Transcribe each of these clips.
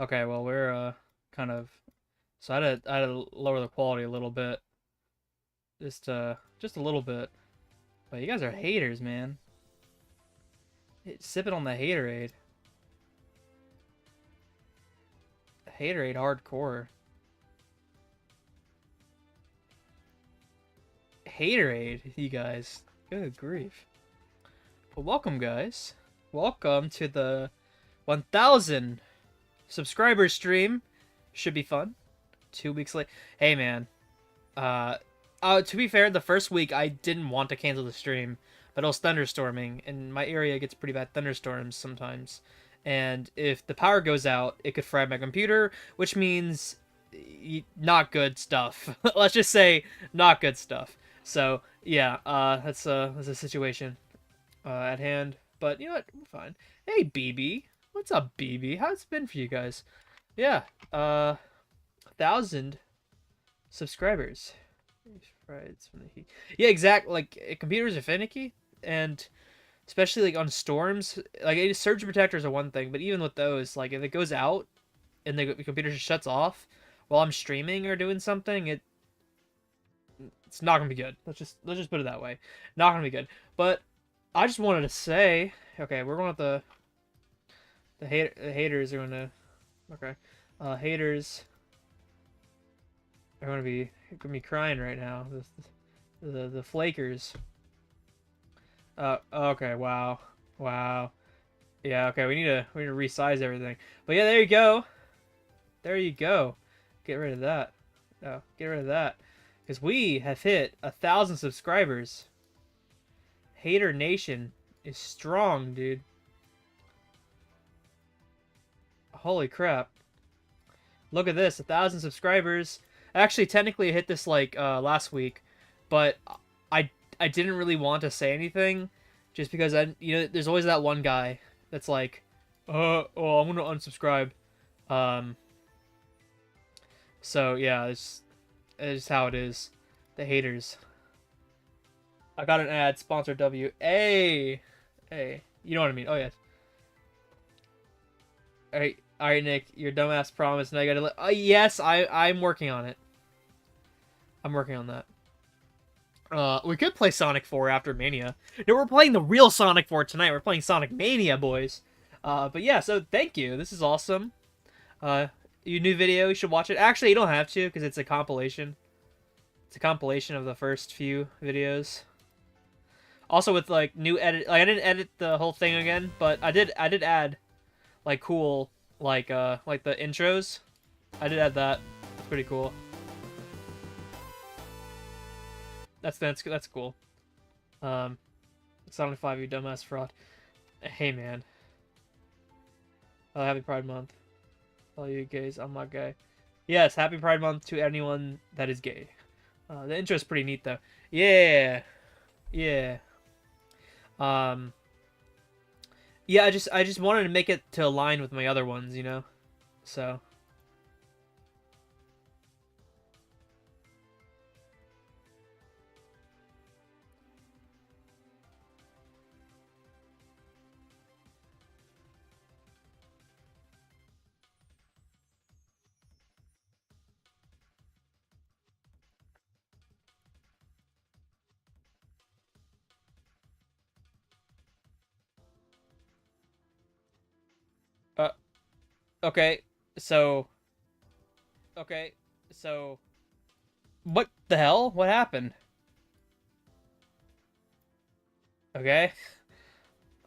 Okay, well we're kind of so I had to lower the quality a little bit. Just a little bit. But you guys are haters, man. Sipping on the haterade. Haterade hardcore. Haterade, you guys. Good grief. Well, welcome, guys. Welcome to the 1,000 subscriber stream. Should be fun. 2 weeks late. Hey, man. Uh, to be fair, the first week I didn't want to cancel the stream, but it was thunderstorming, and my area gets pretty bad thunderstorms sometimes. And if the power goes out, it could fry my computer, which means not good stuff. Let's just say not good stuff. So yeah, that's a situation at hand. But you know what? We're fine. Hey, BB, what's up, BB? How's it been for you guys? Yeah, 1,000 subscribers. Frieds from the heat. Yeah, exactly. Like computers are finicky, and especially like on storms, like surge protectors are one thing, but even with those, like if it goes out and the computer just shuts off while I'm streaming or doing something, it's not gonna be good. Let's just put it that way. Not gonna be good. But I just wanted to say, okay, we're going with the haters are gonna okay, haters are gonna be crying right now. The flakers. Okay, wow, wow. Yeah, okay, we need to resize everything. But yeah, there you go. There you go. Get rid of that. Oh, get rid of that. Because we have hit 1,000 subscribers. Hater Nation is strong, dude. Holy crap. Look at this, 1,000 subscribers. Actually, technically I hit this like last week, but I I didn't really want to say anything just because there's always that one guy that's like, oh, I'm gonna unsubscribe. Um, so yeah, it's how it is. The haters. I got an ad, sponsor W. Hey, you know what I mean? Oh yeah. All right, Nick, your dumbass promise. Now I gotta. Yes, I'm working on it. I'm working on that. We could play Sonic 4 after Mania. No, we're playing the real Sonic 4 tonight. We're playing Sonic Mania, boys. But yeah, so thank you. This is awesome. Your new video, you should watch it. Actually, you don't have to because it's a compilation. It's a compilation of the first few videos. Also with like new edit, like I didn't edit the whole thing again, but I did add like cool like the intros. I did add that. It's pretty cool. That's cool. Um, Sonic 5, you dumbass fraud. Hey man. Happy Pride Month. All you gays, I'm not gay. Yes, happy Pride Month to anyone that is gay. The intro is pretty neat though. Yeah, yeah. Um, yeah. I just wanted to make it to align with my other ones, you know. So. Uh. Okay. So. Okay. So. What the hell? What happened? Okay.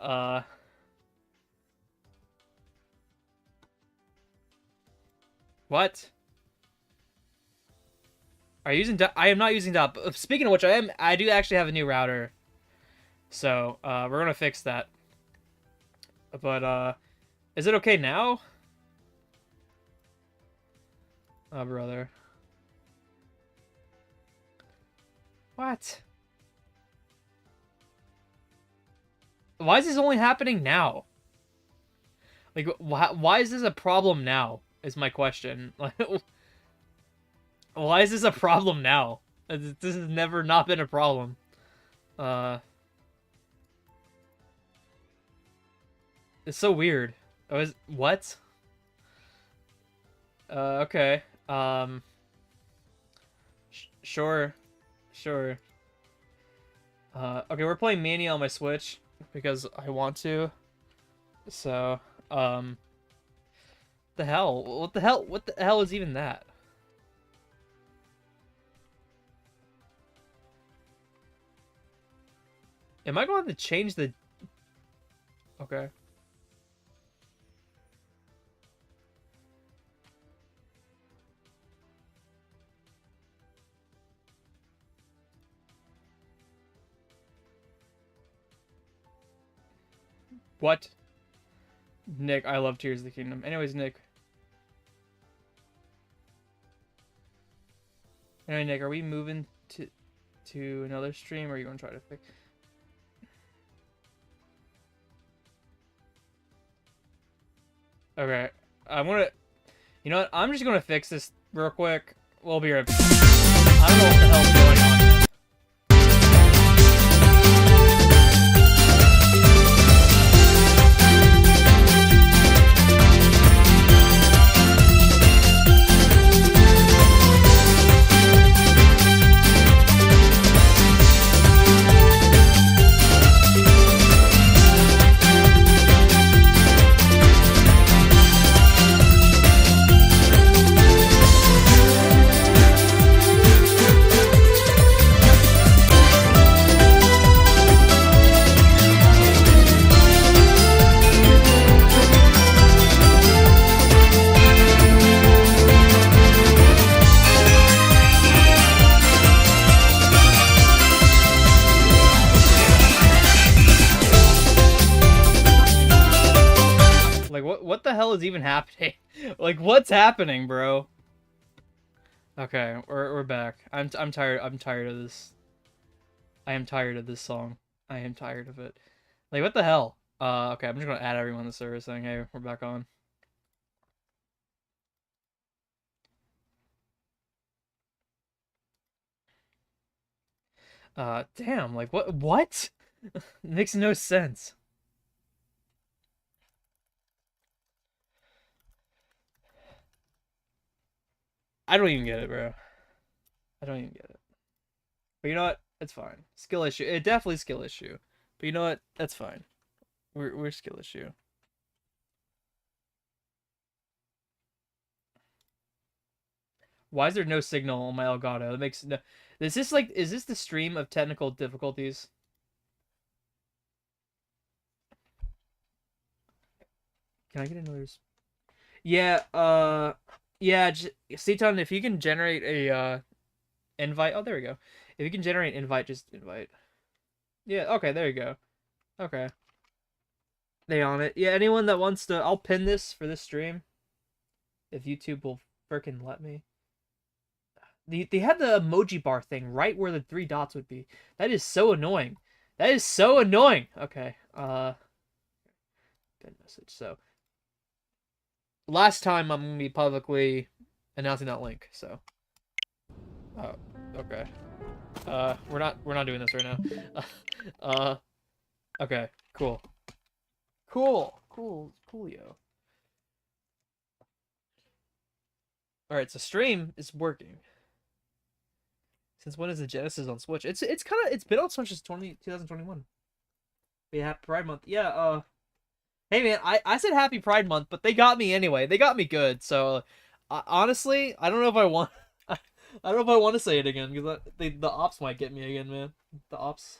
Uh. What? Are you using? I am not using dot. Speaking of which, I do actually have a new router. So we're gonna fix that. But is it okay now? Oh brother. What? Why is this only happening now? Like, why is this a problem now? Is my question. Like, why is this a problem now? This has never not been a problem. Uh, it's so weird. What? Okay. Sure. Sure. Okay, we're playing Mania on my Switch because I want to. So, the hell? What the hell? What the hell is even that? Am I going to change the... Okay. What? Nick, I love Tears of the Kingdom. Anyways, Nick. Anyway, Nick, are we moving to another stream, or are you gonna try to fix? Okay, I'm gonna. You know what? I'm just gonna fix this real quick. We'll be right back. I don't know what the hell's going on. What the hell is even happening? Like, what's happening, bro? Okay, we're back. I'm tired. I'm tired of this. I am tired of this song. I am tired of it. Like, what the hell? Okay, I'm just gonna add everyone to the server saying, hey, we're back on. Damn, like, what? Makes no sense. I don't even get it, bro. I don't even get it. But you know what? It's fine. Skill issue. It definitely skill issue. But you know what? That's fine. We're skill issue. Why is there no signal on my Elgato? That makes no... Is this the stream of technical difficulties? Can I get another... Yeah, yeah, Seaton, if you can generate a, invite... Oh, there we go. If you can generate an invite, just invite. Yeah, okay, there you go. Okay. They on it. Yeah, anyone that wants to... I'll pin this for this stream. If YouTube will frickin' let me. They had the emoji bar thing right where the 3 dots would be. That is so annoying. That is so annoying. Okay. Good message. So last time I'm gonna be publicly announcing that link. So. Oh. Okay. We're not doing this right now. Okay. Cool. Coolio. All right. So stream is working. Since when is the Genesis on Switch? It's been on Switch since 2021. Yeah, Pride Month. Yeah, hey man, I said happy Pride Month, but they got me anyway. They got me good. So honestly, I don't know if I want I don't know if I want to say it again because the ops might get me again, man. The ops.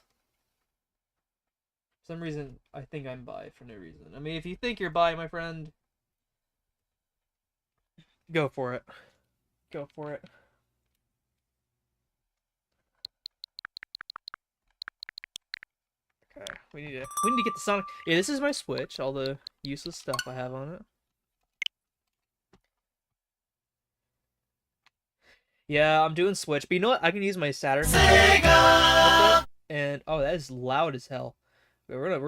For some reason, I think I'm bi for no reason. I mean, if you think you're bi, my friend, go for it. Go for it. Okay, we need to get the Sonic. Yeah, this is my Switch. All the useless stuff I have on it. Yeah, I'm doing Switch, but you know what? I can use my Saturn. Sega! And oh, that is loud as hell. We're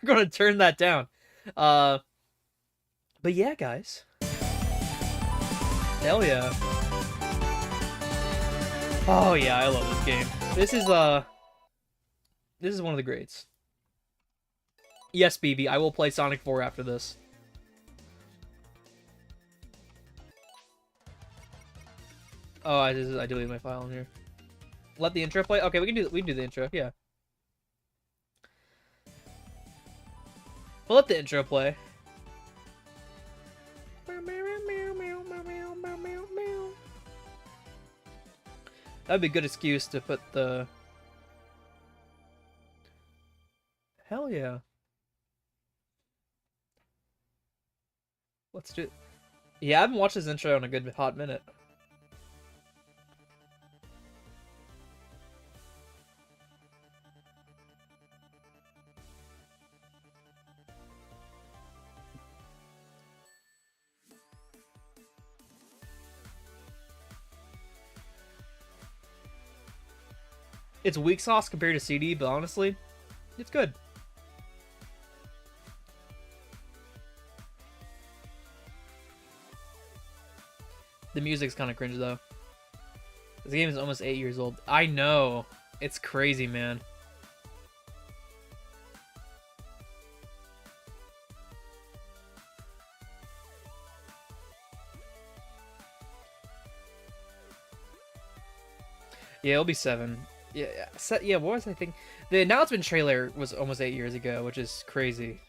gonna turn that down. But yeah, guys. Hell yeah. Oh yeah, I love this game. This is one of the greats. Yes, BB, I will play Sonic 4 after this. Oh, I deleted my file in here. Let the intro play. Okay, we can do the intro. Yeah. We'll let the intro play. That'd be a good excuse to put the... Hell yeah. Let's do it. Yeah, I haven't watched this intro in a good hot minute. It's weak sauce compared to CD, but honestly, it's good. The music's kind of cringe, though. This game is almost 8 years old. I know. It's crazy, man. Yeah, it'll be 7. Yeah, what was I thinking? The announcement trailer was almost 8 years ago, which is crazy.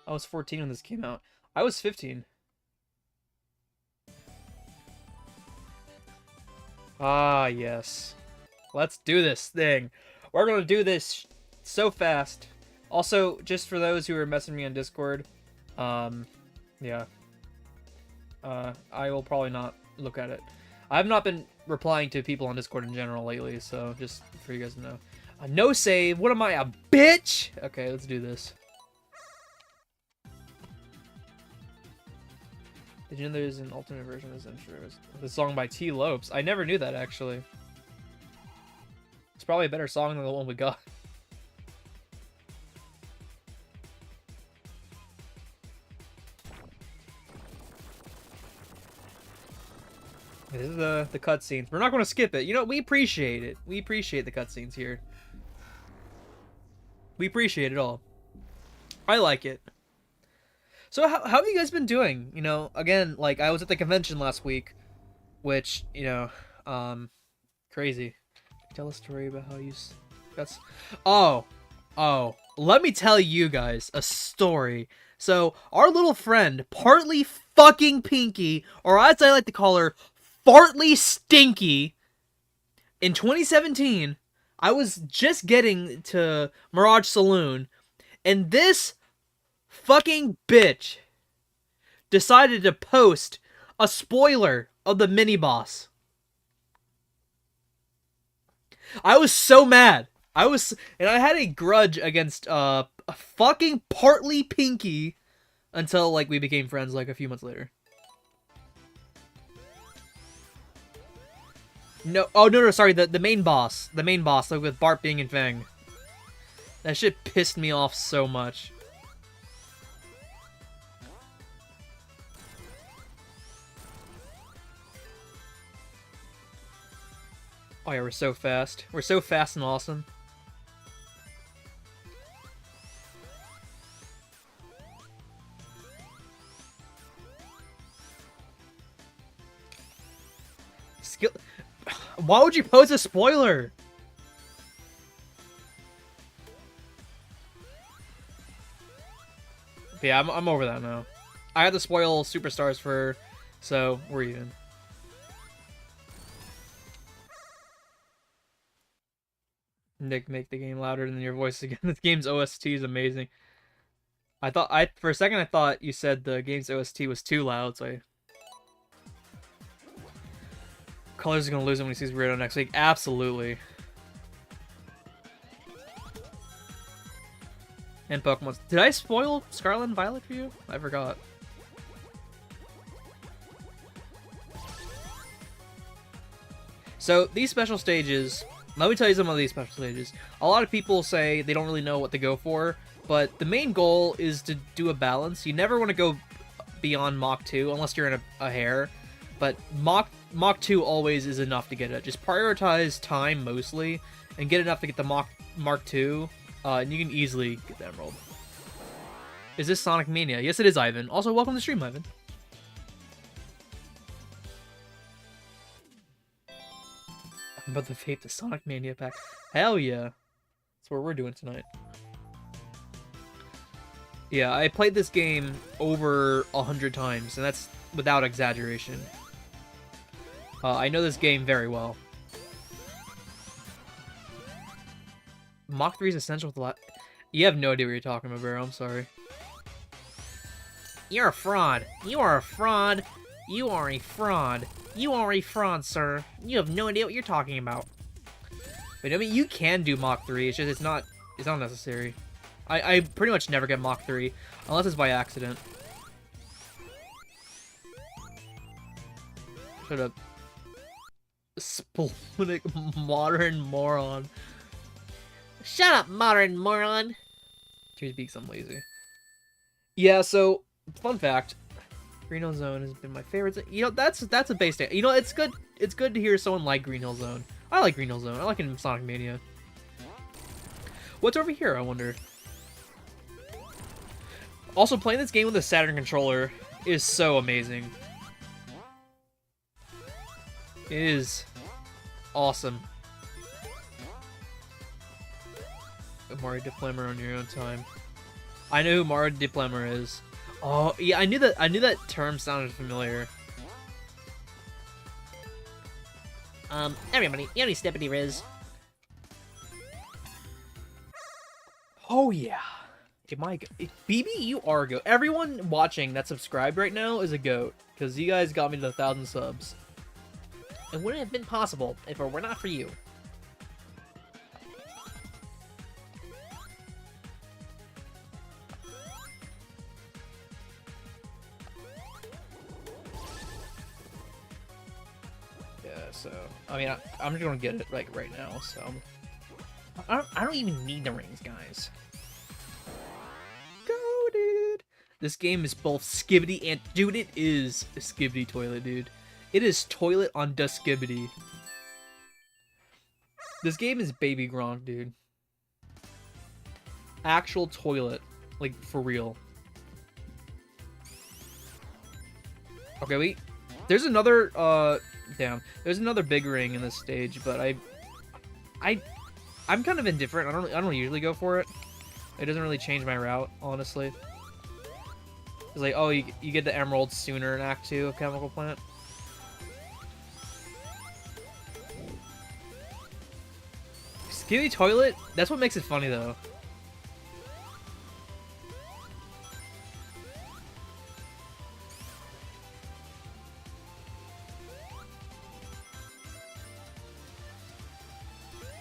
I was 14 when this came out. I was 15. Ah, yes. Let's do this thing. We're gonna do this so fast. Also, just for those who are messaging me on Discord, yeah. I will probably not look at it. I've not been replying to people on Discord in general lately, so just for you guys to know. No save. What am I, a bitch? Okay, let's do this. Did you know there's an alternate version of this intro? The song by T. Lopes. I never knew that, actually. It's probably a better song than the one we got. This is the cutscenes. We're not going to skip it. You know, we appreciate it. We appreciate the cutscenes here. We appreciate it all. I like it. So how have you guys been doing? You know, again, like, I was at the convention last week, which, you know, crazy. Tell a story about how you... That's... Oh, let me tell you guys a story. So, our little friend, Partly fucking Pinky, or as I like to call her, Fartly Stinky, in 2017, I was just getting to Mirage Saloon, and this fucking bitch decided to post a spoiler of the mini-boss. I was so mad. And I had a grudge against a fucking Partly Pinky until, like, we became friends, like, a few months later. No, oh, no, sorry, the main boss. The main boss, like, with Bart, Bing, and Fang. That shit pissed me off so much. Oh yeah, we're so fast. We're so fast and awesome. Skill... Why would you post a spoiler? But yeah, I'm over that now. I had to spoil Superstars for her, so we're even. Nick, make the game louder than your voice again. This game's OST is amazing. For a second I thought you said the game's OST was too loud, so Colors is gonna lose him when he sees Weirdo next week. Absolutely. And Pokemon. Did I spoil Scarlet and Violet for you? I forgot. So these special stages, let me tell you some of these special stages. A lot of people say they don't really know what to go for, but the main goal is to do a balance. You never want to go beyond Mach 2 unless you're in a hair. But Mach 2 always is enough to get it. Just prioritize time mostly, and get enough to get the Mark 2, and you can easily get the Emerald. Is this Sonic Mania? Yes, it is, Ivan. Also, welcome to the stream, Ivan. I'm about to vape the Sonic Mania pack. Hell yeah. That's what we're doing tonight. Yeah, I played this game over 100 times, and that's without exaggeration. I know this game very well. Mach 3 is essential to You have no idea what you're talking about, bro. I'm sorry. You're a fraud. You are a fraud. You are a fraud. You are a fraud, sir. You have no idea what you're talking about. But I mean, you can do Mach 3. It's just it's not necessary. I pretty much never get Mach 3 unless it's by accident. Shut up. Splenic modern moron. Shut up, modern moron. Cheers, Beaks, I'm lazy. Yeah, so fun fact, Green Hill Zone has been my favorite. You know, that's a base state. You know, it's good to hear someone like Green Hill Zone. I like Green Hill Zone. I like it in Sonic Mania. What's over here, I wonder? Also, playing this game with a Saturn controller is so amazing. It is awesome. Mario Deplomer on your own time. I know who Mario Deplomer is. Oh yeah, I knew that term sounded familiar. Everybody, you have any Snippety Riz? Oh yeah. BB, you are a goat. Everyone watching that's subscribed right now is a goat, because you guys got me to 1,000 subs. It wouldn't have been possible if it were not for you. Yeah, so I mean, I'm just gonna get it like right now. So I don't even need the rings, guys. Goated. This game is both skibbity and dude. It is a skibbity toilet, dude. It is toilet on Duskibbity. This game is baby Gronk, dude. Actual toilet. Like, for real. Okay, wait. There's another, damn. There's another big ring in this stage, but I'm kind of indifferent. I don't usually go for it. It doesn't really change my route, honestly. It's like, oh, you get the emerald sooner in Act 2 of Chemical Plant. Skibby Toilet? That's what makes it funny, though.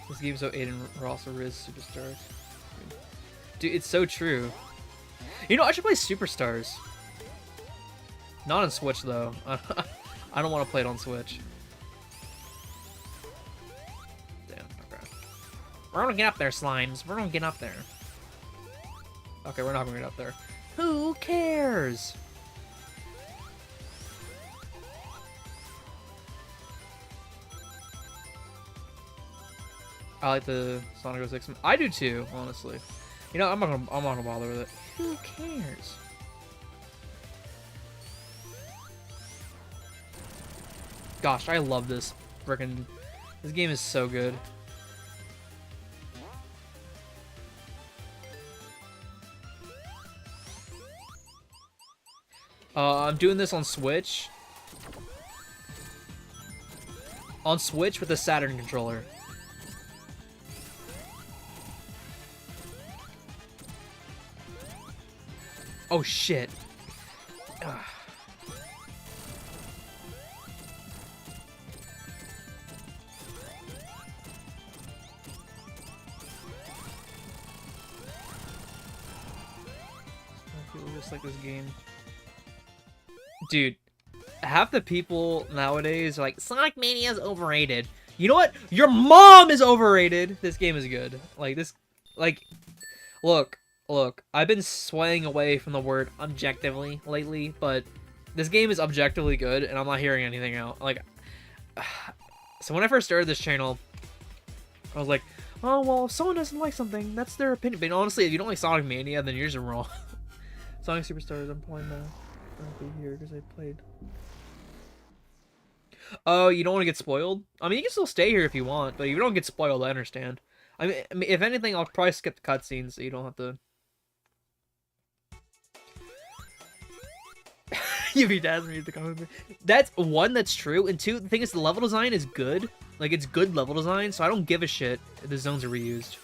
This game's so Aiden Ross or Riz Superstars. Dude, it's so true. You know, I should play Superstars. Not on Switch, though. I don't want to play it on Switch. We're gonna get up there, Slimes. We're gonna get up there. Okay, we're not gonna get up there. Who cares? I like the Sonic 06. I do too, honestly. You know, I'm not gonna bother with it. Who cares? Gosh, I love this frickin'. This game is so good. I'm doing this on Switch. On Switch with a Saturn controller. Oh shit. Ugh. People just like this game. Dude, half the people nowadays are like, Sonic Mania is overrated. You know what? Your mom is overrated. This game is good. Like, this, like, look, I've been swaying away from the word objectively lately, but This game is objectively good, and I'm not hearing anything out. Like, so when I first started this channel, I was like, oh, well, if someone doesn't like something, that's their opinion. But honestly, if you don't like Sonic Mania, then you're just wrong. Sonic Superstars, I'm playing now. I'll be here because I played. Oh, you don't want to get spoiled? I mean, you can still stay here if you want, but if you don't get spoiled, I understand. I mean, if anything, I'll probably skip the cutscenes so you don't have to... You be dazzling me to comment. That's one, that's true, and two, the thing is the level design is good. Like, it's good level design, so I don't give a shit if the zones are reused.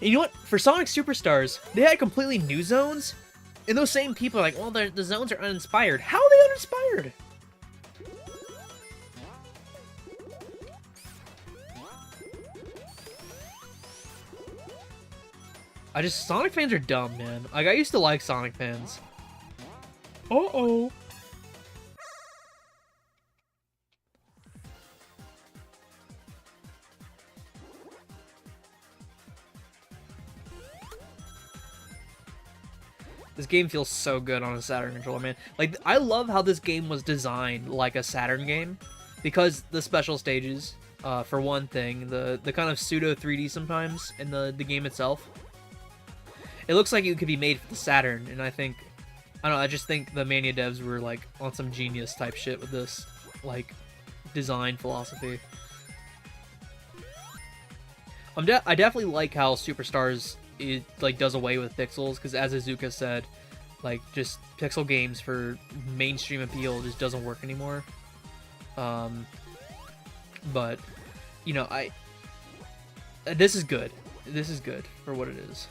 And you know what? For Sonic Superstars, they had completely new zones, and those same people are like, well, the zones are uninspired. How are they uninspired? Sonic fans are dumb, man. Like, I used to like Sonic fans. Uh-oh. This game feels so good on a Saturn controller, man. Like, I love how this game was designed like a Saturn game. Because the special stages, for one thing, the kind of pseudo 3D sometimes in the game itself. It looks like it could be made for the Saturn, and I don't know, I just think the Mania devs were, like, on some genius type shit with this, like, design philosophy. I definitely like how Superstars, it, like, does away with pixels, because as Izuka said, like, just pixel games for mainstream appeal just doesn't work anymore. But, you know, this is good. This is good for what it is.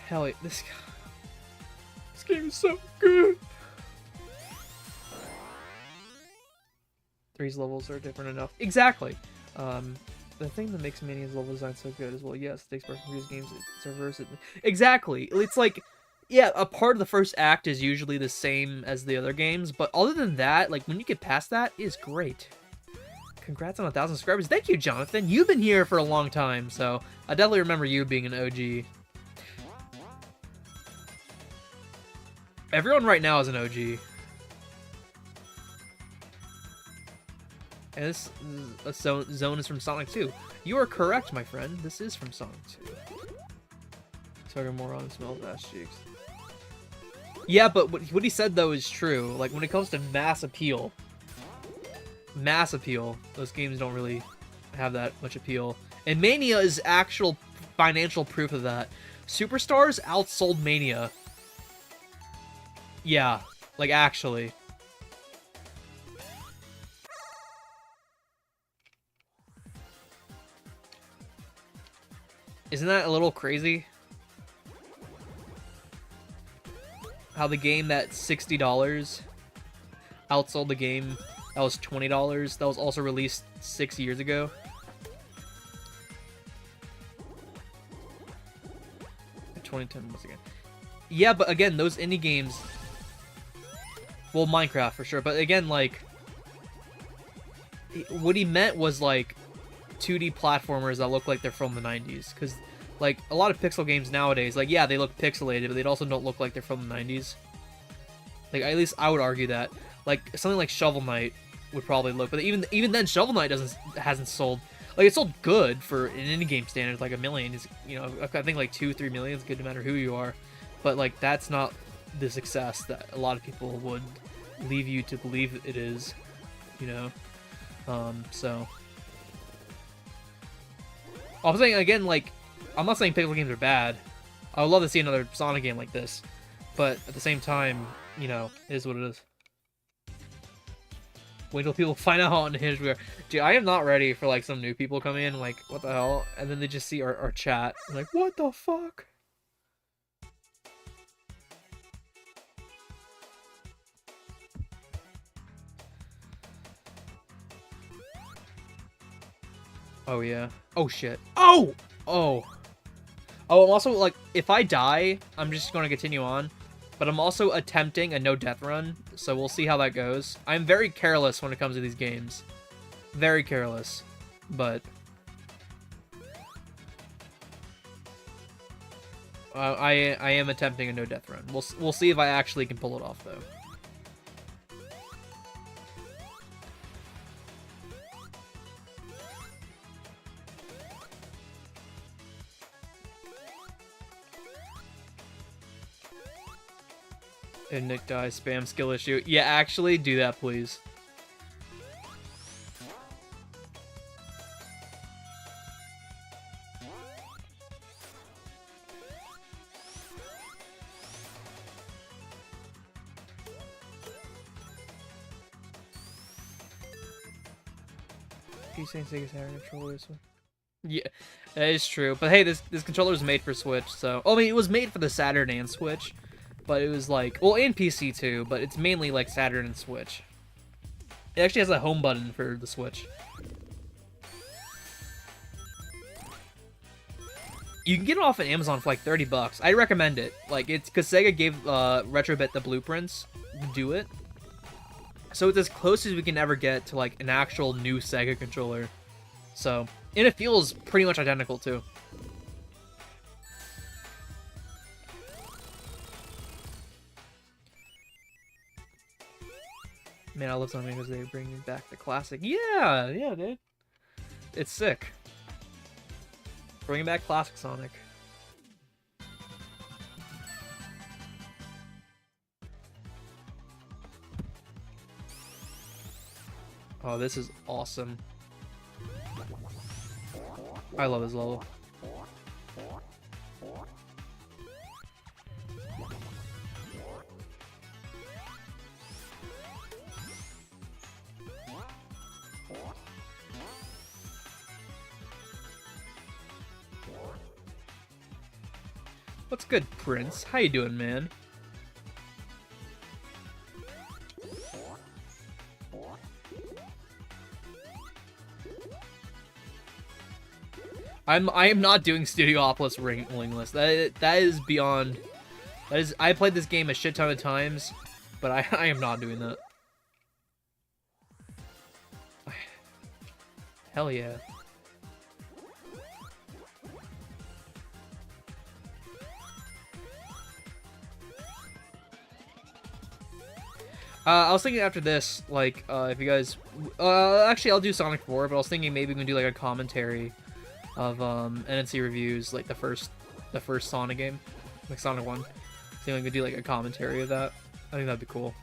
Hell yeah, this game is so good. Three's levels are different enough. Exactly. The thing that makes Mania's level design so good is, well, yes, it takes part from previous games, it's reverse it. Exactly. It's like, yeah, a part of the first act is usually the same as the other games, but other than that, like, when you get past that, it is great. Congrats on 1,000 subscribers. Thank you, Jonathan. You've been here for a long time, so I definitely remember you being an OG. Everyone right now is an OG. And this zone is from Sonic 2. You are correct, my friend. This is from Sonic 2. Sorry, moron smells ass cheeks. Yeah, but what he said, though, is true. Like, when it comes to mass appeal, those games don't really have that much appeal. And Mania is actual financial proof of that. Superstars outsold Mania. Yeah, like, actually. Isn't that a little crazy? How the game that's $60 outsold the game that was $20 that was also released 6 years ago. In 2010 once again. Yeah, but again, those indie games, well, Minecraft for sure, but again, like, what he meant was like 2D platformers that look like they're from the 90s, because like a lot of pixel games nowadays, like, yeah, they look pixelated, but they also don't look like they're from the 90s. Like, at least I would argue that. Like, something like Shovel Knight would probably look, but even then, Shovel Knight hasn't sold. Like, it sold good for an indie game standards, like 1 million is, you know, I think like 2-3 million is good no matter who you are, but like that's not the success that a lot of people would leave you to believe it is, you know. So I'm saying again, like, I'm not saying pixel games are bad. I would love to see another Sonic game like this, but at the same time, you know, it is what it is. Wait till people find out how unhinged we are. Dude, I am not ready for, like, some new people come in, like, what the hell? And then they just see our chat. I'm like, what the fuck? Oh, yeah. Oh, shit. Oh! Oh. Oh, I'm also, like, if I die, I'm just going to continue on. But I'm also attempting a no-death run so we'll see how that goes. I'm very careless when it comes to these games. Very careless. But... I am attempting a no-death run. We'll see if I actually can pull it off, though. And Nick dies, spam skill issue. Yeah, actually, do that, please. He's saying Sega's having controller this one. Yeah, that is true. But hey, this controller is made for Switch, so... Oh, I mean, it was made for the Saturn and Switch. But it was like... Well, and PC too, but it's mainly like Saturn and Switch. It actually has a home button for the Switch. You can get it off of Amazon for like 30 bucks. I recommend it. Like, it's... Because Sega gave Retrobit the blueprints to do it. So it's as close as we can ever get to like an actual new Sega controller. So... And it feels pretty much identical too. Man, I love Sonic because they bring back the classic. Yeah, dude. It's sick. Bringing back classic Sonic. Oh, this is awesome. I love this level. What's good, Prince? How you doing, man? I am not doing Studiopolis ring list. That is beyond. That is. I played this game a shit ton of times, but I am not doing that. Hell yeah. I was thinking after this, like, if you guys... actually, I'll do Sonic 4, but I was thinking maybe we can do, like, a commentary of, NNC reviews, like, the first Sonic game. Like, Sonic 1. So we could do, like, a commentary of that. I think that'd be cool.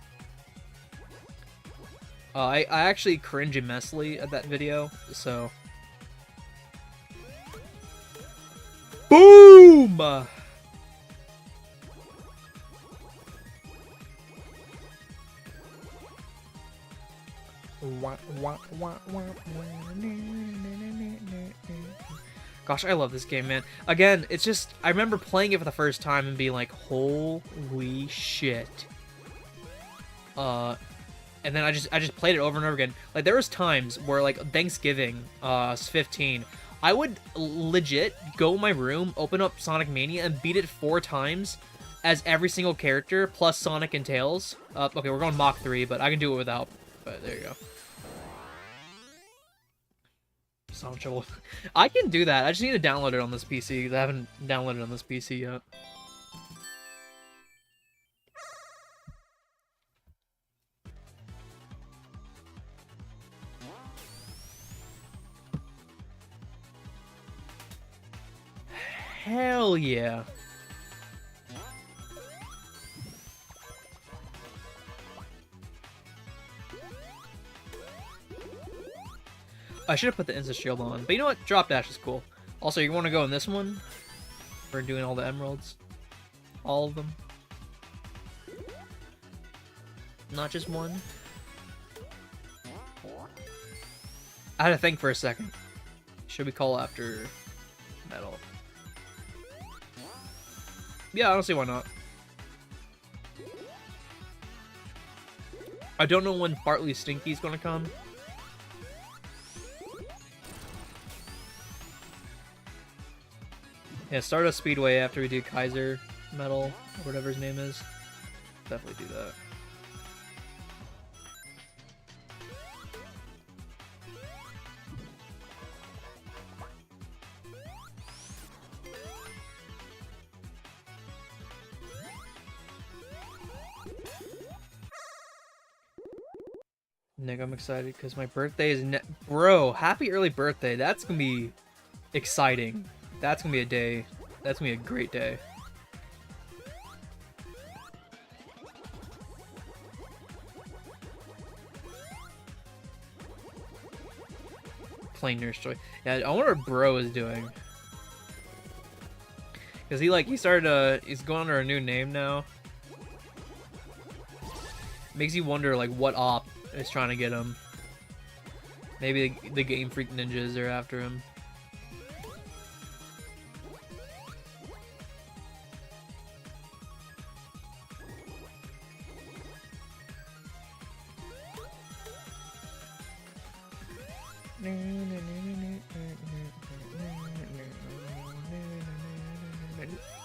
I actually cringe immensely at that video, so... Boom! Gosh, I love this game, man. Again, it's just... I remember playing it for the first time and being like, holy shit. And then I just played it over and over again. Like, there was times where, like, Thanksgiving, 15, I would legit go in my room, open up Sonic Mania, and beat it 4 times as every single character, plus Sonic and Tails. Okay, we're going Mach 3, but I can do it without. But there you go. Sonic Trouble. I can do that. I just need to download it on this PC, because I haven't downloaded it on this PC yet. Hell yeah. I should have put the Insta Shield on, but you know what? Drop Dash is cool. Also, you want to go in this one? We're doing all the emeralds. All of them. Not just one. I had to think for a second. Should we call after metal? Yeah, I don't see why not. I don't know when Bartley Stinky's gonna come. Yeah, Stardust Speedway after we do Kaiser Metal, or whatever his name is. Definitely do that. Nick, I'm excited because my birthday is bro. Happy early birthday. That's gonna be exciting. That's gonna be a day. That's gonna be a great day. Playing Nurse Joy. Yeah, I wonder what Bro is doing. Cause he started he's going under a new name now. Makes you wonder like what op is trying to get him. Maybe the Game Freak ninjas are after him.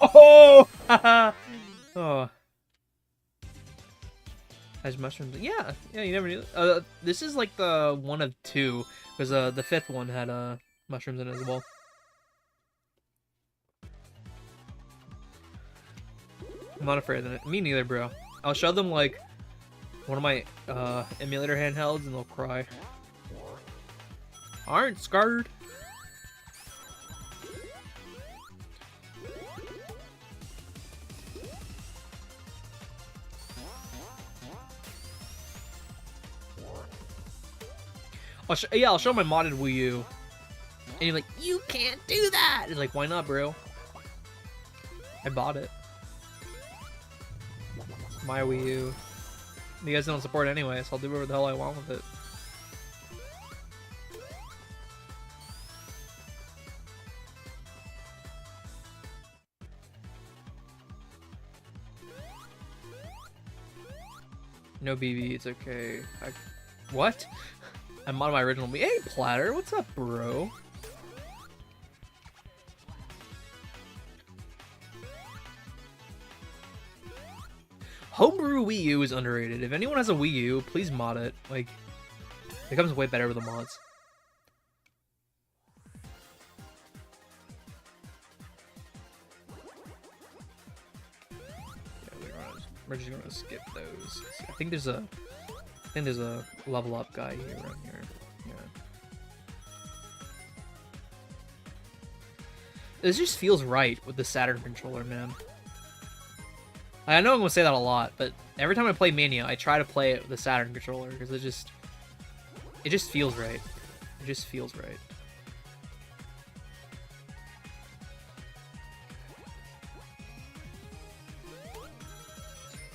Oh! Oh. Has mushrooms? Yeah, you never knew. This is like the one of two, because the fifth one had mushrooms in it as well. I'm not afraid of it. Me neither, bro. I'll show them like one of my emulator handhelds and they'll cry. Aren't scared. I'll show my modded Wii U. And you're like, you can't do that! It's like, why not, bro? I bought it. My Wii U. You guys don't support it anyway, so I'll do whatever the hell I want with it. No BB, it's okay. What? I'm on my original. Hey, Platter, what's up, bro? Homebrew Wii U is underrated. If anyone has a Wii U, please mod it. Like, it becomes way better with the mods. Yeah, we're just gonna skip those. I think there's a level up guy here around here. Yeah. This just feels right with the Saturn controller, man. I know I'm gonna say that a lot, but every time I play Mania, I try to play it with the Saturn controller because it just feels right. It just feels right.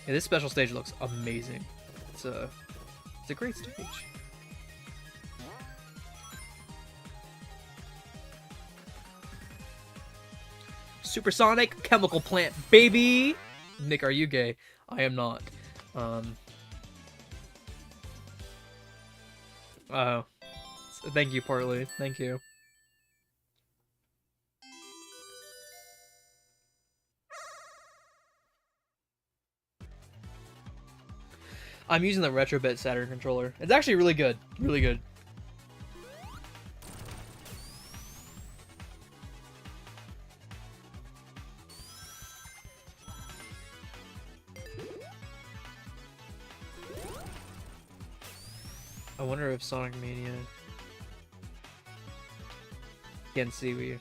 Yeah, this special stage looks amazing. It's a great stage. Supersonic chemical plant, baby! Nick, are you gay? I am not. Oh. Thank you, Portly. Thank you. I'm using the Retrobit Saturn controller. It's actually really good. Really good. I wonder if Sonic Mania can see we.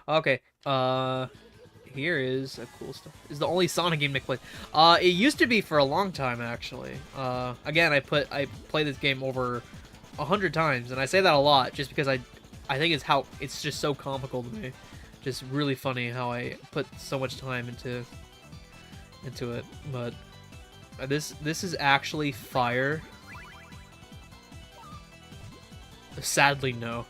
Okay. Here is a cool stuff. Is the only Sonic game Nick played. It used to be for a long time actually. Again, I played this game over 100 times, and I say that a lot just because I think it's just so comical to me. Just really funny how I put so much time into it. But this is actually fire. Sadly, no.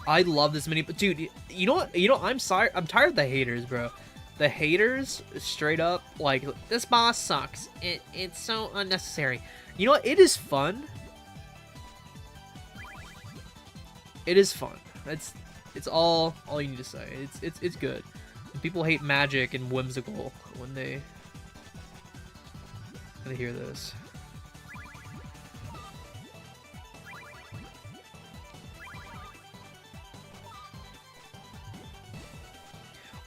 I love this mini, but dude, you know what? I'm sorry. I'm tired of the haters, bro. The haters, straight up, like, this boss sucks. It's so unnecessary. You know what? It is fun. It is fun. It's all you need to say. It's good. And people hate magic and whimsical when they hear this.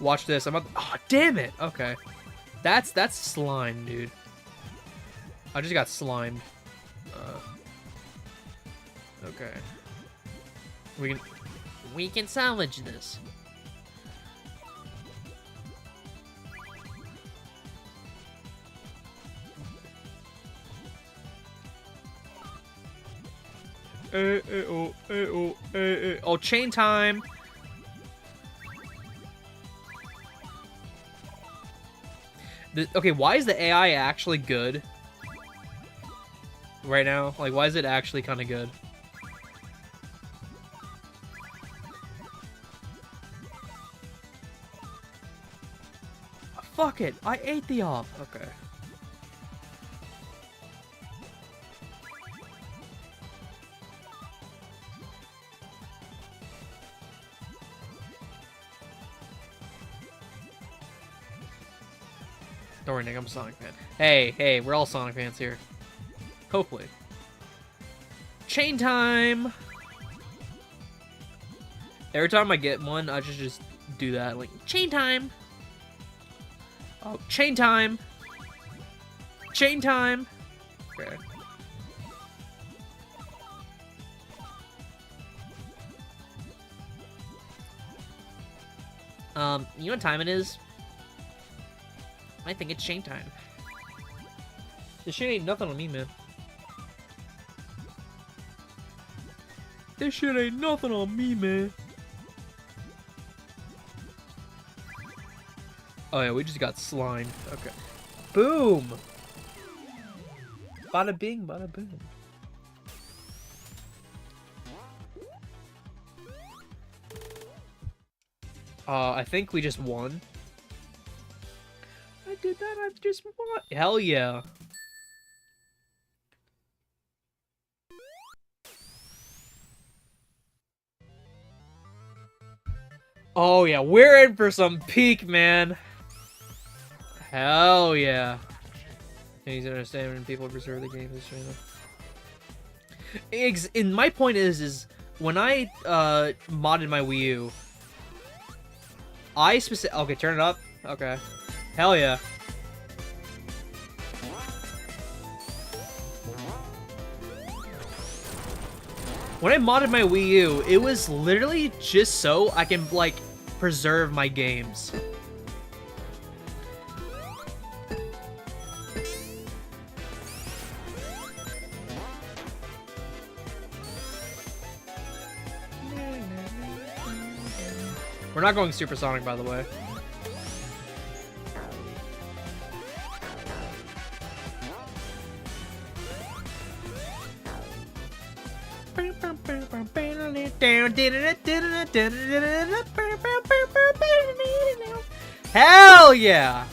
Watch this. Oh, damn it. Okay. That's slime, dude. I just got slimed. Okay. We can salvage this. Oh, chain time. Okay, why is the AI actually good right now? Like, why is it actually kind of good? Fuck it, I ate the op. Okay. Don't worry, Nick, I'm a Sonic fan. Hey, we're all Sonic fans here. Hopefully. Chain time! Every time I get one, I should just do that. Like, chain time! Oh, chain time! Chain time! Okay. You know what time it is? I think it's chain time. This shit ain't nothing on me, man. This shit ain't nothing on me, man. Oh yeah, we just got slimed. Okay. Boom! Bada bing, bada boom. I think we just won. I did that, I just won. Hell yeah. Oh yeah, we're in for some peak, man. Hell yeah. He's understand when people preserve the game this channel. And my point is when I modded my Wii U, okay, turn it up. Okay. Hell yeah. When I modded my Wii U, it was literally just so I can, like, preserve my games. We're not going supersonic, by the way. Hell yeah!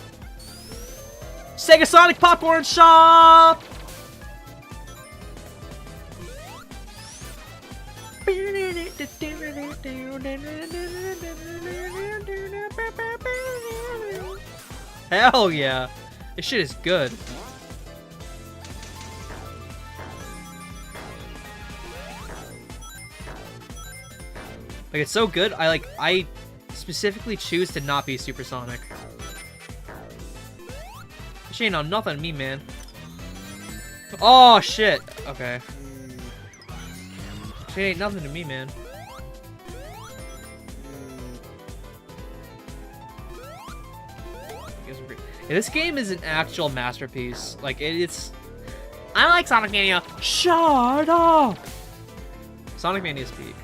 Sega Sonic Popcorn Shop! Hell yeah! This shit is good. Like, it's so good, I specifically choose to not be supersonic. This ain't on nothing to me, man. Oh, shit! Okay. This ain't nothing to me, man. This game is an actual masterpiece. Like, it's... I like Sonic Mania. Shut up! Sonic Mania's peak.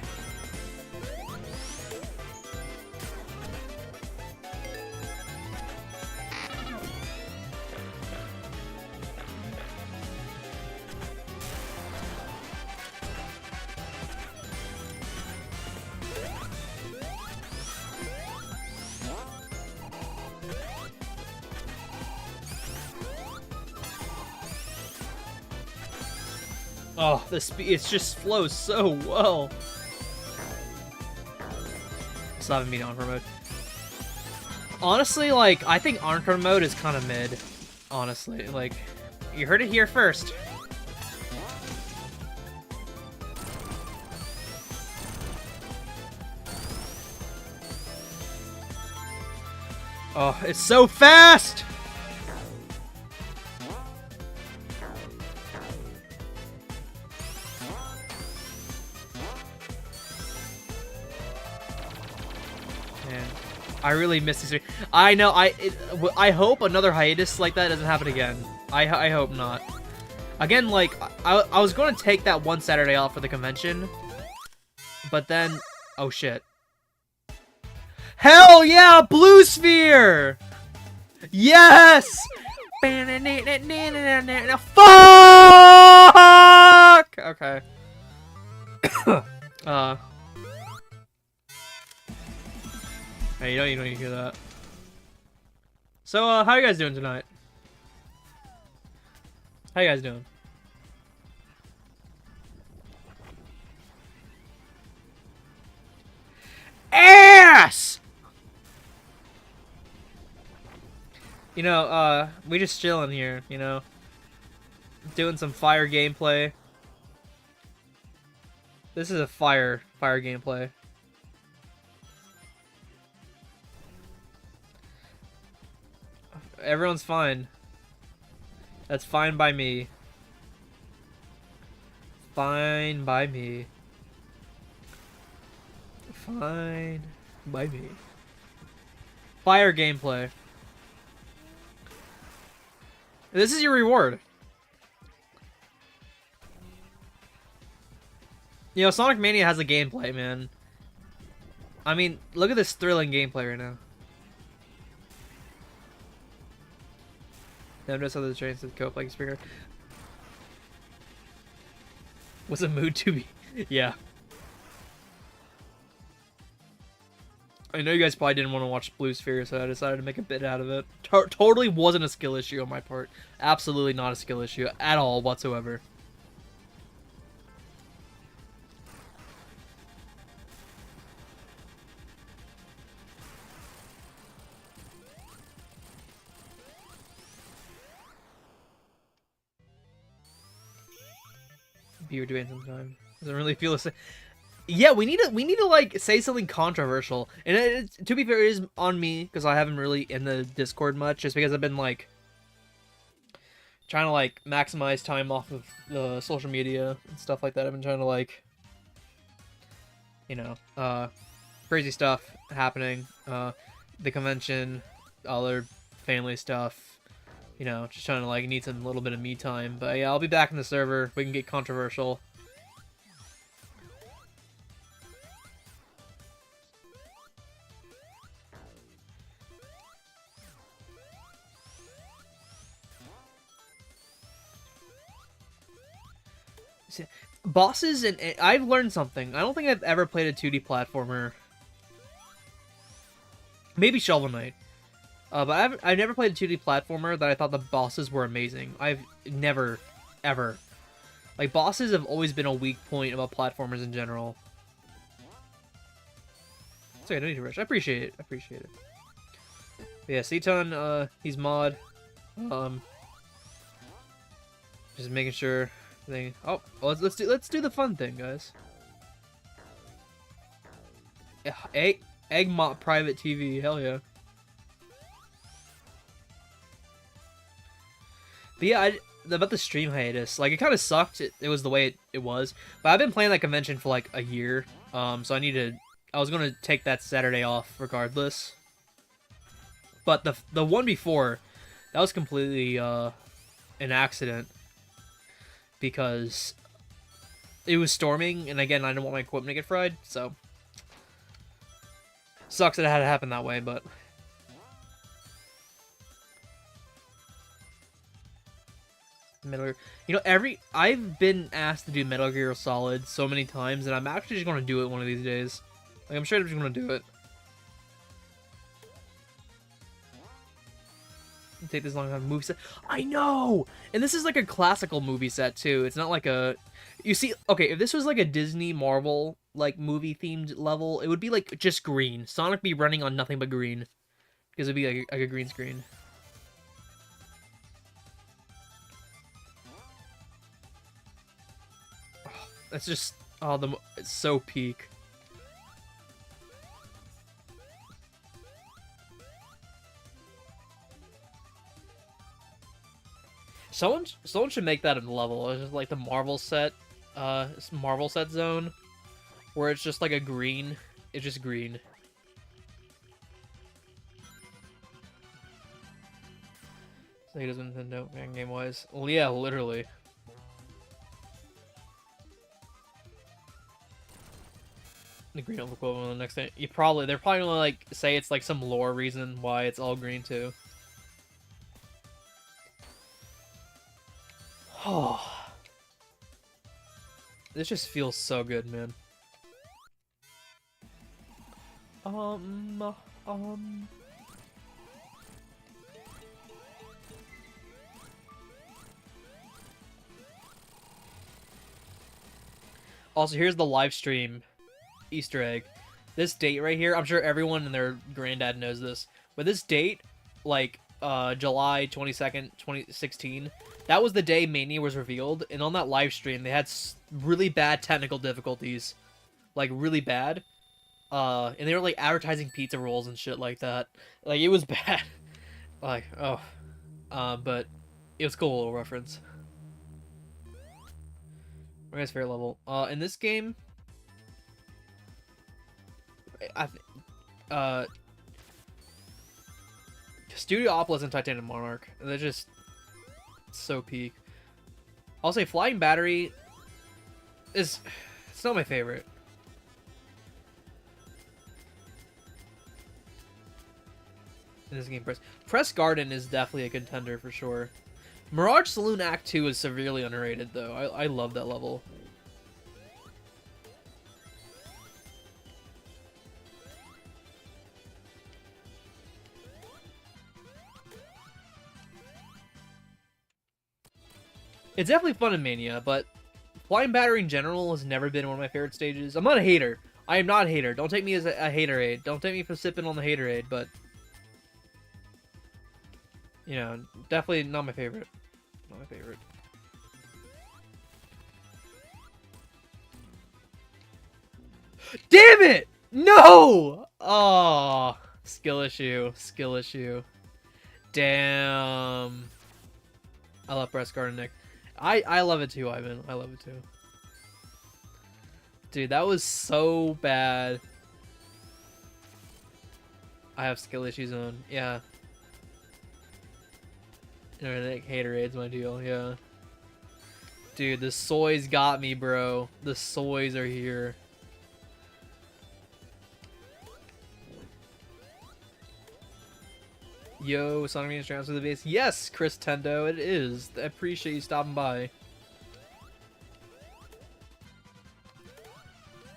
Oh, it just flows so well. Still haven't been on for mode. Honestly, like, I think Encore mode is kind of mid. Honestly, like, you heard it here first. Oh, it's so fast! I really miss these. I know. I hope another hiatus like that doesn't happen again. I hope not. Again, like I was going to take that one Saturday off for the convention, but then, oh shit. Hell yeah, Blue Sphere! Yes! Fuck! Okay. Hey, you don't need to hear that. So, how you guys doing tonight? How you guys doing? Ass! You know, we just chilling here, you know? Doing some fire gameplay. This is a fire gameplay. Everyone's fine. That's fine by me. Fine by me. Fine by me. Fire gameplay. This is your reward. You know, Sonic Mania has a gameplay, man. I mean, look at this thrilling gameplay right now. Notice other trains that cope like a speaker. Was a mood to be? Yeah. I know you guys probably didn't want to watch Blue Sphere, so I decided to make a bit out of it. Totally wasn't a skill issue on my part. Absolutely not a skill issue at all whatsoever. Be doing some time. Doesn't really feel the same. Yeah, we need to like say something controversial. And to be fair, it is on me because I haven't really in the Discord much, just because I've been like trying to like maximize time off of the social media and stuff like that. I've been trying to like, you know, crazy stuff happening, the convention, other family stuff. You know, just trying to like need some little bit of me time. But yeah, I'll be back in the server. We can get controversial. Bosses, and I've learned something. I don't think I've ever played a 2D platformer. Maybe Shovel Knight. But I've never played a 2D platformer that I thought the bosses were amazing. I've never, ever. Like, bosses have always been a weak point about platformers in general. It's okay, I don't need to rush. I appreciate it. I appreciate it. But yeah, Seaton, he's mod. Just making sure. Oh, let's do the fun thing, guys. Egg Mop private TV, hell yeah. But yeah, about the stream hiatus, like, it kind of sucked. It was the way it was. But I've been playing that convention for, like, a year. So I was going to take that Saturday off regardless. But the one before, that was completely, an accident. Because it was storming, and again, I didn't want my equipment to get fried, so... Sucks that it had to happen that way, but... Metal Gear. You know, I've been asked to do Metal Gear Solid so many times, and I'm actually just going to do it one of these days. Like, I'm sure I'm just going to do it. Take this long time movie set. I know! And this is like a classical movie set, too. It's not like a... You see, okay, if this was like a Disney, Marvel, like, movie-themed level, it would be like just green. Sonic be running on nothing but green. Because it'd be like a green screen. That's just... Oh, it's so peak. Someone should make that a level. It's just like the Marvel set zone, where it's just like a green. It's just green. He doesn't Nintendo fan game wise. Well, yeah, literally. The green elf equivalent the next thing. They're probably gonna like say it's like some lore reason why it's all green too. Oh. This just feels so good, man. Also, here's the live stream Easter egg. This date right here, I'm sure everyone and their granddad knows this, but this date, like, July 22nd, 2016, that was the day Mania was revealed, and on that live stream, they had really bad technical difficulties. Like, really bad. And they were, like, advertising pizza rolls and shit like that. Like, it was bad. Like, oh. But it was cool, a little reference. My guy's favorite level. In this game, Studiopolis and Titanium Monarch. They're just so peak. I'll say Flying Battery it's not my favorite. In this game, Press Garden is definitely a contender for sure. Mirage Saloon Act 2 is severely underrated though. I love that level. It's definitely fun in Mania, but Flying Battery in general has never been one of my favorite stages. I'm not a hater. I am not a hater. Don't take me as a haterade. Don't take me for sipping on the haterade, but... You know, definitely not my favorite. Not my favorite. Damn it! No! Oh, skill issue. Skill issue. Damn. I love Press Garden Nick. I love it too, Ivan. I love it too. Dude, that was so bad. I have skill issues on. Yeah. You know, like haterade's my deal. Yeah. Dude, the soys got me, bro. The soys are here. Yo, Sonic Mania transfer to the base. Yes, Chris Tendo, it is. I appreciate you stopping by.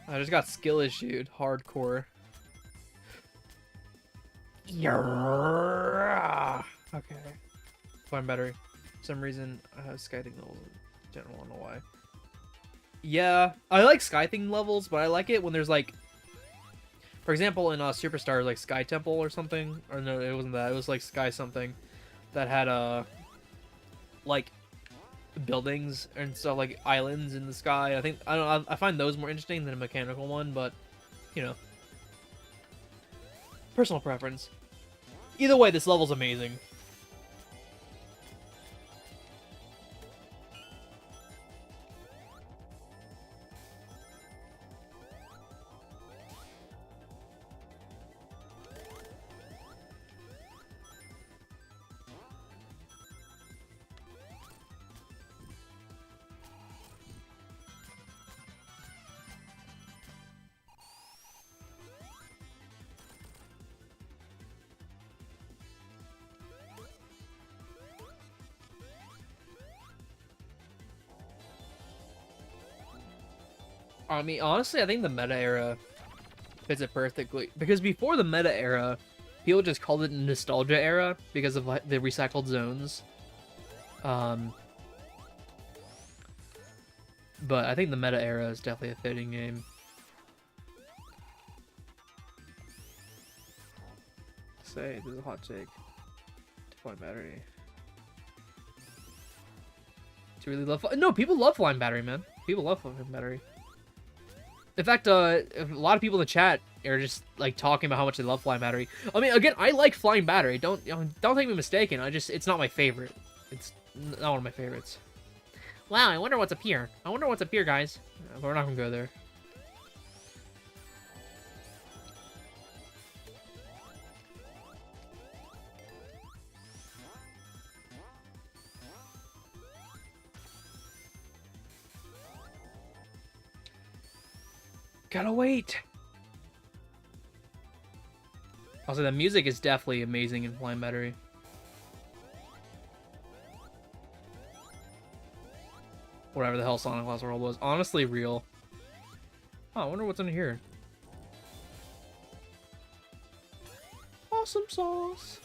I just got skill issued. Hardcore. Okay. Fine battery. For some reason, I have Sky Thing levels in general. I don't know why. Yeah, I like Sky Thing levels, but I like it when there's like... For example, in Superstars, like Sky Temple or something. Or no, it wasn't that. It was like Sky something. That had, like... buildings and stuff, like islands in the sky. I don't know, I find those more interesting than a mechanical one, but you know, personal preference. Either way, this level's amazing. I mean, honestly, I think the meta era fits it perfectly. Because before the meta era, people just called it nostalgia era because of like, the recycled zones. But I think the meta era is definitely a fitting game. Say, there's a hot take. Flying Battery. Do you really love... No, people love Flying Battery, man. People love Flying Battery. In fact, a lot of people in the chat are just like talking about how much they love Flying Battery. I mean, again, I like Flying Battery. Don't take me mistaken. It's not my favorite. It's not one of my favorites. Wow, I wonder what's up here. I wonder what's up here, guys. But we're not gonna go there. Gotta wait. Also, the music is definitely amazing in Flying Battery. Whatever the hell Sonic Lost World was. Honestly, real. Oh, I wonder what's in here. Awesome sauce.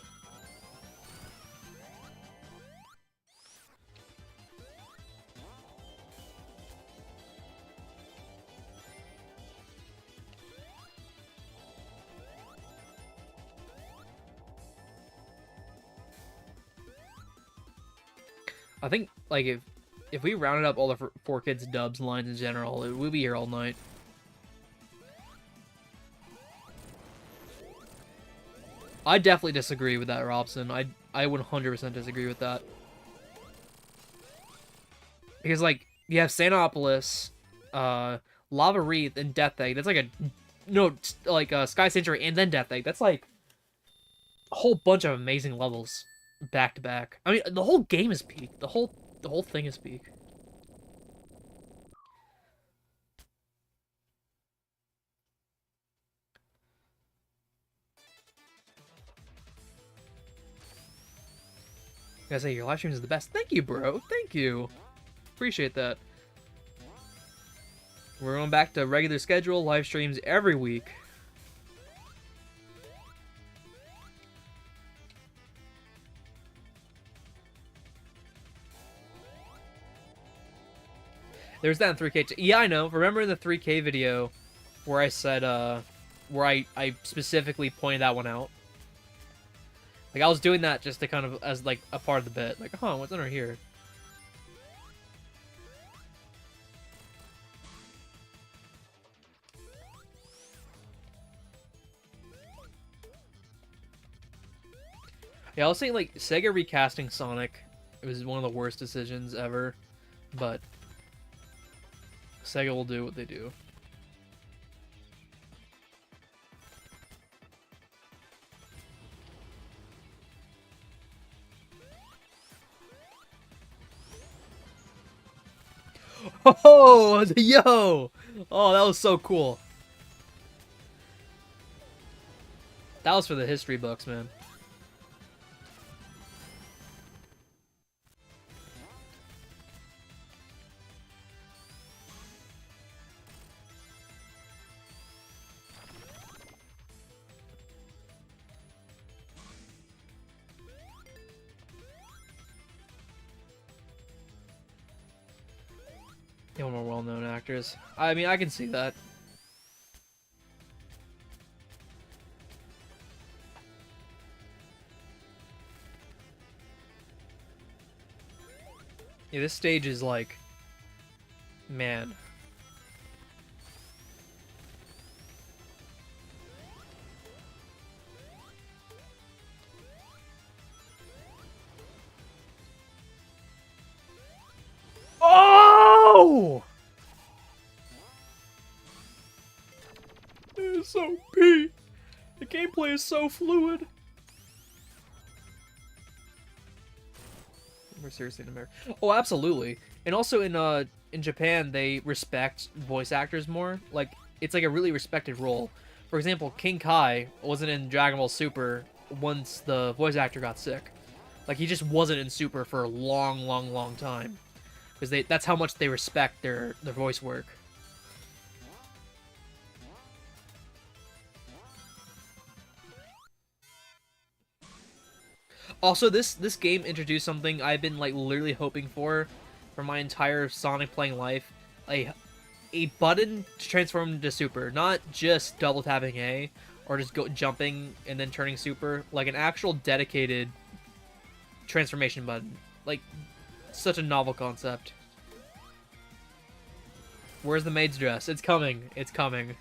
I think, like, if we rounded up all the 4Kids dubs lines in general, we'd be here all night. I definitely disagree with that, Robson. I 100% disagree with that. Because, like, you have Sanopolis, Lava Wreath, and Death Egg. That's like a... No, like, Sky Sanctuary and then Death Egg. That's like a whole bunch of amazing levels back to back. I mean, the whole game is peak. The whole thing is peak. I gotta say, your live streams is the best. Thank you, bro. Thank you. Appreciate that. We're going back to regular schedule, live streams every week. There's that in 3K. Yeah, I know. Remember in the 3K video where I said, where I specifically pointed that one out? Like, I was doing that just to kind of, as, like, a part of the bit. Like, huh, what's under here? Yeah, I was saying, like, Sega recasting Sonic, it was one of the worst decisions ever, but Sega will do what they do. Oh, yo! Oh, that was so cool. That was for the history books, man. One more well-known actors. I mean, I can see that. Yeah, this stage is like... Man. Oh! It is so peak. The gameplay is so fluid. We're seriously in America. Oh, absolutely. And also in Japan, they respect voice actors more. Like, it's like a really respected role. For example, King Kai wasn't in Dragon Ball Super once the voice actor got sick. Like, he just wasn't in Super for a long time. Because that's how much they respect their voice work. Also, this game introduced something I've been, like, literally hoping for my entire Sonic playing life. A button to transform into Super. Not just double tapping A, or just jumping and then turning Super. Like, an actual dedicated transformation button. Like, such a novel concept. Where's the maid's dress? It's coming. It's coming.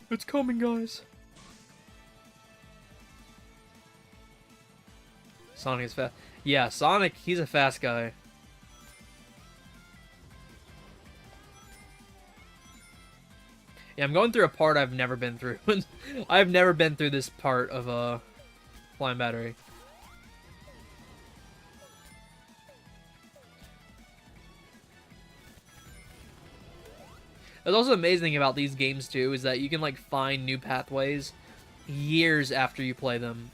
It's coming, guys. Sonic is fast. Yeah, Sonic, he's a fast guy. Yeah, I'm going through a part I've never been through. I've never been through this part of Flying Battery. What's also amazing about these games too is that you can like find new pathways years after you play them.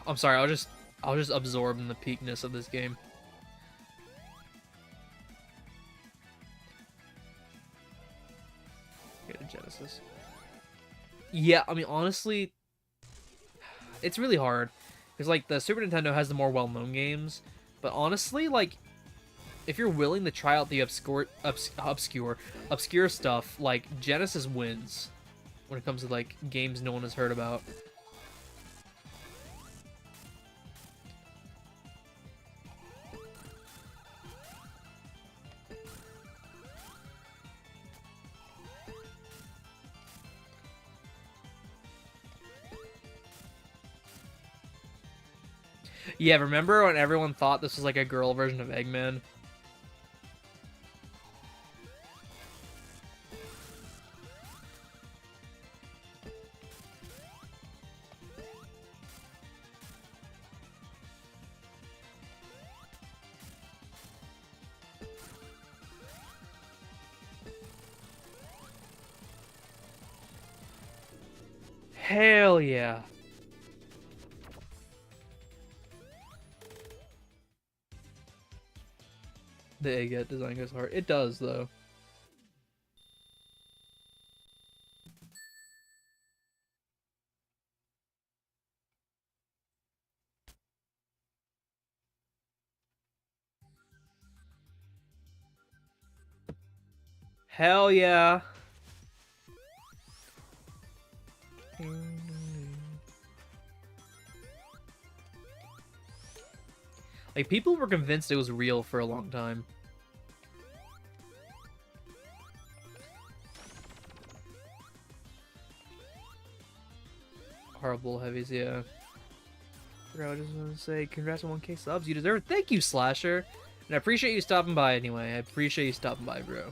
I'm sorry, I'll just absorb in the peakness of this game. Get a Genesis. Yeah, I mean honestly, it's really hard because like the Super Nintendo has the more well-known games, but honestly, like if you're willing to try out the obscure stuff, like Genesis wins when it comes to like games no one has heard about. Yeah, remember when everyone thought this was like a girl version of Eggman? Hell yeah. The Egghead design goes hard. It does, though. Hell yeah. Like, people were convinced it was real for a long time. Horrible heavies, yeah. I just want to say congrats on 1K subs. You deserve it. Thank you, Slasher. And I appreciate you stopping by anyway. I appreciate you stopping by, bro.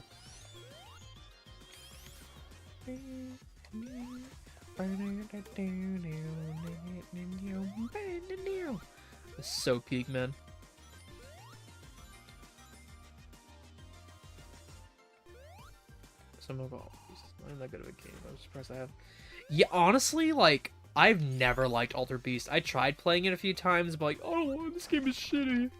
It's so peak, man. Some of all not that good of a game. I'm surprised I have. Yeah, honestly, like I've never liked Altered Beast. I tried playing it a few times, but like, oh, this game is shitty.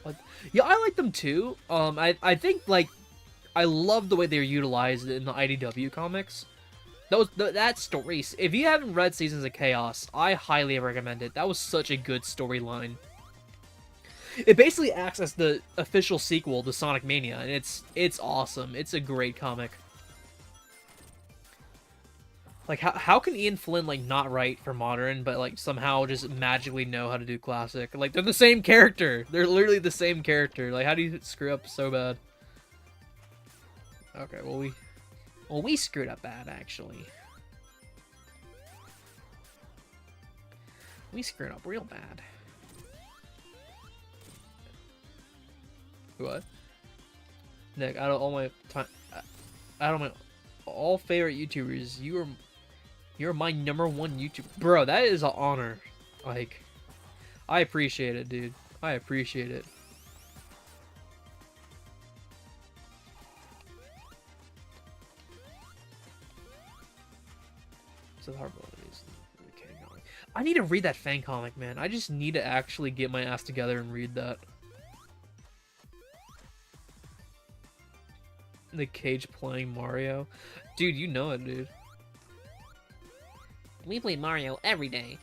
But yeah, I like them too. I think like I love the way they're utilized in the IDW comics. That story. If you haven't read Seasons of Chaos, I highly recommend it. That was such a good storyline. It basically acts as the official sequel to Sonic Mania, and it's awesome. It's a great comic. Like, how can Ian Flynn, like, not write for Modern, but, like, somehow just magically know how to do Classic? Like, they're the same character. They're literally the same character. Like, how do you screw up so bad? Okay, well, we screwed up bad, actually. We screwed up real bad. What? Nick, out of all my time, out of my all favorite YouTubers, you're my #1 YouTuber. Bro, that is an honor. Like, I appreciate it, dude. I appreciate it. So the hard is I need to read that fan comic, man. I just need to actually get my ass together and read that. The Cage playing Mario. Dude, you know it, dude. We play Mario every day.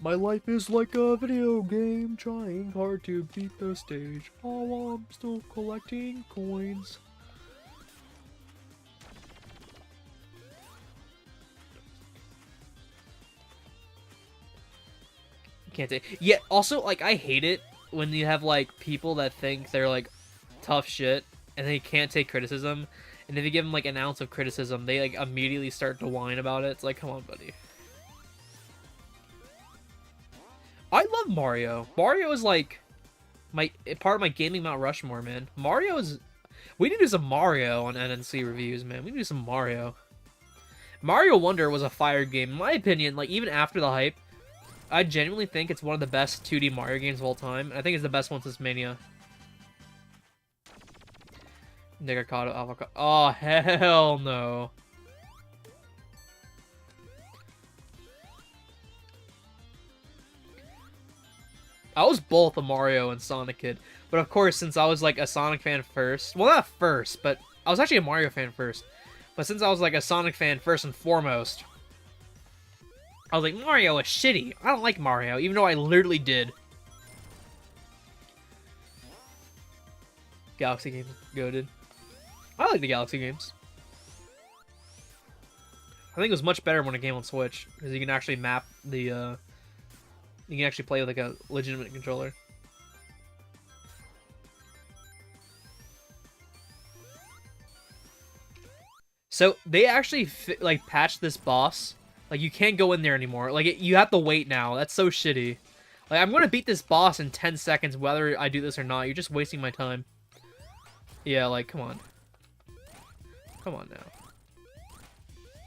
My life is like a video game, trying hard to beat the stage. Oh, I'm still collecting coins. Can't say. Yeah, also, like, I hate it when you have, like, people that think they're, like, tough shit, and they can't take criticism, and if you give them, like, an ounce of criticism, they, like, immediately start to whine about it. It's like, come on, buddy. I love Mario. Mario is, like, part of my gaming Mount Rushmore, man. Mario is... We need to do some Mario on NNC reviews, man. We need to do some Mario. Mario Wonder was a fire game. In my opinion, like, even after the hype, I genuinely think it's one of the best 2D Mario games of all time. I think it's the best one since Mania. Negacado, avocado. Oh, hell no. I was both a Mario and Sonic kid. But of course, since I was like a Sonic fan first, well, not first, but I was actually a Mario fan first. But since I was like a Sonic fan first and foremost, I was like, Mario is shitty. I don't like Mario, even though I literally did. Galaxy games, goated. I like the Galaxy games. I think it was much better when it came on Switch, because you can actually map the, you can actually play with, like, a legitimate controller. So, they actually, like, patched this boss. Like, you can't go in there anymore. Like, you have to wait now. That's so shitty. Like, I'm gonna beat this boss in 10 seconds, whether I do this or not. You're just wasting my time. Yeah, like, come on. Come on now.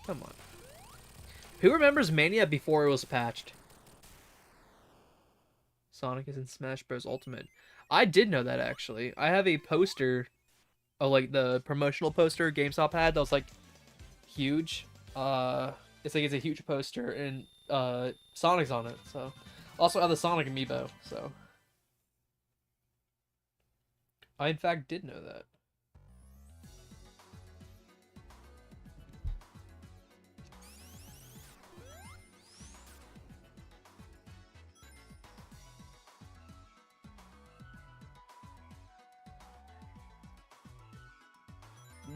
Come on. Who remembers Mania before it was patched? Sonic is in Smash Bros. Ultimate. I did know that, actually. I have a poster, like, the promotional poster GameStop had that was, like, huge. It's like, it's a huge poster, and, Sonic's on it, so. Also have the Sonic amiibo, so. I, in fact, did know that.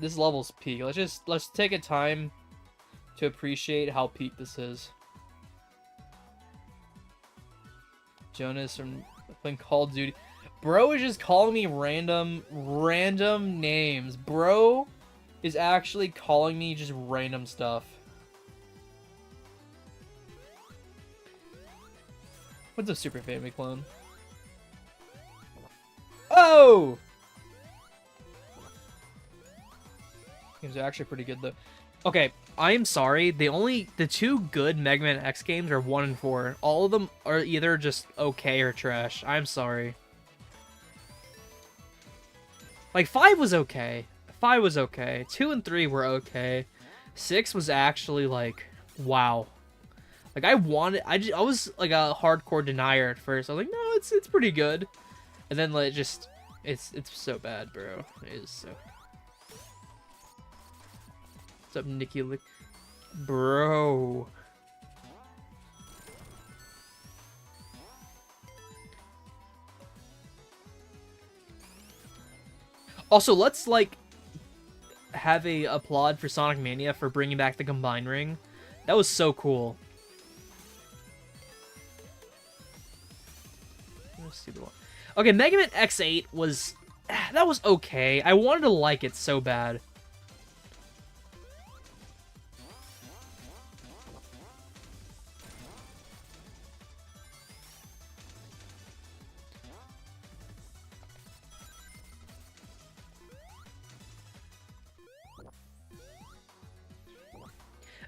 This level's peak. Let's take a time to appreciate how peak this is. Jonas from playing Call of Duty. Bro is just calling me random names. Bro is actually calling me just random stuff. What's a Super Family clone? Oh! Games are actually pretty good though. Okay, I am sorry. The two good Mega Man X games are 1 and 4. All of them are either just okay or trash. I'm sorry. Like 5 was okay. 5 was okay. 2 and 3 were okay. 6 was actually like, wow. Like I was like a hardcore denier at first. I was like, no, it's pretty good. And then like it's so bad, bro. It is so. What's up, Nicky? Bro. Also, let's like have a applaud for Sonic Mania for bringing back the Combine Ring. That was so cool. Let's see the one. Okay, Mega Man X8 was that was okay. I wanted to like it so bad.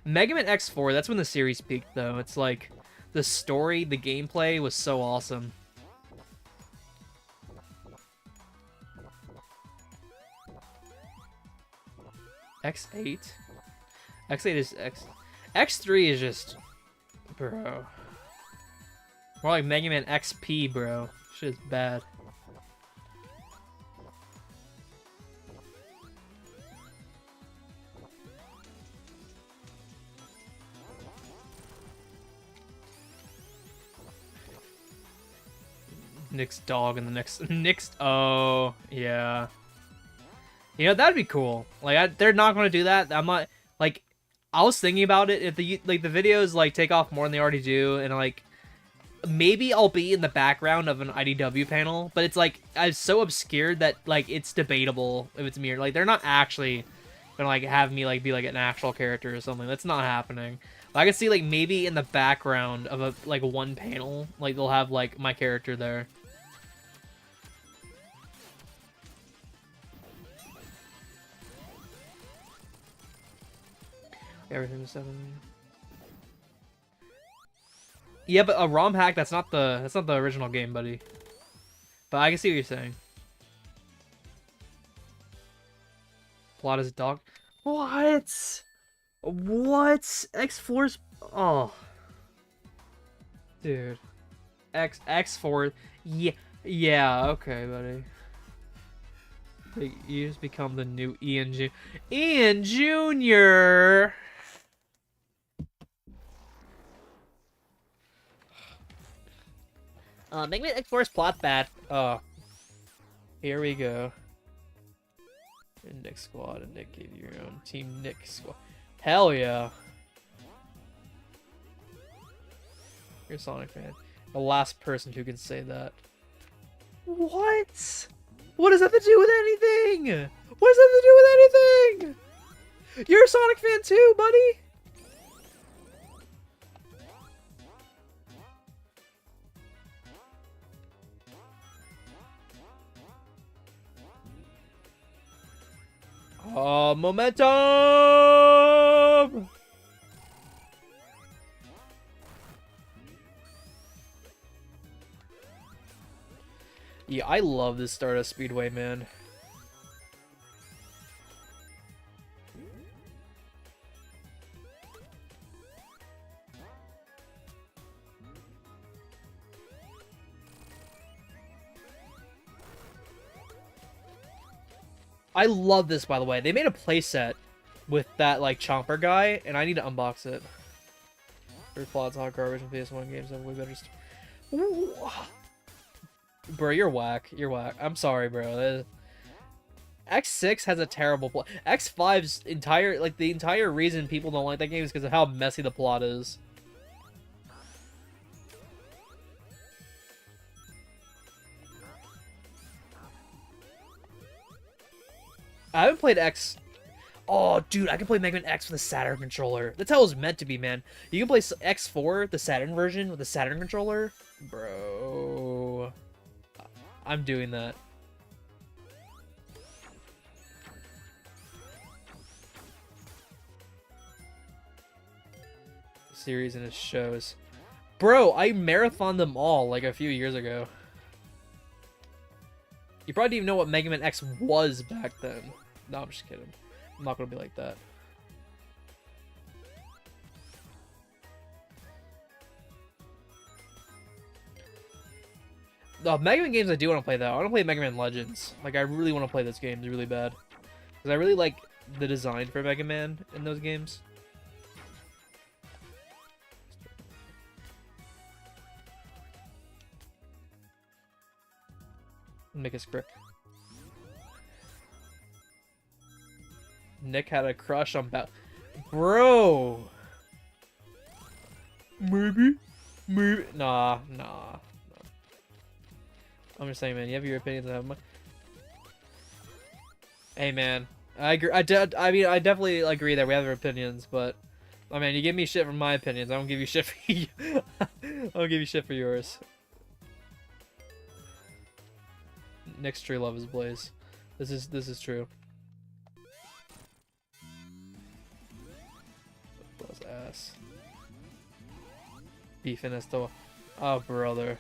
Mega Man X4, that's when the series peaked, though. It's like, the story, the gameplay was so awesome. X8? X8 is X3 is just... Bro. More like Mega Man XP, bro. Shit is bad. Nick's dog in the next Nick's. Oh yeah. You know, that'd be cool. Like, they're not gonna do that. I'm not like. I was thinking about it. If the videos like take off more than they already do, and like maybe I'll be in the background of an IDW panel, but it's like I'm so obscured that like it's debatable if it's me or like they're not actually gonna like have me like be like an actual character or something. That's not happening. I can see like maybe in the background of a like one panel, like they'll have like my character there. Everything's 7. Yeah, but a ROM hack, that's not the original game, buddy. But I can see what you're saying. Plot is a dog. What? What? X4's... Oh. Dude. X4... Yeah, yeah, okay, buddy. Like, you just become the new Ian Jr. Ian Jr.! Make me X4's plot bad. Oh. Here we go. Nick Squad, and Nick gave you your own Team Nick Squad. Hell yeah. You're a Sonic fan. The last person who can say that. What? What does that have to do with anything? What does that have to do with anything? You're a Sonic fan too, buddy. Oh, momentum! Yeah, I love this Stardust Speedway, man. I love this, by the way. They made a playset with that, like, Chomper guy, and I need to unbox it. Their plots, hot garbage, and PS1 games have way better Bro, you're whack. You're whack. I'm sorry, bro. X6 has a terrible plot. X5's entire, like, the entire reason people don't like that game is because of how messy the plot is. I haven't played X. Oh, dude, I can play Mega Man X with a Saturn controller. That's how it was meant to be, man. You can play X4, the Saturn version, with a Saturn controller. Bro. I'm doing that. Series and its shows. Bro, I marathoned them all, like, a few years ago. You probably didn't even know what Mega Man X was back then. No, I'm just kidding. I'm not gonna be like that. The Mega Man games I do want to play, though. I want to play Mega Man Legends. Like, I really want to play those games really bad. Because I really like the design for Mega Man in those games. Make a script. Nick had a crush on Bro! Maybe? Maybe? Nah. I'm just saying, man, you have your opinions, I have mine. Hey, man. I agree. I mean, I definitely agree that we have our opinions, but... I mean, you give me shit for my opinions. I don't give you shit for you. I don't give you shit for yours. Nick's true love is Blaze. This is true. Plus ass. Beefing as though. Oh, brother.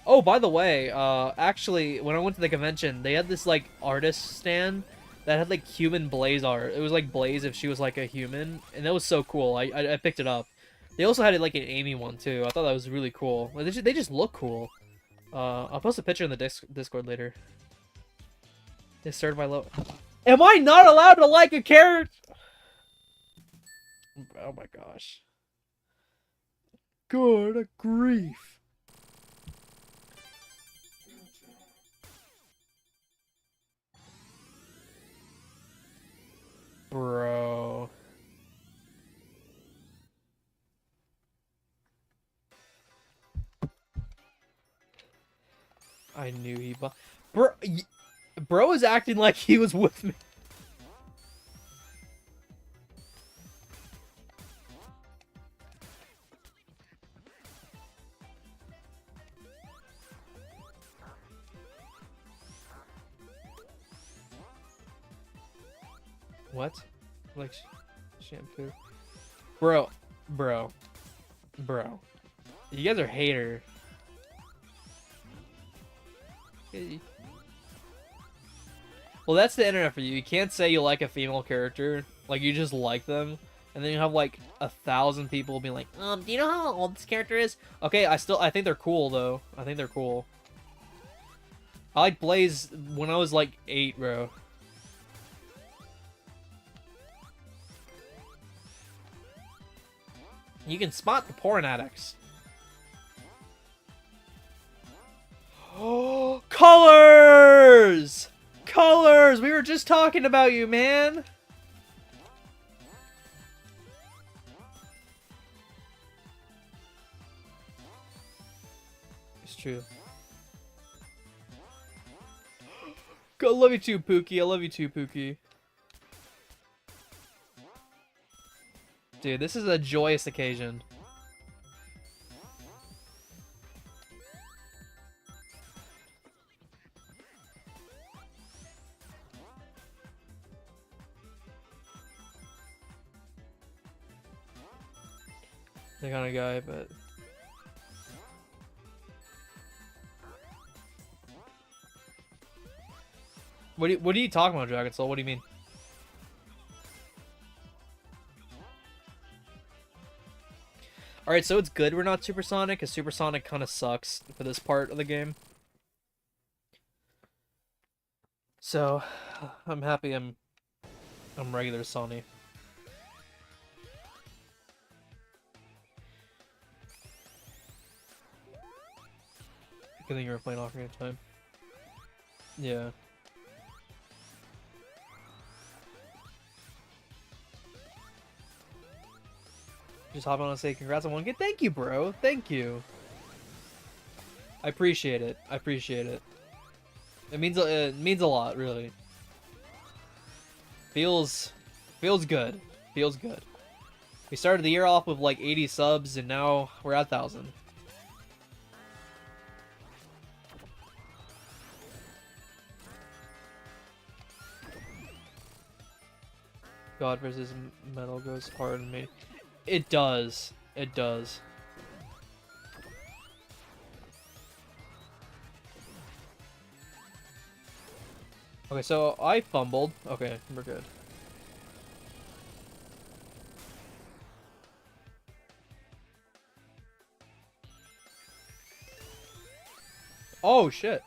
Oh, by the way, actually, when I went to the convention, they had this, like, artist stand that had, like, human Blaze art. It was, like, Blaze if she was, like, a human, and that was so cool. I picked it up. They also had, like, an Amy one, too. I thought that was really cool. Like, they just look cool. I'll post a picture in the Discord later. They started by low... Am I not allowed to like a character? Oh, my gosh. god, grief. Bro. I knew he bro is acting like he was with me. What? Like shampoo? Bro. You guys are hater. Well, that's the internet for you. You can't say you like a female character. Like, you just like them. And then you have, like, 1,000 people being like, do you know how old this character is? Okay, I think they're cool, though. I think they're cool. I like Blaze when I was, like, 8, bro. You can spot the porn addicts. Oh, colors! Colors! We were just talking about you, man! It's true. I love you too, Pookie. I love you too, Pookie. Dude, this is a joyous occasion. The kind of guy, but what are you talking about, Dragon Soul? What do you mean? Alright, so it's good we're not supersonic, because supersonic kind of sucks for this part of the game. So, I'm happy I'm regular Sony. Good thing you were playing Ocarina of Time. Yeah. Just hop on and say congrats on 1K. Thank you, bro. Thank you. I appreciate it. I appreciate it. It means a lot, really. Feels good. Feels good. We started the year off with like 80 subs, and now we're at 1,000. God versus metal goes hard in me. It does. It does. Okay, so I fumbled. Okay, we're good. Oh, shit.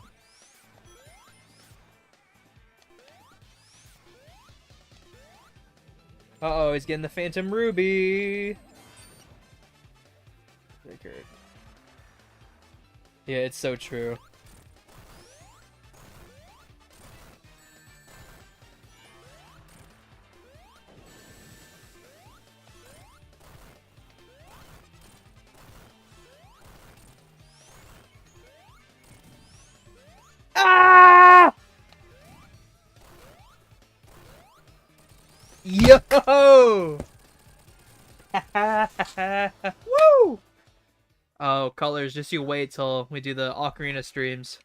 Uh-oh, he's getting the Phantom Ruby. Yeah, it's so true. Ah! Yo! Woo! Oh, colors, just you wait till we do the Ocarina streams.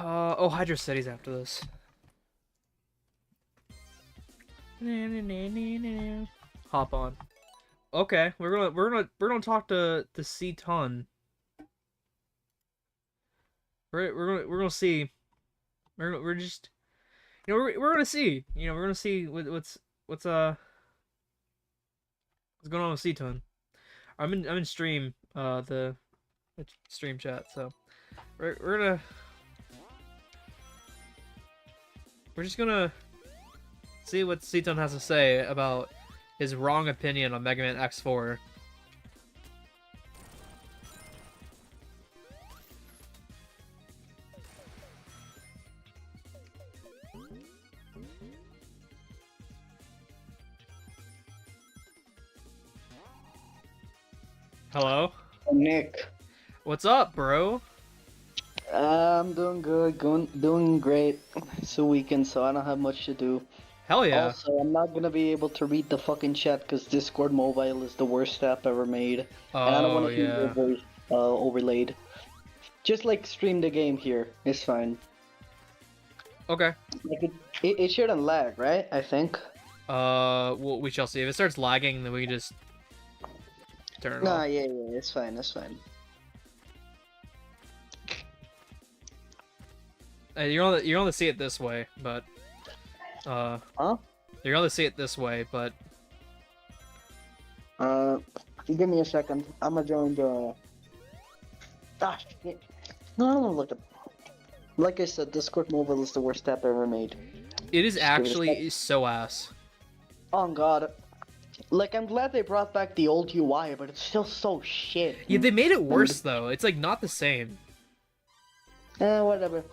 Oh, Hydra City's after this. Hop on. Okay, we're gonna talk to C-Ton. We're gonna see. We're just, we're gonna see. We're gonna see what's what's going on with Seaton? I'm in stream, the stream chat, so we're just gonna see what Seaton has to say about his wrong opinion on Mega Man X4. Hello? Nick. What's up, bro? I'm doing good, doing great. It's a weekend, so I don't have much to do. Hell yeah. Also, I'm not gonna be able to read the fucking chat because Discord Mobile is the worst app ever made. And I don't want to hear your voice overlaid. Just like stream the game here, it's fine. Okay. Like it shouldn't lag, right? I think. Well, we shall see. If it starts lagging, then we can just turn it off. Nah, yeah, it's fine, it's fine. You're gonna see it this way, but Huh? you're gonna see it this way, but Give me a second. I'm gonna join the. Ah, shit. No, I don't wanna look at. Like I said, Discord Mobile is the worst app ever made. it is actually so ass. Oh god. Like, I'm glad they brought back the old UI, but it's still so shit. Yeah, they made it worse though. It's like not the same. Whatever.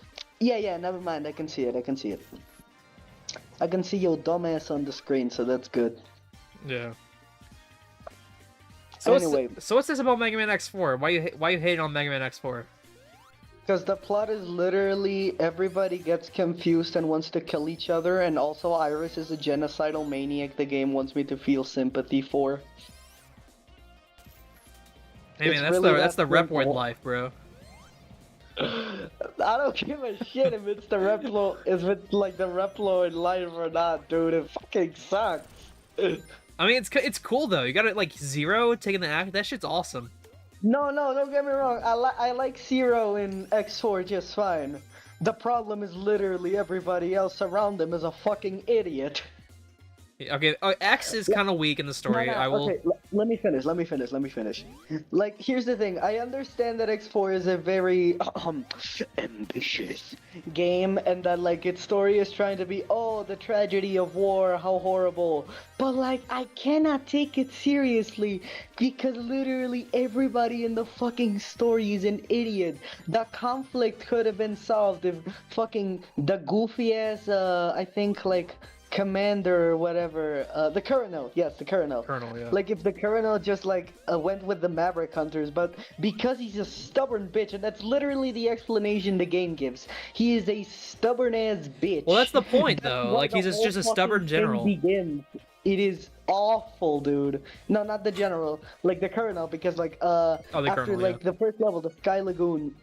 Yeah, never mind. I can see it. I can see your dumbass on the screen, so that's good. Yeah. So Anyway. what's this about Mega Man X4? Why you hating on Mega Man X4? Because the plot is literally everybody gets confused and wants to kill each other, and also Iris is a genocidal maniac the game wants me to feel sympathy for. Hey man, that's the Repwood life, bro. I don't give a shit if it's the Replo, if it's like the Reploid life or not, dude. It fucking sucks. I mean, it's cool though. You got it like Zero taking the act. That shit's awesome. No, don't get me wrong. I like Zero in X4 just fine. The problem is literally everybody else around him is a fucking idiot. Okay, X is kind of weak in the story. No, I will. Okay, let me finish. Like, here's the thing. I understand that X4 is a very ambitious game, and that like its story is trying to be, oh, the tragedy of war, how horrible. But like, I cannot take it seriously because literally everybody in the fucking story is an idiot. The conflict could have been solved if fucking the goofy ass, I think like. Commander or whatever, the Colonel, yes, the Colonel. Colonel, yeah. Like, if the Colonel just, like, went with the Maverick Hunters, but because he's a stubborn bitch, and that's literally the explanation the game gives. He is a stubborn-ass bitch. Well, that's the point, though. Like, he's just a stubborn general. Begins. It is awful, dude. No, not the general. Like, the Colonel, because, like, after, Colonel, like, the first level, the Sky Lagoon,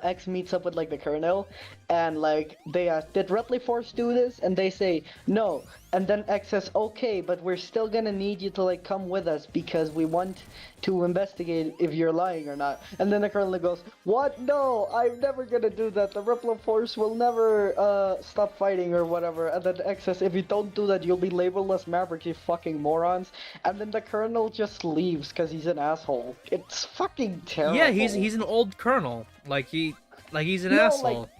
X meets up with like the Colonel, and like they directly forced do this, and they say no, and then X says okay, but we're still gonna need you to like come with us because we want to investigate if you're lying or not. And then the Colonel goes, what? No, I'm never gonna do that. The Replo Force will never stop fighting or whatever. And then X says, if you don't do that, you'll be labeled as Maverick, you fucking morons. And then the Colonel just leaves because he's an asshole. It's fucking terrible. Yeah, he's an old colonel. Like he's an asshole. Like,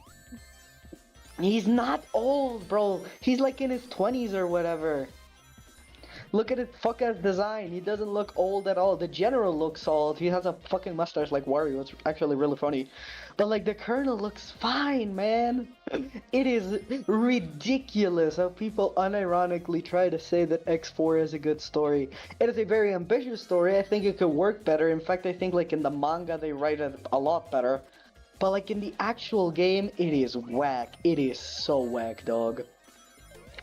he's not old, bro. He's like in his 20s or whatever. Look at his fuck-ass design. He doesn't look old at all. The General looks old. He has a fucking mustache like Wario. It's actually really funny. But like the Colonel looks fine, man. It is ridiculous how people unironically try to say that X4 is a good story. It is a very ambitious story. I think it could work better. In fact, I think like in the manga they write it a lot better. But like in the actual game, it is whack. It is so whack, dog.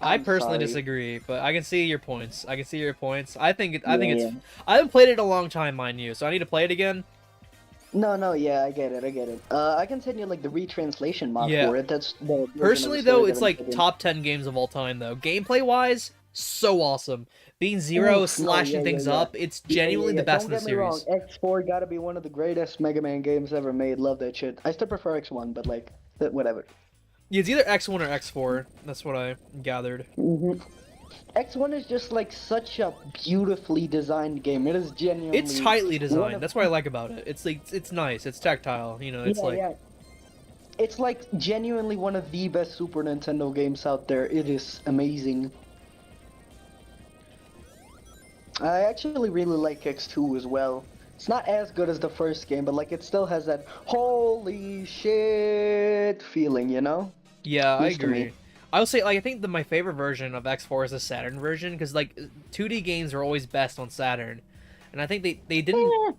I personally sorry. disagree, but I can see your points. I think it's. I haven't played it in a long time, mind you, so I need to play it again. No, yeah, I get it. I can send you like the retranslation mod for it. That's the personally though, it's like top 10 games of all time though. Gameplay wise, so awesome. Being Zero, slashing things up, it's genuinely the best in the series. Don't get me wrong, X4 gotta be one of the greatest Mega Man games ever made. Love that shit. I still prefer X1, but like, whatever. Yeah, it's either X1 or X4. That's what I gathered. X1 is just like such a beautifully designed game. It is genuinely It's tightly one designed. of That's what I like about it. It's like it's nice. It's tactile. You know, it's yeah, like yeah. It's like genuinely one of the best Super Nintendo games out there. It is amazing. I actually really like X2 as well. It's not as good as the first game, but like it still has that holy shit feeling, you know? yeah, At I least to me. agree. I will say like I think my favorite version of X4 is the Saturn version because like 2D games are always best on Saturn, and I think they didn't. Eh,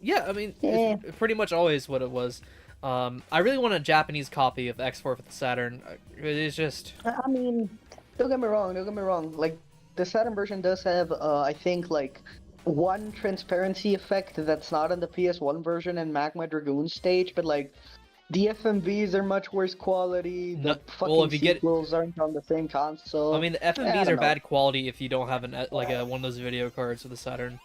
Yeah, I mean eh. it's pretty much always what it was. I really want a Japanese copy of X4 for the Saturn. It's just I mean, don't get me wrong, don't get me wrong. Like, the Saturn version does have, I think, like, one transparency effect that's not in the PS1 version and Magma Dragoon stage, but, like, the FMVs are much worse quality, no, the well fucking if you get. sequels aren't on the same I console. mean the I FMVs are don't know. bad quality if you don't have like a one of those video cards for the Saturn.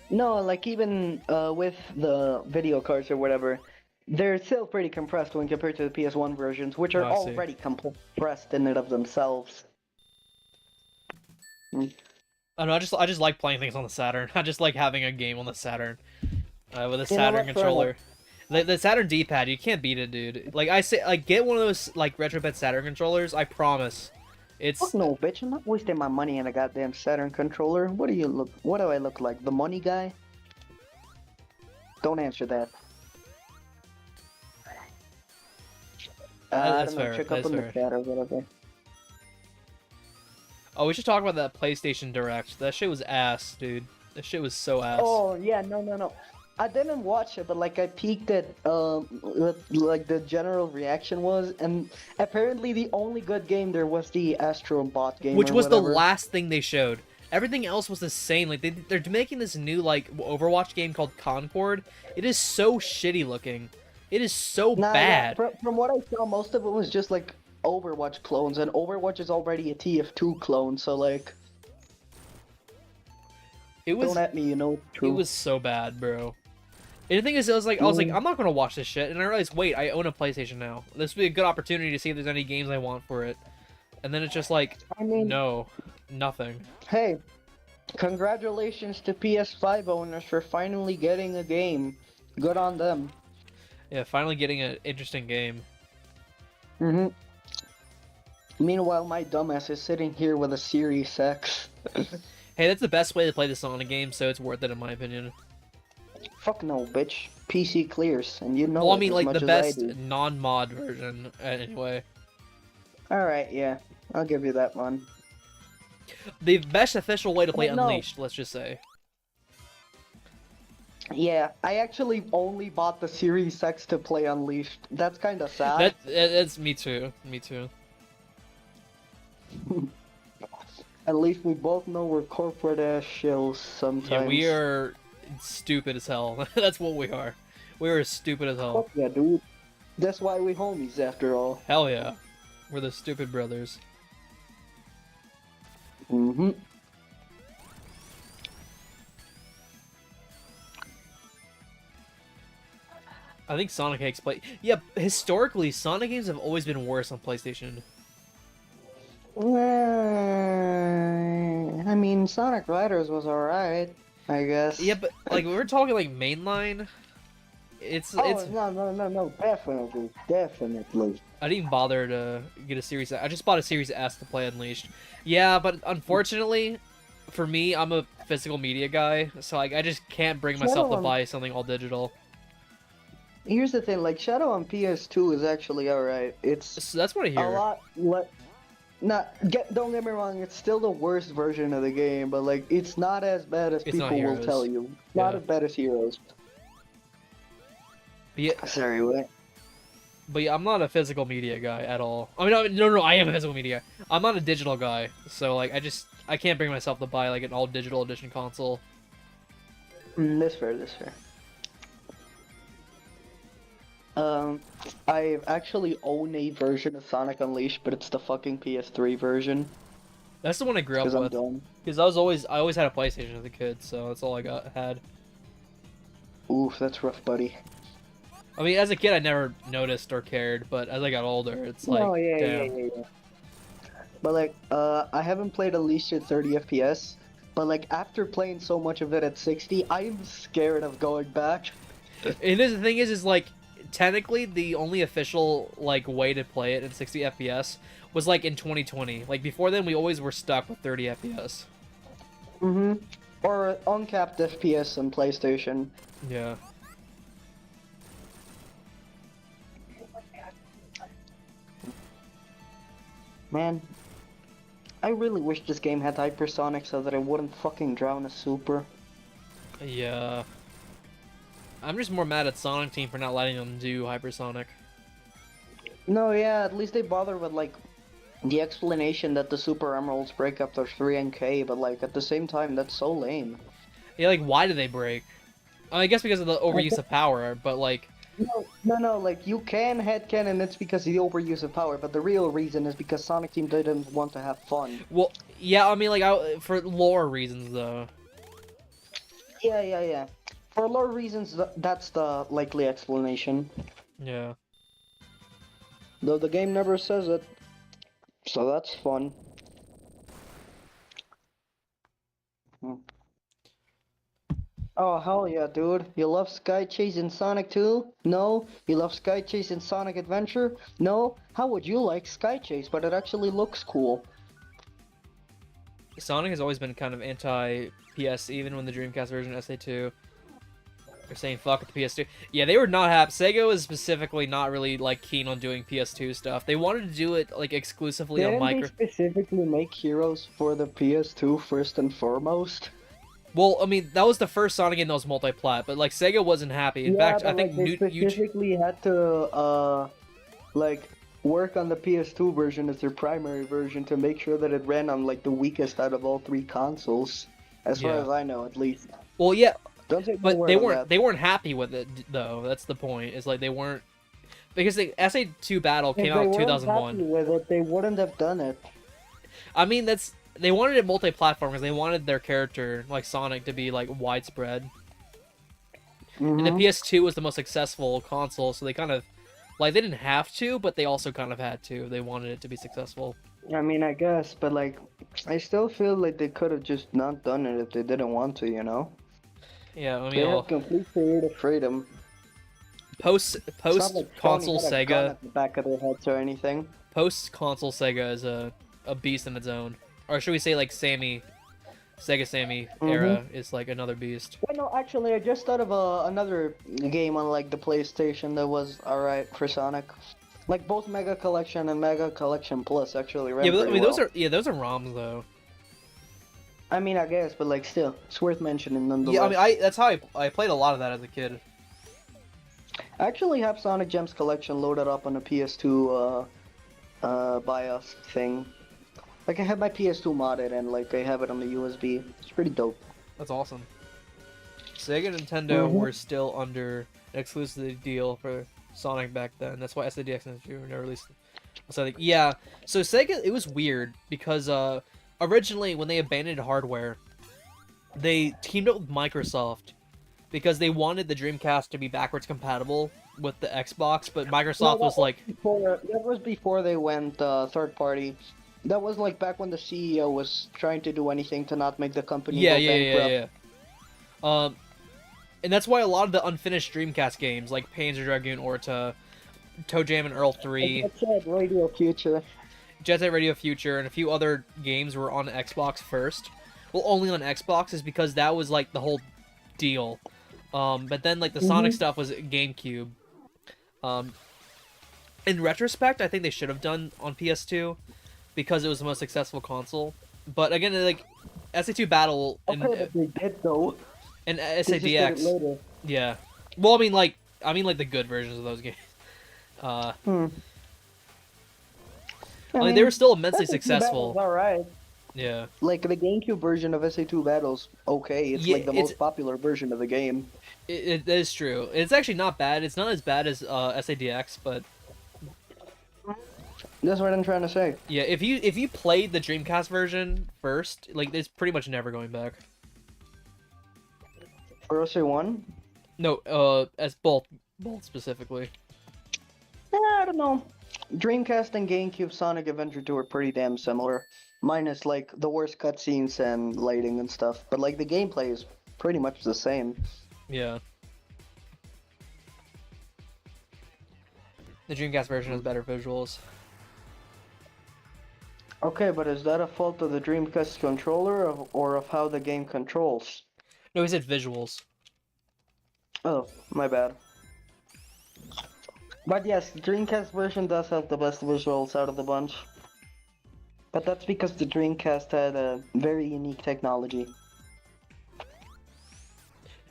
No, like, even with the video cards or whatever, they're still pretty compressed when compared to the PS1 versions, which Oh, are I see. already compressed in and of themselves. Mm. I don't know. I just like playing things on the Saturn. I just like having a game on the Saturn with a You know Saturn what? Fair enough. controller. The Saturn D-pad, you can't beat it, dude. Like I say, like get one of those like retrobit Saturn controllers. I promise, Fuck it's no, bitch! I'm not wasting my money on a goddamn Saturn controller. What do you look? What do I look like? The money guy? Don't answer that. I that's don't know. fair. Check up That's in the fair. chat or whatever. Oh, we should talk about that PlayStation Direct. That shit was ass, dude. That shit was so ass. Oh yeah, no, no, no. I didn't watch it, but like I peeked at what, like the general reaction was, and apparently the only good game there was the Astro Bot game Which or was the whatever. last thing they showed. Everything else was the same. Like they're making this new like Overwatch game called Concord. It is so shitty looking. It is so Nah, yeah. bad. From what I saw, most of it was just like Overwatch clones, and Overwatch is already a TF2 clone, so like, It don't was at me, you know it's it true. was so bad, bro. And the thing is, I was like, I'm not gonna watch this shit, and I realized, wait, I own a PlayStation now. This would be a good opportunity to see if there's any games I want for it. And then it's just like, I mean, no, nothing. hey, congratulations to PS5 owners for finally getting a game. Good on them. Yeah, finally getting an interesting game. Mm-hmm. Meanwhile, my dumbass is sitting here with a Series X. Hey, that's the best way to play the Sonic game, so it's worth it in my opinion. Fuck no, bitch. PC clears, and you know Well, I it mean, as like much the as I best do. non-mod version, anyway. Alright, yeah. I'll give you that one. The best official way to play No. Unleashed, let's just say. Yeah, I actually only bought the Series X to play Unleashed. That's kind of sad. That's me too. Me too. At least we both know we're corporate ass shills sometimes. Yeah, we are stupid as hell. That's what we are. We are stupid as hell. Fuck yeah, dude. That's why we homies after all. Hell yeah. We're the stupid brothers. Mm-hmm. I think Sonic X play. Yeah, historically, Sonic games have always been worse on PlayStation. I mean, Sonic Riders was alright, I guess. Yeah, but like we're talking like mainline. It's Oh, no, definitely, definitely. I didn't even bother to get a Series. I just bought a Series S to play Unleashed. Yeah, but unfortunately, for me, I'm a physical media guy, so like I just can't bring myself to Shadow on- buy something all digital. Here's the thing, like, Shadow on PS2 is actually alright. It's So that's what I a hear. lot don't get me wrong, it's still the worst version of the game, but like it's not as bad as It's not people will Heroes. tell you. Not Yeah. as bad as Heroes. Sorry, what? But yeah, I'm not a physical media guy at all. I mean, no, I am a physical media. I'm not a digital guy, so like I can't bring myself to buy like an all digital edition console. That's fair, that's fair. I actually own a version of Sonic Unleashed, but it's the fucking PS3 version. That's the one I grew up Because I'm with. dumb. Because I always had a PlayStation as a kid, so that's all I had. Oof, that's rough, buddy. I mean, as a kid, I never noticed or cared, but as I got older, it's like, Oh, yeah, damn. yeah. but like, I haven't played at least at 30 FPS. But like, after playing so much of it at 60, I am scared of going back. And the thing is like, technically the only official like way to play it in 60 FPS was like in 2020. Like before then, we always were stuck with 30 FPS. Mm-hmm. Or uncapped FPS on PlayStation. Yeah. Man, I really wish this game had hypersonic so that I wouldn't fucking drown a super. Yeah. I'm just more mad at Sonic Team for not letting them do hypersonic. No, yeah, at least they bother with like the explanation that the super emeralds break up their 3NK, but like at the same time, that's so lame. Yeah, like why do they break? I guess because of the overuse of power, but like. No, like you can headcanon it's because of the overuse of power, but the real reason is because Sonic Team didn't want to have fun. Well, yeah, I mean, like, for lore reasons, though. Yeah. For lore reasons, that's the likely explanation. Yeah. Though the game never says it, so that's fun. Oh, hell yeah, dude. You love Sky Chase in Sonic 2? No? You love Sky Chase in Sonic Adventure? No? How would you like Sky Chase, but it actually looks cool? Sonic has always been kind of anti-PS, even when the Dreamcast version SA2. They're saying fuck with the PS2. Yeah, they were not happy. Sega was specifically not really, like, keen on doing PS2 stuff. They wanted to do it, like, exclusively on micro... Didn't they specifically make Heroes for the PS2 first and foremost? Well, I mean, that was the first Sonic game that was multi-plat, but, like, Sega wasn't happy. In fact, I think... They specifically had to, like, work on the PS2 version as their primary version to make sure that it ran on, like, the weakest out of all three consoles. As far as I know, at least. Well, yeah, don't take but they weren't happy with it, though. That's the point. It's like they weren't... Because the SA2 Battle came out in 2001. If they weren't happy with it, they wouldn't have done it. I mean, that's... They wanted it multi-platform because they wanted their character, like Sonic, to be, like, widespread. And the PS2 was the most successful console, so they kind of... Like, they didn't have to, but they also kind of had to. They wanted it to be successful. I mean, I guess, but, like, I still feel like they could have just not done it if they didn't want to, you know? Yeah, I mean... They have complete creative freedom. Post-console Sega... Sega... At the back of their heads or anything. Post-console Sega is a beast in its own. Or should we say, like, Sega Sammy era is, like, another beast. Wait, no, actually, I just thought of another game on, like, the PlayStation that was alright for Sonic. Like, both Mega Collection and Mega Collection Plus actually ran Yeah, but I mean, well. those are ROMs, though. I mean, I guess, but, like, still, it's worth mentioning nonetheless. Yeah, I mean, that's how I played a lot of that as a kid. I actually have Sonic Gems Collection loaded up on a PS2, BIOS thing. Like, I have my PS2 modded, and, like, I have it on the USB. It's pretty dope. That's awesome. Sega and Nintendo were still under an exclusivity deal for Sonic back then. That's why SADX never released Sonic. Yeah, so Sega, it was weird, because originally, when they abandoned hardware, they teamed up with Microsoft, because they wanted the Dreamcast to be backwards compatible with the Xbox, but Microsoft was like... That was before they went third party. That was like back when the CEO was trying to do anything to not make the company go bankrupt. Yeah. And that's why a lot of the unfinished Dreamcast games, like Panzer Dragoon Orta, Toe Jam and Earl 3, Jet Set Radio Future, and a few other games were on Xbox first. Well, only on Xbox is because that was like the whole deal. But then like the Sonic stuff was GameCube. In retrospect, I think they should have done on PS2 because it was the most successful console. But again, like SA2 Battle and they did though. And SADX. Yeah. Well, I mean like the good versions of those games. I mean, they were still immensely successful. Alright. Yeah. Like the GameCube version of SA2 Battle's okay. It's like the most popular version of the game. It is true. It's actually not bad. It's not as bad as SADX, but that's what I'm trying to say. Yeah, if you played the Dreamcast version first, like it's pretty much never going back. For SA1? No, as both specifically. I don't know. Dreamcast and GameCube Sonic Adventure 2 are pretty damn similar, minus like the worst cutscenes and lighting and stuff. But like the gameplay is pretty much the same. Yeah. The Dreamcast version has better visuals. Okay, but is that a fault of the Dreamcast controller or of how the game controls? No, he said visuals. Oh, my bad. But yes, the Dreamcast version does have the best visuals out of the bunch. But that's because the Dreamcast had a very unique technology.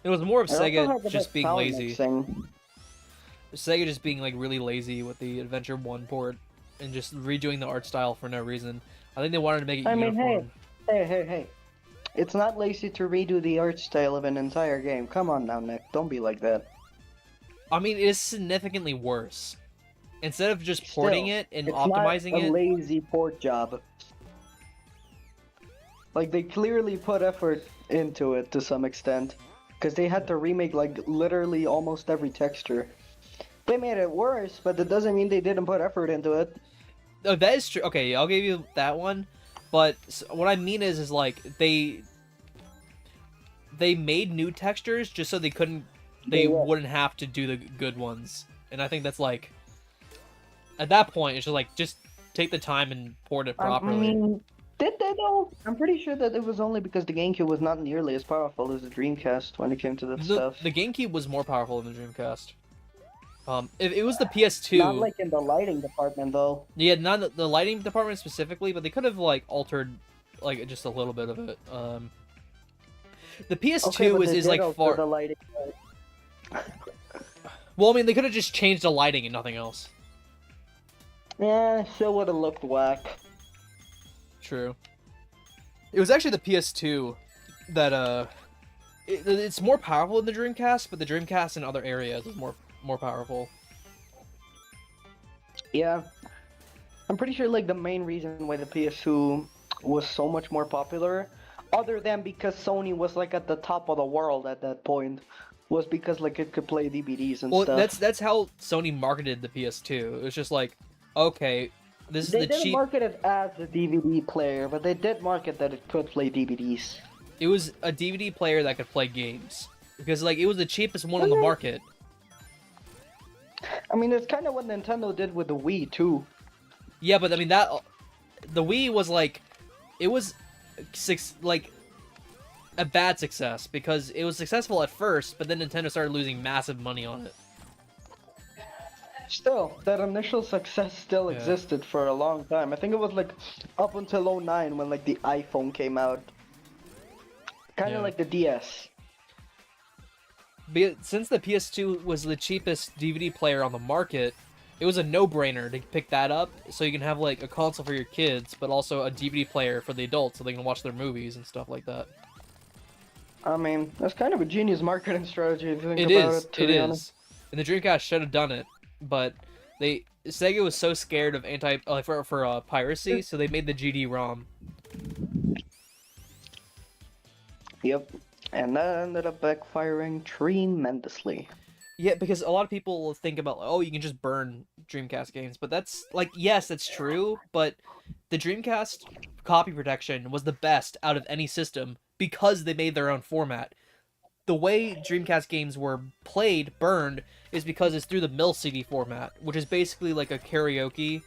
It was more of It also Sega had the just best being sound lazy. mixing. Sega just being like really lazy with the Adventure 1 port and just redoing the art style for no reason. I think they wanted to make it uniform. Hey. It's not lazy to redo the art style of an entire game. Come on now, Nick. Don't be like that. I mean, it is significantly worse. Instead of just porting it and optimizing it's not a it, lazy port job. Like, they clearly put effort into it to some extent. Because they had to remake, like, literally almost every texture. They made it worse, but that doesn't mean they didn't put effort into it. oh, that is true. Okay, I'll give you that one. But what I mean is like they made new textures just so they wouldn't have to do the good ones. And I think that's like, at that point, it's just like, just take the time and port it properly. I mean, did they though? I'm pretty sure that it was only because the GameCube was not nearly as powerful as the Dreamcast when it came to this stuff. The GameCube was more powerful than the Dreamcast. If it was the PS2, not like in the lighting department though. Yeah, not the lighting department specifically, but they could have like altered like just a little bit of it. The PS2 is like far. The lighting. Well, I mean, they could have just changed the lighting and nothing else. Yeah, still would have looked whack. True. It was actually the PS2 that it's more powerful than the Dreamcast, but the Dreamcast in other areas is more powerful. Yeah. I'm pretty sure like the main reason why the PS2 was so much more popular, other than because Sony was like at the top of the world at that point, was because like it could play DVDs and stuff. Well, that's how Sony marketed the PS2. It was just like, okay, this is the cheap. They didn't market it as a DVD player, but they did market that it could play DVDs. It was a DVD player that could play games because like it was the cheapest one on the market. I mean, it's kind of what Nintendo did with the Wii too. Yeah, but I mean the Wii was like, it was like a bad success because it was successful at first, but then Nintendo started losing massive money on it. Still, that initial success still existed for a long time. I think it was like up until 2009 when like the iPhone came out. Kind of like the DS. But since the PS2 was the cheapest DVD player on the market, it was a no-brainer to pick that up so you can have like a console for your kids, but also a DVD player for the adults so they can watch their movies and stuff like that. I mean, that's kind of a genius marketing strategy if you think about it. It is. And the Dreamcast should have done it, but Sega was so scared of piracy, so they made the GD-ROM. Yep. And that ended up backfiring tremendously. Yeah, because a lot of people will think about, oh, you can just burn Dreamcast games, but that's, like, yes, that's true, but the Dreamcast copy protection was the best out of any system because they made their own format. The way Dreamcast games were burned, is because it's through the mill CD format, which is basically like a karaoke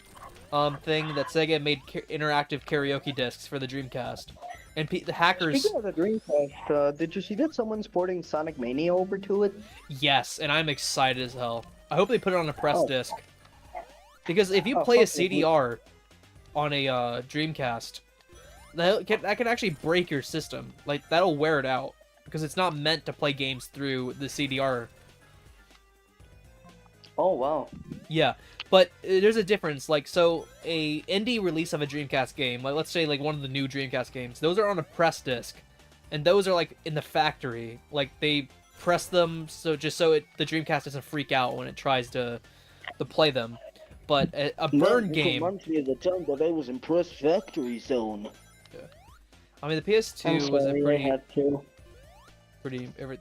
thing that Sega made interactive karaoke discs for the Dreamcast. And the hackers... Speaking of the Dreamcast, did you see that someone's porting Sonic Mania over to it? Yes, and I'm excited as hell. I hope they put it on a press disc. Because if you play a CDR on a Dreamcast, that can actually break your system. Like, that'll wear it out. Because it's not meant to play games through the CDR. Oh, wow. Yeah, but there's a difference. Like, so a indie release of a Dreamcast game, like let's say like one of the new Dreamcast games, those are on a press disc, and those are like in the factory. Like they press them so the Dreamcast doesn't freak out when it tries to play them. But a burn game. Reminds me of the time that I was in press factory zone. Yeah. I mean, the PS2 was a pretty. It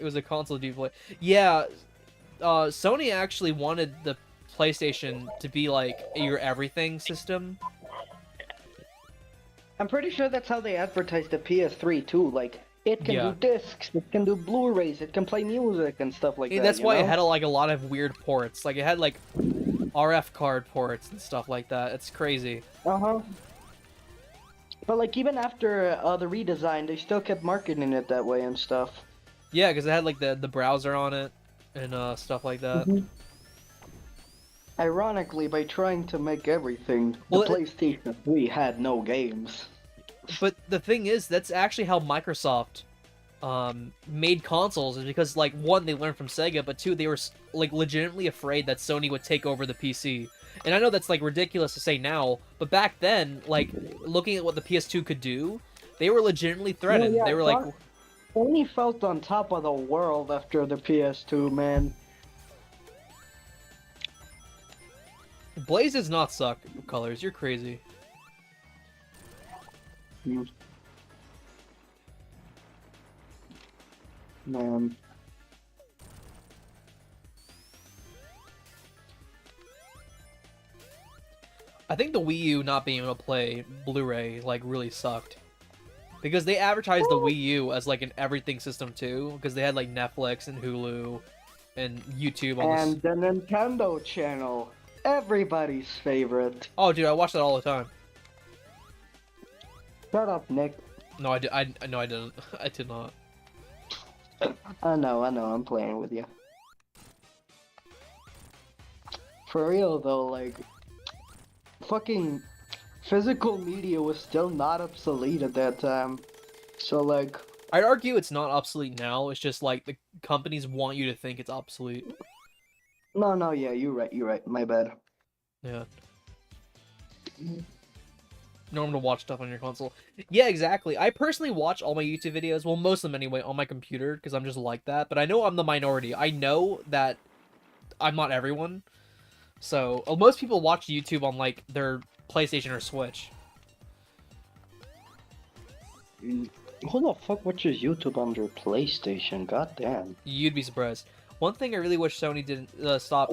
was a console to play. Yeah. Sony actually wanted the PlayStation to be like your everything system. I'm pretty sure that's how they advertised the PS3 too. Like, it can Yeah. do discs, it can do Blu-rays, it can play music and stuff like And that. that's you why know? it had like a lot of weird ports. Like it had like RF card ports and stuff like that. It's crazy. Uh-huh. But like even after the redesign, they still kept marketing it that way and stuff. Yeah, because it had like the browser on it and stuff like that. Ironically, by trying to make everything, Well, the PlayStation 3 had no games. But the thing is, that's actually how Microsoft made consoles, is because like one, they learned from Sega, but two, they were like legitimately afraid that Sony would take over the PC. And I know that's like ridiculous to say now, but back then, like looking at what the PS2 could do, they were legitimately threatened. Yeah, They were like, Sony felt on top of the world after the PS2, man. Blaze does not suck, Colors. You're crazy. Man. I think the Wii U not being able to play Blu-ray like really sucked. Because they advertised the Wii U as like an everything system too, because they had like Netflix and Hulu and YouTube on And the Nintendo channel. Everybody's favorite. Oh, dude, I watch that all the time. Shut up, Nick. No, no, I didn't. I did not. I know, I'm playing with you. For real though, like, fucking physical media was still not obsolete at that time. So like, I'd argue it's not obsolete now. It's just like the companies want you to think it's obsolete. no, yeah, you're right. My bad. Yeah. Normal to watch stuff on your console. Yeah, exactly. I personally watch all my YouTube videos, well, most of them anyway, on my computer, because I'm just like that. But I know I'm the minority. I know that I'm not everyone. So, most people watch YouTube on, like, their PlayStation or Switch. Who the fuck watches YouTube on their PlayStation? God damn. You'd be surprised. One thing I really wish Sony didn't stop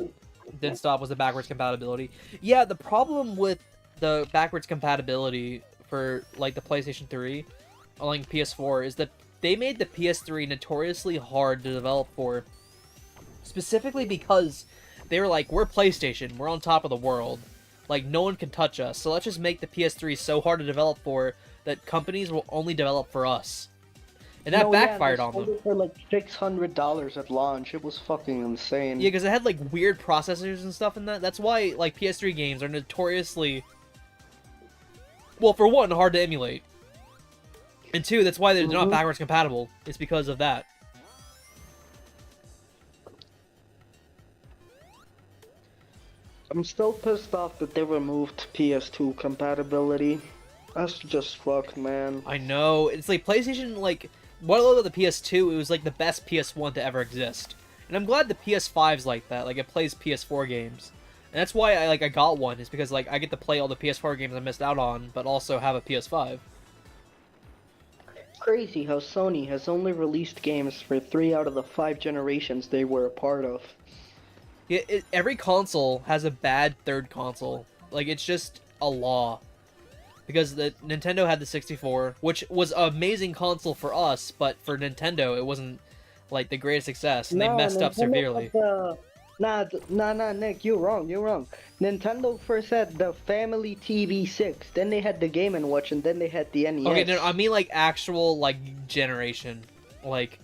was the backwards compatibility. Yeah, the problem with the backwards compatibility for like the PlayStation 3 on like PS4 is that they made the PS3 notoriously hard to develop for, specifically because they were like, we're PlayStation, we're on top of the world, like no one can touch us, so let's just make the PS3 so hard to develop for that companies will only develop for us. And that backfired on them. For like $600 at launch. It was fucking insane. Yeah, because it had like weird processors and stuff in that. That's why like PS3 games are notoriously, well, for one, hard to emulate, and two, that's why they're not backwards compatible. It's because of that. I'm still pissed off that they removed PS2 compatibility. That's just fucked, man. I know. It's like PlayStation, like, what I love about the PS2, it was like the best PS1 to ever exist. And I'm glad the PS5's like that. Like, it plays PS4 games. And that's why I got one, is because, like, I get to play all the PS4 games I missed out on, but also have a PS5. Crazy how Sony has only released games for 3 out of the 5 generations they were a part of. Yeah, every console has a bad third console. Like, it's just a law. Because the Nintendo had the 64, which was an amazing console for us, but for Nintendo, it wasn't, like, the greatest success, and they messed up severely. Nah, Nick, you're wrong. Nintendo first had the Family TV 6, then they had the Game & Watch, and then they had the NES. Okay, no, I mean, like, actual, like, generation. Like,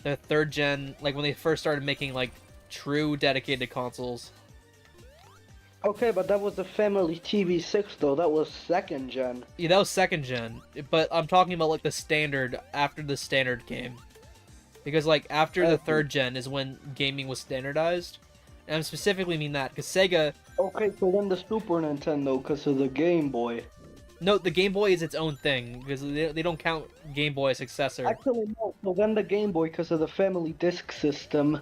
the third gen, like, when they first started making, like, true dedicated consoles. Okay, but that was the Family TV 6 though, that was 2nd gen. Yeah, that was 2nd gen, but I'm talking about, like, the standard, after the standard came. Because, like, after the 3rd gen is when gaming was standardized. And I specifically mean that, because Sega... Okay, so then the Super Nintendo, because of the Game Boy. No, the Game Boy is its own thing, because they don't count Game Boy as successor. Actually, no, so then the Game Boy, because of the Family Disk System.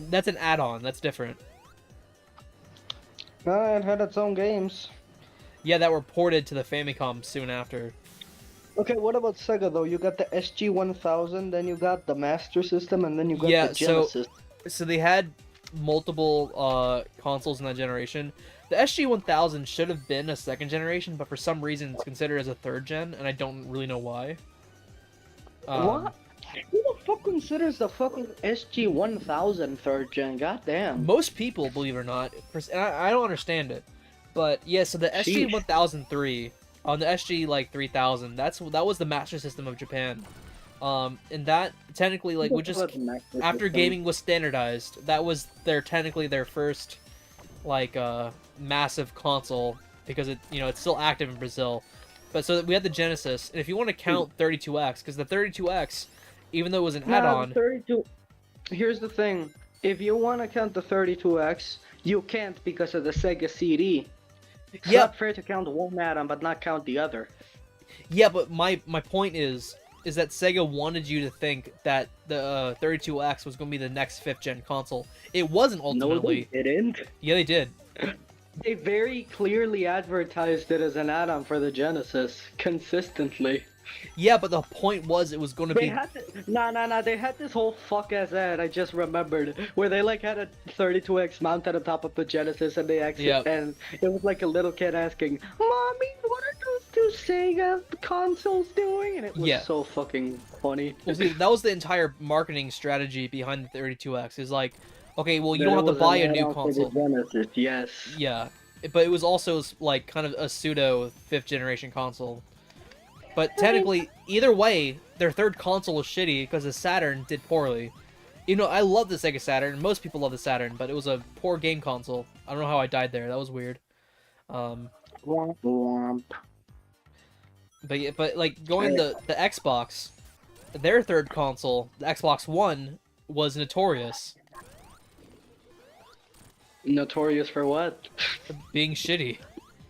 That's an add-on, that's different. It had its own games. Yeah, that were ported to the Famicom soon after. Okay, what about Sega though? You got the SG-1000, then you got the Master System, and then you got the Genesis. So they had multiple consoles in that generation. The SG-1000 should have been a second generation, but for some reason it's considered as a third gen, and I don't really know why. What? Who the fuck considers the fucking SG-1000 third gen? Goddamn. Most people, believe it or not, and I don't understand it, but yeah. So the Sheesh. SG-1003 on the SG like 3000, that was the Master System of Japan. And that technically like would just after gaming was standardized, that was technically their first like massive console because it's still active in Brazil. But so we had the Genesis, and if you want to count 32X, because the 32X, even though it was an add-on, the 32. Here's the thing: if you want to count the 32X, you can't because of the Sega CD. It's not fair to count one add-on but not count the other. Yeah, but my point is that Sega wanted you to think that the 32X was going to be the next 5th gen console. It wasn't ultimately. No, they didn't. Yeah, they did. They very clearly advertised it as an add-on for the Genesis, consistently. Yeah, but the point was it was going to be... They had this whole fuck-ass ad, I just remembered, where they like had a 32X mounted on top of the Genesis and they and it was like a little kid asking, "Mommy, what are those two Sega consoles doing?" And it was so fucking funny. Well, see, that was the entire marketing strategy behind the 32X, is like, okay, well, you don't have to buy a new console. Genesis, yes. Yeah, but it was also like kind of a pseudo 5th generation console. But technically, either way, their third console was shitty because the Saturn did poorly. I love the Sega Saturn. Most people love the Saturn, but it was a poor game console. I don't know how I died there. That was weird. Womp womp. But like going the Xbox, their third console, the Xbox One, was notorious. Notorious for what? Being shitty.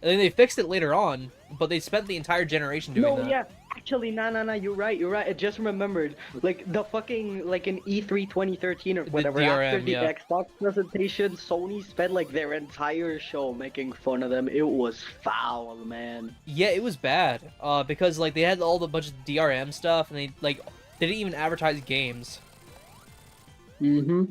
And then they fixed it later on, but they spent the entire generation doing that. No, yeah. Actually, no, you're right. I just remembered. Like, the fucking, like, in E3 2013 or whatever, DRM, after the Xbox presentation, Sony spent, like, their entire show making fun of them. It was foul, man. Yeah, it was bad. Because, like, they had all the bunch of DRM stuff, and they didn't even advertise games. Mm-hmm.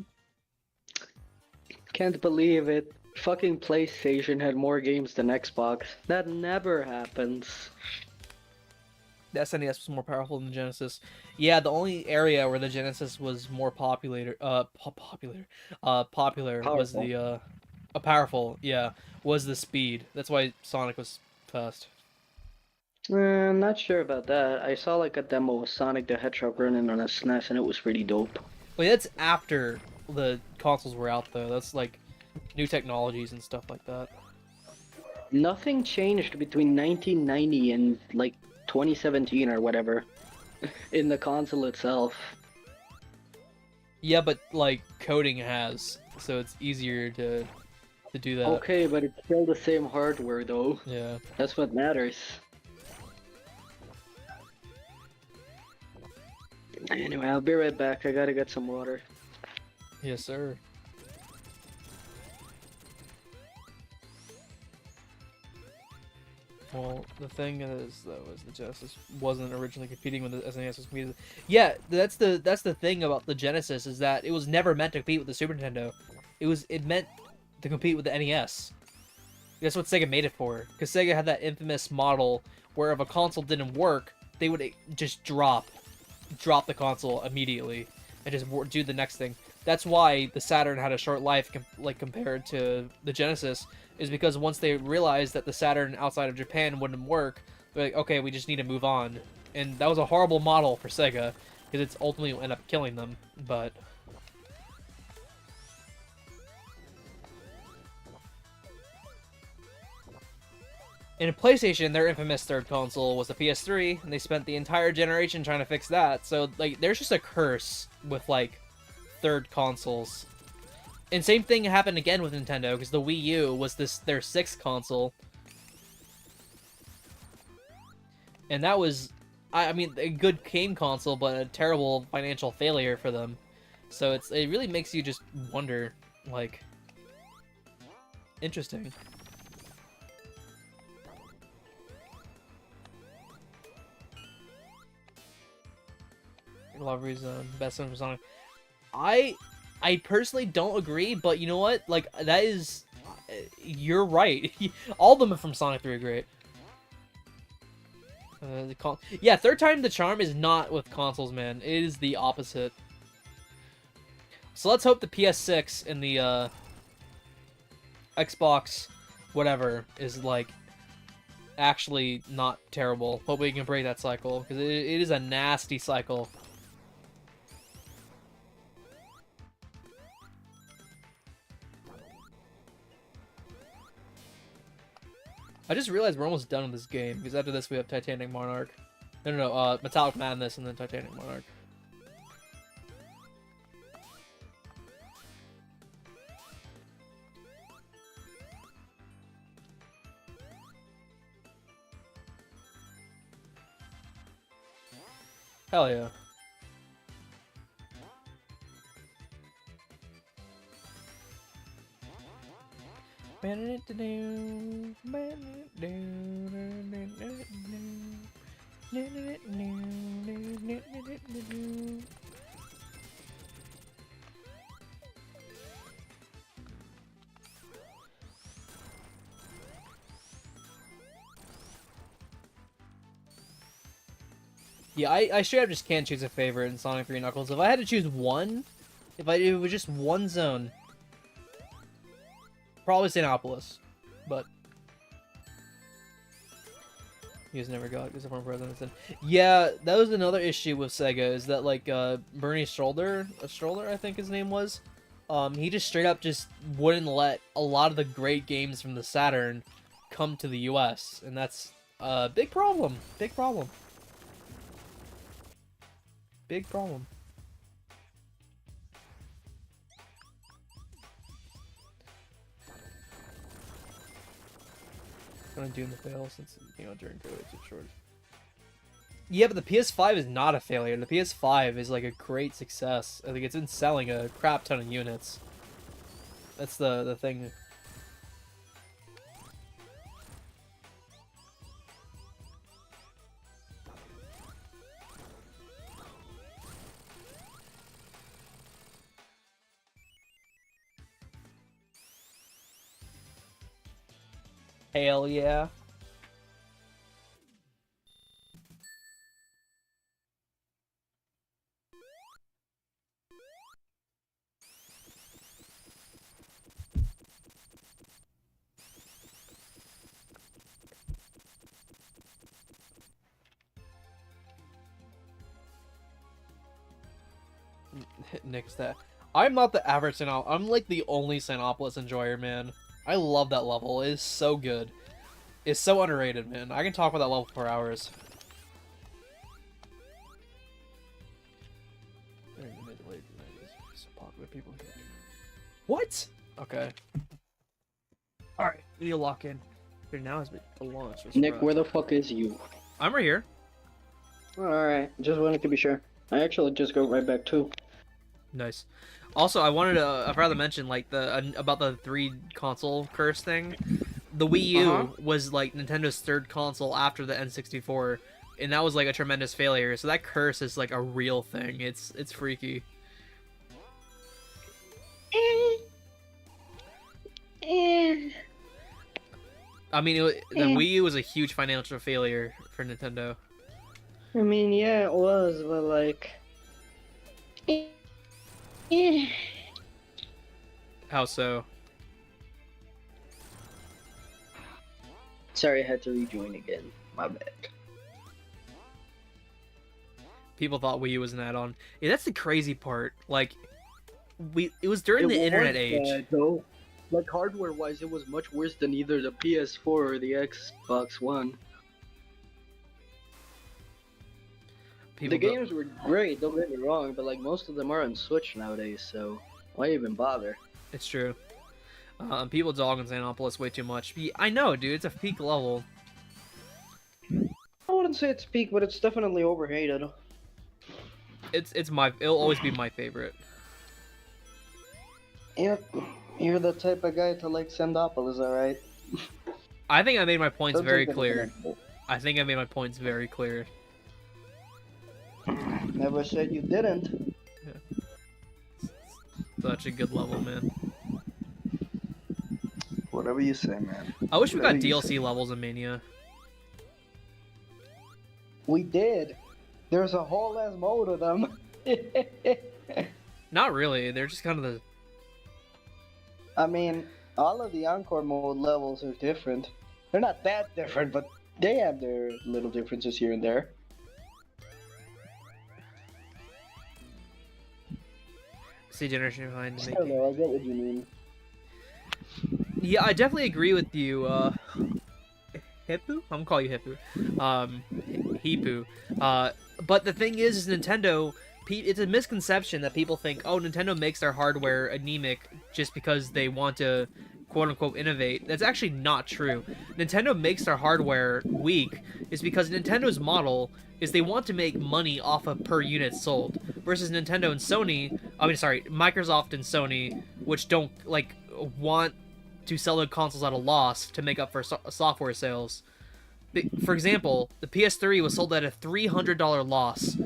Can't believe it. Fucking PlayStation had more games than Xbox. That never happens. The SNES was more powerful than the Genesis. Yeah, the only area where the Genesis was more popular was the powerful. Yeah, was the speed. That's why Sonic was fast. I'm not sure about that. I saw like a demo of Sonic the Hedgehog running on a SNES, and it was pretty dope. Wait, that's after the consoles were out, though. That's like new technologies and stuff like that. Nothing changed between 1990 and like 2017 or whatever in the console itself. Yeah, but like coding has, so it's easier to do that. Okay, but it's still the same hardware though. Yeah. That's what matters. Anyway, I'll be right back. I gotta get some water. Yes, sir. Well, the thing is, though, is the Genesis wasn't originally competing with the SNES. Was competing. Yeah, that's the thing about the Genesis, is that it was never meant to compete with the Super Nintendo. It meant to compete with the NES. That's what Sega made it for. Because Sega had that infamous model where if a console didn't work, they would just drop the console immediately and just do the next thing. That's why the Saturn had a short life, compared to the Genesis. Is because once they realized that the Saturn outside of Japan wouldn't work, they're like, okay, we just need to move on. And that was a horrible model for Sega, because it's ultimately ended up killing them, but... In PlayStation, their infamous third console was the PS3, and they spent the entire generation trying to fix that, so, like, there's just a curse with, like, third consoles. And same thing happened again with Nintendo, because the Wii U was their 6th console. And that was, I mean, a good game console, but a terrible financial failure for them. So it really makes you just wonder, like, interesting. Love Zone, best one for Sonic. I personally don't agree, but you know what? Like, that is... You're right. All of them from Sonic 3 are great. Yeah, third time the charm is not with consoles, man. It is the opposite. So let's hope the PS6 and the Xbox whatever is, like, actually not terrible. Hope we can break that cycle, because it is a nasty cycle. I just realized we're almost done with this game, because after this we have Titanic Monarch. No, Metallic Madness and then Titanic Monarch. Hell yeah. Yeah, I straight up just can't choose a favorite in Sonic 3 Knuckles. If I had to choose one, if it was just one zone, probably Sinopolis, but he was never got because of our presidents. Yeah, that was another issue with Sega, is that like Bernie Stroller, I think his name was, he just straight up just wouldn't let a lot of the great games from the Saturn come to the US, and that's a big problem. Big problem. Big problem. Gonna do the fail since, you know, during COVID it's short. Yeah, but the PS5 is not a failure. The PS5 is like a great success. I think it's been selling a crap ton of units. That's the thing. Hell yeah. Nick's that. I'm not the average Sinopolis. I'm like the only Sinopolis enjoyer, man. I love that level. It is so good. It's so underrated, man. I can talk about that level for hours. During the mid to late 90s, some popular people here. What? Okay. Alright, we need to lock in. Here now has been the launch. Nick, where the fuck is you? I'm right here. Alright, just wanted to be sure. I actually just go right back too. Nice. Also, I wanted to, I'd rather mention, like, about the 3 console curse thing. The Wii U was, like, Nintendo's 3rd console after the N64, and that was, like, a tremendous failure, so that curse is, like, a real thing. It's freaky. I mean, the Wii U was a huge financial failure for Nintendo. I mean, yeah, it was, but, like... How so? Sorry, I had to rejoin again. My bad. People thought Wii U was an add-on. Yeah, that's the crazy part. Like, it was during the internet age. Though. Like, hardware-wise, it was much worse than either the PS4 or the Xbox One. The games were great, don't get me wrong, but like most of them are on Switch nowadays, so why even bother? It's true. People dog on Xenopolis way too much. I know, dude. It's a peak level. I wouldn't say it's peak, but it's definitely overhated. It'll always be my favorite. You're the type of guy to like Xenopolis, alright? I think I made my points very clear. I think I made my points very clear. Never said you didn't. Yeah. Such a good level, man. Whatever you say, man. I wish we got Whatever you DLC say. levels in Mania. We did. There's a whole ass mode of them. Not really. They're just kind of the. I mean, all of the Encore mode levels are different. They're not that different, but they have their little differences here and there. See generation behind the Still, making. though, I get what you mean. Yeah, I definitely agree with you. Hippu? I'm gonna call you Hippu. Hippu. But the thing is Nintendo. It's a misconception that people think, oh, Nintendo makes their hardware anemic just because they want to, quote unquote, innovate. That's actually not true. Nintendo makes their hardware weak is because Nintendo's model is they want to make money off of per unit sold, versus Nintendo and Sony. I mean, sorry, Microsoft and Sony, which don't like want to sell their consoles at a loss to make up for software sales. For example, the PS3 was sold at a $300 loss.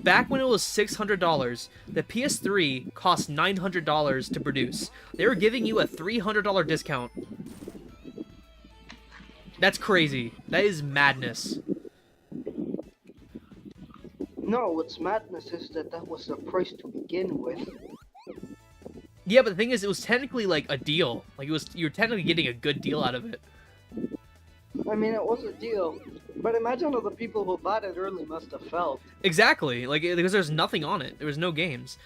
Back when it was $600, the PS3 cost $900 to produce. They were giving you a $300 discount. That's crazy. That is madness. No, what's madness is that that was the price to begin with. Yeah, but the thing is, it was technically like a deal. Like you're technically getting a good deal out of it. I mean, it was a deal, but imagine how the people who bought it early must have felt. Exactly, like because there's nothing on it. There was no games.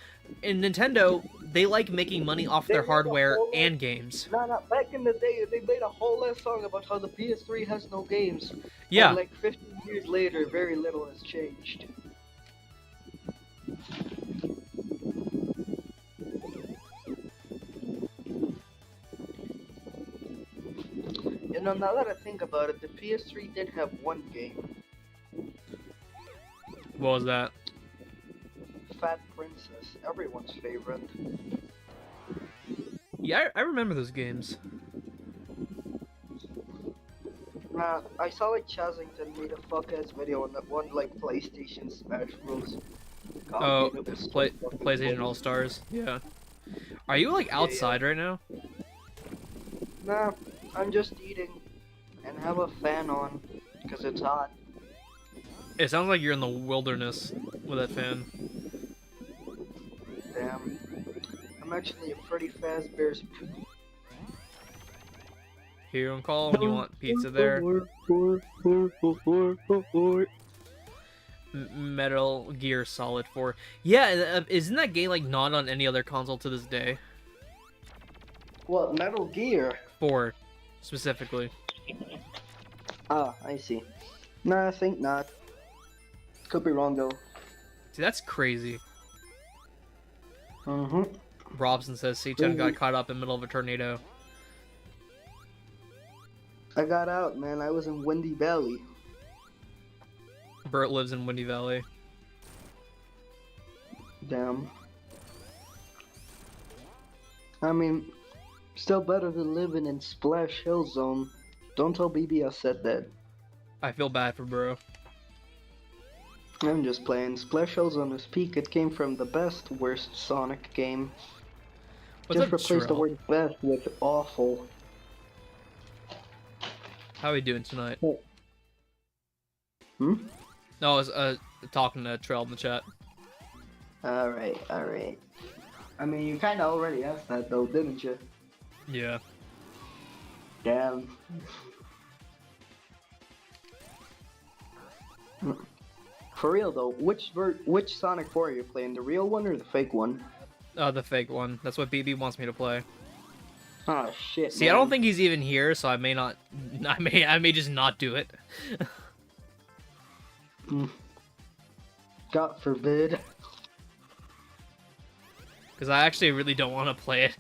And Nintendo, they like making money off their hardware and games. No, back in the day, they made a whole ass song about how the PS3 has no games. Yeah. And like 15 years later, very little has changed. You know, now that I think about it, the PS3 did have one game. What was that? Fat Princess, everyone's favorite. Yeah, I remember those games. I saw like Chazington made a fuck ass video on that one like PlayStation Smash Bros. Oh, game. It was so fucking PlayStation cool. All Stars. Yeah. Are you like outside right now? Nah, I'm just eating and have a fan on because it's hot. It sounds like you're in the wilderness with that fan. Damn. I'm actually a pretty fast bear's. Here on call when you want pizza there. Metal Gear Solid 4. Yeah, isn't that game like not on any other console to this day? What, Metal Gear? 4, specifically. Ah, I see. Nah, I think not. Could be wrong though. See, that's crazy. Mm-hmm. Robson says C10 got caught up in the middle of a tornado. I got out, man. I was in Windy Valley. Bert lives in Windy Valley. Damn. I mean, still better than living in Splash Hill Zone. Don't tell BB I said that. I feel bad for bro. I'm just playing. Splash Hill Zone is peak. It came from the best, worst Sonic game. What's Just up, replace the Sherelle? word best with awful. How are we doing tonight? Hmm? No, I was talking to Trail in the chat. Alright, alright. I mean, you kinda already asked that though, didn't you? Yeah. Damn. For real though, which Sonic 4 are you playing? The real one or the fake one? The fake one. That's what BB wants me to play. Oh shit. See, I don't think he's even here, so I may not. I may just not do it. God forbid. Because I actually really don't want to play it.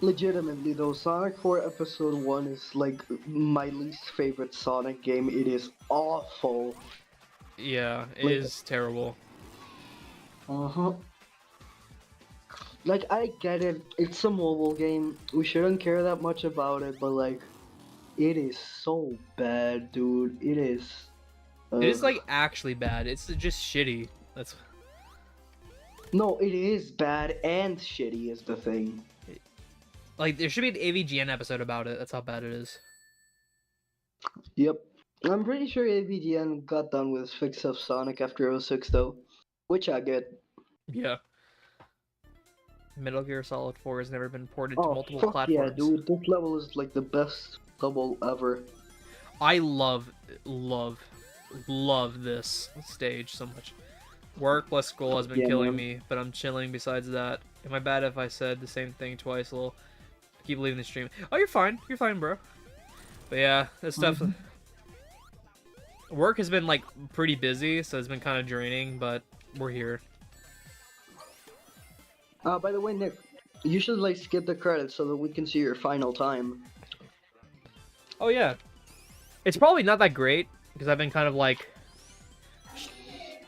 Legitimately though, Sonic 4 Episode 1 is like my least favorite Sonic game. It is awful. Yeah, it Like- is terrible. Uh-huh. Like, I get it. It's a mobile game. We shouldn't care that much about it, but like, it is so bad, dude. It is. It is like actually bad. It's just shitty. That's. No, it is bad and shitty is the thing. Like, there should be an AVGN episode about it. That's how bad it is. Yep. I'm pretty sure AVGN got done with fix of Sonic after '06 though, which I get. Yeah. Metal Gear Solid 4 has never been ported to Oh multiple fuck yeah, platforms. dude! This level is like the best level ever. I love this stage so much. Work plus school has been Yeah, killing man. me, but I'm chilling besides that. Am I bad if I said the same thing twice, lol? I keep leaving the stream. Oh, you're fine. You're fine, bro. But yeah, this stuff... Work has been, like, pretty busy, so it's been kind of draining, but we're here. By the way, Nick, you should like skip the credits so that we can see your final time. Oh, yeah. It's probably not that great, because I've been kind of, like...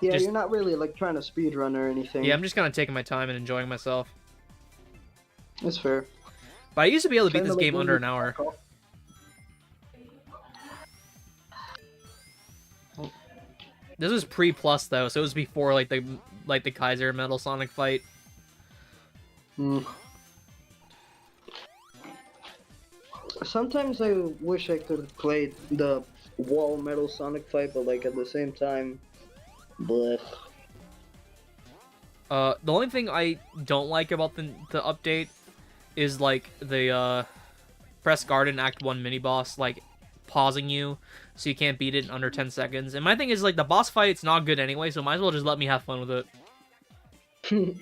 Yeah, Just- you're not really like trying to speedrun or anything. Yeah, I'm just kind of taking my time and enjoying myself. That's fair. But I used to be able to beat Trying this to, like, game move under your an hour. clock off. This was pre-plus, though, so it was before, like, the Kaiser Metal Sonic fight. Hmm. Sometimes I wish I could play the wall metal Sonic fight, but like at the same time, bleh. The only thing I don't like about the update is, like, the, Press Garden Act 1 mini-boss, like, pausing you so you can't beat it in under 10 seconds. And my thing is, like, the boss fight's not good anyway, so might as well just let me have fun with it.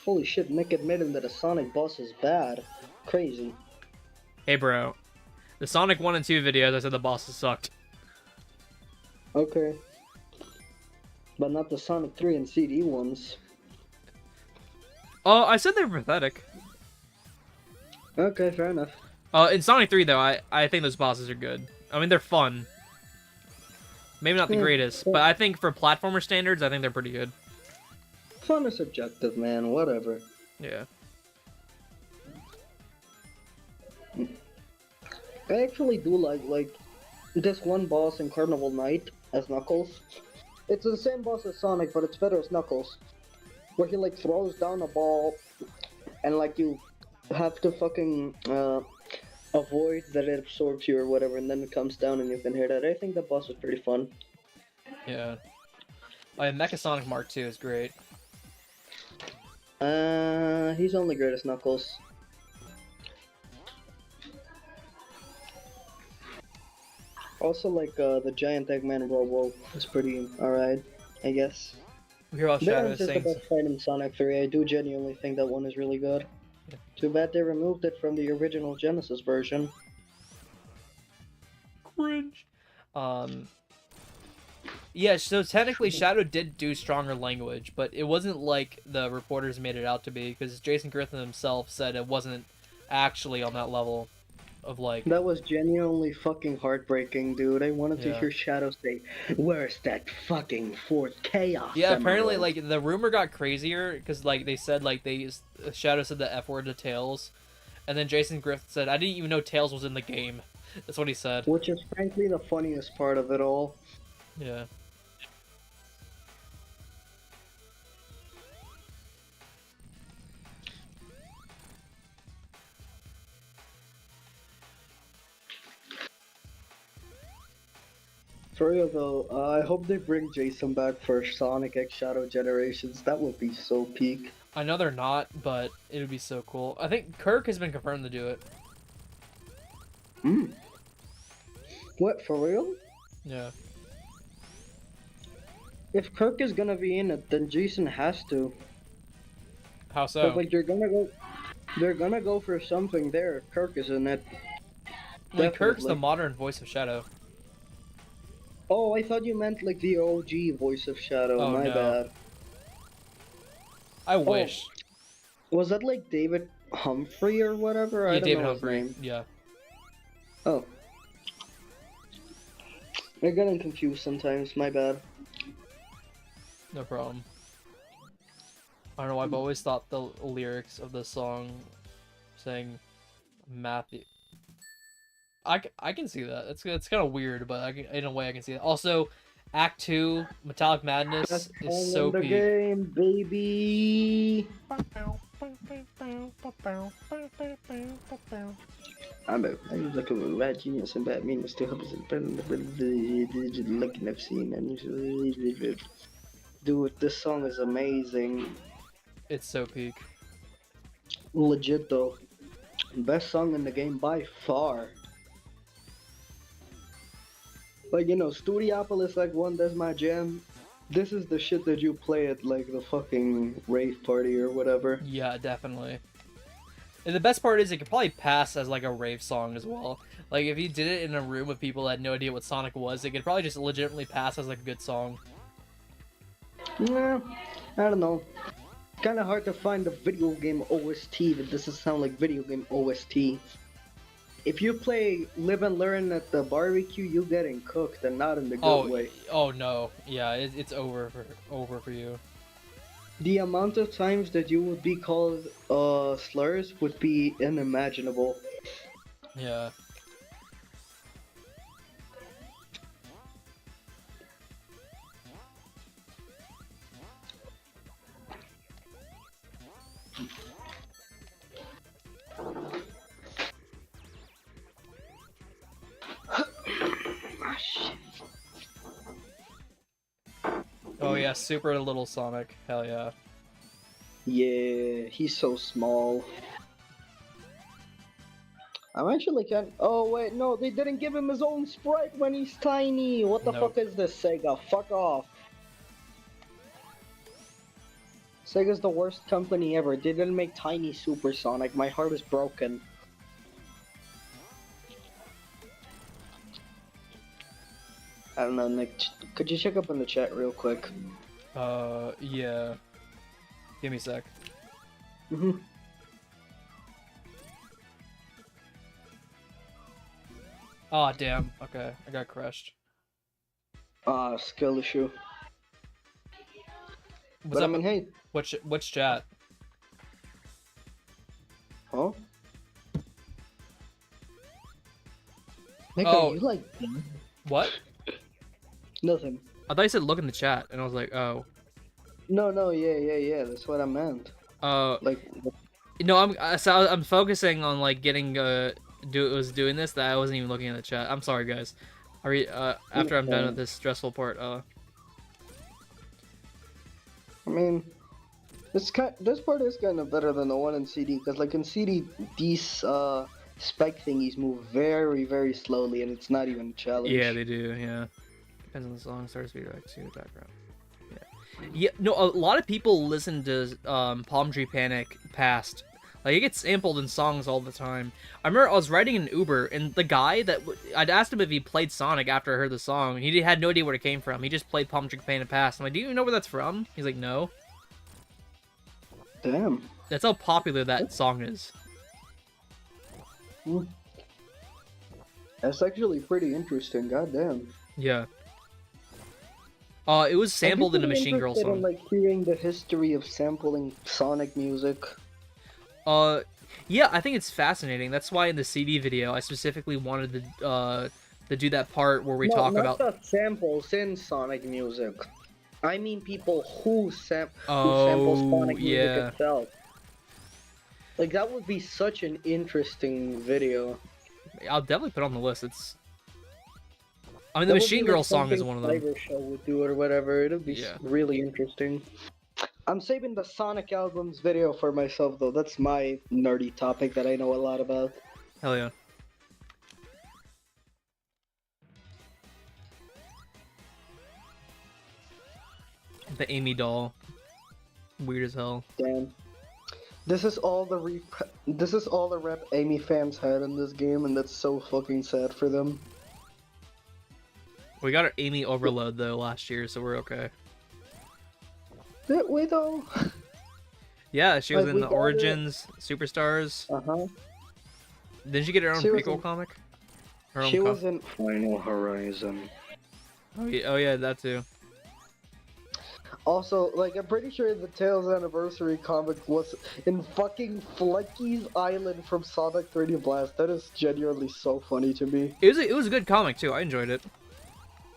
Holy shit, Nick admitting that a Sonic boss is bad. Crazy. Hey, bro. The Sonic 1 and 2 videos, I said the bosses sucked. Okay. But not the Sonic 3 and CD ones. Oh, I said they were pathetic. Okay, fair enough. In Sonic 3, though, I think those bosses are good. I mean, they're fun. Maybe not the Yeah, greatest, yeah. but I think for platformer standards, I think they're pretty good. Fun is subjective, man, whatever. Yeah. I actually do like this one boss in Carnival Night as Knuckles. It's the same boss as Sonic, but it's better as Knuckles. Where he like throws down a ball and like you have to fucking avoid that it absorbs you or whatever, and then it comes down and you can hit it. I think that boss is pretty fun. Yeah. Oh, yeah, Mecha Sonic Mark 2 is great. He's only great as Knuckles. Also, like, the giant Eggman Robo is pretty alright, I guess. We hear about That Shadow one's just the saying... best fight in Sonic 3. I do genuinely think that one is really good. Yeah. Too bad they removed it from the original Genesis version. Cringe. Yeah, so technically Shadow did do stronger language, but it wasn't like the reporters made it out to be, because Jason Griffin himself said it wasn't actually on that level of, like... That was genuinely fucking heartbreaking, dude. I wanted to Yeah. hear Shadow say, "Where's that fucking fourth chaos?" Yeah, apparently, Emerald?" like, the rumor got crazier, because, like, they said, like, Shadow said the F word to Tails, and then Jason Griffin said, I didn't even know Tails was in the game. That's what he said. Which is frankly the funniest part of it all. Yeah. For real though, I hope they bring Jason back for Sonic X Shadow Generations. That would be so peak. I know they're not, but it would be so cool. I think Kirk has been confirmed to do it. Hmm. What, for real? Yeah. If Kirk is gonna be in it, then Jason has to. How so? But like they're gonna go for something there. If Kirk is in it. Like, Kirk's the definitely. modern voice of Shadow. Oh, I thought you meant like the OG voice of Shadow. Oh, My no. bad. I wish. Was that like David Humphrey or whatever? I Yeah, don't David know his Humphrey. name. Yeah. Oh. I'm getting confused sometimes. My bad. No problem. I don't know, I've always thought the lyrics of the song saying Matthew. I can see that. It's kind of weird, but in a way I can see it. Also, Act 2, Metallic Best Madness is song so in the peak. game, baby. I'm like a rat genius and bad meanness to help us looking I've seen and dude, this song is amazing. It's so peak. Legit though. Best song in the game by far. Like, you know, Studiopolis like one, that's my jam. This is the shit that you play at like the fucking rave party or whatever. Yeah, definitely. And the best part is it could probably pass as like a rave song as well. Like if you did it in a room with people that had no idea what Sonic was, it could probably just legitimately pass as like a good song. Yeah, I don't know. Kinda hard to find a video game OST that doesn't sound like video game OST. If you play Live and Learn at the barbecue, you're getting cooked and not in the good way. Oh no. Yeah, it's over for you. The amount of times that you would be called slurs would be unimaginable. Yeah. Oh yeah, super little Sonic. Hell yeah. Yeah, he's so small. I'm actually kind. Oh wait, no, they didn't give him his own sprite when he's tiny. What the Nope. fuck is this, Sega? Fuck off. Sega's the worst company ever. They didn't make Tiny Supersonic. My heart is broken. I don't know, Nick. Could you check up in the chat real quick? Yeah. Give me a sec. Mhm. Oh damn. Okay, I got crushed. Skill issue. What's But up? I mean, hey. Which chat? Huh? Nick, Oh. are you like What? nothing? I thought you said look in the chat, and I was like, oh. No, yeah. That's what I meant. Like, No, I'm focusing on like getting doing this that I wasn't even looking at the chat. I'm sorry, guys. After I'm done with this stressful part. I mean, this part is kind of better than the one in CD, because like in CD, these spec thingies move very, very slowly, and it's not even a challenge. Yeah, they do. Yeah, depends on the song. Start speed back to background. Yeah, no, a lot of people listen to Palm Tree Panic past. Like, it gets sampled in songs all the time. I remember I was riding in Uber, and the guy I'd asked him if he played Sonic after I heard the song, and he had no idea where it came from. He just played Palm Tree Panic past. I'm like, do you even know where that's from? He's like, no. Damn. That's how popular that song is. That's actually pretty interesting. Goddamn. Yeah. It was sampled in a Machine Girl song. In, like, hearing the history of sampling Sonic music. Yeah, I think it's fascinating. That's why in the CD video, I specifically wanted to do that part where we talk about the samples in Sonic music. I mean people who sample Sonic music itself. Like, that would be such an interesting video. I'll definitely put it on the list. I mean, the Machine Girl song is one of them. Tiger Show would do it or whatever. It'll be really interesting. I'm saving the Sonic albums video for myself, though. That's my nerdy topic that I know a lot about. Hell yeah. The Amy doll. Weird as hell. Damn. This is all the rep Amy fans had in this game, and that's so fucking sad for them. We got our Amy overload though last year, so we're okay. Did we though? Yeah, she was in the Origins, Superstars. Didn't she get her own prequel comic? She was in Final Horizon. Oh yeah, that too. Also, like, I'm pretty sure the Tails Anniversary comic was in fucking Flecky's Island from Sonic 3D Blast. That is genuinely so funny to me. It was a good comic too. I enjoyed it.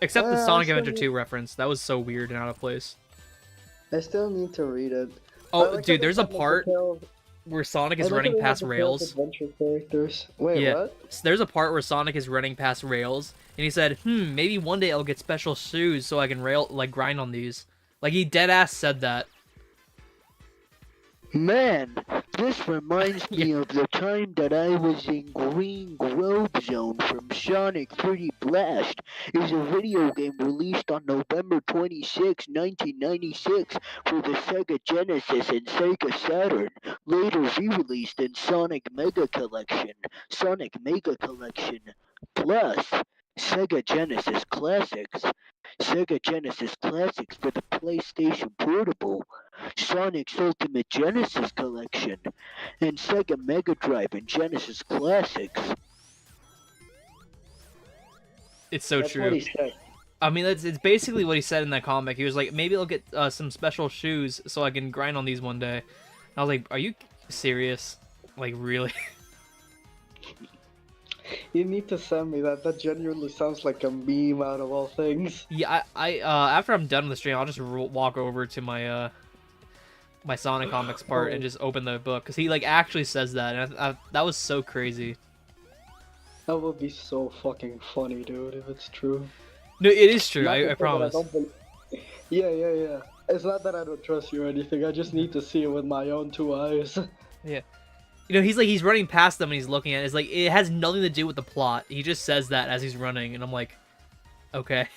Except the I Sonic still Adventure need, 2 reference. That was so weird and out of place. I still need to read it. I Oh, like how dude, they there's a have like the part Tales. where Sonic I is like how running they have past the Tales rails. adventure characters. Wait, Yeah. what? So there's a part where Sonic is running past rails, and he said, maybe one day I'll get special shoes so I can grind on these. Like, he deadass said that. Man, this reminds Yeah. me of the time that I was in Green Grove Zone from Sonic 3D Blast. It was a video game released on November 26, 1996 for the Sega Genesis and Sega Saturn, later re-released in Sonic Mega Collection, Plus Sega Genesis Classics, Sega Genesis Classics for the PlayStation Portable, Sonic's Ultimate Genesis Collection, and Sega Mega Drive and Genesis Classics. It's so That's true. what he said. I mean, it's basically what he said in that comic. He was like, maybe I'll get some special shoes so I can grind on these one day. And I was like, are you serious? Like, really? You need to send me that. That genuinely sounds like a meme out of all things. Yeah, I after I'm done with the stream, I'll just walk over to my my Sonic Comics part and just open the book, because he like actually says that, and that was so crazy. That would be so fucking funny, dude, if it's true. No, it is true. Not to say I that promise. don't yeah. It's not that I don't trust you or anything. I just need to see it with my own two eyes. Yeah. You know, he's running past them and he's looking at it. It's like, it has nothing to do with the plot. He just says that as he's running, and I'm like, okay.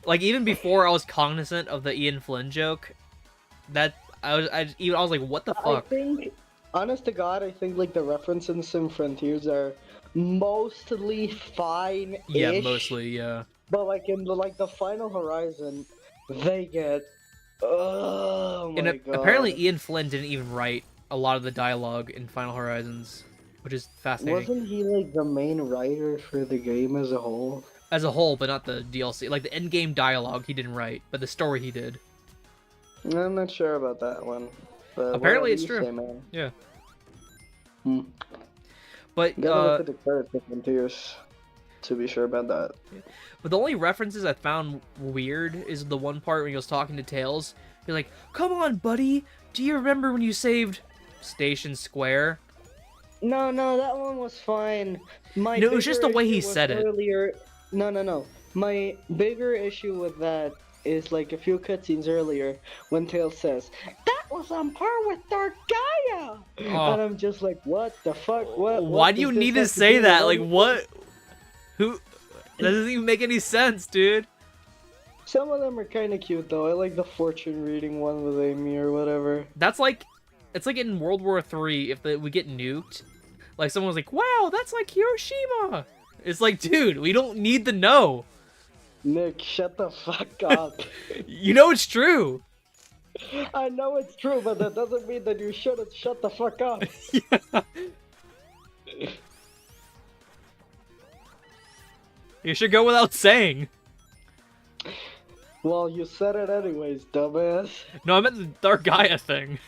Like, even before I was cognizant of the Ian Flynn joke, that I was like, what the I fuck? think, honest to God, I think like the references in Frontiers are mostly fine. Yeah, mostly, yeah. But like in the Final Horizon, they get. Oh my And god. apparently Ian Flynn didn't even write a lot of the dialogue in Final Horizons, which is fascinating. Wasn't he like the main writer for the game as a whole? As a whole, but not the DLC. Like, the endgame dialogue he didn't write, but the story he did. I'm not sure about that one. But Apparently whatever it's you true. say, man. Yeah. Hmm. But, Gotta look at the credits of Frontiers to be sure about that. But the only references I found weird is the one part when he was talking to Tails. He's like, "Come on, buddy. Do you remember when you saved Station Square?" No, that one was fine. No, it was just the way he said it. Earlier... No. My bigger issue with that is like a few cutscenes earlier when Tails says, "That was on par with Dark Gaia!" Oh. And I'm just like, what the fuck? What Why do does you this need to have say do that? with Like, anything? what? Who? That doesn't even make any sense, dude. Some of them are kind of cute though. I like the fortune reading one with Amy or whatever. That's like, it's like in World War III, if we get nuked, like someone's like, "Wow, that's like Hiroshima." It's like, dude, we don't need to know. Nick, shut the fuck up. You know it's true. I know it's true, but that doesn't mean that you shouldn't shut the fuck up. Yeah. You should go without saying. Well, you said it anyways, dumbass. No, I meant the Dark Gaia thing.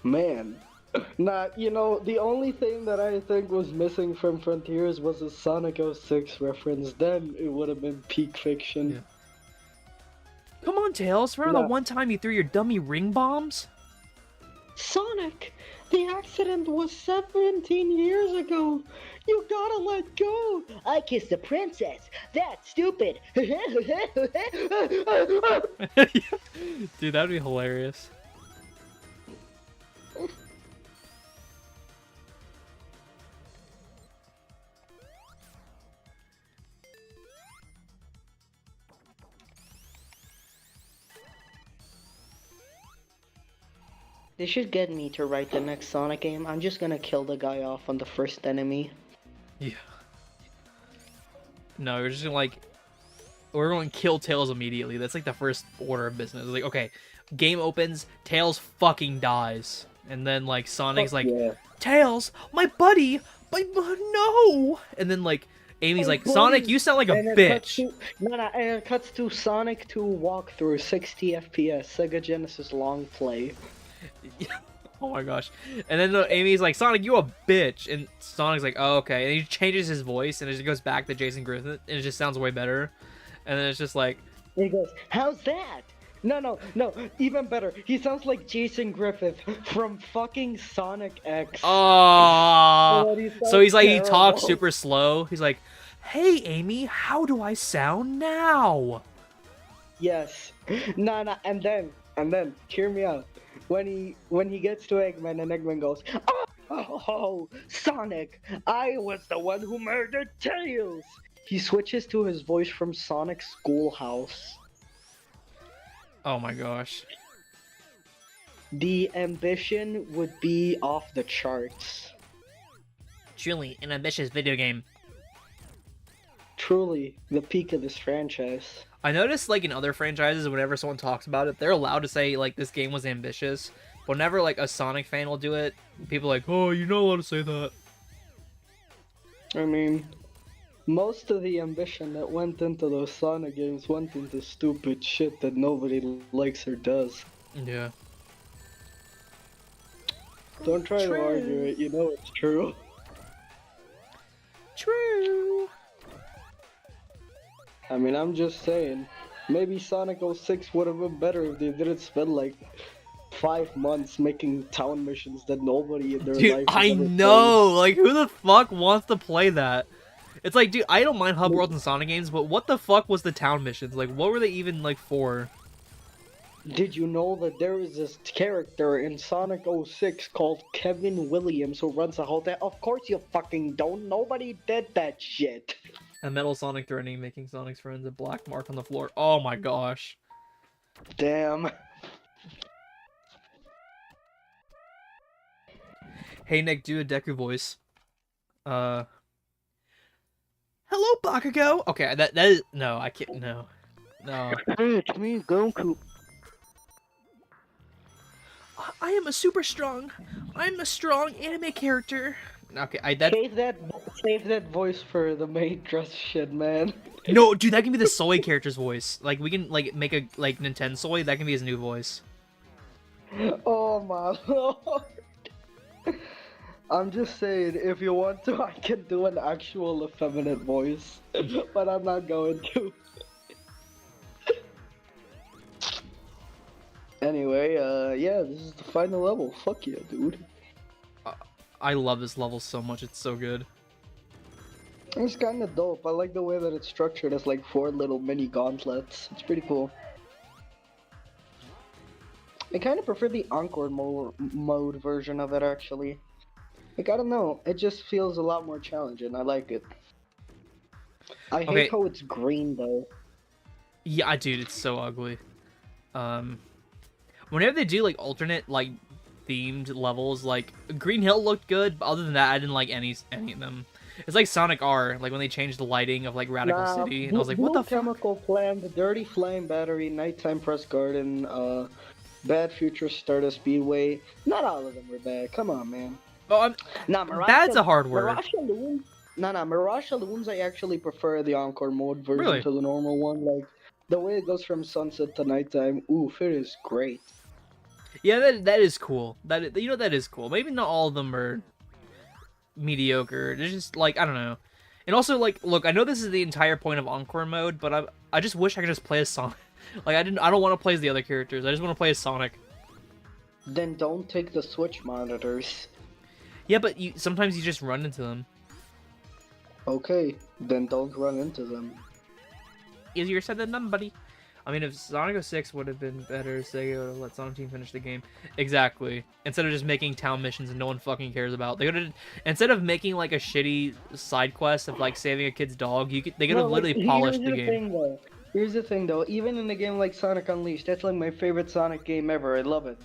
Man. Nah, you know, the only thing that I think was missing from Frontiers was a Sonic 06 reference. Then it would have been peak fiction. Yeah. Come on, Tails. Remember No. the one time you threw your dummy ring bombs? Sonic, the accident was 17 years ago. You gotta let go. I kissed the princess. That's stupid. Dude, that'd be hilarious. They should get me to write the next Sonic game. I'm just gonna kill the guy off on the first enemy. Yeah. No, you're just gonna we're going to kill Tails immediately. That's like the first order of business. Like, okay, game opens, Tails fucking dies, and then like Sonic's like, Yeah. "Tails, my buddy, but no!" And then like Amy's My like, buddy. "Sonic, you sound like a And it cuts bitch." to, and it cuts to Sonic 2 walkthrough, 60 FPS, Sega Genesis long play. Oh my gosh. And then Amy's like, Sonic, you a bitch. And Sonic's like, oh, okay. And he changes his voice and it just goes back to Jason Griffith and it just sounds way better. And then it's just like... He goes, how's that? No, even better. He sounds like Jason Griffith from fucking Sonic X. Oh, so he's like, terrible. he talks super slow. He's like, hey, Amy, how do I sound now? Yes. No, and then, hear me out. When he gets to Eggman and Eggman goes, oh, Sonic, I was the one who murdered Tails. He switches to his voice from Sonic Schoolhouse. Oh my gosh. The ambition would be off the charts. Truly an ambitious video game. Truly, the peak of this franchise. I noticed, like, in other franchises, whenever someone talks about it, they're allowed to say, like, this game was ambitious. But whenever, like, a Sonic fan will do it, people are like, oh, you're not allowed to say that. I mean, most of the ambition that went into those Sonic games went into stupid shit that nobody likes or does. Yeah. Don't try to argue it, you know it's true. True. I mean, I'm just saying, maybe Sonic 06 would have been better if they didn't spend like 5 months making town missions that nobody in their Dude, life I has ever know! Like, who the fuck wants to play that? It's like, dude, I don't mind hub worlds and Sonic games, but what the fuck was the town missions? Like, what were they even, like, for? Did you know that there is this character in Sonic 06 called Kevin Williams who runs a hotel? Of course you fucking don't. Nobody did that shit. A metal Sonic threatening, making Sonic's friends a black mark on the floor. Oh my gosh. Damn. Hey Nick, do a Deku voice. Hello, Bakugo! Okay, that is... No, I can't... No. Hey, it's me, Goku. I am a super strong... I'm a strong anime character. Okay, Save that voice for the main dress shit, man. No, dude, that can be the Soy character's voice. Like, we can, like, make a, like, Nintendo Soy, that can be his new voice. Oh my lord. I'm just saying, if you want to, I can do an actual effeminate voice. But I'm not going to. Anyway, yeah, this is the final level. Fuck yeah, dude. I love this level so much, it's so good. It's kinda dope. I like the way that it's structured as like 4 little mini gauntlets. It's pretty cool. I kinda prefer the Encore mode version of it, actually. Like, I don't know, it just feels a lot more challenging. I like it. I hate how it's green, though. Yeah, dude, it's so ugly. Whenever they do, like, alternate, like, themed levels, like, Green Hill looked good, but other than that, I didn't like any of them. It's like Sonic R, like, when they changed the lighting of, like, Radical City, and I was like, what the fuck? Chemical Plant, the Dirty Flame Battery, Nighttime Press Garden, Bad Future Stardust Speedway. Not all of them were bad. Come on, man. Oh, bad's a hard word. Mirage Saloons, I actually prefer the Encore mode version to the normal one. Like, the way it goes from sunset to nighttime, oof, it is great. Yeah, that is cool. That is cool. Maybe not all of them are mediocre. It's just, like, I don't know. And also, like, look, I know this is the entire point of Encore mode, but I just wish I could just play as Sonic. Like, I don't want to play as the other characters. I just want to play as Sonic. Then don't take the Switch monitors. Yeah, but sometimes you just run into them. Okay, then don't run into them. Easier said than done, buddy. I mean, if Sonic 06 would have been better, Sega would have let Sonic Team finish the game. Exactly. Instead of just making town missions and no one fucking cares about. They could have, instead of making like a shitty side quest of like saving a kid's dog, they could have literally polished the game. Here's the thing though, even in a game like Sonic Unleashed, that's like my favorite Sonic game ever. I love it.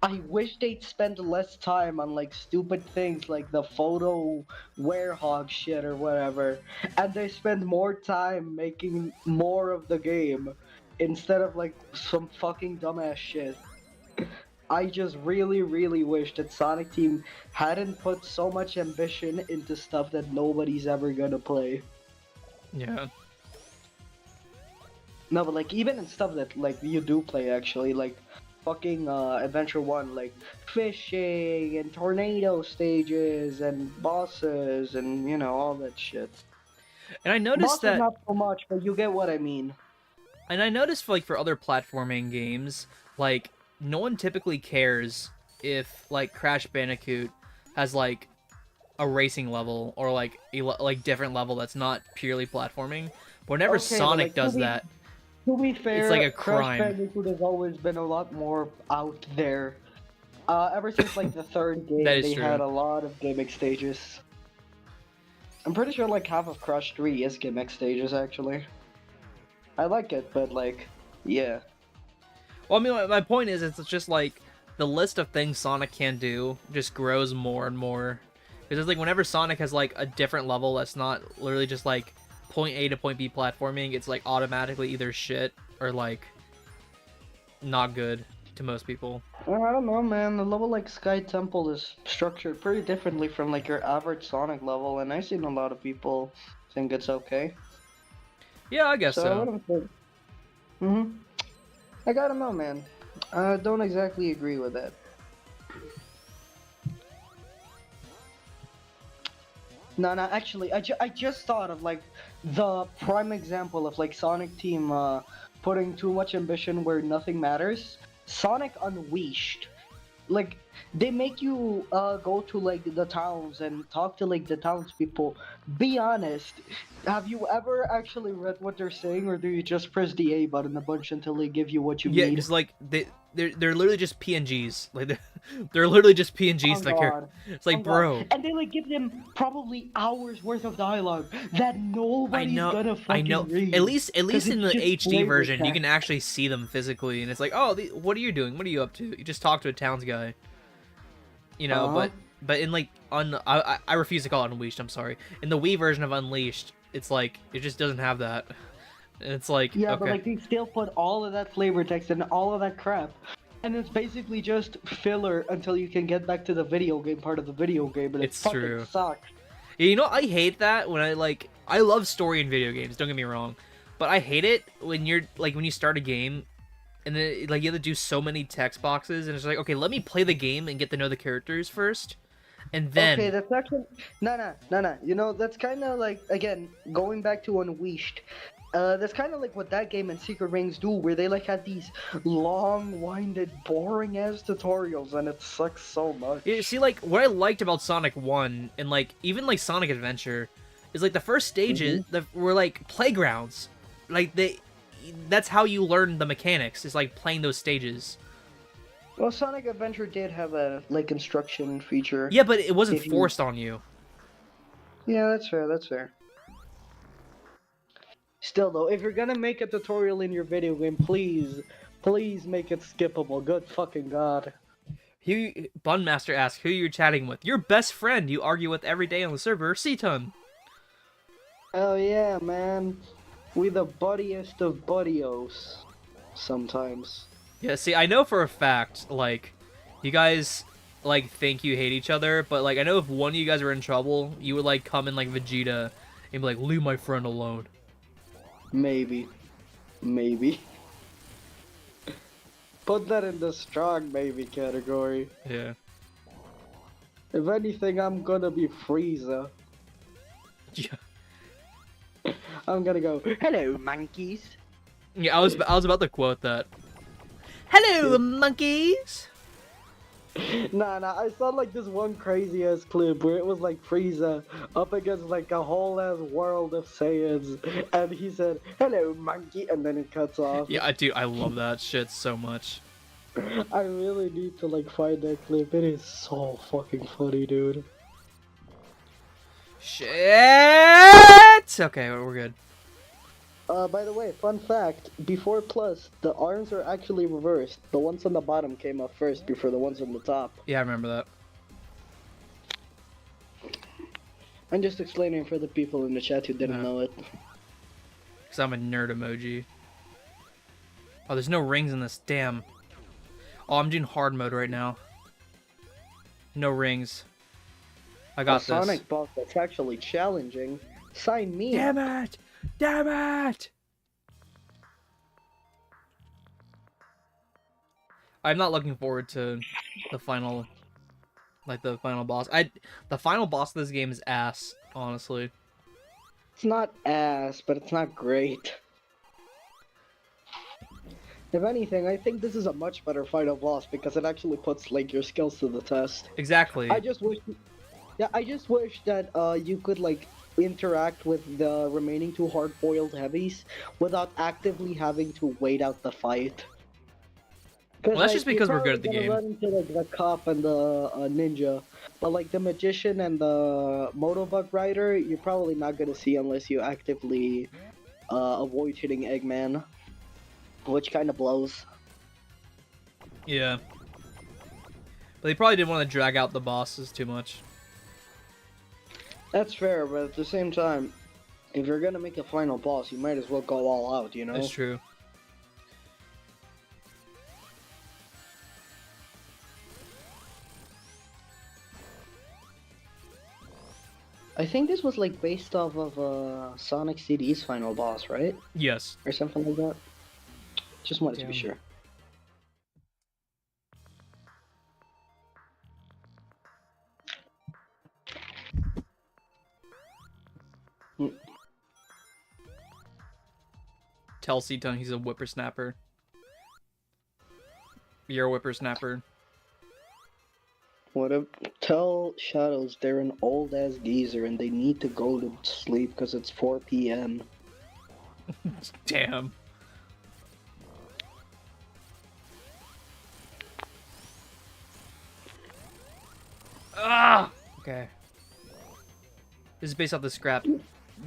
I wish they'd spend less time on like stupid things like the photo werehog shit or whatever, and they spend more time making more of the game instead of like some fucking dumbass shit. I just really wish that Sonic Team hadn't put so much ambition into stuff that nobody's ever gonna play. Yeah. No, but like even in stuff that like you do play actually, like fucking Adventure 1, like fishing and tornado stages and bosses and all that shit. And I noticed Bosses that, not so much, but you get what I mean. and I noticed like for other platforming games, like no one typically cares if like Crash Bandicoot has like a racing level or like a different level that's not purely platforming. But whenever Okay, but Sonic like does that, to be it's fair, like a Crash crime. Bandicoot has always been a lot more out there. Ever since like the third That game, is they had true. a lot of gimmick stages. I'm pretty sure like half of Crash 3 is gimmick stages actually. I like it, but like, yeah. Well, I mean, my point is, it's just like the list of things Sonic can do just grows more and more. Because it's like whenever Sonic has like a different level that's not literally just like point A to point B platforming, it's like automatically either shit or like not good to most people. I don't know, man. The level like Sky Temple is structured pretty differently from like your average Sonic level, and I've seen a lot of people think it's okay. Yeah, I guess So I so. wouldn't think. I gotta know, man. I don't exactly agree with that. No, no, actually, I just thought of like the prime example of like Sonic Team putting too much ambition where nothing matters. Sonic Unleashed. Like they make you go to like the towns and talk to like the townspeople. Be honest, have you ever actually read what they're saying, or do you just press the A button a bunch until they give you what you Yeah, need? just like they're literally just PNGs. Like they're literally just Oh PNGs. Like god. it's Oh like, god. bro, And they like give them probably hours worth of dialogue that nobody's gonna I know. fucking read. At least Cause in it's the just HD flavor version, you text. can actually see them physically, and it's like, oh, what are you doing? What are you up to? You just talk to a towns guy, you know. Uh-huh. But in like I refuse to call it Unleashed. I'm sorry. In the Wii version of Unleashed, it's like it just doesn't have that. And it's like, Yeah, but okay, like they still put all of that flavor text and all of that crap. And it's basically just filler until you can get back to the video game part of the video game, and it it's fucking true. sucks. Yeah, you know, I hate that when I love story in video games. Don't get me wrong, but I hate it when you're like when you start a game and then like you have to do so many text boxes, and it's like, okay, let me play the game and get to know the characters first, and Okay, then that's actually no. You know, that's kind of like again going back to Unleashed. That's kind of like what that game and Secret Rings do, where they like had these long-winded, boring-ass tutorials, and it sucks so much. you see, like what I liked about Sonic 1 and like even like Sonic Adventure is like the first stages that were like playgrounds, like that's how you learn the mechanics, is like playing those stages. Well, Sonic Adventure did have a like instruction feature. Yeah, but it wasn't If you... forced on you. Yeah, that's fair. That's fair. Still though, if you're gonna make a tutorial in your video game, please make it skippable. Good fucking god. Bunmaster asks who you're chatting with. Your best friend you argue with every day on the server, Seaton. Oh yeah, man. We the buddiest of buddios. Sometimes. Yeah, see, I know for a fact, like, you guys, like, think you hate each other, but, like, I know if one of you guys were in trouble, you would, like, come in like Vegeta and be like, leave my friend alone. Maybe. Maybe. Put that in the strong maybe category. Yeah. If anything, I'm gonna be Frieza. Yeah. I'm gonna go, hello, monkeys. Yeah, I was about to quote that. Hello, monkeys! Nah, I saw like this one crazy ass clip where it was like Frieza up against like a whole ass world of Saiyans, and he said, "Hello, monkey," and then it cuts off. Yeah, dude, I love that shit so much. I really need to like find that clip. It is so fucking funny, dude. Shit! Okay, we're good. By the way, fun fact: before Plus, the arms are actually reversed. The ones on the bottom came up first before the ones on the top. Yeah, I remember that. I'm just explaining for the people in the chat who didn't know it. Because I'm a nerd emoji. Oh, there's no rings in this. Damn. Oh, I'm doing hard mode right now. No rings. I got this. Sonic boss that's actually challenging. Sign me Damn up. it! Damn it! I'm not looking forward to the final, like the final boss. The final boss of this game is ass, honestly. It's not ass, but it's not great. If anything, I think this is a much better final boss because it actually puts like your skills to the test. Exactly. I just wish, yeah, I just wish that you could like interact with the remaining two hard-boiled heavies without actively having to wait out the fight. Well, that's just because we're good at the you're game. probably gonna run into like the cop and the ninja, but like the magician and the motorbike rider, you're probably not gonna see unless you actively avoid hitting Eggman, which kind of blows. Yeah. But they probably didn't want to drag out the bosses too much. That's fair, but at the same time, if you're gonna make a final boss, you might as well go all out, you know? That's true. I think this was like based off of Sonic CD's final boss, right? Yes. Or something like that. Just wanted to be Damn. sure. Tell Seaton he's a whippersnapper. You're a whippersnapper. What if tell Shadows they're an old ass geezer and they need to go to sleep because it's 4 p.m. Damn. Ah! Okay. This is based off the scrap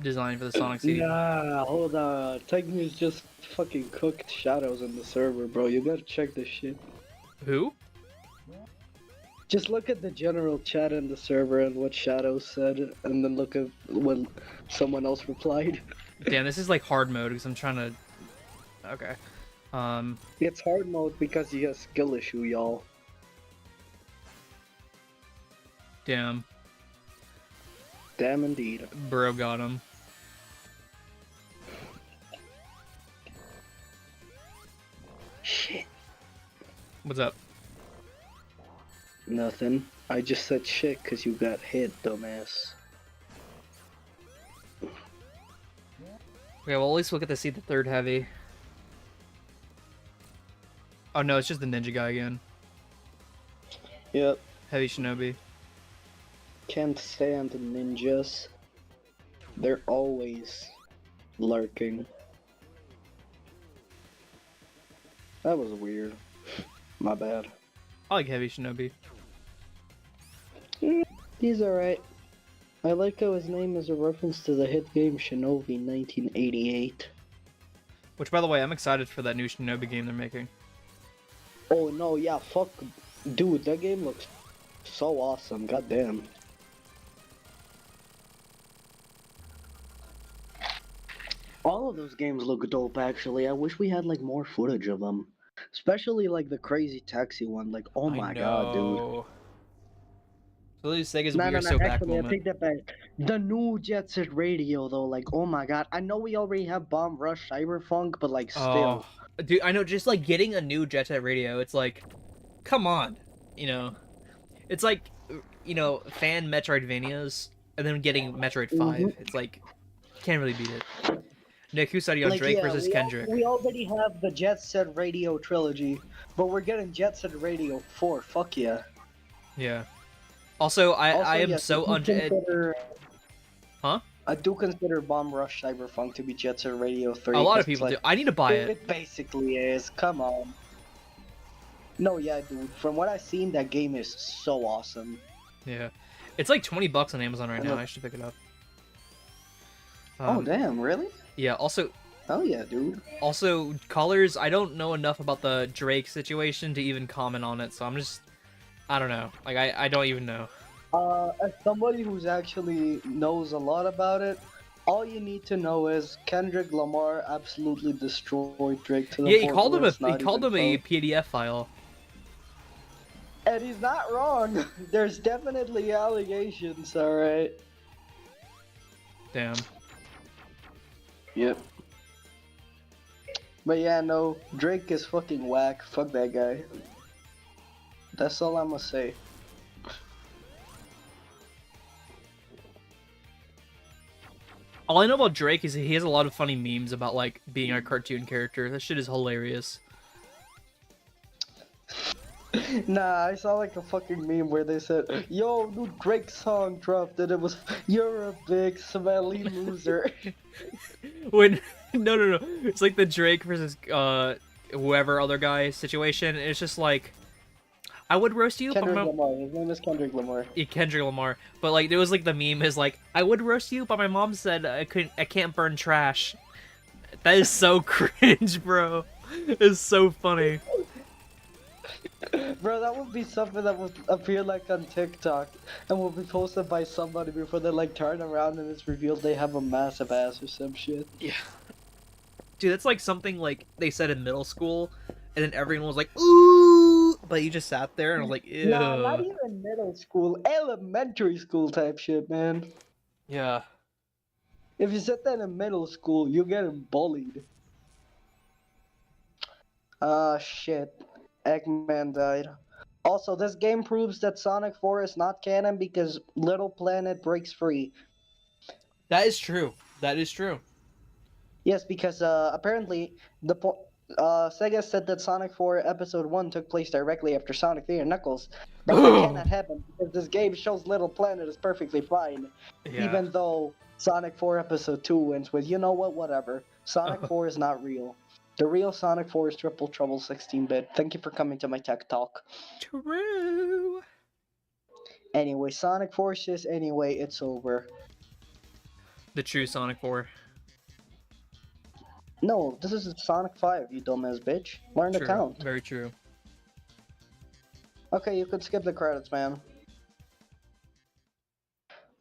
design for the Sonic CD. Nah, hold on. Techni's just fucking cooked Shadows in the server, bro. You gotta check this shit. Who? Just look at the general chat in the server and what Shadows said, and then look at when someone else replied. Damn, this is like hard mode because I'm trying to... Okay. It's hard mode because he has skill issue, y'all. Damn. Damn indeed. Bro got him. Shit. What's up? Nothing. I just said shit because you got hit, dumbass. Okay, well at least we'll get to see the third heavy. Oh no, it's just the ninja guy again. Yep. Heavy shinobi. Can't stand ninjas. They're always lurking. That was weird. My bad. I like heavy shinobi. He's alright. I like how his name is a reference to the hit game Shinobi 1988. Which, by the way, I'm excited for that new shinobi game they're making. Oh no, yeah, fuck. Dude, that game looks so awesome, goddamn. All of those games look dope, actually. I wish we had, like, more footage of them. Especially, like, the Crazy Taxi one. Like, oh my god, dude. So these Sega's No, We no, Are no, So Back actually, I moment. take that back. The new Jet Set Radio, though, like, oh my god. I know we already have Bomb Rush Cyberpunk, but, like, still. Oh, dude, I know, just, like, getting a new Jet Set Radio, it's like, come on, you know? It's like, you know, fan Metroidvanias, and then getting Metroid 5. It's like, can't really beat it. Nick, who studied on Like, Drake yeah, versus Kendrick? We already have the Jet Set Radio trilogy, but we're getting Jet Set Radio 4. Fuck yeah. Yeah. Also, I am yes, so Huh? I do consider Bomb Rush Cyberpunk to be Jet Set Radio 3. A lot of 'cause it's people do. like, I need to buy it. It basically is. Come on. No, yeah, dude. From what I've seen, that game is so awesome. Yeah. It's like $20 on Amazon right I now. know. I should pick it up. Oh, damn, really? Yeah, also, Hell yeah, dude. colors, I don't know enough about the Drake situation to even comment on it, so I'm just, I don't know. Like, I don't even know. As somebody who's actually knows a lot about it, all you need to know is Kendrick Lamar absolutely destroyed Drake to the Yeah, he point called where him it's not even a close. PDF file. And he's not wrong. There's definitely allegations, alright? Damn. Yep. But yeah, no, Drake is fucking whack. Fuck that guy. That's all I'm gonna say. All I know about Drake is he has a lot of funny memes about like being a cartoon character. That shit is hilarious. Nah, I saw like a fucking meme where they said, "Yo, new Drake song dropped," and it was, "You're a big smelly loser." When no, it's like the Drake versus whoever other guy situation. It's just like I would roast you, Kendrick but Lamar. His name is Kendrick Lamar. Kendrick Lamar. But like there was like the meme is like I would roast you, but my mom said I can't burn trash. That is so cringe, bro. It's so funny. Bro, that would be something that would appear like on TikTok and will be posted by somebody before they like turn around and it's revealed they have a massive ass or some shit. Yeah. Dude, that's like something like they said in middle school, and then everyone was like, "Ooh," but you just sat there and I was like, "Ew." Nah, not even middle school, elementary school type shit, man. Yeah. If you said that in middle school, you're getting bullied. Ah, shit. Eggman died. Also, this game proves that Sonic 4 is not canon because Little Planet breaks free. That is true. That is true. Yes, because apparently Sega said that Sonic 4 Episode 1 took place directly after Sonic 3 and Knuckles, but that cannot happen because this game shows Little Planet is perfectly fine, Yeah. even though Sonic 4 Episode 2 wins with, you know what, whatever. Sonic 4 is not real. The real Sonic 4 is Triple Trouble 16-bit. Thank you for coming to my tech talk. True. Anyway, Sonic Forces, anyway, it's over. The true Sonic 4. No, this is Sonic 5, you dumbass bitch. Learn to True. count. Very true. Okay, you could skip the credits, man.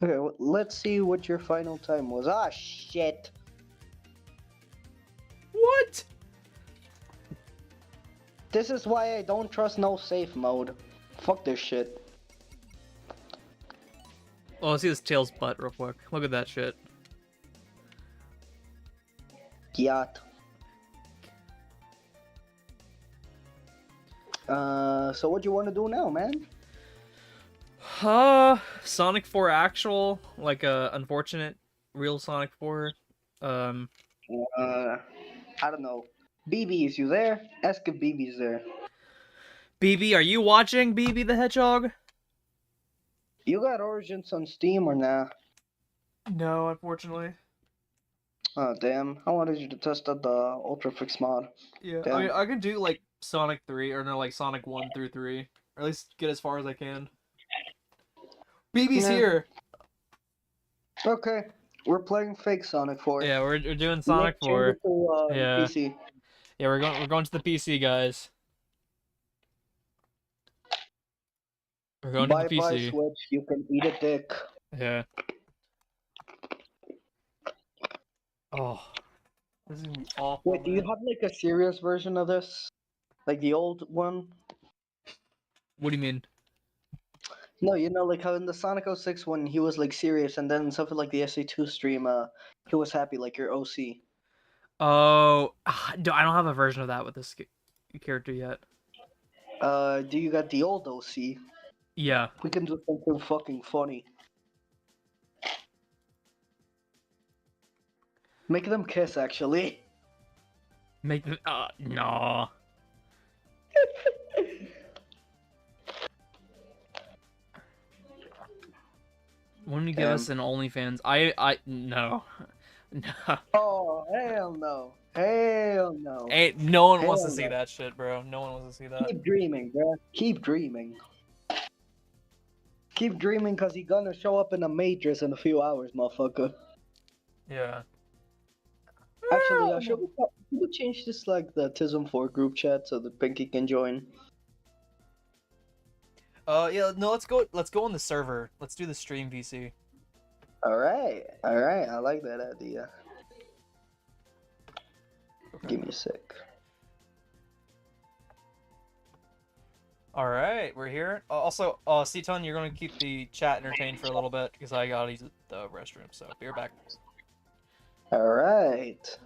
Okay, let's see what your final time was. Ah, shit. What? This is why I don't trust no safe mode. Fuck this shit. Oh, let's see this Tails butt real quick. Look at that shit. Yacht. So what do you want to do now, man? Sonic 4 actual, like unfortunate real Sonic 4. I don't know. BB, is you there? Ask if BB's there. BB, are you watching BB the Hedgehog? You got Origins on Steam or nah? No, unfortunately. Oh, damn. I wanted you to test out the Ultrafix mod. Yeah, Damn. I mean, I can do like Sonic 3, or no, like Sonic 1 through 3. Or at least get as far as I can. BB's Yeah. here! Okay, we're playing fake Sonic 4. Yeah, we're doing Sonic Let's change 4. it to, Yeah. PC. Yeah, we're going to the PC, guys. We're going to the Bye-bye, PC. Switch. You can eat a dick. Yeah. Oh. This is gonna be awful. Wait, do you man. have like a serious version of this? Like the old one? What do you mean? No, you know, like how in the Sonic 06 one, he was like serious, and then something like the SA2 stream, he was happy, like your OC. Oh, I don't have a version of that with this character yet. Do you got the old OC? Yeah. We can do something fucking funny. Make them kiss, actually. Make the no. When you give us an OnlyFans, no. No. Oh, hell no. Hell no. Hey, no one wants to Hell see no. that shit, bro. No one wants to see that. Keep dreaming, bro. Keep dreaming. Keep dreaming, cause he gonna show up in a Matrix in a few hours, motherfucker. Yeah. Actually, should we change this like the Tism 4 group chat so that Pinky can join? Yeah, no, let's go on the server. Let's do the stream VC. Alright, I like that idea. Okay. Give me a sec. Alright, we're here. Also, Ceton, you're gonna keep the chat entertained for a little bit, because I gotta use the restroom, so be right back. Alright.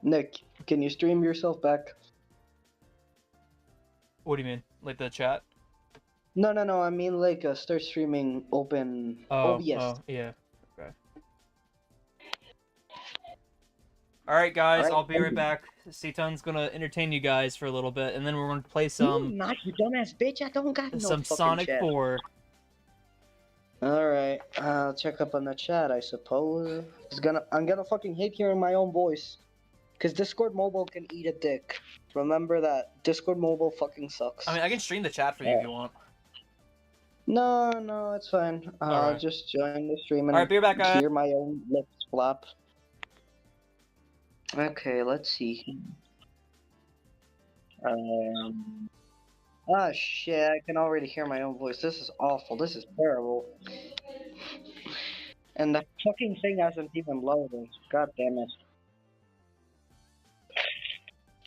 Nick, can you stream yourself back? What do you mean? Like the chat? No, no, no. I mean like start streaming open OBS. Yeah. Okay. Alright, guys, Alright, I'll be right back. Seaton's gonna entertain you guys for a little bit, and then we're gonna play No, not you dumbass bitch. I don't got no some fucking Sonic chat. 4. Alright, I'll check up on the chat, I suppose. I'm gonna fucking hate hearing my own voice. Cause Discord Mobile can eat a dick. Remember that. Discord Mobile fucking sucks. I mean, I can stream the chat for you if you want. No, no, it's fine. I'll Alright. just join the stream and Alright, be right back, guys. hear my own lips flap. Okay, let's see. Ah, shit, I can already hear my own voice. This is awful. This is terrible. And the fucking thing hasn't even loaded. God damn it.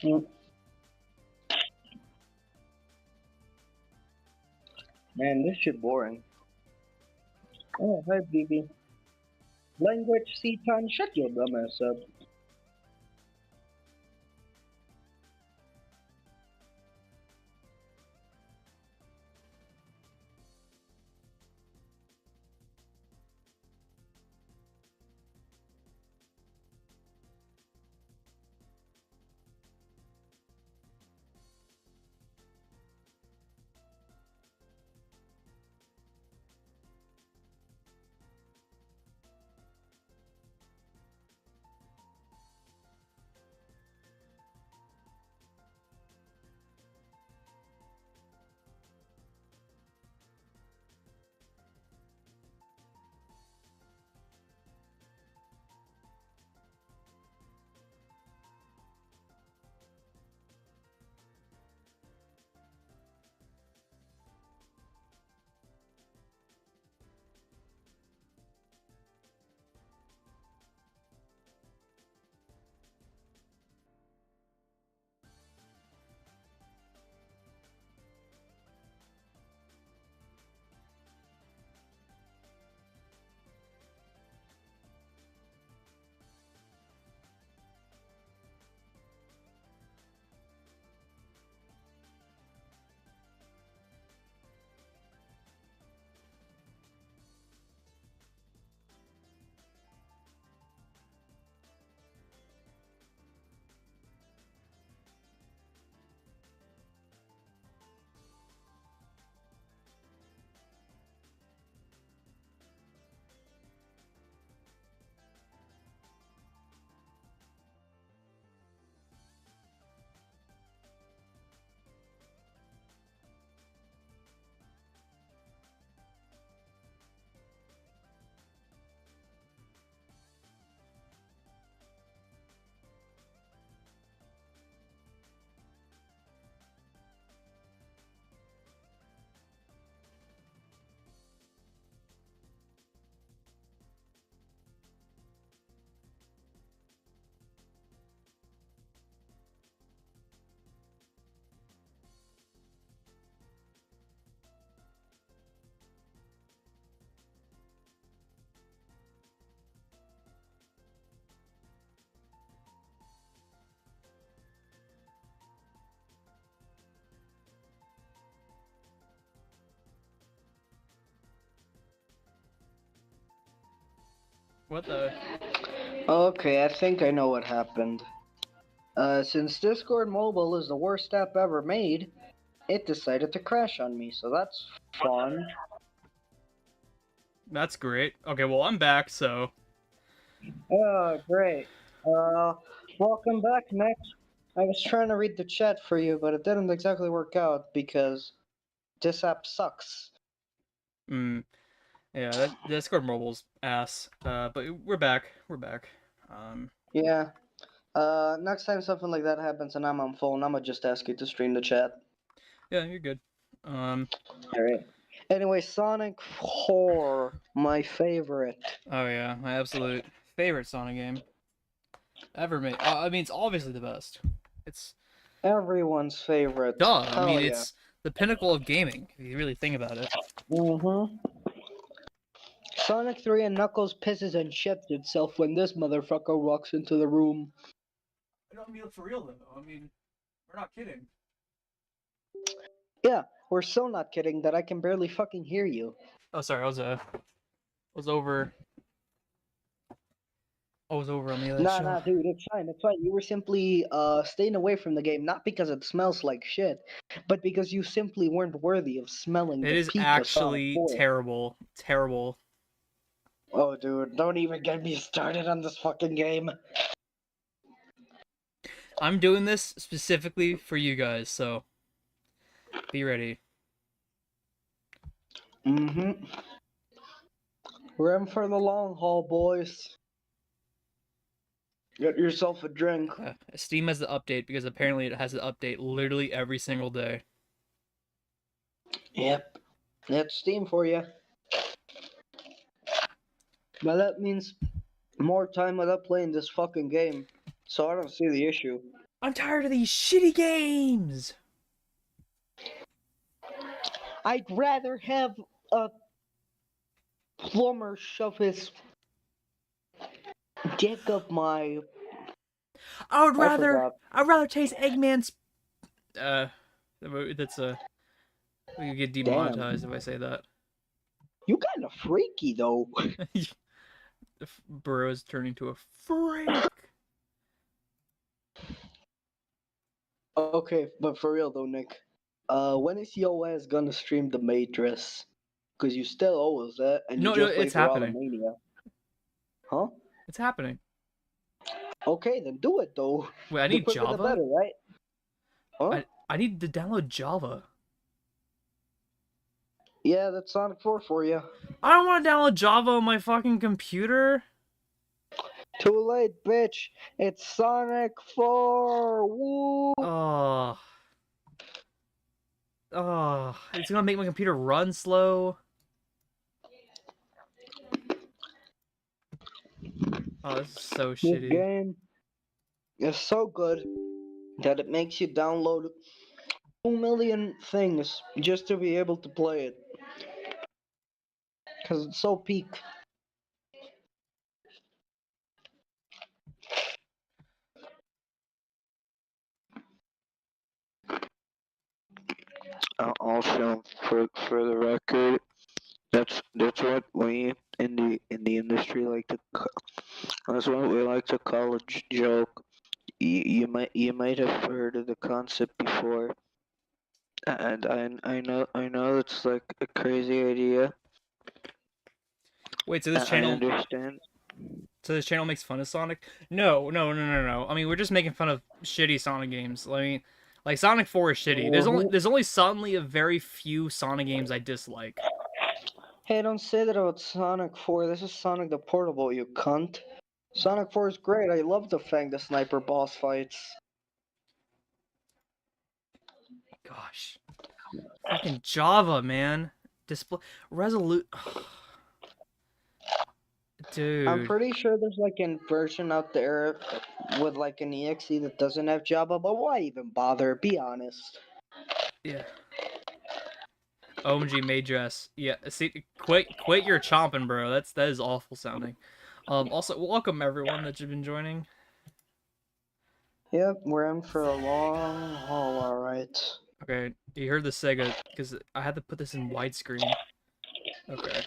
Mm. Man, this shit boring. Oh, hi, BB. Language, C-Ton, shut your dumb ass up. What the? Okay, I think I know what happened. Since Discord Mobile is the worst app ever made, it decided to crash on me, so that's fun. That's great. Okay, well, I'm back, so... Oh, great. Welcome back, Nick. I was trying to read the chat for you, but it didn't exactly work out because this app sucks. Yeah, that Discord Mobile's ass. But we're back. We're back. Yeah. Next time something like that happens and I'm on phone, I'ma just ask you to stream the chat. Yeah, you're good. Alright. Anyway, Sonic 4, my favorite. Oh yeah, my absolute favorite Sonic game ever made. I mean, it's obviously the best. It's Everyone's favorite. duh. Hell I mean, yeah. it's the pinnacle of gaming if you really think about it. Mm-hmm. Sonic 3 and Knuckles pisses and shits itself when this motherfucker walks into the room. I don't mean for real though. I mean, we're not kidding. Yeah, we're so not kidding that I can barely fucking hear you. Oh, sorry, I was over on the other Nah, show. nah, dude, it's fine. It's fine. You were simply staying away from the game, not because it smells like shit, but because you simply weren't worthy of smelling It the is peak of Sonic actually 4. terrible, terrible. Oh, dude, don't even get me started on this fucking game. I'm doing this specifically for you guys, so be ready. Mm-hmm. We're in for the long haul, boys. Get yourself a drink. Steam has the update because apparently it has the update literally every single day. Yep. That's Steam for you. But that means more time without playing this fucking game. So I don't see the issue. I'm tired of these shitty games. I'd rather have a plumber shove his dick up my. I'd I rather forgot. taste Eggman's. That's a. We could get demonetized if I say that. You kind of freaky though. Burrow's turning to a freak. Okay, but for real though, Nick. When is your ass gonna stream the Matrix? Cause you still owe us that, and you No, just played it's through happening. Mania. Huh? It's happening. Okay, then do it though. Wait, I The need quicker the Java. better, right? Huh? I need to download Java. Yeah, that's Sonic 4 for you. I don't want to download Java on my fucking computer. Too late, bitch. It's Sonic 4. Woo! It's gonna make my computer run slow. Oh, this is so This shitty. game is so good that it makes you download 2 million things just to be able to play it. Because it's so peak. Also, for the record, that's what we in the industry like to that's what we like to call a joke. You might have heard of the concept before, and I know it's like a crazy idea. Wait, I understand. so this channel makes fun of Sonic? No. I mean, we're just making fun of shitty Sonic games. I mean, like Sonic 4 is shitty. There's only suddenly a very few Sonic games I dislike. Hey, don't say that about Sonic 4. This is Sonic the Portable, you cunt. Sonic 4 is great. I love the Fang the Sniper boss fights. Gosh. Fucking Java, man. Display resolute. Dude. I'm pretty sure there's like a version out there with like an exe that doesn't have Java, but why even bother? Be honest. Yeah. OMG Maydress. Yeah, see, quit your chomping, bro. That is awful sounding. Also, welcome everyone that you've been joining. Yep, we're in for a long haul, alright. Okay, you heard the Sega, because I had to put this in widescreen. Okay.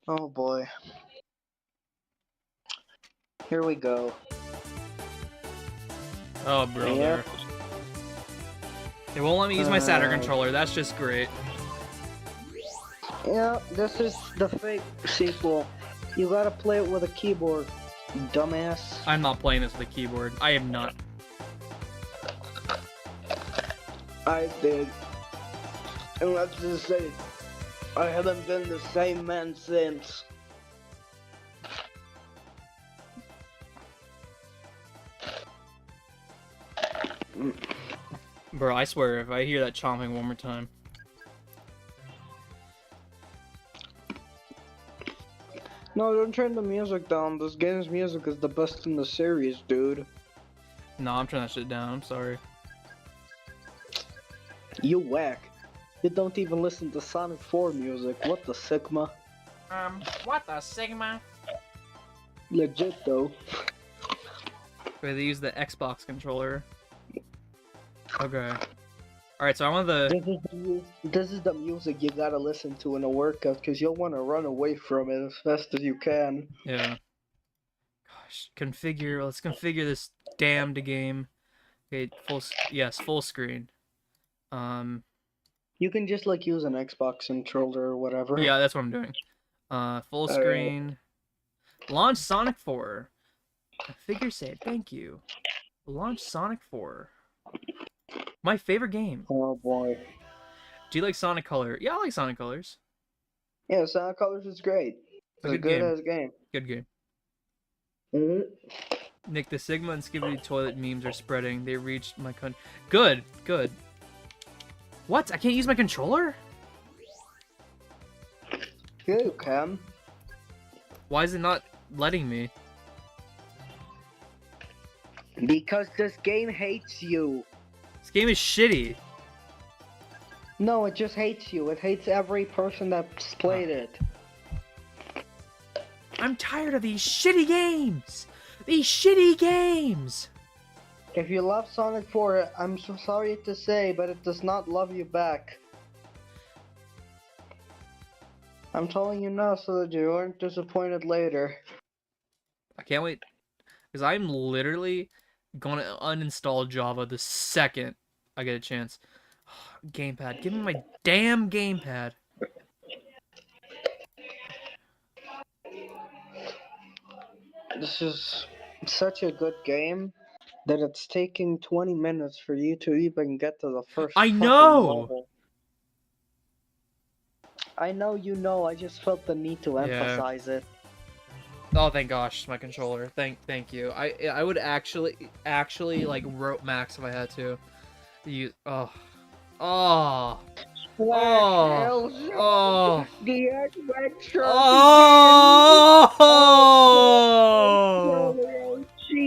Oh boy. Here we go. Oh, brother. Yep. It won't let me use my Saturn controller. That's just great. Yeah, this is the fake sequel. You gotta play it with a keyboard, you dumbass. I'm not playing this with a keyboard. I am not. I did. And let's just say, I haven't been the same man since. Bro, I swear, if I hear that chomping one more time. No, don't turn the music down. This game's music is the best in the series, dude. No, I'm turning that shit down. I'm sorry. You whack. You don't even listen to Sonic 4 music. What the Sigma? What the Sigma? Legit though. Wait, they use the Xbox controller. Okay. Alright, so I want the... This is the music you gotta listen to in a workout, because you'll want to run away from it as fast as you can. Yeah. Gosh, configure... Let's configure this damned game. Okay, yes, full screen. You can just like use an Xbox controller or whatever. Yeah, that's what I'm doing. Full screen. Launch Sonic 4. Configure save, thank you. Launch Sonic 4. My favorite game. Oh boy. Do you like Sonic Color? Yeah, I like Sonic Colors. Yeah, Sonic Colors is great. It's a good good game. ass game. Good game. Mhm. Nick, the Sigma and Skibidi toilet memes are spreading. They reached my country. Good, good. What? I can't use my controller? Yeah, you can. Why is it not letting me? Because this game hates you. This game is shitty. No, it just hates you. It hates every person that's played it. I'm tired of these shitty games! These shitty games! If you love Sonic 4, I'm so sorry to say, but it does not love you back. I'm telling you now so that you aren't disappointed later. I can't wait. Because I'm literally gonna uninstall Java the second I get a chance. Gamepad. Give me my damn gamepad. This is such a good game that it's taking 20 minutes for you to even get to the first I fucking know! level. I know you know, I just felt the need to emphasize it. Oh, thank gosh, my controller. Thank you. I would actually like rope max if I had to. You oh. Oh. Oh. The adventure. Oh.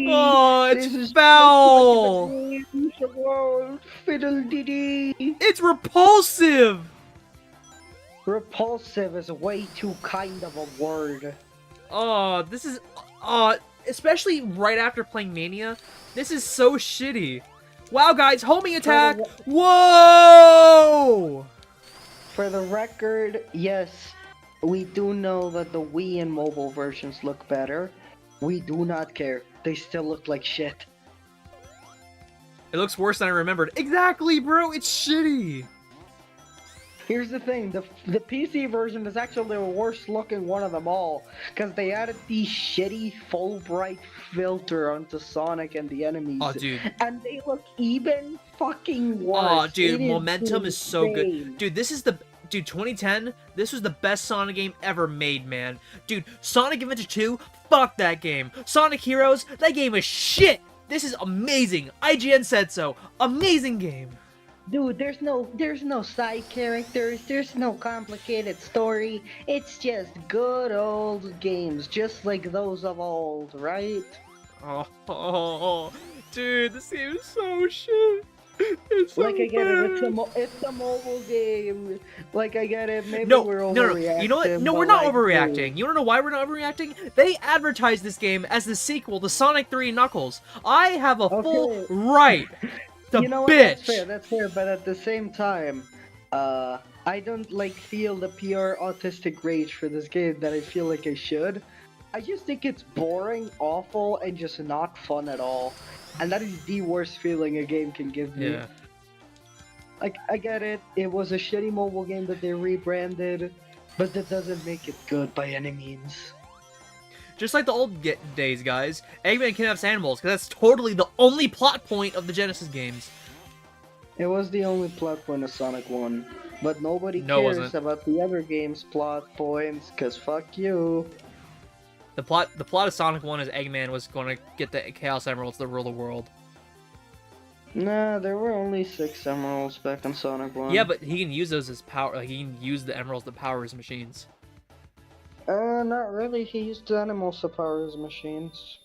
Oh, it's foul. Fiddle diddy. It's repulsive. Repulsive is way too kind of a word. Oh, this is especially right after playing Mania, this is so shitty. Wow, guys, homing attack. Whoa! For the record, yes, we do know that the Wii and mobile versions look better. We do not care. They still look like shit. It looks worse than I remembered. Exactly, bro. It's shitty. Here's the thing, the PC version is actually the worst looking one of them all, because they added the shitty full bright filter onto Sonic and the enemies. Oh, dude. And they look even fucking worse. Oh, dude, momentum is so good. insane. Dude, this is the... Dude, 2010, this was the best Sonic game ever made, man. Dude, Sonic Adventure 2, fuck that game. Sonic Heroes, that game is shit. This is amazing. IGN said so. Amazing game. Dude, there's no side characters, there's no complicated story. It's just good old games, just like those of old, right? Oh, dude, this game is so shit. It's so Like I get bad. it, it's a mobile game. Like I get it, maybe No, we're no, overreacting. you know what? No, but we're not like, overreacting. dude. You wanna know why we're not overreacting? They advertised this game as the sequel to Sonic 3 Knuckles. I have a full right to You know what? bitch. That's fair, but at the same time, I don't like feel the pure autistic rage for this game that I feel like I should. I just think it's boring, awful, and just not fun at all. And that is the worst feeling a game can give me. Yeah. Like, I get it, it was a shitty mobile game that they rebranded, but that doesn't make it good by any means. Just like the old days, guys. Eggman kidnaps animals, because that's totally the only plot point of the Genesis games. It was the only plot point of Sonic 1, but nobody No, it cares wasn't. about the other game's plot points, cause fuck you. The plot of Sonic 1 is Eggman was going to get the Chaos Emeralds to rule the world. Nah, there were only 6 emeralds back in Sonic 1. Yeah, but he can use those as power. Like, he can use the emeralds to power his machines. Not really. He used the animals to power his machines.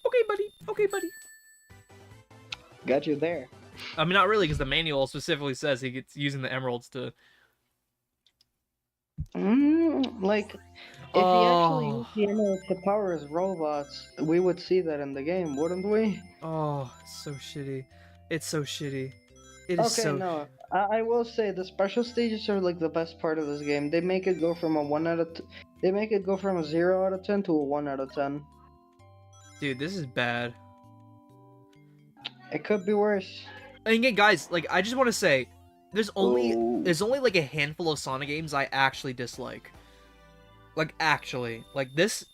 Okay, buddy. Okay, buddy. Got you there. I mean, not really, because the manual specifically says he gets using the emeralds to... Like... If he actually Oh, used the emerald to power his robots, we would see that in the game, wouldn't we? oh, it's so shitty. It's so shitty. It is Okay, so. no. I will say the special stages are like the best part of this game. They make it go from a 1 out of they make it go from a 0 out of 10 to a 1 out of 10. Dude, this is bad. It could be worse. And again, guys, like I just want to say, there's only Oh. there's only like a handful of Sonic games I actually dislike. Like actually, like this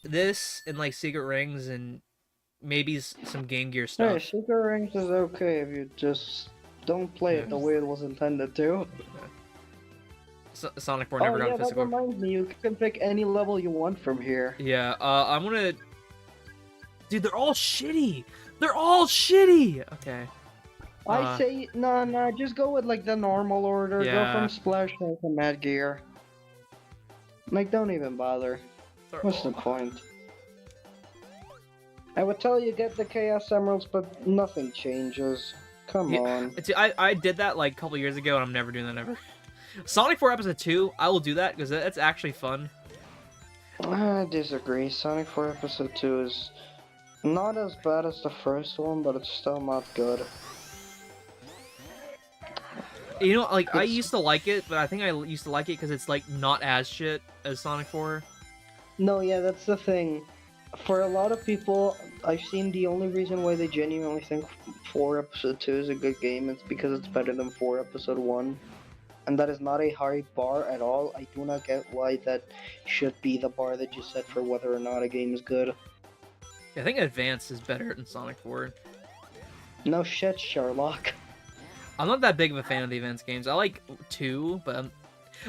and like Secret Rings and maybe some Game Gear Hey, stuff. Secret Rings is okay if you just don't play it the way it was intended to. Sonic 4 never Oh got yeah, a that physical. reminds me, you can pick any level you want from here. Yeah, I'm gonna. Dude, they're all shitty. They're all shitty. Okay. I say, no, just go with like the normal order. Yeah. Go from Splash to Mad Gear. Like, don't even bother. What's the point? I would tell you get the Chaos Emeralds, but nothing changes. Come on. See, I did that like a couple years ago, and I'm never doing that ever. Sonic 4 Episode 2, I will do that because that's actually fun. I disagree. Sonic 4 Episode 2 is not as bad as the first one, but it's still not good. You know, like I It's- used to like it, but I think I used to like it because it's like not as shit as Sonic 4. No, yeah, that's the thing. For a lot of people, I've seen the only reason why they genuinely think 4 Episode 2 is a good game is because it's better than 4 Episode 1. And that is not a high bar at all. I do not get why that should be the bar that you set for whether or not a game is good. I think Advance is better than Sonic 4. No shit, Sherlock. I'm not that big of a fan of the Advance games. I like 2, but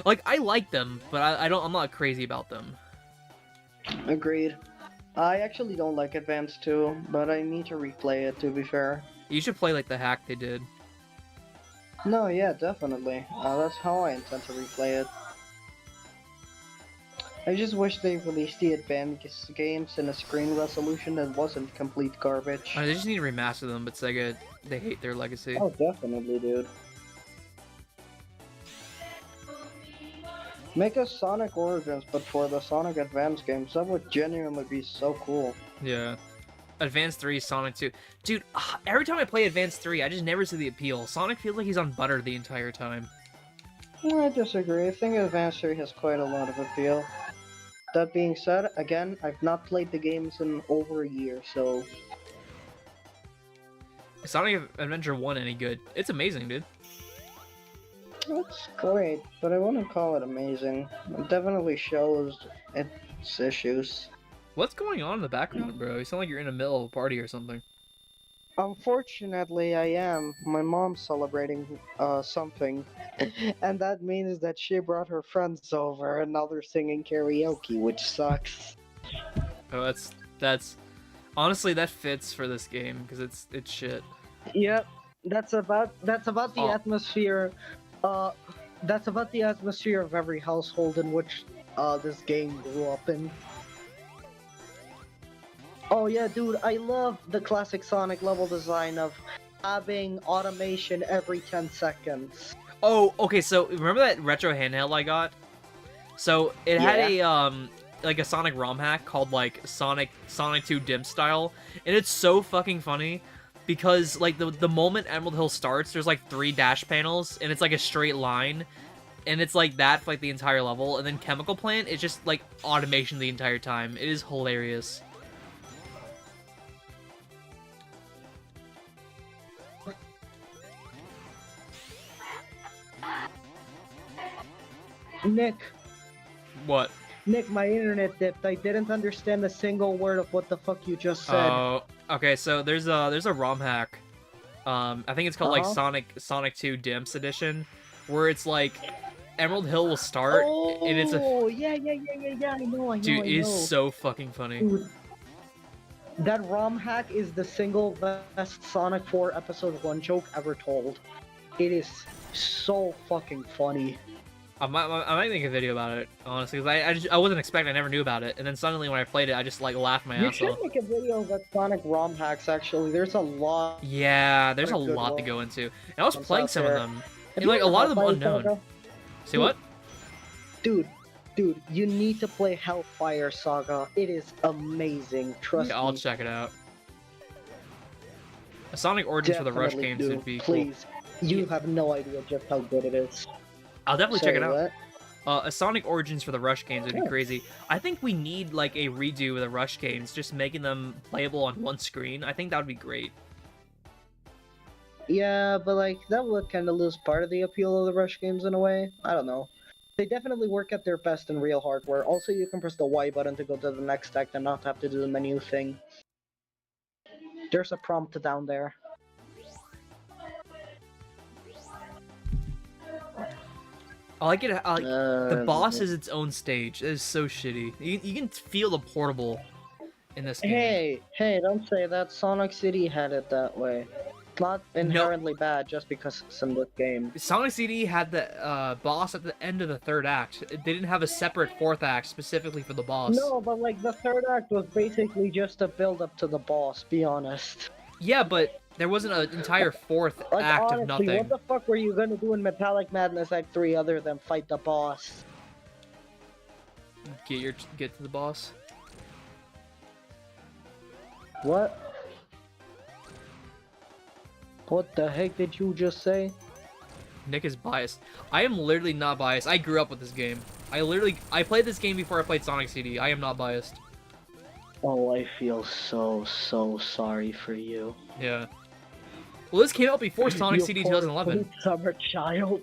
like I like them, but I'm not crazy about them. Agreed. I actually don't like Advance 2, but I need to replay it to be fair. You should play like the hack they did. No, yeah, definitely. That's how I intend to replay it. I just wish they released the advanced games in a screen resolution that wasn't complete garbage. They just need to remaster them, but Sega, they hate their legacy. Oh, definitely, dude. Make a Sonic Origins, but for the Sonic Advance games, that would genuinely be so cool. Yeah. Advance 3, Sonic 2. Dude, every time I play Advance 3, I just never see the appeal. Sonic feels like he's on butter the entire time. I disagree. I think Advance 3 has quite a lot of appeal. That being said, again, I've not played the games in over a year, so... Sonic Adventure 1 any good? It's amazing, dude. It's great, but I wouldn't call it amazing. It definitely shows its issues. What's going on in the background, bro? You sound like you're in the middle of a party or something. Unfortunately, I am. My mom's celebrating something, and that means that she brought her friends over and now they're singing karaoke, which sucks. Oh, that's honestly that fits for this game because it's shit. Yep, that's about the Oh. atmosphere. That's about the atmosphere of every household in which this game grew up in. Oh yeah, dude, I love the classic Sonic level design of having automation every 10 seconds. Oh, okay. So remember that retro handheld I got? So it had a like a Sonic ROM hack called like Sonic 2 Dim Style, and it's so fucking funny because like the moment Emerald Hill starts, there's like 3 dash panels, and it's like a straight line, and it's like that for like the entire level, and then Chemical Plant is just like automation the entire time. It is hilarious. Nick, What? my internet dipped. I didn't understand a single word of what the fuck you just said. Oh, okay. So there's a ROM hack. I think it's called like Sonic 2 Dimps Edition, where it's like Emerald Hill will start, and it's a yeah, I know. dude. It is so fucking funny. Dude, that ROM hack is the single best Sonic 4 Episode 1 joke ever told. It is so fucking funny. I might make a video about it, honestly, because I wasn't expecting. I never knew about it, and then suddenly when I played it, I just like laughed my You ass should off. make a video about Sonic ROM hacks, actually. There's a lot. Yeah, there's a What a good lot to one. go into, and I was That's playing out some of there. them, Have and you like a ever lot of them played unknown. Saga? See what? Dude, Dude, you need to play Hellfire Saga. It is amazing. Trust Yeah, I'll me. check it out. A Sonic Origins for the Rush Definitely games do. would be cool. Please. You have no idea just how good it is. I'll definitely check it out. What? A Sonic Origins for the Rush games would be Yeah. crazy. I think we need like a redo of the Rush games, just making them playable on one screen. I think that would be great. Yeah, but like that would kind of lose part of the appeal of the Rush games in a way. I don't know. They definitely work at their best in real hardware. Also, you can press the Y button to go to the next act and not have to do the menu thing. There's a prompt down there. I like it. The boss Uh, is its own stage. It is so shitty. You can feel the portable in this game. Hey, don't say that. Sonic City had it that way. It's not inherently bad just because it's in this game. Sonic CD had the boss at the end of the third act. They didn't have a separate fourth act specifically for the boss. No, but like the third act was basically just a build up to the boss, be honest. Yeah, but there wasn't an entire fourth Like act honestly, of nothing. what the fuck were you gonna do in Metallic Madness Act 3 other than fight the boss? Get to the boss. What? What the heck did you just say? Nick is biased. I am literally not biased. I grew up with this game. I played this game before I played Sonic CD. I am not biased. Oh, I feel so sorry for you. Yeah. Well, this came out before Sonic You CD poor 2011. sweet summer child.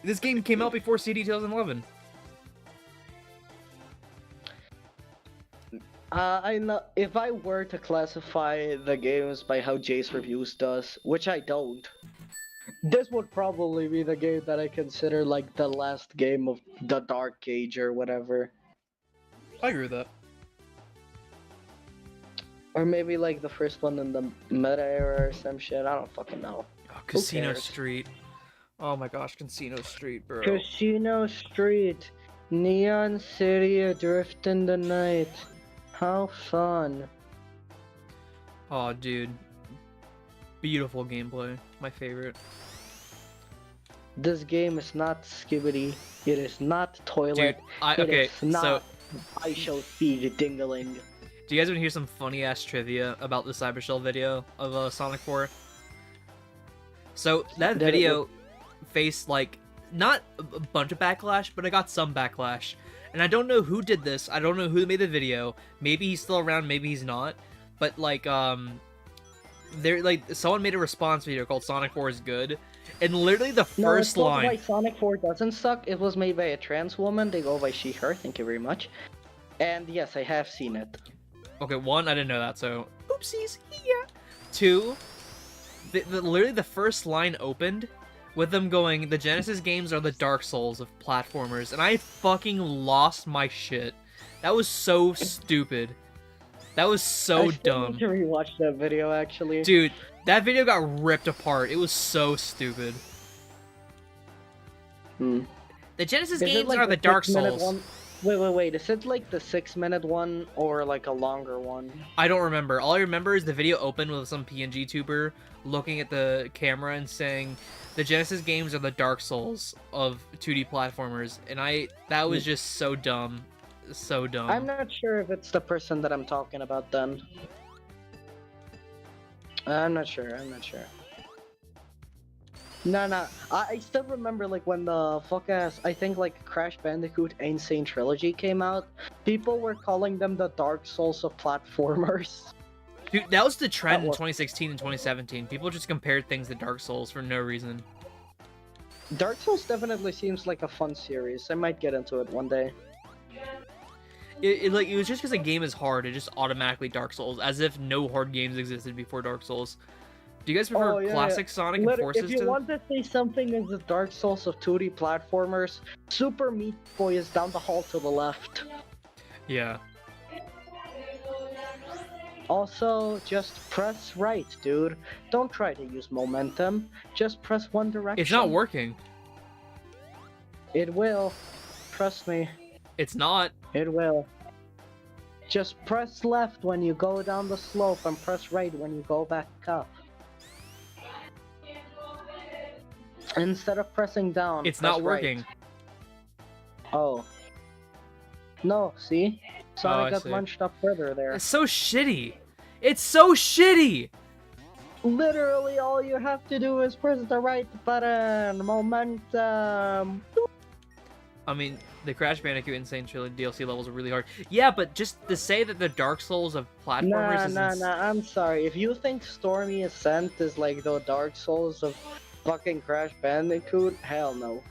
This game came out before CD 2011. I know if I were to classify the games by how Jace Reviews does, which I don't, this would probably be the game that I consider like the last game of the Dark Age or whatever. I agree with that. Or maybe like the first one in the meta era or some shit, I don't fucking know. Oh, Casino cares? Street. Oh my gosh, Casino Street, bro. Casino Street, Neon City adrift in the night. How fun. Oh, dude. Beautiful gameplay. My favorite. This game is not Skibbity. It is not Toilet. Dude, okay, It is not so I shall feed Dingling. do you guys want to hear some funny ass trivia about the Cybershell video of Sonic 4? So that That it video faced like not a bunch of backlash, but it got some backlash. And I don't know who did this. I don't know who made the video. Maybe he's still around, maybe he's not. But like there like someone made a response video called Sonic 4 is good. And literally the No, it's first called line Why Sonic 4 doesn't suck. It was made by a trans woman. They go by she, her. Thank you very much. And yes, I have seen it. Okay, one, I didn't know that, so oopsies. Yeah. Two, literally the first line opened with them going, the Genesis games are the Dark Souls of platformers, and I fucking lost my shit. That was so stupid. That was so I still dumb. need to rewatch that video actually. Dude, that video got ripped apart. It was so stupid. Hmm. The Genesis Is it games like are the Dark 6-minute Souls. one? Wait. Is it like the 6-minute one or like a longer one? I don't remember. All I remember is the video opened with some PNG tuber looking at the camera and saying, the Genesis games are the Dark Souls of 2D platformers, and that was just so dumb. So dumb. I'm not sure if it's the person that I'm talking about then. I'm not sure. No. I still remember like when the fuck ass, I think like Crash Bandicoot Insane Trilogy came out, people were calling them the Dark Souls of platformers. Dude, that was the trend in was- 2016 and 2017. People just compared things to Dark Souls for no reason. Dark Souls definitely seems like a fun series. I might get into it one day. It was just because a game is hard, it just automatically Dark Souls, as if no hard games existed before Dark Souls. Do you guys prefer Oh, yeah, classic Sonic and Forces if you want to say something is the Dark Souls of 2D platformers, Super Meat Boy is down the hall to the left. Yeah. Also, just press right, dude. Don't try to use momentum. Just press one direction. It's not working. It will. Trust me. It's not. It will. Just press left when you go down the slope and press right when you go back up. Instead of pressing down, It's press not working. right. Oh. No, see? Sonic I got see. munched up further there. It's so shitty. It's so shitty. Literally, all you have to do is press the right button. Momentum. I mean, the Crash Bandicoot Insane Trilogy DLC levels are really hard. Yeah, but just to say that the Dark Souls of platformers Nah, I'm sorry. If you think Stormy Ascent is like the Dark Souls of fucking Crash Bandicoot, hell no.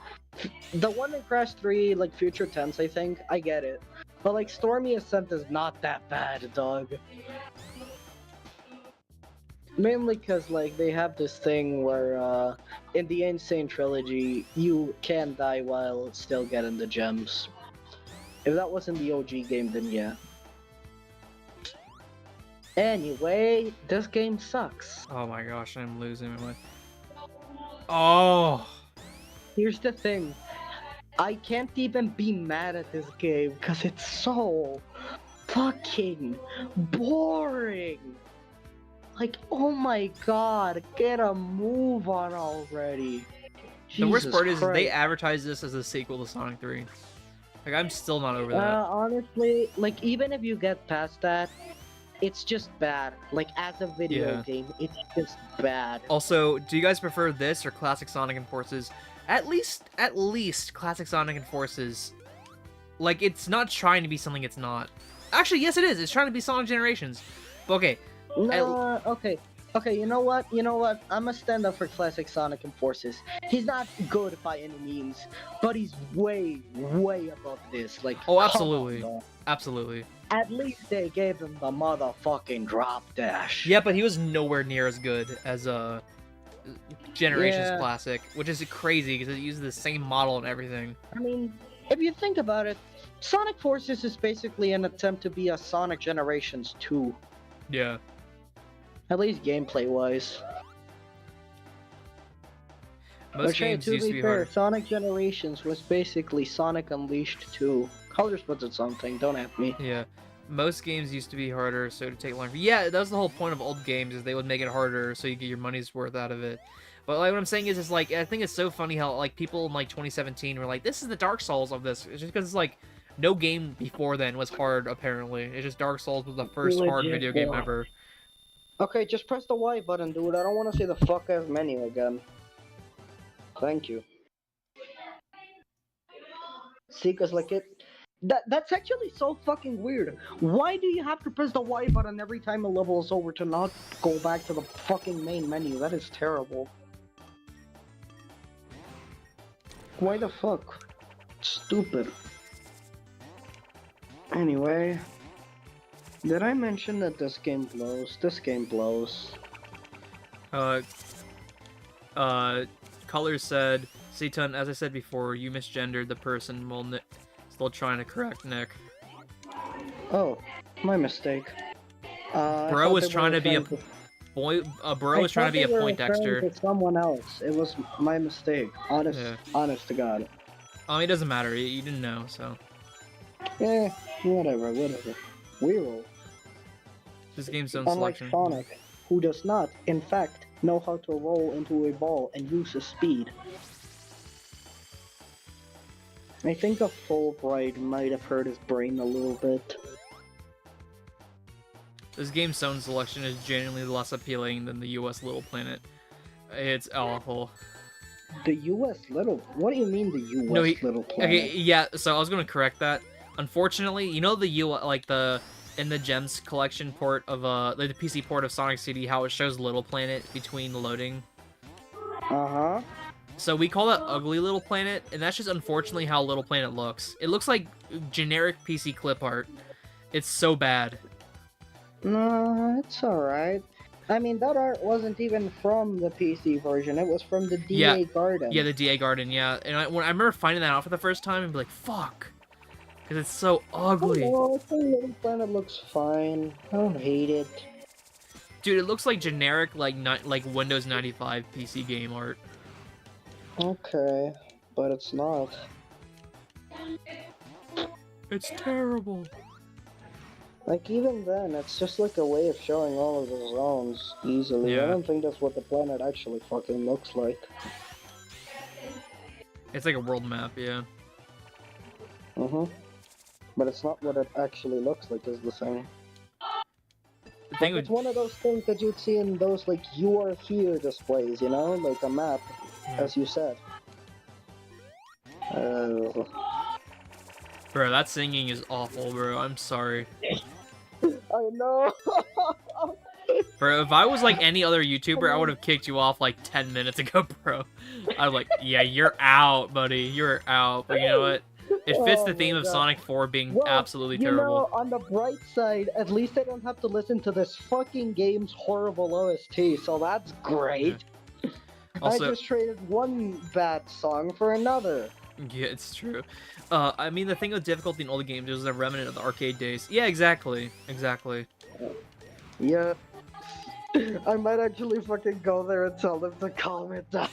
The one in Crash 3, like Future Tense, I think, I get it. But like Stormy Ascent is not that bad, dog. Mainly because like they have this thing where in the Insane Trilogy you can die while still getting the gems. If that wasn't the OG game, then yeah. Anyway, this game sucks. Oh my gosh, I'm losing my mind. Oh. Here's the thing. I can't even be mad at this game because it's so fucking boring. Like, oh my god, get a move on already. The worst Jesus part is they Christ. advertise this as a sequel to Sonic 3. Like, I'm still not over that. Honestly, like, even if you get past that, it's just bad. Like, as a video Yeah. game, it's just bad. Also, do you guys prefer this or classic Sonic and Forces? At least classic Sonic and Forces. Like, it's not trying to be something it's not. Actually, yes it is. It's trying to be Sonic Generations. But okay, No, okay. Okay, you know what? I'm gonna stand up for classic Sonic and Forces. He's not good by any means, but he's way, way above this. Like, oh, come absolutely. on, man. Absolutely. At least they gave him the motherfucking drop dash. Yeah, but he was nowhere near as good as Generations Yeah. Classic, which is crazy because it uses the same model and everything. I mean, if you think about it, Sonic Forces is basically an attempt to be a Sonic Generations 2. Yeah. At least gameplay-wise. Most Which, hey, games to used to be be fair, hard. Sonic Generations was basically Sonic Unleashed 2. Colors puts it something, don't at me. Yeah. Most games used to be harder, so to take longer. Yeah, that was the whole point of old games, is they would make it harder so you get your money's worth out of it. But like what I'm saying is like I think it's so funny how like people in like 2017 were like, this is the Dark Souls of this. It's just because it's like no game before then was hard apparently. It's just Dark Souls was the first hard Legit, video game yeah. ever. Okay, just press the Y button, dude. I don't want to see the fuck-ass menu again. Thank you. See, cause like that's actually so fucking weird. Why do you have to press the Y button every time a level is over to not go back to the fucking main menu? That is terrible. Why the fuck? Stupid. Anyway, did I mention that this game blows? This game blows. Colors said, Seaton, as I said before, you misgendered the person while still trying to correct Nick. Oh, my mistake. Bro was trying to be a boy. Bro was trying to be a Poindexter. To someone else. It was my mistake. Honest to God. It doesn't matter. You didn't know, so. Yeah, whatever. We roll. This game's own Unlike selection. Sonic, who does not, in fact, know how to roll into a ball and use his speed. I think a Fulbright might have hurt his brain a little bit. This game's own selection is genuinely less appealing than the US Little Planet. It's awful. The US Little... What do you mean the US No, Little Planet? Okay, yeah, so I was gonna correct that. Unfortunately, you know the in the Gems collection port of the PC port of Sonic CD, how it shows Little Planet between the loading. Uh-huh. So we call that Ugly Little Planet, and that's just unfortunately how Little Planet looks. It looks like generic PC clip art. It's so bad. No, it's alright. I mean, that art wasn't even from the PC version. It was from the DA Garden. Yeah, the DA Garden, yeah. And when I remember finding that out for the first time and be like, fuck. Because it's so ugly. Oh, I think Little Planet looks fine. I don't hate it. Dude, it looks like generic, like Windows 95 PC game art. Okay, but it's not. It's terrible. Like, even then, it's just like a way of showing all of the zones easily. Yeah. I don't think that's what the planet actually fucking looks like. It's like a world map, yeah. but it's not what it actually looks like is the thing. The thing Like, it's with one of those things that you'd see in those, like, you are here displays, you know? Like a map, as you said. bro, that singing is awful, bro. I'm sorry. I know! Bro, if I was like any other YouTuber, I would have kicked you off like 10 minutes ago, bro. I'm like, yeah, you're out, buddy. You're out. But you know what? It fits the theme of Sonic 4 being absolutely terrible. You know, on the bright side, at least I don't have to listen to this fucking game's horrible OST, so that's great. Yeah. Also, I just traded one bad song for another. Yeah, it's true. I mean, the thing with difficulty in older games is a remnant of the arcade days. Yeah, exactly. Exactly. Yeah. I might actually fucking go there and tell them to calm it down.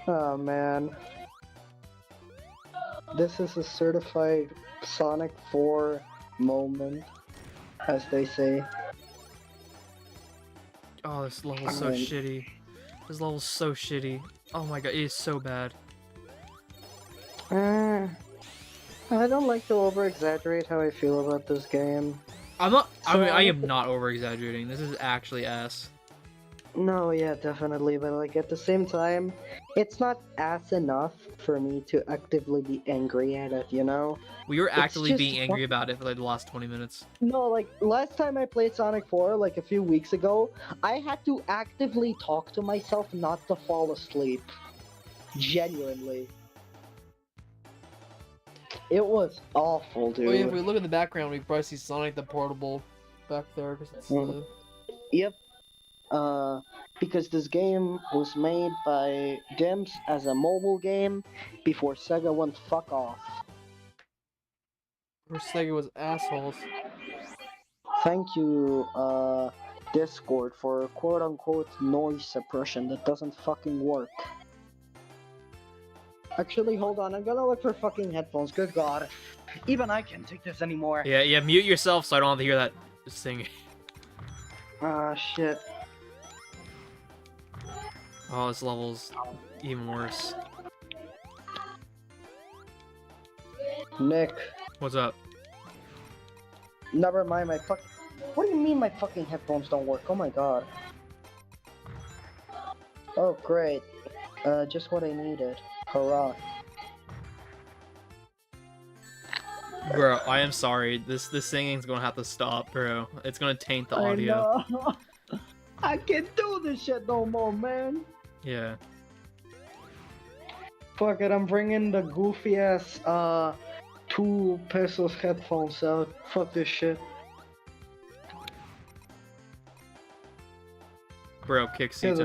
Oh, man. This is a certified Sonic 4 moment, as they say. Oh, this level's so shitty. This level's so shitty. Oh my god, it is so bad. I don't like to over-exaggerate how I feel about this game. I'm not. I mean, I am not over-exaggerating. This is actually ass. No, yeah, definitely, but like at the same time, it's not ass enough for me to actively be angry at it, you know? We were actively being angry about it for like the last 20 minutes. No, like last time I played Sonic 4, like a few weeks ago, I had to actively talk to myself not to fall asleep. Genuinely. It was awful, dude. Well, yeah, if we look in the background, we probably see Sonic the Portable back there. Cause it's, Yep. Because this game was made by Dimps as a mobile game before Sega went fuck off. Or Sega was assholes. Thank you, Discord, for quote-unquote noise suppression that doesn't fucking work. Actually, hold on, I'm gonna look for fucking headphones, good god. Even I can't take this anymore. Yeah, mute yourself so I don't have to hear that singing. Ah, shit. Oh, this level's even worse. Nick. What's up? Never mind, my fuck. What do you mean my fucking headphones don't work? Oh my god. Oh, great. Just what I needed. Hurrah. Bro, I am sorry. This singing's gonna have to stop, bro. It's gonna taint the audio. I know. I can't do this shit no more, man. Yeah. Fuck it, I'm bringing the goofy ass 2 pesos headphones out. Fuck this shit. Bro, kick seats.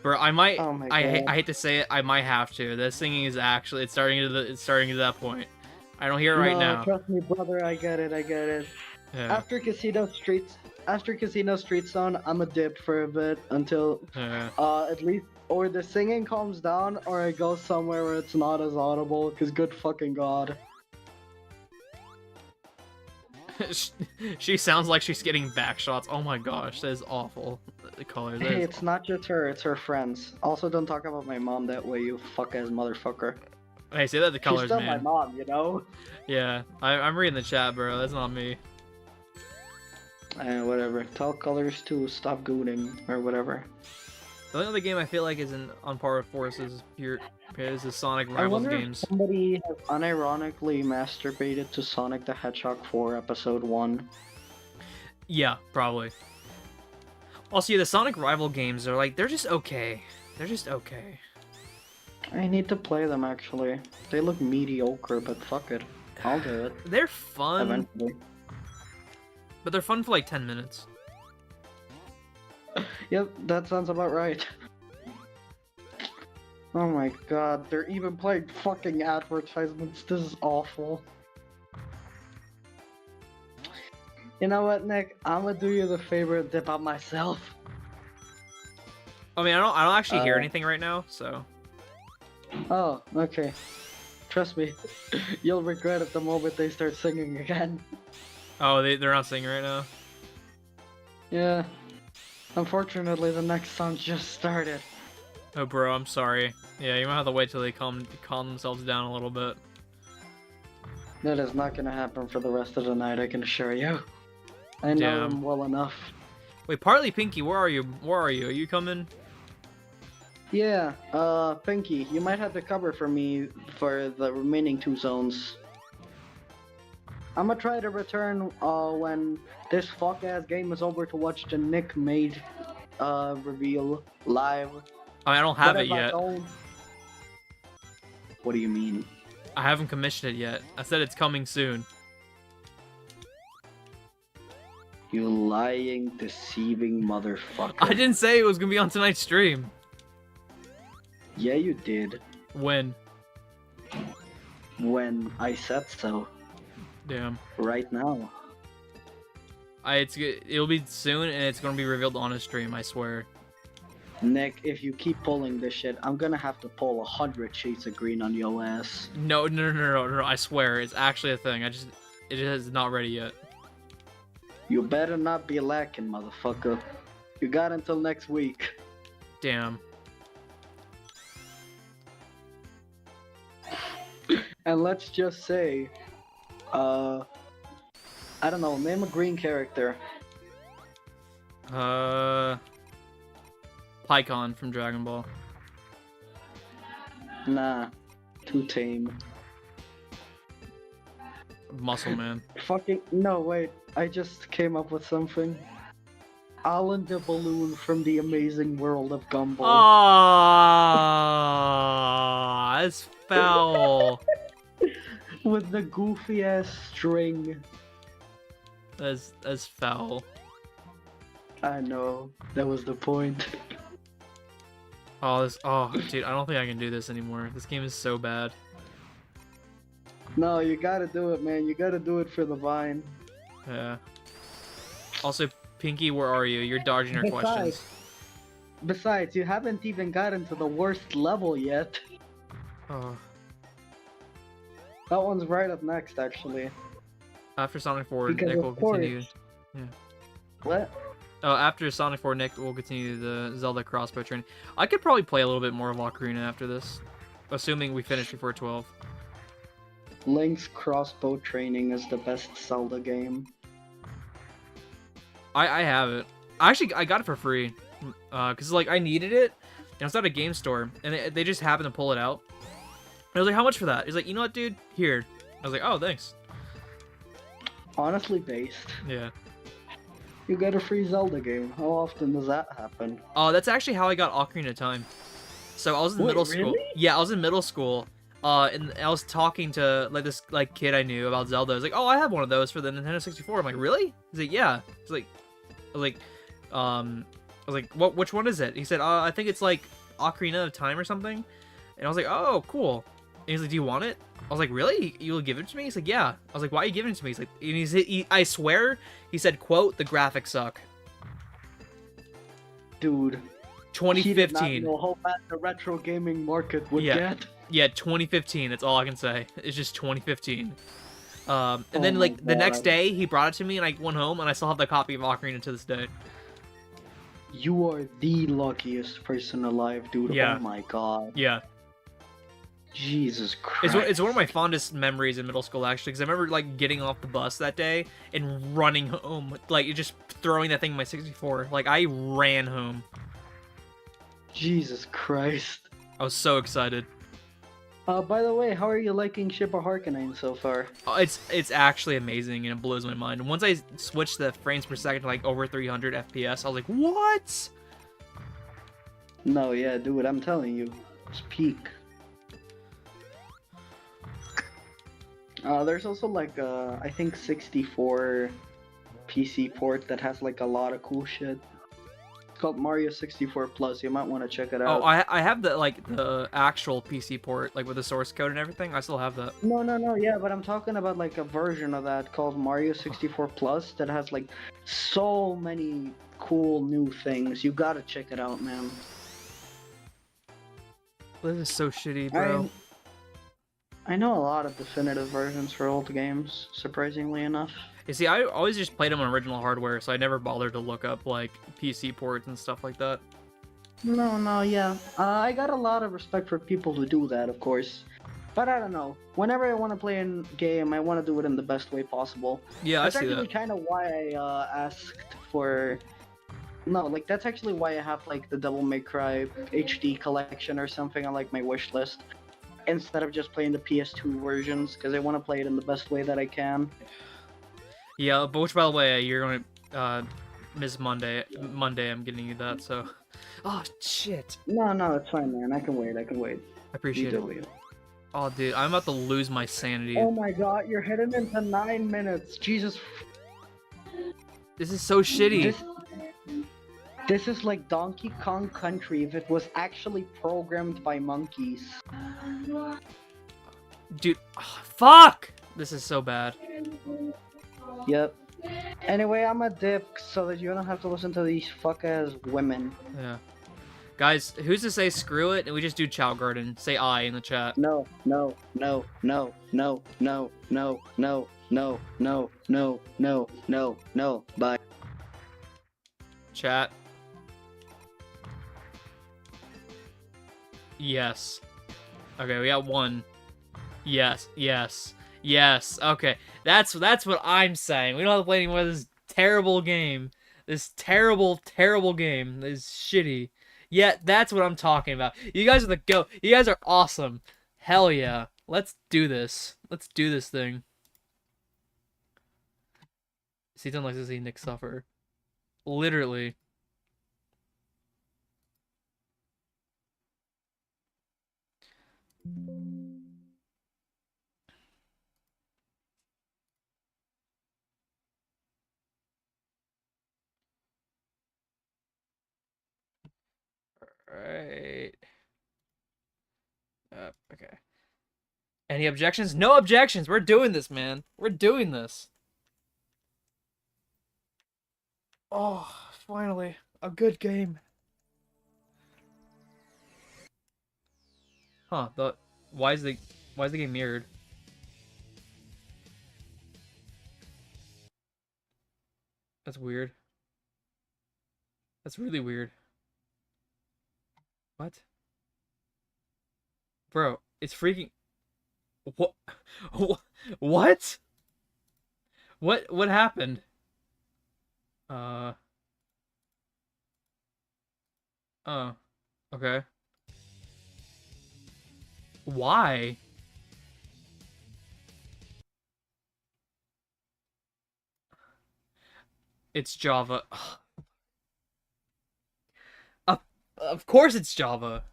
Bro, I might. Oh my I God. hate to say it. I might have to. The singing is actually. It's starting to that point. I don't hear it right now. Trust me, brother. I get it. Yeah. After Casino Street Zone, I'm a dip for a bit until at least or the singing calms down, or I go somewhere where it's not as audible. Cause good fucking god. She sounds like she's getting back shots. Oh my gosh, that is awful. The colors. Hey, it's not just her, it's her friends. Also, don't talk about my mom that way, you fuck-ass motherfucker. Hey, say that the colors, She's still man. my mom, you know? Yeah, I'm reading the chat, bro. That's not me. Whatever. Tell colors to stop gooning, or whatever. The only other game I feel like is on par with Force is the Sonic Rivals games. If somebody has unironically masturbated to Sonic the Hedgehog 4 Episode 1. Yeah, probably. Also, yeah, the Sonic Rival games are like, they're just okay. They're just okay. I need to play them, actually. They look mediocre, but fuck it. I'll do it. They're fun, Eventually. but they're fun for like 10 minutes. Yep, that sounds about right. Oh my god, they're even playing fucking advertisements. This is awful. You know what, Nick? I'm gonna do you the favor and dip out myself. I mean, I don't actually hear anything right now, so. Oh, okay. Trust me, you'll regret it the moment they start singing again. Oh, they're not singing right now? Yeah. Unfortunately, the next song just started. Oh, bro, I'm sorry. Yeah, you might have to wait till they calm themselves down a little bit. That is not gonna happen for the rest of the night, I can assure you. I know Damn. them well enough. Wait, Partly Pinky, where are you? Where are you? Are you coming? Yeah, Pinky, you might have to cover for me for the remaining 2 zones. I'm gonna try to return when this fuck-ass game is over to watch the Nick made reveal live. I don't have But it if I yet. don't- What do you mean? I haven't commissioned it yet. I said it's coming soon. You lying, deceiving motherfucker. I didn't say it was gonna be on tonight's stream. Yeah, you did. When? When I said so. Damn. Right now. It'll be soon, and it's gonna be revealed on a stream. I swear. Nick, if you keep pulling this shit, I'm gonna have to pull 100 shades of green on your ass. No. I swear, it's actually a thing. It is not ready yet. You better not be lacking, motherfucker. You got until next week. Damn. And let's just say, I don't know, name a green character. Pycon from Dragon Ball. Nah, too tame. Muscle Man. Fucking, no, wait, I just came up with something. Alan the Balloon from the Amazing World of Gumball. Ah, that's foul. With the goofy ass string. That's foul. I know, that was the point. Oh, dude, I don't think I can do this anymore. This game is so bad. No, you gotta do it, man. You gotta do it for the Vine. Yeah. Also, Pinky, where are you? You're dodging our questions. Besides, you haven't even gotten to the worst level yet. Oh. That one's right up next, actually. After Sonic 4, Because Nick of will course. continue. What? Oh, after Sonic 4, Nick will continue the Zelda crossbow training. I could probably play a little bit more of Ocarina after this, assuming we finish before 12. Link's crossbow training is the best Zelda game. I have it. I got it for free, cause like I needed it, and it was at a game store, and they just happened to pull it out. And I was like, "How much for that?" He's like, "You know what, dude? Here." I was like, "Oh, thanks." Honestly based. Yeah. You get a free Zelda game. How often does that happen? That's actually how I got Ocarina of Time. So I was in Wait, middle school. really? Yeah, I was in middle school. And I was talking to like this like kid I knew about Zelda. I was like, "Oh, I have one of those for the Nintendo 64." I'm like, "Really?" He's like, "Yeah." He's like, I was like, "What? Which one is it?" He said, "I think it's like Ocarina of Time or something." And I was like, "Oh, cool." And he's like, "Do you want it?" I was like, "Really? You'll give it to me?" He's like, "Yeah." I was like, "Why are you giving it to me?" He's like, and I swear, he said, "Quote, the graphics suck." Dude. He did not 2015. know how bad the retro gaming market would Yeah. get. Yeah, 2015. That's all I can say. It's just 2015. And Oh then my like the next God. day, he brought it to me, and I went home, and I still have the copy of Ocarina to this day. You are the luckiest person alive, dude. Yeah. Oh my god. Yeah, Jesus Christ. it's one of my fondest memories in middle school actually, because I remember like getting off the bus that day and running home, like just throwing that thing in my 64. Like I ran home. Jesus Christ. I was so excited. By the way, how are you liking Ship of Harkonnen so far? It's actually amazing, and it blows my mind. Once I switched the frames per second to like over 300 FPS, I was like, what? No, yeah, dude, I'm telling you. It's peak. There's also like I think 64 PC port that has like a lot of cool shit. It's called Mario 64 Plus. You might want to check it out. Oh, I have the actual PC port, like with the source code and everything. I still have that. No, yeah, but I'm talking about like a version of that called Mario 64 Plus that has like so many cool new things. You gotta check it out, man. This is so shitty, bro. I know a lot of definitive versions for old games, surprisingly enough. You see, I always just played them on original hardware, so I never bothered to look up like PC ports and stuff like that. No, yeah. I got a lot of respect for people who do that, of course. But I don't know. Whenever I want to play a game, I want to do it in the best way possible. Yeah, That's I see actually that. kind of why I asked for. No, like that's actually why I have like the Devil May Cry HD collection or something on like my wish list, instead of just playing the PS2 versions, because I want to play it in the best way that I can. Yeah, but which, by the way, you're going to miss Monday. Monday, I'm getting you that, so... Oh, shit. No, it's fine, man. I can wait. I I You appreciate do it. you. Oh, dude, I'm about to lose my sanity. Oh my god, you're heading into 9 minutes. Jesus. This is so shitty. This is like Donkey Kong Country if it was actually programmed by monkeys. Dude, fuck! This is so bad. Yep. Anyway, I'm a dip so that you don't have to listen to these fuck-ass women. Yeah. Guys, who's to say screw it and we just do Chow Garden? Say I in the chat. No. Bye. Chat. Yes. Okay, we got one. Yes. Okay, that's what I'm saying. We don't have to play anymore of this terrible game. This terrible game. This shitty. Yeah, that's what I'm talking about. You guys are the GOAT. You guys are awesome. Hell yeah. Let's do this. Let's do this thing. Season likes to see Nick suffer. Literally. Alright. Okay. Any objections? No objections! We're doing this, man. We're doing this. Oh, finally. A good game. Huh, why is the game mirrored? That's weird. That's really weird. What? Bro, it's freaking... What? What? What happened? Oh. Okay. Why? It's Java. Of course it's Java.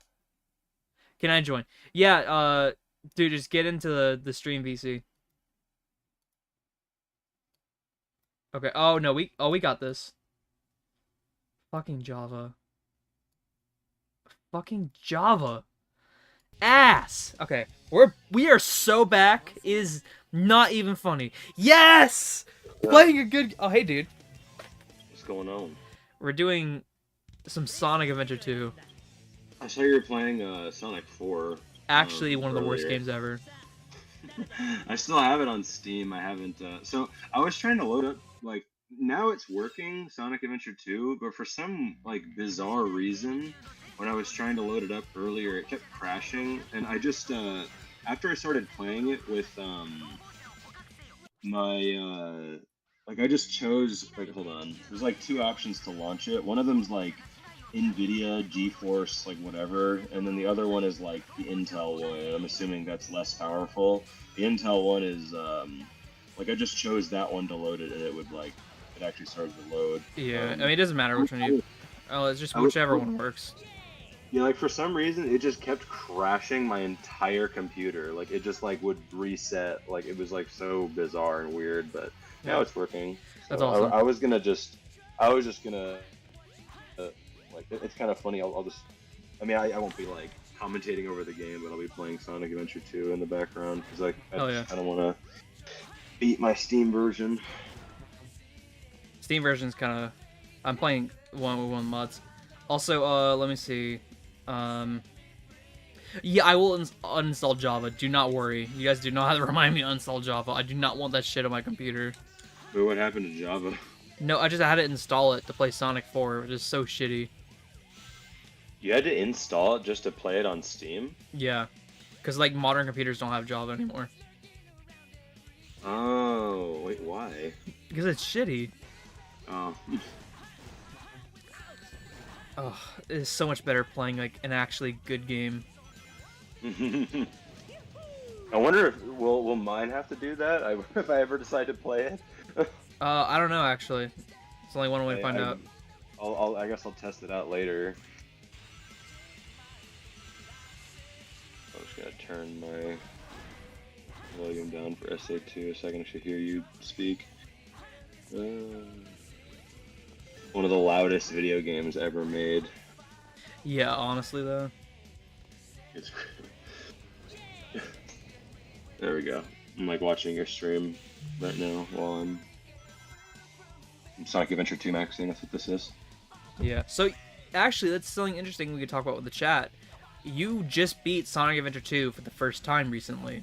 Can I join? Yeah, dude, just get into the stream VC. Okay. Oh no, we got this. Fucking Java. Fucking Java. Ass. Okay. We are so back. It is not even funny. Yes! Playing a good... Oh, hey, dude. What's going on? We're doing some Sonic Adventure 2. I saw you were playing Sonic 4. Actually, one of the worst earlier. games ever. I still have it on Steam. I haven't. So I was trying to load up. Like now it's working, Sonic Adventure 2, but for some like bizarre reason, when I was trying to load it up earlier, it kept crashing, and I just after I started playing it with my like I just chose like hold on. There's like two options to launch it. One of them's like NVIDIA, GeForce, like whatever, and then the other one is like the Intel one. I'm assuming that's less powerful. The Intel one is like I just chose that one to load it, and it would like it actually started to load. Yeah, I mean it doesn't matter which one you. Oh, it's just whichever one works. Yeah, like for some reason it just kept crashing my entire computer. Like it just like would reset. Like it was like so bizarre and weird, but now it's working. That's So awesome. I was just gonna. Like it's kind of funny. I'll just. I mean, I won't be like commentating over the game, but I'll be playing Sonic Adventure 2 in the background because like I Oh, yeah. kind of want to beat my Steam version. Steam version's kind of. I'm playing one mods. Also, let me see. Yeah, I will uninstall Java. Do not worry. You guys do not have to remind me to uninstall Java. I do not want that shit on my computer. But what happened to Java? No, I just had to install it to play Sonic 4, which is so shitty. You had to install it just to play it on Steam? Yeah. because like modern computers don't have Java anymore. Oh, wait, why? Because it's shitty. Oh. Oh, it's so much better playing like an actually good game. I wonder if will mine have to do that if I ever decide to play it. I don't know actually. It's only one way to find out. I guess I'll test it out later. I'm just gonna turn my volume down for SA2 so I can actually hear you speak. One of the loudest video games ever made. Yeah, honestly though. It's there we go. I'm like watching your stream right now while I'm Sonic Adventure 2 maxing. That's what this is. Yeah. So actually, that's something interesting we could talk about with the chat. You just beat Sonic Adventure 2 for the first time recently.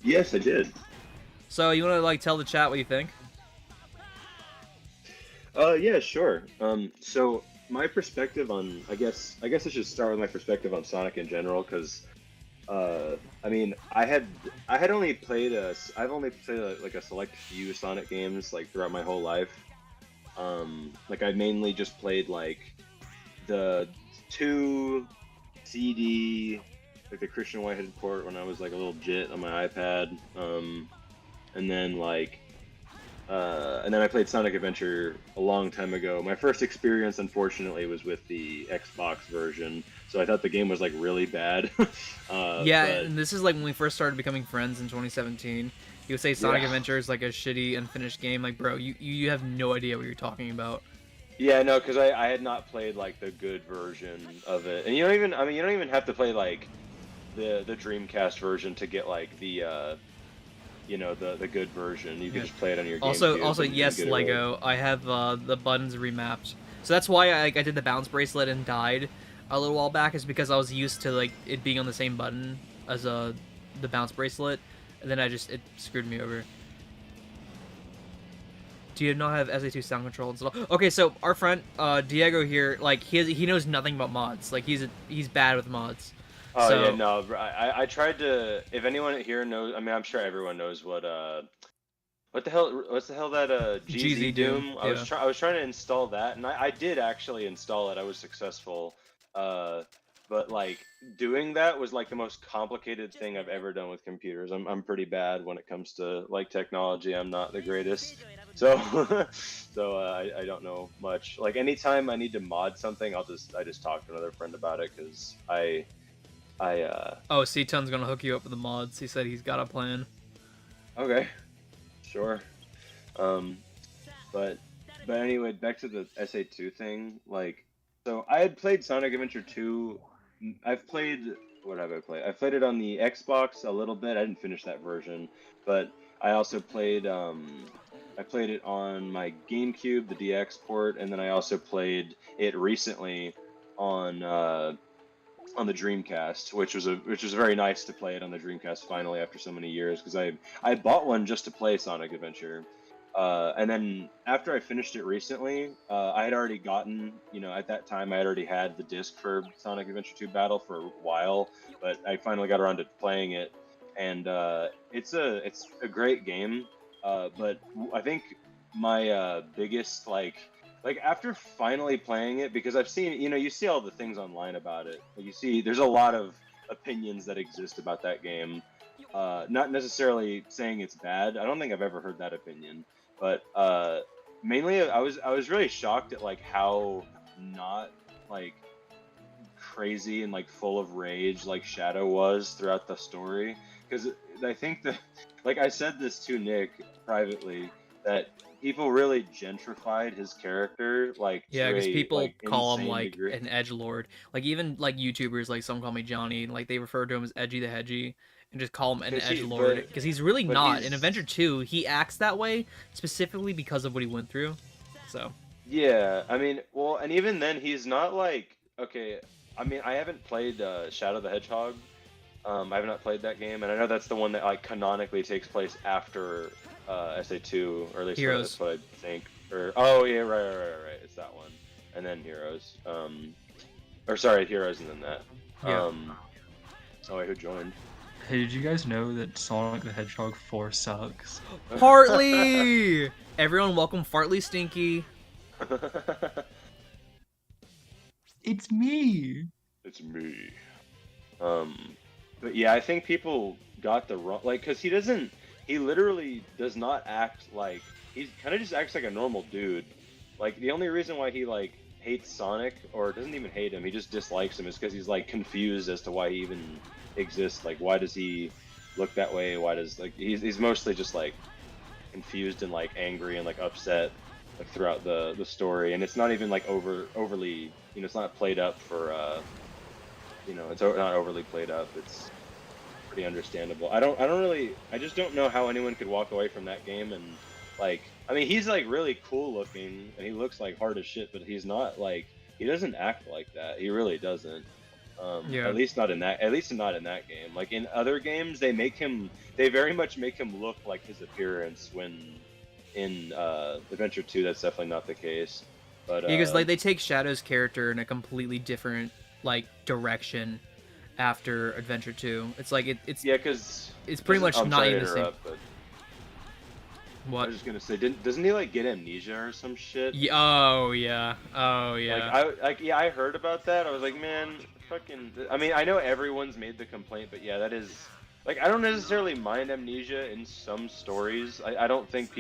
Yes, I did. So you want to like tell the chat what you think? Yeah, sure. So my perspective on, I guess I should start with my perspective on Sonic in general, because, I mean, I've only played like a select few Sonic games like throughout my whole life. Like I mainly just played like the 2 CD, like the Christian Whitehead port when I was like a little jit on my iPad, and then like. And then I played Sonic Adventure a long time ago. My first experience, unfortunately, was with the Xbox version, so I thought the game was like really bad. Yeah, but... and this is like when we first started becoming friends in 2017. You would say Sonic Yeah. Adventure is like a shitty, unfinished game. Like, bro, you have no idea what you're talking about. Yeah, no, because I had not played like the good version of it, and you don't even have to play like the Dreamcast version to get like the the good version. You can just play it on your GameCube. Also, and yes, get it Lego. I have the buttons remapped, so that's why I did the bounce bracelet and died a little while back. Is because I was used to like it being on the same button as the bounce bracelet, and then it screwed me over. Do you not have SA2 sound control installed? Okay, so our friend Diego here, like he knows nothing about mods. Like he's bad with mods. Oh So, yeah, no, I tried to. If anyone here knows, I mean, I'm sure everyone knows what what's the hell that GZ Doom? I was trying to install that, and I did actually install it. I was successful, but like doing that was like the most complicated thing I've ever done with computers. I'm pretty bad when it comes to like technology. I'm not the greatest, so I don't know much. Like anytime I need to mod something, I just talk to another friend about it because Oh, C-Ton's gonna hook you up with the mods. He said he's got a plan. Okay, sure. But anyway, back to the SA2 thing. Like, so I had played Sonic Adventure 2. What have I played? I played it on the Xbox a little bit. I didn't finish that version, but I also played I played it on my GameCube, the DX port, and then I also played it recently on the Dreamcast, which was very nice to play it on the Dreamcast finally after so many years, because I bought one just to play Sonic Adventure, and then after I finished it recently, I had already gotten, at that time I had already had the disc for Sonic Adventure 2 Battle for a while, but I finally got around to playing it, and it's a great game, but I think my biggest like after finally playing it, because I've seen, you see all the things online about it. Like you see, there's a lot of opinions that exist about that game. Not necessarily saying it's bad. I don't think I've ever heard that opinion. But mainly, I was really shocked at like how not like crazy and like full of rage like Shadow was throughout the story. Because I think that, like I said this to Nick privately, that people really gentrified his character, like Yeah, because people call him insane like degree. an edgelord. Like even like YouTubers, like some call me Johnny, and like they refer to him as Edgy the Hedgy, and just call him an edgelord because he's really but not. he's- In Adventure 2, he acts that way specifically because of what he went through. So Yeah, I mean, well, and even then, he's not like, okay. I mean, I haven't played Shadow the Hedgehog. I have not played that game, and I know that's the one that like canonically takes place after SA2, or at least Heroes. that's what I think. Or oh yeah, right. It's that one, and then Heroes. Or sorry, Heroes, and then that. Yeah. Oh wait, who joined? Hey, did you guys know that Sonic the Hedgehog 4 sucks? Partly! Everyone welcome Fartly Stinky. It's me! It's me. But yeah, I think people got the wrong, like, cause he literally does not act like, he kind of just acts like a normal dude. Like, the only reason why he, like, hates Sonic, or doesn't even hate him, he just dislikes him, is because he's, like, confused as to why he even exists. Like, why does he look that way? Why does, like, he's mostly just, like, confused and, like, angry and, like, upset, like, throughout the story. And it's not even, like, overly, you know, it's not played up for, you know, it's not overly played up. It's pretty understandable. I just don't know how anyone could walk away from that game and, like, I mean, he's, like, really cool looking and he looks like hard as shit, but he's not, like, he doesn't act like that. He really doesn't. Yeah. At least not in that game. Like, in other games, they very much make him look like his appearance, when in Adventure 2 that's definitely not the case. But Because like they take Shadow's character in a completely different like direction after Adventure 2. It's like it's yeah, because it's pretty much I'm not sorry to even the same. interrupt, but I What? was just gonna say, doesn't he like get amnesia or some shit? Yeah, oh yeah. Oh yeah. Yeah, I heard about that. I was like, man, fucking. I mean, I know everyone's made the complaint, but yeah, that is like, I don't necessarily mind amnesia in some stories. I don't think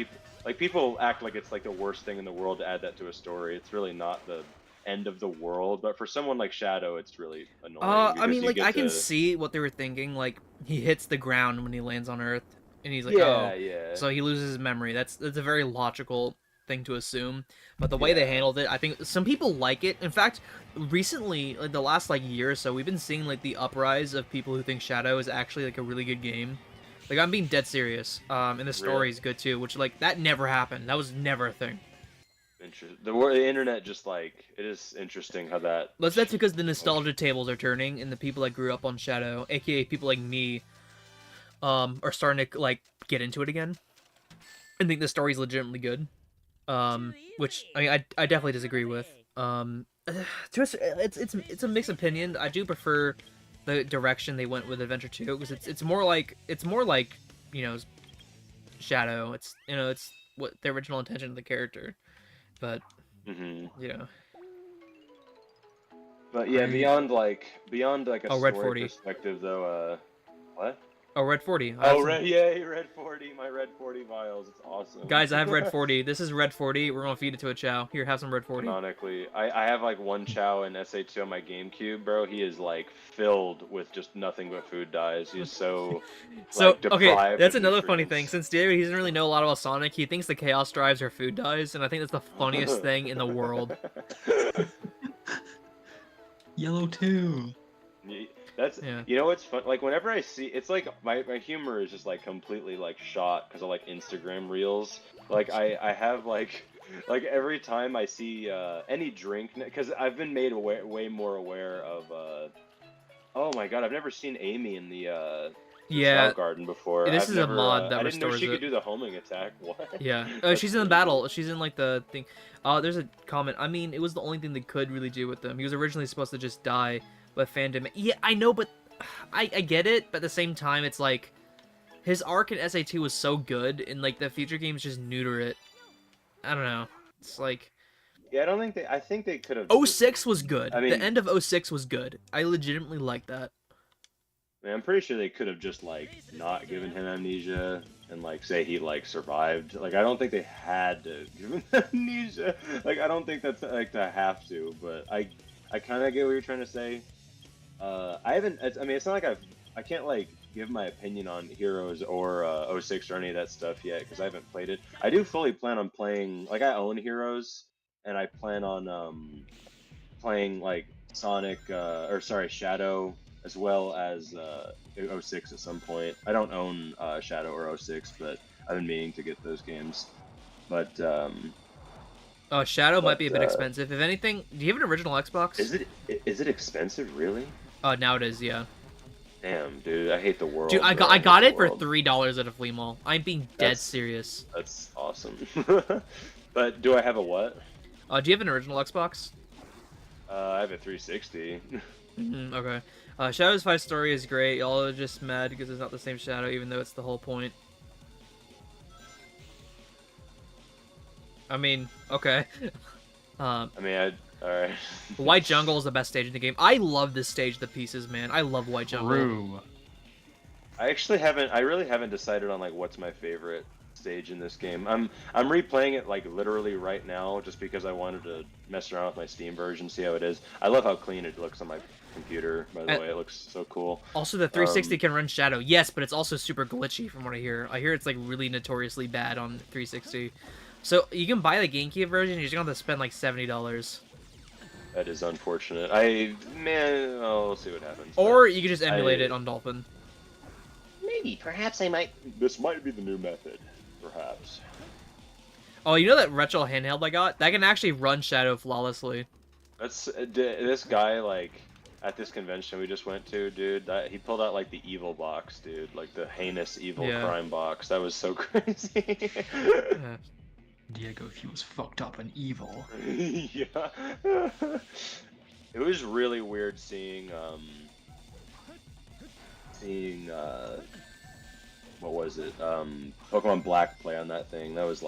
people act like it's like the worst thing in the world to add that to a story. It's really not the end of the world, but for someone like Shadow, it's really annoying. I because mean, you like get I can to- see what they were thinking. Like he hits the ground when he lands on Earth, and he's like, yeah, oh, yeah. so he loses his memory. That's a very logical thing to assume. But the way they Yeah. handled it, I think some people like it. In fact, recently, like the last like year or so, we've been seeing like the uprise of people who think Shadow is actually like a really good game. Like I'm being dead serious. And the story is good too, which like that never happened. That was never a thing. The internet just like, it is interesting how that. But that's because the nostalgia tables are turning, and the people that grew up on Shadow, aka people like me, are starting to like get into it again, and think the story's legitimately good. Which I mean, I definitely disagree with. It's a mixed opinion. I do prefer the direction they went with Adventure 2 because it's more like you know, Shadow. It's you know it's what the original intention of the character, but Mhm. you know. But yeah, beyond like a Oh, Red story 40. perspective though, what? Oh, Red 40. Oh, Red 40, my Red 40 vials. It's awesome. Guys, I have Red 40. This is Red 40. We're gonna feed it to a Chow. Here, have some Red 40. Canonically, I have like one Chow in SA2 on my GameCube, bro. He is like filled with just nothing but food dyes. He's so So, like, okay, deprived that's of another funny thing. nutrients. Since David, he doesn't really know a lot about Sonic, he thinks the Chaos Drives are food dyes, and I think that's the funniest thing in the world. Yellow 2! That's Yeah. You know what's fun? Like whenever I see, it's like my humor is just like completely like shot because of like Instagram reels. Like I have like every time I see any drink, because I've been made way more aware of. Oh my god, I've never seen Amy in the Yeah, Chow Garden before. this I've is a never, mod that I didn't know restores she could it. do the homing attack. What? yeah. That's She's in the crazy. battle. She's in like the thing. There's a comment. I mean, it was the only thing they could really do with him. He was originally supposed to just die, but fandom. Yeah, I know, but I get it. But at the same time, it's like his arc in SA2 was so good, and like the future games just neuter it. I don't know. It's like. Yeah, I don't think they. I think they could have. 06 was good. I mean- the end of 06 was good. I legitimately like that. Man, I'm pretty sure they could have just like not given him amnesia and like say he like survived. Like I don't think they had to give him amnesia. Like I don't think that's like to have to. But I kind of get what you're trying to say. I haven't. I mean, it's not like I can't like give my opinion on Heroes or 06 or any of that stuff yet because I haven't played it. I do fully plan on playing. Like I own Heroes and I plan on playing like Sonic Shadow as well as 06 at some point. I don't own Shadow or 06, but I've been meaning to get those games. But Shadow might be a bit expensive. If anything, do you have an original Xbox? is it expensive really? Now it is, yeah. Damn, dude, I hate the world. Dude, I bro. got hate it the for world. $3 at a flea mall. I'm being dead That's- serious. That's awesome. But do I have a what? Do you have an original Xbox? I have a 360. Okay. Shadow's fight story is great. Y'all are just mad because it's not the same Shadow, even though it's the whole point. I mean, okay. I mean, alright. White Jungle is the best stage in the game. I love this stage, the pieces, man. I love White Jungle. True. I really haven't decided on like what's my favorite stage in this game. I'm replaying it like literally right now just because I wanted to mess around with my Steam version, see how it is. I love how clean it looks on my computer, by the way. It looks so cool. Also, the 360 can run Shadow. Yes, but it's also super glitchy from what I hear. I hear it's like really notoriously bad on 360. So you can buy the GameCube version, you're just gonna have to spend like $70. That is unfortunate. We'll see what happens. Or you can just emulate it on Dolphin. Maybe, perhaps I might. This might be the new method, perhaps. Oh, you know that retro handheld I got? That can actually run Shadow flawlessly. That's this guy like at this convention we just went to, dude. He pulled out like the evil box, dude, like the heinous evil crime box. That was so crazy. Yeah. Diego, he was fucked up and evil. Yeah. It was really weird seeing what was it? Pokemon Black play on that thing. That was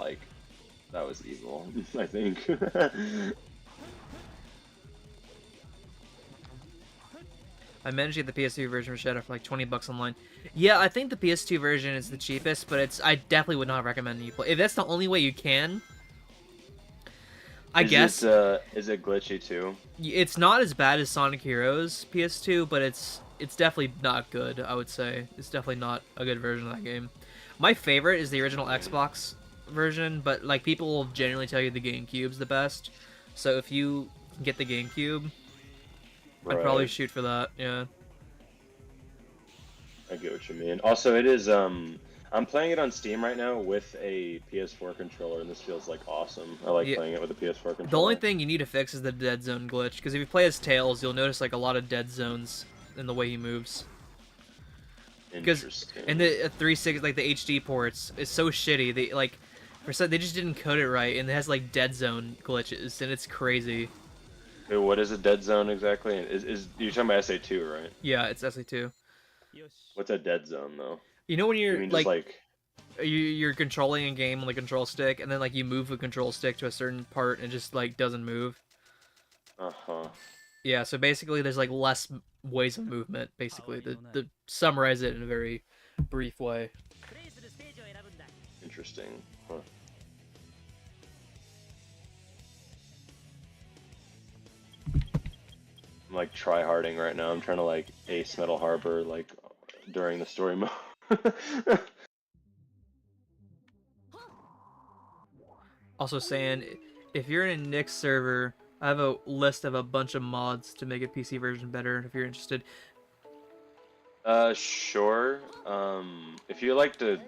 evil, I think. I managed to get the PS2 version for Shadow for like $20 online. Yeah, I think the PS2 version is the cheapest, but I definitely would not recommend you play. If that's the only way you can, I guess. Is it glitchy too? It's not as bad as Sonic Heroes PS2, but it's definitely not good, I would say. It's definitely not a good version of that game. My favorite is the original Xbox version, but like people will generally tell you the GameCube's the best. So if you get the GameCube, I'd probably shoot for that, yeah. I get what you mean. Also, it is, I'm playing it on Steam right now with a PS4 controller, and this feels like awesome. I like playing it with a PS4 controller. The only thing you need to fix is the dead zone glitch, because if you play as Tails, you'll notice like a lot of dead zones in the way he moves. Because in the 360, like the HD ports, it's so shitty. They just didn't code it right, and it has like dead zone glitches, and it's crazy. Wait, what is a dead zone exactly? Is you're talking about SA2, right? Yeah, it's SA2. What's a dead zone though? You know when you're like you're controlling a game on the control stick, and then like you move the control stick to a certain part, and it just like doesn't move. Yeah, so basically there's like less ways of movement. Basically, to summarize it in a very brief way. Interesting. Huh. I'm like try-harding right now. I'm trying to like ace Metal Harbor like during the story mode. Also saying, if you're in a Nick's server, I have a list of a bunch of mods to make a PC version better. If you're interested. Sure. If you like to,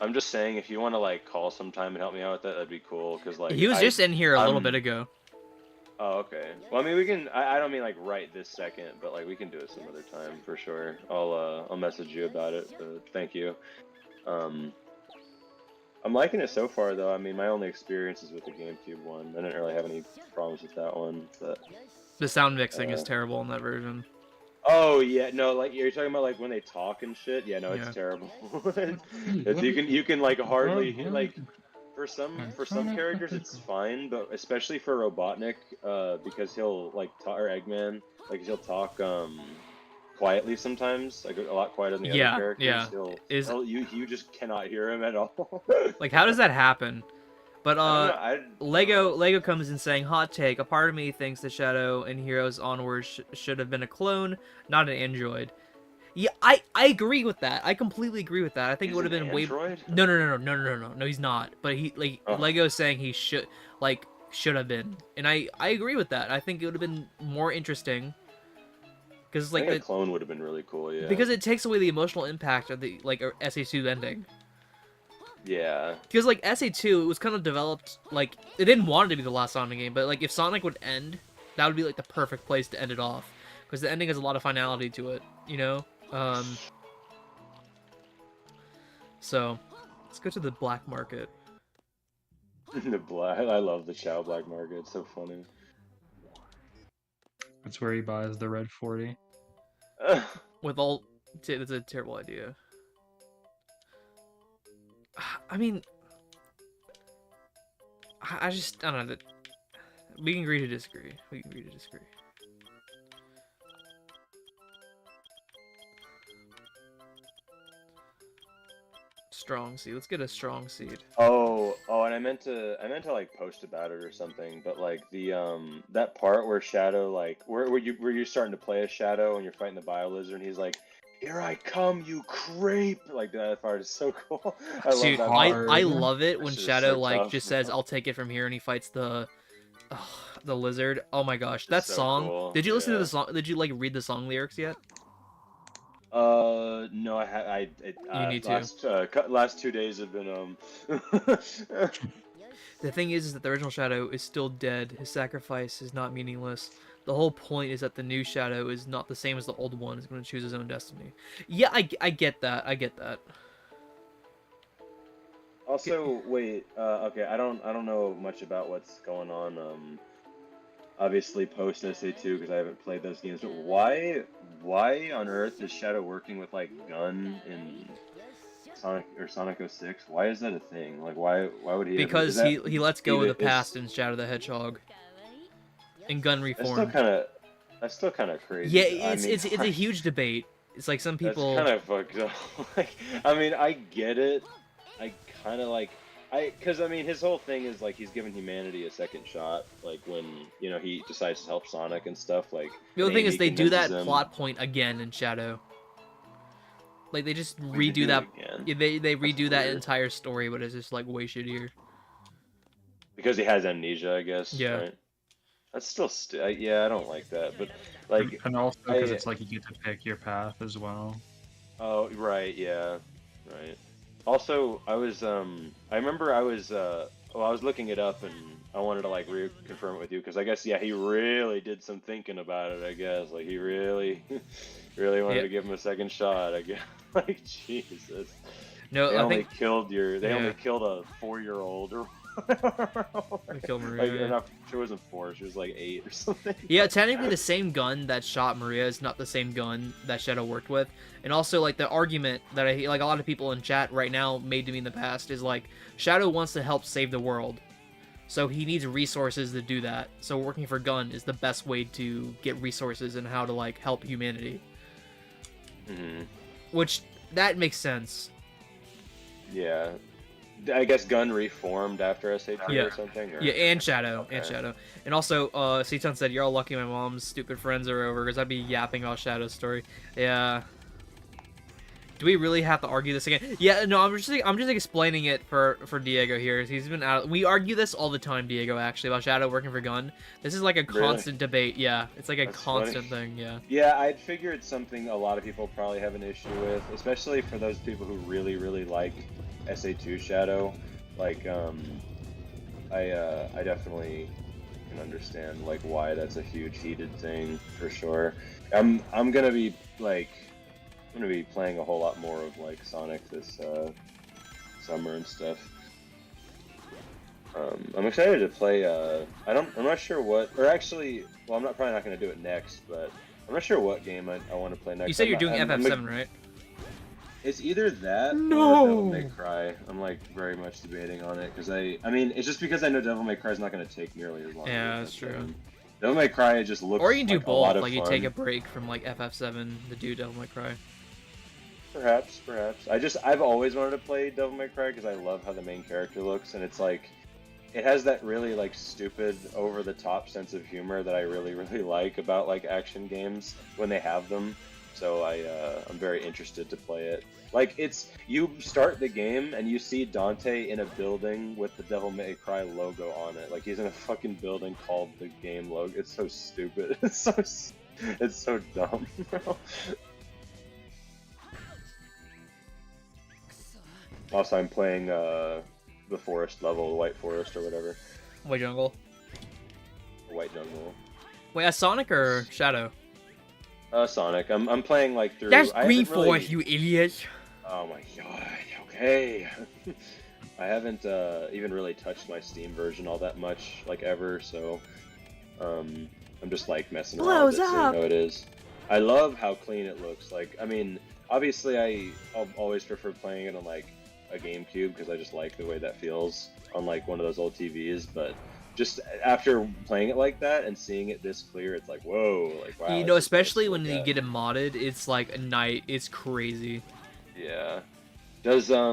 I'm just saying, if you want to like call sometime and help me out with that, that'd be cool. Cause like he was just in here a little bit ago. Oh, okay. Well, I mean, we can. I don't mean like right this second, but like we can do it some other time for sure. I'll message you about it. Thank you. I'm liking it so far, though. I mean, my only experience is with the GameCube one. I didn't really have any problems with that one, but the sound mixing is terrible in that version. Oh yeah, no, like you're talking about like when they talk and shit. Yeah, no, it's terrible. you can like hardly like. For some characters it's fine, but especially for Robotnik, because he'll like or Eggman, like he'll talk quietly sometimes, like a lot quieter than the other characters. Yeah, you just cannot hear him at all. Like, how does that happen? But Lego comes in saying, hot take, a part of me thinks the Shadow and Heroes Onward should have been a clone, not an android. Yeah, I agree with that. I completely agree with that. I think it would have been way. No, he's not. But Lego's saying he should have been, and I agree with that. I think it would have been more interesting. Because like a clone would have been really cool, yeah. Because it takes away the emotional impact of the SA2 ending. Yeah. Because like SA2, it was kind of developed like it didn't want it to be the last Sonic game, but like if Sonic would end, that would be like the perfect place to end it off. Because the ending has a lot of finality to it, you know. So, let's go to the black market. I love the Chow black market. It's so funny. That's where he buys the red 40. With all, that's a terrible idea. I mean, I don't know that. We can agree to disagree. We can agree to disagree. Strong seed. Let's get a strong seed. Oh, and I meant to like post about it or something, but like the that part where Shadow like where you're starting to play as Shadow and you're fighting the Bio Lizard and he's like, "Here I come, you creep!" Like that part is so cool. I Dude, love that I part. love it when That shit is Shadow so like tough. just says, "I'll take it from here," and he fights the lizard. Oh my gosh, that so song! cool, Did you listen to yeah. the song? Did you like read the song lyrics yet? No, You need to. last 2 days have been The thing is that the original Shadow is still dead. His sacrifice is not meaningless. The whole point is that the new Shadow is not the same as the old one. Is going to choose his own destiny. Yeah, I get that. I get that. Also, wait, okay, I don't know much about what's going on, obviously post SA2 because I haven't played those games, but why on earth is Shadow working with, like, Gun in Sonic 06? Why is that a thing? Like, why would he Because ever, he lets go of the past in Shadow the Hedgehog. And Gun reformed. That's still kind of crazy. Yeah, it's a huge debate. It's like some people. That's kind of fucked up. Like, I mean, I get it. I kind of like, because I mean, his whole thing is like he's giving humanity a second shot. Like when he decides to help Sonic and stuff. Like the other thing is they do that him. plot point again in Shadow. Like they just redo that. Yeah, they redo that entire story, but it's just like way shittier. Because he has amnesia, I guess. Yeah. Right? That's still yeah, I don't like that, but like. And also because it's like you get to pick your path as well. Oh right, yeah, right. Also, I remember I was looking it up and I wanted to like reconfirm it with you because I guess he really did some thinking about it. I guess like he really, really wanted to give him a second shot. I guess like Jesus. No, they I only think killed they only killed a 4-year-old or. They killed Maria. Like, she wasn't 4; she was like 8 or something. Yeah, technically the same gun that shot Maria is not the same gun that Shadow worked with, and also like the argument that a lot of people in chat right now made to me in the past is like Shadow wants to help save the world, so he needs resources to do that. So working for Gun is the best way to get resources and how to like help humanity. Mm-hmm. Which that makes sense. Yeah. I guess Gun reformed after SA2 or something? Or? Yeah, and Shadow. Okay. And Shadow. And also, Seaton said, "You're all lucky my mom's stupid friends are over, because I'd be yapping about Shadow's story." Yeah. Do we really have to argue this again? Yeah, no, I'm just explaining it for Diego here. He's been out. We argue this all the time, Diego, actually, about Shadow working for Gun. This is like a constant debate. Yeah, it's like a constant thing, yeah. Yeah, I'd figure it's something a lot of people probably have an issue with, especially for those people who really, really like SA2 Shadow. Like, I definitely can understand like why that's a huge heated thing for sure. I'm gonna be playing a whole lot more of like Sonic this summer and stuff. I'm excited to play. I'm not sure what, or actually, well, probably not gonna do it next, but I'm not sure what game I want to play next. You said you're doing FF7, right? It's either that or Devil May Cry. I'm like very much debating on it because I mean it's just because I know Devil May Cry is not going to take nearly as long. Yeah, that's true. Devil May Cry just looks. Or you can do like both. A lot of like fun. you take a break from like FF7 to do Devil May Cry. Perhaps. I've always wanted to play Devil May Cry because I love how the main character looks, and it's like it has that really like stupid, over the top sense of humor that I really, really like about like action games when they have them. So I'm very interested to play it. Like you start the game and you see Dante in a building with the Devil May Cry logo on it. Like he's in a fucking building called the game logo. It's so stupid. It's so dumb. Also, I'm playing the forest level, White Forest or whatever. White Jungle. White Jungle. Wait, as Sonic or Shadow? Sonic. I'm playing like through. That's Green Forest, you idiot. Oh my god. Okay. I haven't even really touched my Steam version all that much, like ever. So, I'm just like messing around with it, seeing how it is. I love how clean it looks. Like, I mean, obviously I'll always prefer playing it on like a GameCube because I just like the way that feels on like one of those old TVs. But just after playing it like that and seeing it this clear, it's like, whoa, like wow. You know, especially when you get it modded, it's like a night. It's crazy. Yeah. Does out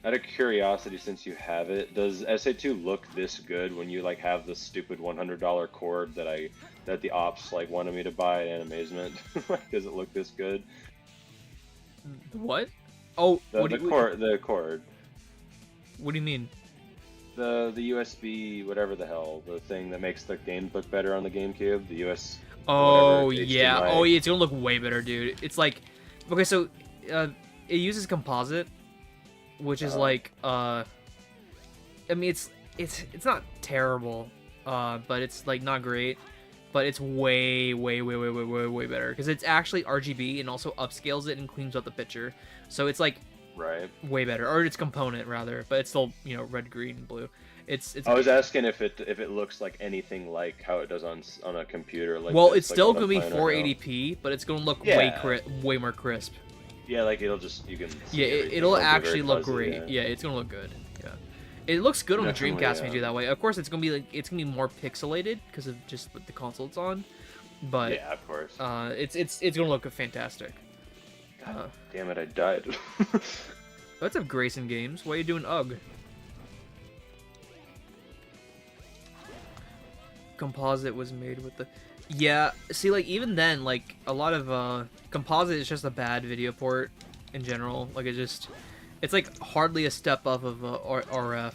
of curiosity, since you have it, does SA2 look this good when you like have the stupid $100 cord that the ops like wanted me to buy at Amazement? Does it look this good? What? Oh, the cord. What do you mean? The USB, whatever the hell, the thing that makes the game look better on the GameCube, the US. Oh whatever, yeah, HDMI. oh yeah, it's gonna look way better, dude. It's like, okay, so it uses composite, which is like, I mean, it's not terrible, but it's like not great, but it's way better because it's actually RGB and also upscales it and cleans up the picture, so it's like. Right. Way better, or its component rather, but it's still, you know, red, green, blue. It's. I was asking if it looks like anything like how it does on a computer. Like well, this, it's like still what gonna I'm be playing right now. 480p, but it's gonna look Yeah. way more crisp. Yeah, like it'll just you can. See Yeah, everything. it'll Like, they're actually very look fuzzy, great. Yeah, it's gonna look good. Yeah, it looks good on the Definitely, Dreamcast when you yeah. do that way. Of course, it's gonna be more pixelated because of just the console it's on. But yeah, of course. it's gonna look fantastic. God damn it, I died. Let's have Grayson Games. Why are you doing UG? Composite was made with the... Yeah, see, like, even then, like, a lot of, composite is just a bad video port in general. Like, it's, like, hardly a step up of, RF.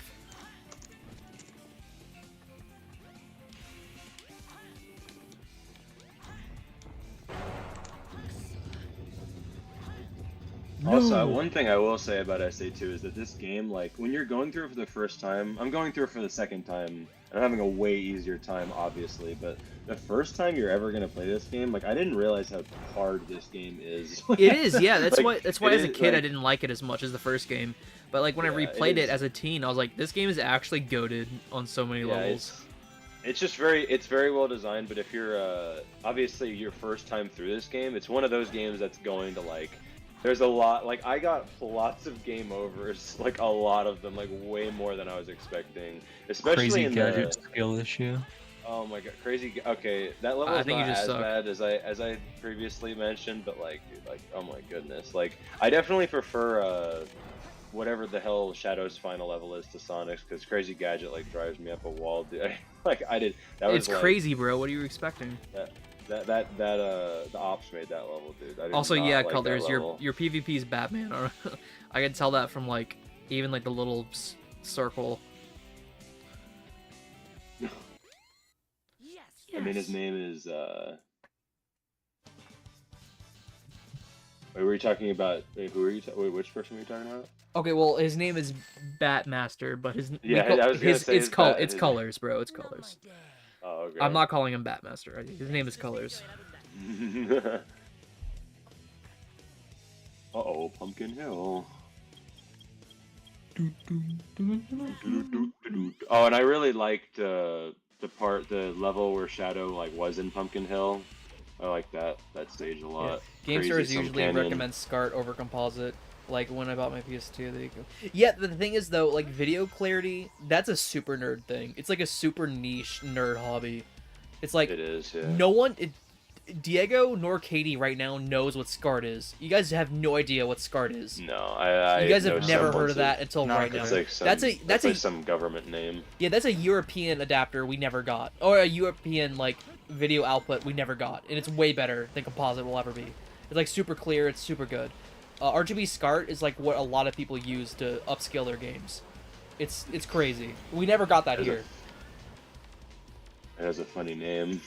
Also, one thing I will say about SA2 is that this game, like, when you're going through it for the first time, I'm going through it for the second time, and I'm having a way easier time, obviously, but the first time you're ever going to play this game, like, I didn't realize how hard this game is. It is, yeah, that's Like, why as a is, kid I like- didn't like it as much as the first game. But, like, when I Yeah, replayed it is. as a teen, I was like, this game is actually goated on so many Yeah, levels. it's just it's very well designed, but if you're, obviously your first time through this game, it's one of those games that's going to, like, there's a lot, like, I got lots of game overs, like, a lot of them, like, way more than I was expecting. Especially Crazy in gadget skill issue. Oh my god, okay, that level I is think you not just as suck. bad as I previously mentioned, but, like, dude, like, oh my goodness. Like, I definitely prefer, whatever the hell Shadow's final level is to Sonic's, because Crazy Gadget, like, drives me up a wall, dude. That was, It's like, crazy, bro. What are you expecting? the ops made that level, dude. I did Also, not yeah, like that Colors, level. your PvP is Batman. I can tell that from, like, even, like, the little circle. I mean, his name is, Wait, were you talking about, wait, who were you, wait, which person were you talking about? Okay, well, his name is Batmaster, but his... Yeah, I was gonna say it's his Colors, bro. It's Colors. Oh, okay. I'm not calling him Batmaster. His name is Colors. Uh-oh, Pumpkin Hill. Oh, and I really liked the level where Shadow like was in Pumpkin Hill. I like that stage a lot. Game Crazy stores Sum usually Canyon. recommend SCART over Composite. Like when I bought my PS2, there you go. Yeah, the thing is though, like video clarity, that's a super nerd thing. It's like a super niche nerd hobby. It's like It is, yeah. no one, Diego nor Katie right now knows what SCART is. You guys have no idea what SCART is. No, I You guys know have never heard semblance of that until Not right now. It's like some, That's like a some government name. yeah, that's a European adapter we never got, or a European like video output we never got, and it's way better than Composite will ever be. It's like super clear, it's super good. RGB SCART is like what a lot of people use to upscale their games. It's crazy. We never got that here. It has a funny name.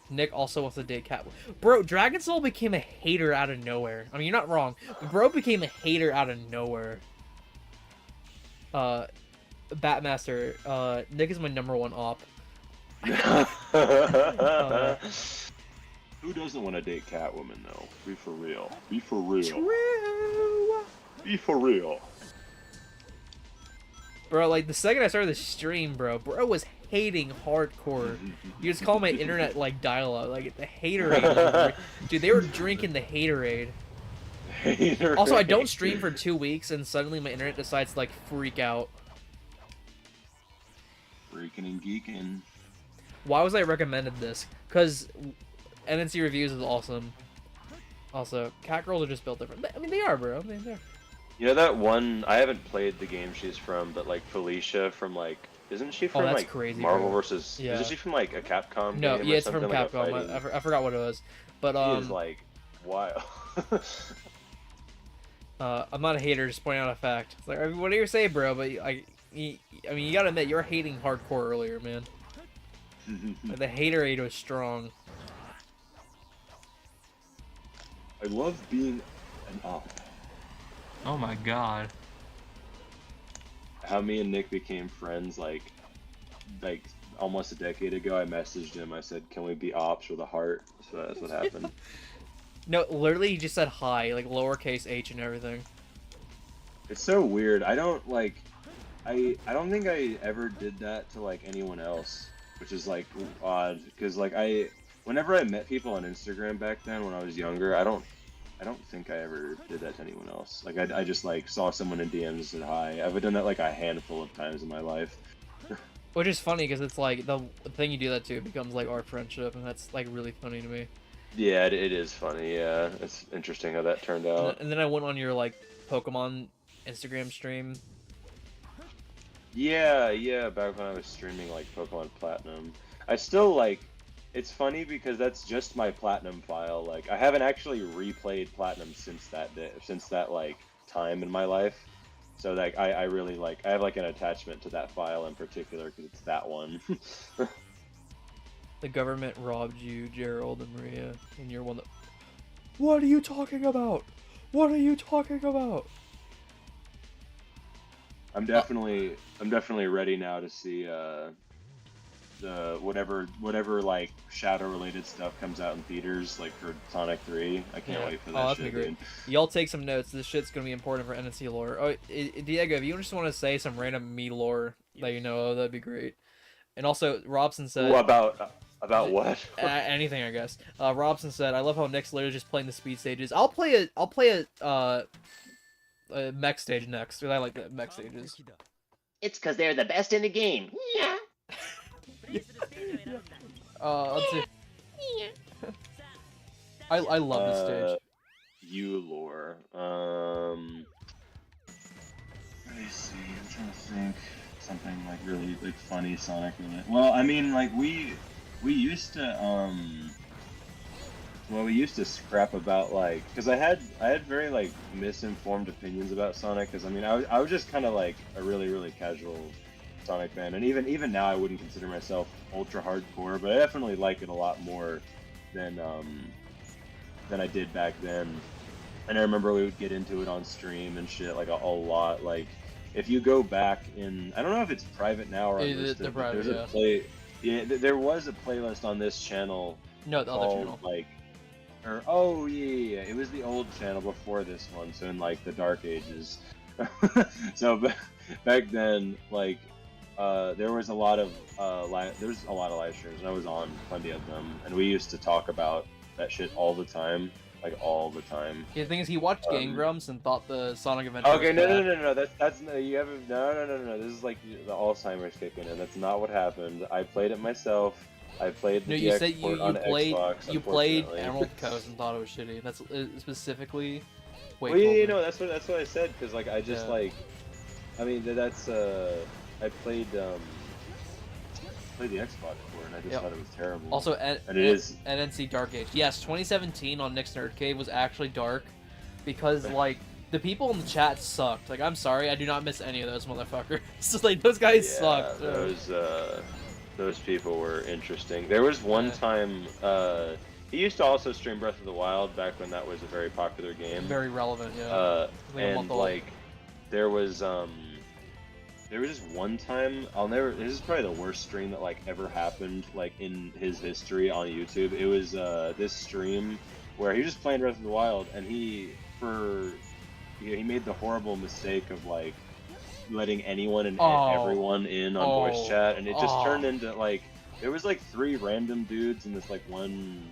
Nick also wants to date Cat. Bro, Dragon Soul became a hater out of nowhere. I mean, you're not wrong. But bro became a hater out of nowhere. Batmaster, Nick is my #1 op. Who doesn't want to date Catwoman though? Be for real. Be for real. True. Be for real. Bro, like, the second I started the stream, bro was hating hardcore. You just call my internet, like, dial-up. Like, the haterade. Dude, they were drinking the haterade. Also, I don't stream for 2 weeks, and suddenly my internet decides to, like, freak out. Freaking and geeking. Why was I recommended this? Because NNC Reviews is awesome. Also, cat girls are just built different. I mean, they are, bro. I mean, they're... You know that one? I haven't played the game she's from, but like Felicia from like, isn't she from like crazy, Marvel bro. versus? Yeah. Isn't she from like a Capcom No, game? yeah, or it's from something, like Capcom. I forgot what it was, but She is like, wild. I'm not a hater, just pointing out a fact. It's like, what do you say, bro? But I mean, you gotta admit, you're hating hardcore earlier, man. Like, the haterade was strong. I love being an op. Oh my god. How me and Nick became friends, like almost a decade ago. I messaged him. I said, "Can we be ops with a heart?" So that's what happened. No, literally, he just said hi, like lowercase h and everything. It's so weird. I don't like. I don't think I ever did that to like anyone else, which is like odd. Because like whenever I met people on Instagram back then when I was younger, I don't think I ever did that to anyone else. Like I just like saw someone in DMs and said hi. I've done that like a handful of times in my life. Which is funny because it's like the thing you do that to becomes like our friendship, and that's like really funny to me. Yeah, it is funny. Yeah, it's interesting how that turned out. And then I went on your like Pokemon Instagram stream. Yeah, back when I was streaming like Pokemon Platinum. I still like, it's funny because that's just my Platinum file. Like, I haven't actually replayed Platinum since that day, since that like time in my life. So like, I really like, I have like an attachment to that file in particular because it's that one. The government robbed you, Gerald and Maria, and you're one that... What are you talking about? What are you talking about? I'm definitely ready now to see the whatever like shadow related stuff comes out in theaters, like for Sonic 3. I can't wait for that that's shit. great. Dude. Y'all take some notes. This shit's gonna be important for NNC lore. Oh, Diego, if you just want to say some random me lore that you know of, that'd be great. And also, Robson said... Ooh, about what? Anything, I guess. Robson said, "I love how Nick's literally just playing the speed stages. I'll play a mech stage next, because I like the mech stages." It's because they're the best in the game. Yeah. Let's see. I love this stage. You lore. Let me see. I'm trying to think something like really like funny Sonic related. Well, I mean, like we used to we used to scrap about like, because I had very like misinformed opinions about Sonic, because I mean I was just kind of like a really casual Sonic fan, and even now I wouldn't consider myself ultra hardcore, but I definitely like it a lot more than I did back then. And I remember we would get into it on stream and shit like a lot. Like if you go back in, I don't know if it's private now or unlisted, but there's a play. Yeah, there was a playlist on this channel. No, the other channel. Like, or oh yeah, it was the old channel before this one. So in like the dark ages. So back then, like, there was a lot of live streams, and I was on plenty of them, and we used to talk about that shit all the time. Like all the time. Yeah, the thing is, he watched Game Grumps and thought the Sonic Adventure. Okay, was bad. no. That's you haven't. No. This is like the Alzheimer's kicking in. That's not what happened. I played it myself. I played the you DX said port on Xbox. you played unfortunately. Emerald Coast and thought it was shitty. That's specifically. Well, yeah, no, that's what I said, because like I just like, I mean that's I played the Xbox port, and I just thought it was terrible. Also, and it is NNC Dark Age. Yes, 2017 on Nick's Nerd Cave was actually dark, because like the people in the chat sucked. Like, I'm sorry, I do not miss any of those motherfuckers. It's just like those guys sucked. Those people were interesting. There was one time he used to also stream Breath of the Wild back when that was a very popular game. Very relevant, yeah. And like there was just one time, this is probably the worst stream that like ever happened like in his history on YouTube. It was this stream where he was just playing Breath of the Wild, and he made the horrible mistake of like letting anyone and Oh. everyone in on voice Oh. chat, and it just Oh. turned into like there was like 3 random dudes and this like one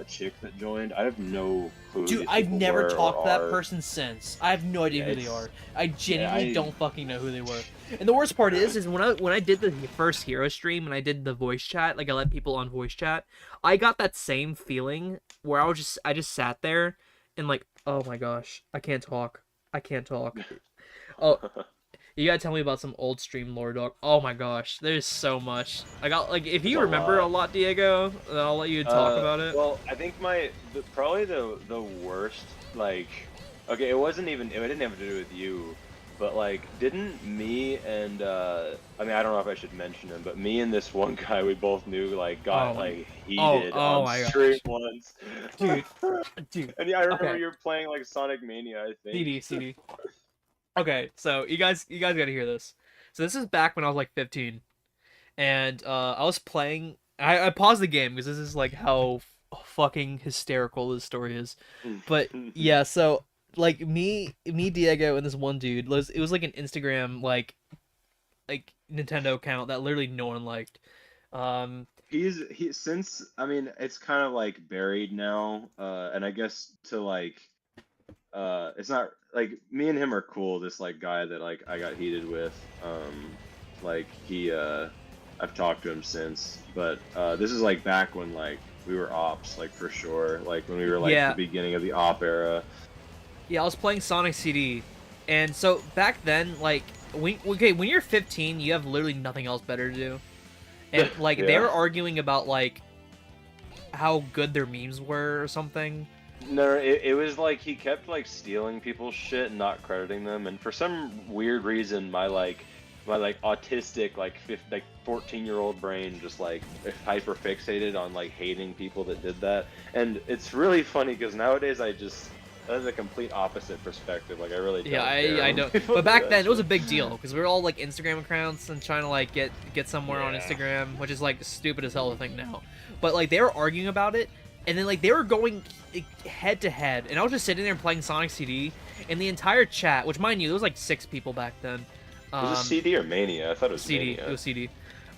chick that joined. I have no clue. Who Dude, these I've people never were talked or to that are. person since. I have no idea Yeah, who they are. I genuinely I- don't fucking know who they were. And the worst part is when I did the first hero stream and I did the voice chat, like I let people on voice chat, I got that same feeling where I just sat there and like, oh my gosh, I can't talk. I can't talk. Oh, you gotta tell me about some old stream lore, dog. Oh my gosh, there's so much. I got like, if you There's a remember a lot. lot, Diego, then I'll let you talk about it. Well, I think probably the worst, like, okay, it didn't have to do with you, but like, didn't me and I mean, I don't know if I should mention him, but me and this one guy we both knew like got Oh. like heated Oh on my stream gosh. once. Dude. And yeah, I remember Okay. you were playing like Sonic Mania, I think. CD. Okay, so you guys gotta hear this. So this is back when I was like 15, and I was playing. I paused the game because this is like how fucking hysterical this story is. But yeah, so like me, Diego, and this one dude it was like an Instagram like Nintendo account that literally no one liked. He since I mean it's kind of like buried now, and I guess to like it's not like me and him are cool. This like guy that like I got heated with, like he I've talked to him since, but this is like back when like we were ops, like for sure, like when we were like Yeah. the beginning of the op era. Yeah, I was playing Sonic CD, and so back then, like, when you're 15, you have literally nothing else better to do, and like they Yeah. were arguing about like how good their memes were or something. No, it was like he kept like stealing people's shit and not crediting them, and for some weird reason, my autistic like 14-year-old brain just like hyper fixated on like hating people that did that, and it's really funny because nowadays that's a complete opposite perspective. Like I really don't Yeah, care I when know. people But do back that then, it was a shit. big deal because we were all like Instagram accounts and trying to like get somewhere on Yeah. Instagram, which is like stupid as hell to think now. But like they were arguing about it, and then like they were going head to head, and I was just sitting there playing Sonic CD, and the entire chat, which mind you, there was like 6 people back then. Was it CD or Mania? I thought it was CD. Mania. It was CD.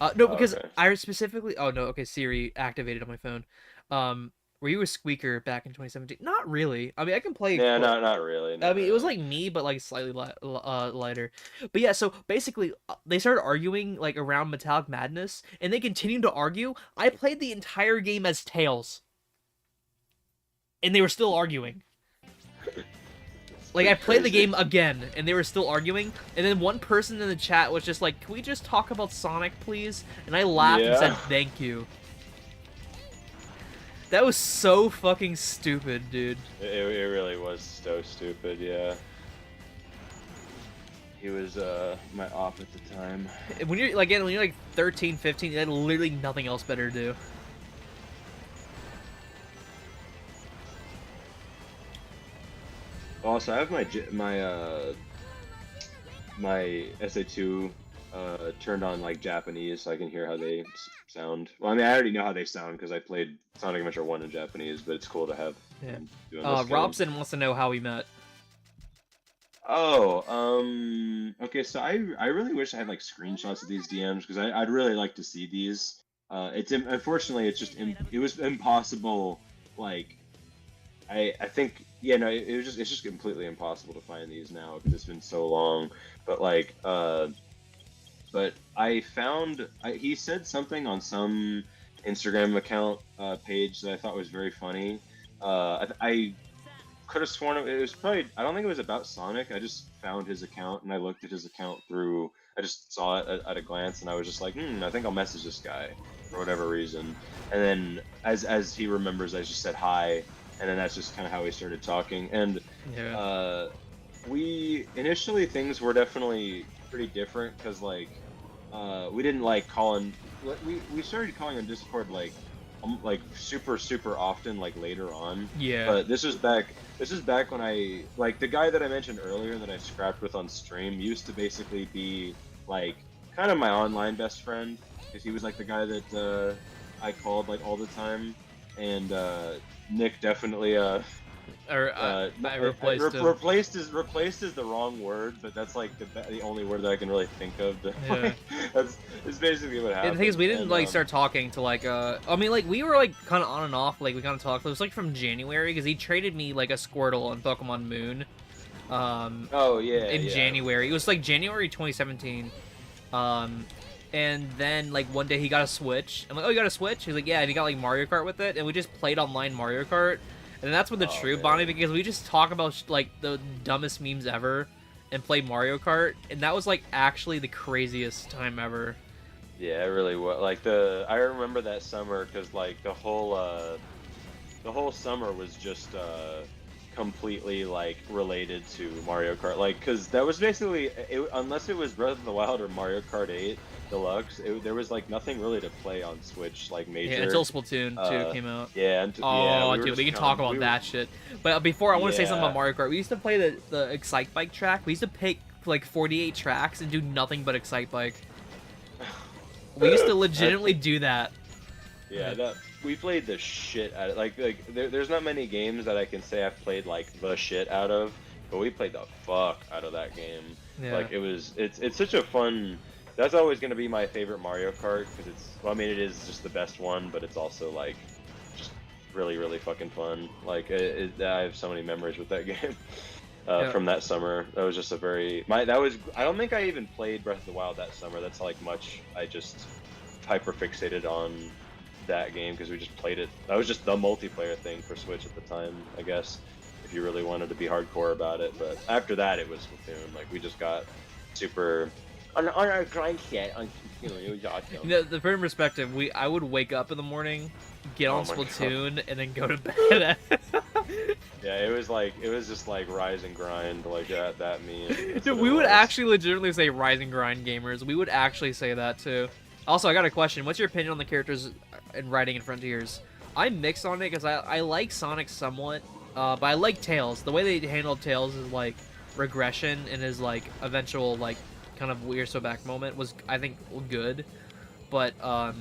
No, Oh, because okay. I specifically. Oh no, okay. Siri activated on my phone. Were you a squeaker back in 2017? Not really. I mean, I can play. Yeah, not really. I not mean, it was really. like me, but like slightly lighter. But yeah, so basically, they started arguing like around Metallic Madness, and they continued to argue. I played the entire game as Tails, and they were still arguing. Like, I played the Crazy. game again, and they were still arguing, and then one person in the chat was just like, can we just talk about Sonic, please? And I laughed and said, Yeah. thank you. That was so fucking stupid, dude. It really was so stupid, yeah. He was my op at the time. When you're, like, again, when you're like 13, 15, you had literally nothing else better to do. Also, I have my SA2 turned on like Japanese, so I can hear how they sound. Well, I mean, I already know how they sound because I played Sonic Adventure 1 in Japanese, but it's cool to have. Yeah. them doing this game. Robson wants to know how we met. Oh, okay. So I really wish I had like screenshots of these DMs because I'd really like to see these. Unfortunately it's just it was impossible. Like, I think it's just completely impossible to find these now because it's been so long. But like but I found he said something on some Instagram account page that I thought was very funny. I could have sworn it was probably, I don't think it was about Sonic. I just found his account and I looked at his account through, I just saw it at a glance and I was just like, I think I'll message this guy for whatever reason. And then as he remembers, I just said hi, and then that's just kind of how we started talking. And Yeah. we initially, things were definitely pretty different because like we didn't like calling, we started calling on Discord like super often, like later on. Yeah. But this was back when I, like, the guy that I mentioned earlier that I scrapped with on stream used to basically be like kind of my online best friend, because he was like the guy that I called like all the time. And Nick definitely Or I replaced him. Replaced is the wrong word, but that's like the only word that I can really think of. Yeah. That's basically what happened. And the thing is, we didn't like start talking to like I mean, like we were like kind of on and off. Like we kind of talked. It was like from January because he traded me like a Squirtle on Pokemon Moon. Oh yeah. In January, it was like January 2017. And then like one day he got a Switch. I'm like, oh, you got a Switch? He's like, yeah. And he got like Mario Kart with it, and we just played online Mario Kart. And that's when the true bonding, because we just talk about like the dumbest memes ever and play Mario Kart, and that was like actually the craziest time ever. Yeah, it really was. Like I remember that summer because like the whole summer was just completely like related to Mario Kart. Like, because that was basically unless it was Breath of the Wild or Mario Kart 8 Deluxe, there was like nothing really to play on Switch, like major. Yeah, until Splatoon 2 came out. Yeah. Dude, we can talk about that shit. But before, I want to say something about Mario Kart. We used to play the Excite Bike track. We used to pick like 48 tracks and do nothing but Excite Bike. We used to legitimately do that. Yeah, we played the shit out of it. There's not many games that I can say I've played like the shit out of, but we played the fuck out of that game. Yeah. Like it's such a fun. That's always going to be my favorite Mario Kart because I mean, it is just the best one, but it's also like just really, really fucking fun. Like I have so many memories with that game from that summer. That was just I don't think I even played Breath of the Wild that summer. That's like much. I just hyper fixated on that game because we just played it. That was just the multiplayer thing for Switch at the time, I guess, if you really wanted to be hardcore about it. But after that, it was Splatoon. Like we just got super. On our grind set, it was awesome. You know, the from perspective, I would wake up in the morning, get on Splatoon, and then go to bed. Yeah, it was just like rise and grind, like that meme. Dude, we would actually legitimately say rise and grind gamers. We would actually say that too. Also, I got a question. What's your opinion on the characters in writing in Frontiers? I'm mixed on it because I like Sonic somewhat, but I like Tails. The way they handled Tails is like regression and his like eventual like kind of weird so back moment was, I think, good. But I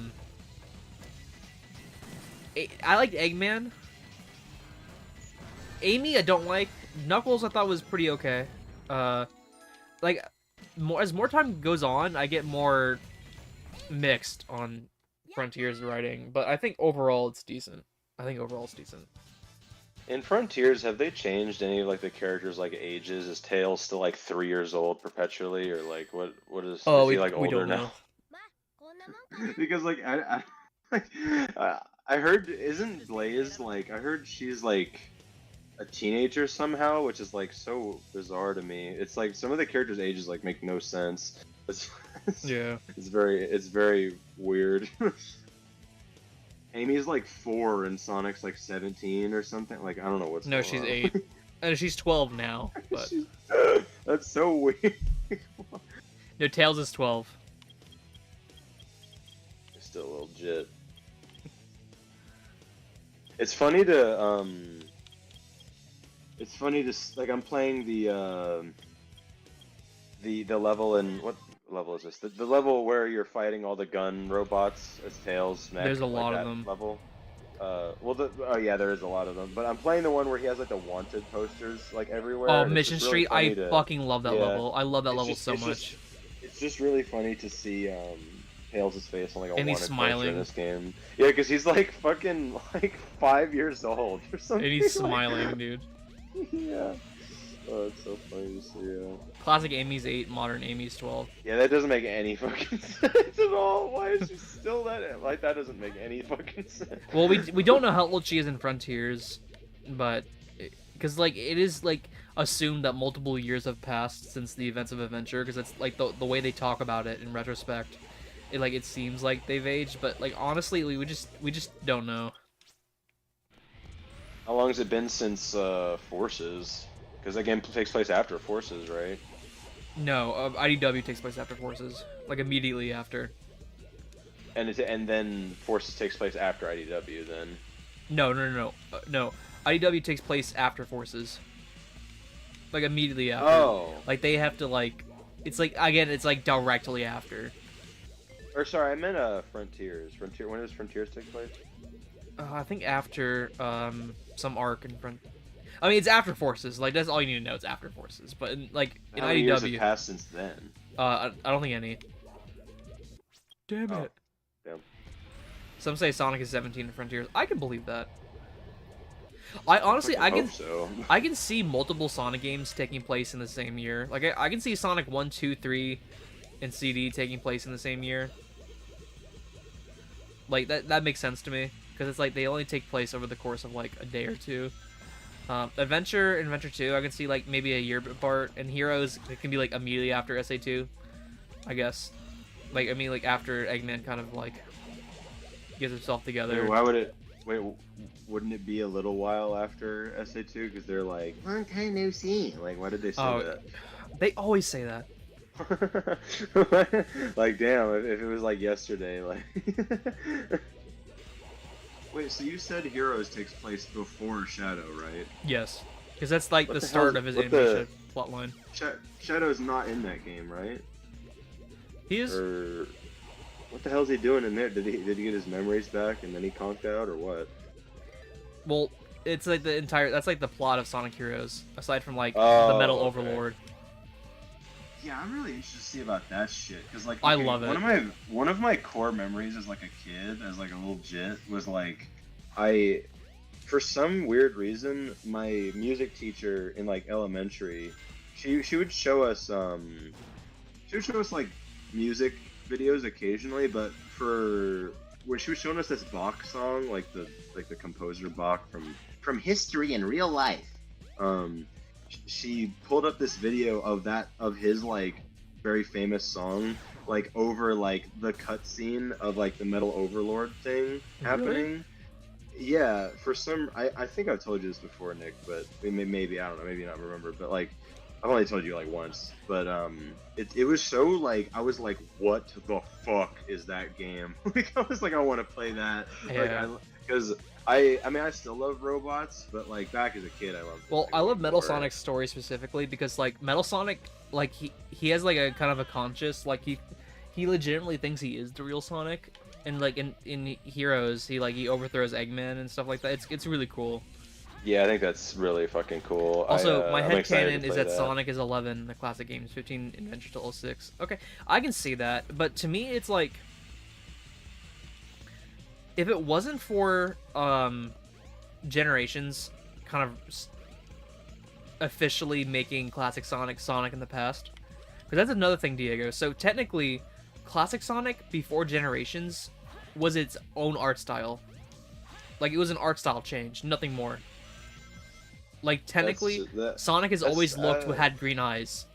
liked Eggman. Amy I don't like. Knuckles I thought was pretty okay. Like as more time goes on, I get more mixed on Frontiers writing, but I think overall it's decent. In Frontiers, have they changed any of like the characters' like ages? Is Tails still like 3 years old perpetually, or like what is? Is he like older now? Because like I heard, isn't Blaze like, I heard she's like a teenager somehow, which is like so bizarre to me. It's like some of the characters' ages like make no sense. It's very weird. Amy's like 4 and Sonic's like 17 or something. Like I don't know what's No, going she's on. 8. And she's 12 now. But That's so weird. no, Tails is 12. It's still a little jit. It's funny to like I'm playing the level in what level is this? The level where you're fighting all the gun robots as Tails. There's a lot of them. Level. Yeah, there is a lot of them. But I'm playing the one where he has like the wanted posters like everywhere. Oh, Mission Street! I fucking love that level. I love that level so much. It's just really funny to see Tails' face on like a and he's wanted smiling poster in this game. Yeah, because he's like fucking like 5 years old or something. And he's smiling, dude. Yeah. Oh, it's so funny to see. Yeah. Classic Amy's 8, modern Amy's 12. Yeah, that doesn't make any fucking sense at all. Why is she still that? Like, that doesn't make any fucking sense. Well, we don't know how old she is in Frontiers, but because like it is like assumed that multiple years have passed since the events of Adventure, because it's like the way they talk about it in retrospect. It seems like they've aged, but like honestly, we just don't know. How long has it been since Forces? Because that game takes place after Forces, right? No, IDW takes place after Forces, like immediately after. And then Forces takes place after IDW, then. No. IDW takes place after Forces. Like immediately after. Oh. Like they have to like, it's like again, it's like directly after. Or sorry, I meant Frontiers. When does Frontiers take place? I think after some arc in front. I mean, it's after Forces. Like, that's all you need to know. It's after Forces. But in, like in How many years have IDW, passed since then? I don't think any. Damn Oh, it. damn. Some say Sonic is 17 in Frontiers. I can believe that. I honestly, I can, hope so. I can see multiple Sonic games taking place in the same year. Like, I can see Sonic 1, 2, 3, and CD taking place in the same year. Like, that makes sense to me. Because it's like, they only take place over the course of, like, a day or two. Adventure 2, I can see, like, maybe a year apart. And Heroes, it can be, like, immediately after SA2, I guess. Like, I mean, like, after Eggman kind of, like, gets himself together. Wait, why would it... Wait, wouldn't it be a little while after SA2? Because they're like, long time no see. Like, why did they say that? They always say that. Like, damn, if it was like yesterday, like... Wait, so you said Heroes takes place before Shadow, right? Yes. Because that's, like, the the start hell's- of his what animation plotline. Shadow's not in that game, right? He is... Or... What the hell's he doing in there? Did he get his memories back and then he conked out, or what? Well, it's like the entire... That's like the plot of Sonic Heroes. Aside from, like, the Oh, Metal okay. Overlord. Yeah, I'm really interested to see about that shit. Cause like, I love it. One of my core memories as like a kid, as like a little jit, was like, For some weird reason, my music teacher in like elementary, she would show us like music videos occasionally, but for when she was showing us this Bach song, like the composer Bach from history and real life, she pulled up this video of his like very famous song, like over like the cutscene of like the Metal Overlord thing happening. Really? Yeah, for some, I think I've told you this before, Nick, but maybe I don't know, maybe not remember, but like I've only told you like once, but it was so like I was like, what the fuck is that game? Like I was like, I want to play that, Yeah. because I mean I still love robots, but like back as a kid I loved. Well, I love Metal Sonic's story specifically because, like, Metal Sonic, like, he has, like, a kind of a conscious, like, he legitimately thinks he is the real Sonic. And, like, in Heroes, he overthrows Eggman and stuff like that. It's really cool. Yeah, I think that's really fucking cool. Also, my I'm excited headcanon to is play that Sonic is 11, the classic games, 15 Adventure to 06. Okay, I can see that, but to me, it's like, if it wasn't for Generations kind of officially making classic Sonic in the past, because that's another thing, Diego. So technically, classic Sonic before Generations was its own art style. Like, it was an art style change, nothing more. Like, technically, Sonic has always had green eyes.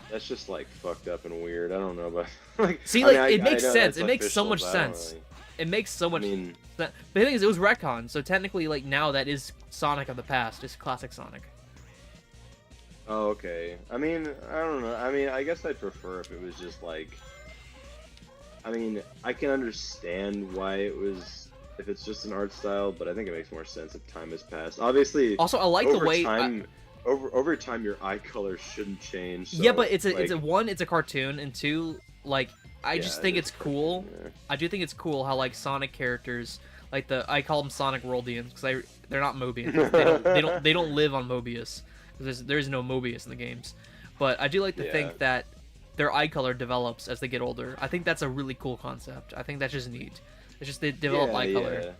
That's just like fucked up and weird. I don't know, but like, See, I like, mean, it makes I know sense. that's It makes so official, much but I don't sense. really- It makes so much I mean, sense. But the thing is, it was retcon, so technically, like, now that is Sonic of the past. It's classic Sonic. oh, okay. I mean, I don't know. I mean, I guess I'd prefer if it was just like. I mean, I can understand why it was if it's just an art style, but I think it makes more sense if time has passed. Obviously, Also, I like the over way... time, over time, your eye color shouldn't change. So, yeah, but it's like, a cartoon, and two, like, I just think it's cool. Yeah. I do think it's cool how, like, Sonic characters, like, I call them Sonic Worldians, because they're not Mobians. They don't live on Mobius. There's no Mobius in the games. But I do like to think that their eye color develops as they get older. I think that's a really cool concept. I think that's just neat. It's just they develop eye color.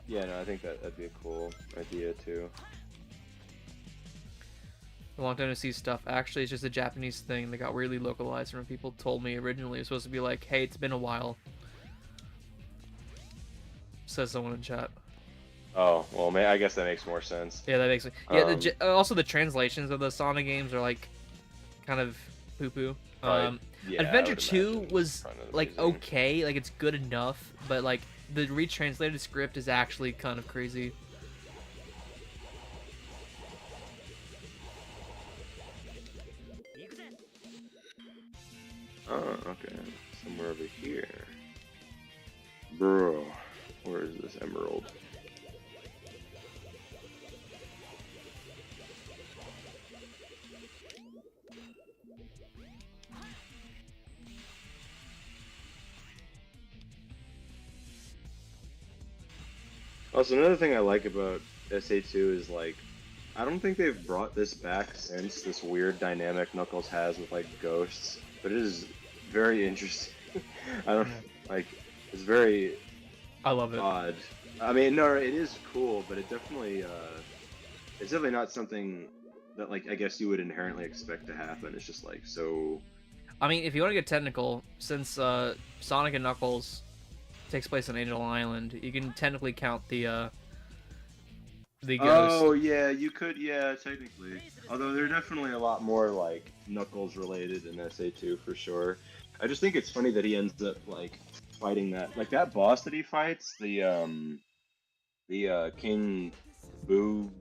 Yeah, no, I think that'd be a cool idea too. A long time to see stuff. Actually, it's just a Japanese thing that got weirdly localized from people told me originally it was supposed to be like, hey, it's been a while. Says someone in chat. Oh, well, I guess that makes more sense. Yeah, that makes sense. Yeah, also the translations of the Sonic games are like kind of poo-poo. Yeah, Adventure I would 2 imagine was kind of like amusing. okay, like it's good enough, but like the retranslated script is actually kind of crazy. Oh, okay. Somewhere over here. Bro, where is this emerald? Also, another thing I like about SA2 is like, I don't think they've brought this back since, this weird dynamic Knuckles has with like ghosts, but it is very interesting. I don't like, it's very I love it. odd. I mean, no, it is cool, but it's definitely not something that like I guess you would inherently expect to happen. It's just like so. I mean, if you want to get technical, since Sonic and Knuckles takes place on Angel Island, you can technically count the ghost. Oh yeah, you could, yeah, technically. Although they're definitely a lot more like Knuckles related in SA2 for sure. I just think it's funny that he ends up like fighting that boss that he fights, the King Boo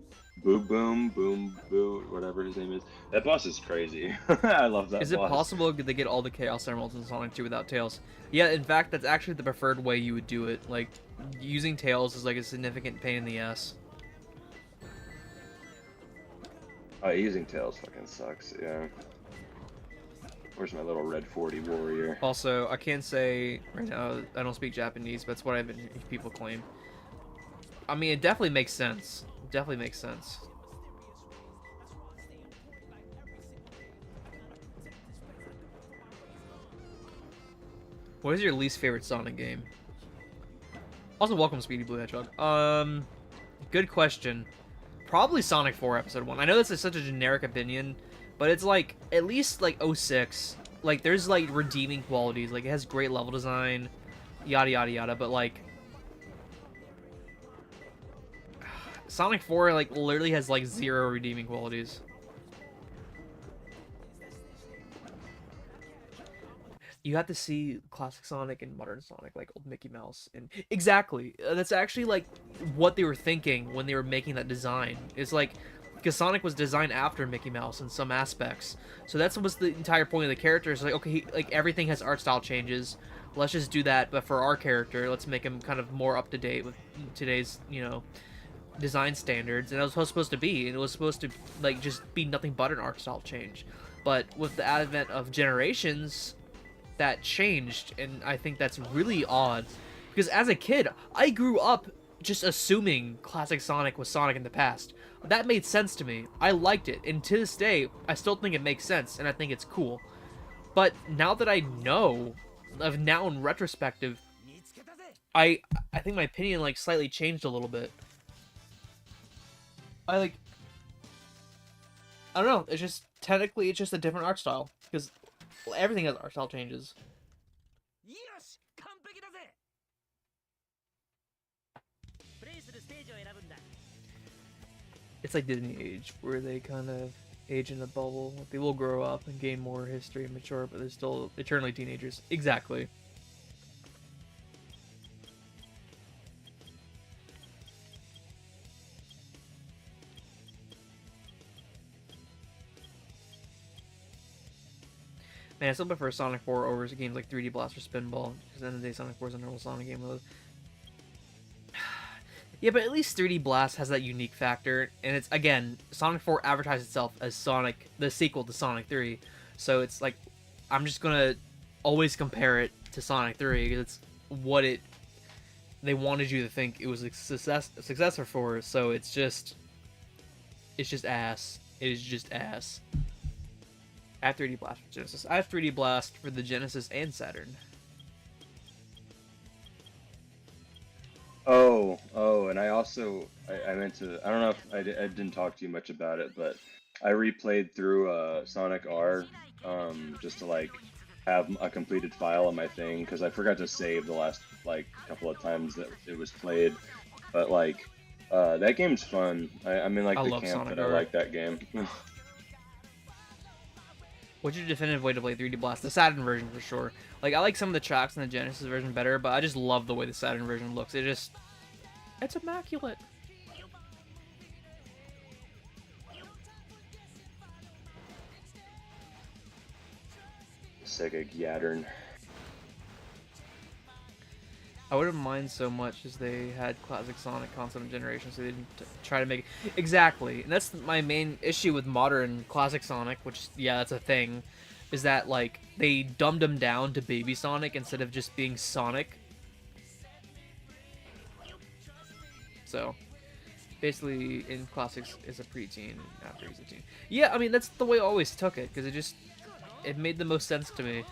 Boom Boo, whatever his name is. That boss is crazy. I love that. Is it possible they get all the Chaos Emeralds in Sonic 2 without Tails? Yeah, in fact, that's actually the preferred way you would do it. Like, using Tails is like a significant pain in the ass. Using Tails fucking sucks, yeah. Where's my little red 40 warrior? Also, I can't say right now, I don't speak Japanese, but that's what I've been people claim. I mean, it definitely makes sense. It definitely makes sense. What is your least favorite Sonic game? Also, welcome, Speedy Blue Hedgehog. Good question. Probably Sonic 4 Episode 1. I know this is such a generic opinion, but it's like, at least like 06, like there's like redeeming qualities. Like it has great level design, yada yada yada, but like Sonic 4 like literally has like 0 redeeming qualities. You have to see classic Sonic and modern Sonic, like old Mickey Mouse, and exactly, that's actually like what they were thinking when they were making that design. It's like, because Sonic was designed after Mickey Mouse in some aspects, so that's what's the entire point of the character. Is like, okay, like everything has art style changes, let's just do that, but for our character, let's make him kind of more up to date with today's, you know, design standards. And that was what it was supposed to be, and it was supposed to like just be nothing but an art style change. But with the advent of Generations, that changed, and I think that's really odd, because as a kid I grew up just assuming classic Sonic was Sonic in the past. That made sense to me. I liked it, and to this day I still think it makes sense, and I think it's cool. But now that I know, now in retrospective, I think my opinion like slightly changed a little bit. I don't know, it's just technically it's just a different art style, because everything has art style changes. It's like Disney age, where they kind of age in a bubble. They will grow up and gain more history and mature, but they're still eternally teenagers. Exactly. Man, I still prefer Sonic 4 over games like 3D Blast or Spinball, because at the end of the day, Sonic 4 is a normal Sonic game mode. Yeah, but at least 3D Blast has that unique factor, and it's, again, Sonic 4 advertised itself as Sonic, the sequel to Sonic 3, so it's like, I'm just gonna always compare it to Sonic 3, because it's what they wanted you to think it was a successor for, so it's just ass. It is just ass. I have 3D Blast for Genesis. I have 3D Blast for the Genesis and Saturn. Oh, and I also, I meant to, I don't know if I didn't talk to you much about it, but I replayed through Sonic R, just to like have a completed file on my thing, because I forgot to save the last like couple of times that it was played, but like, that game's fun. I mean, like, the camp Sonic that R. I like that game. What's your definitive way to play 3D Blast? The Saturn version, for sure. Like, I like some of the tracks in the Genesis version better, but I just love the way the Saturn version looks. It's immaculate. Sega Yattern. I wouldn't mind so much as they had classic Sonic console generation, so they didn't try to make it. Exactly, and that's my main issue with modern classic Sonic, which, yeah, that's a thing, is that, like, they dumbed him down to Baby Sonic instead of just being Sonic. So, basically in classics is a preteen and after he's a teen. Yeah, I mean that's the way I always took it because it made the most sense to me.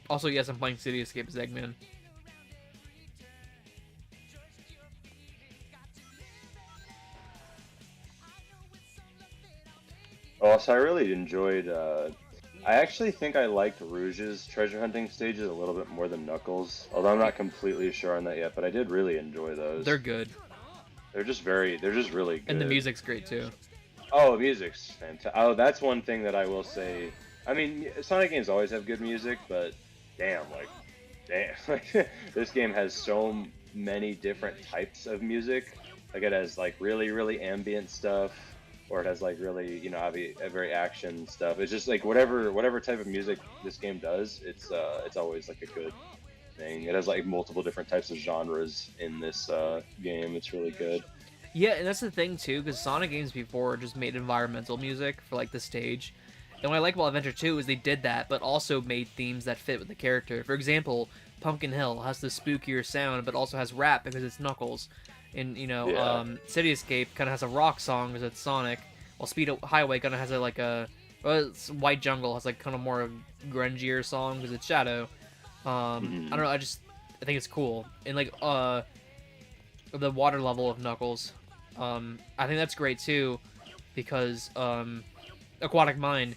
Also, yes, I'm playing City Escape as Eggman. Also, I really enjoyed. I actually think I liked Rouge's treasure hunting stages a little bit more than Knuckles. Although I'm not completely sure on that yet, but I did really enjoy those. They're good. They're just really good. And the music's great too. Oh, the music's fantastic. Oh, that's one thing that I will say. I mean, Sonic games always have good music, but damn, this game has so many different types of music. Like it has like really, really ambient stuff, or it has like really, you know, very action stuff. It's just like whatever type of music this game does, it's always like a good thing. It has like multiple different types of genres in this game. It's really good. Yeah, and that's the thing too, because Sonic games before just made environmental music for like the stage. And what I like about Adventure 2 is they did that, but also made themes that fit with the character. For example, Pumpkin Hill has the spookier sound, but also has rap because it's Knuckles. And, you know, City Escape kind of has a rock song because it's Sonic, while Speed Highway kind of has White Jungle has like kind of more of grungier song because it's Shadow. I don't know, I think it's cool. And like, the water level of Knuckles, I think that's great too, because, Aquatic Mind,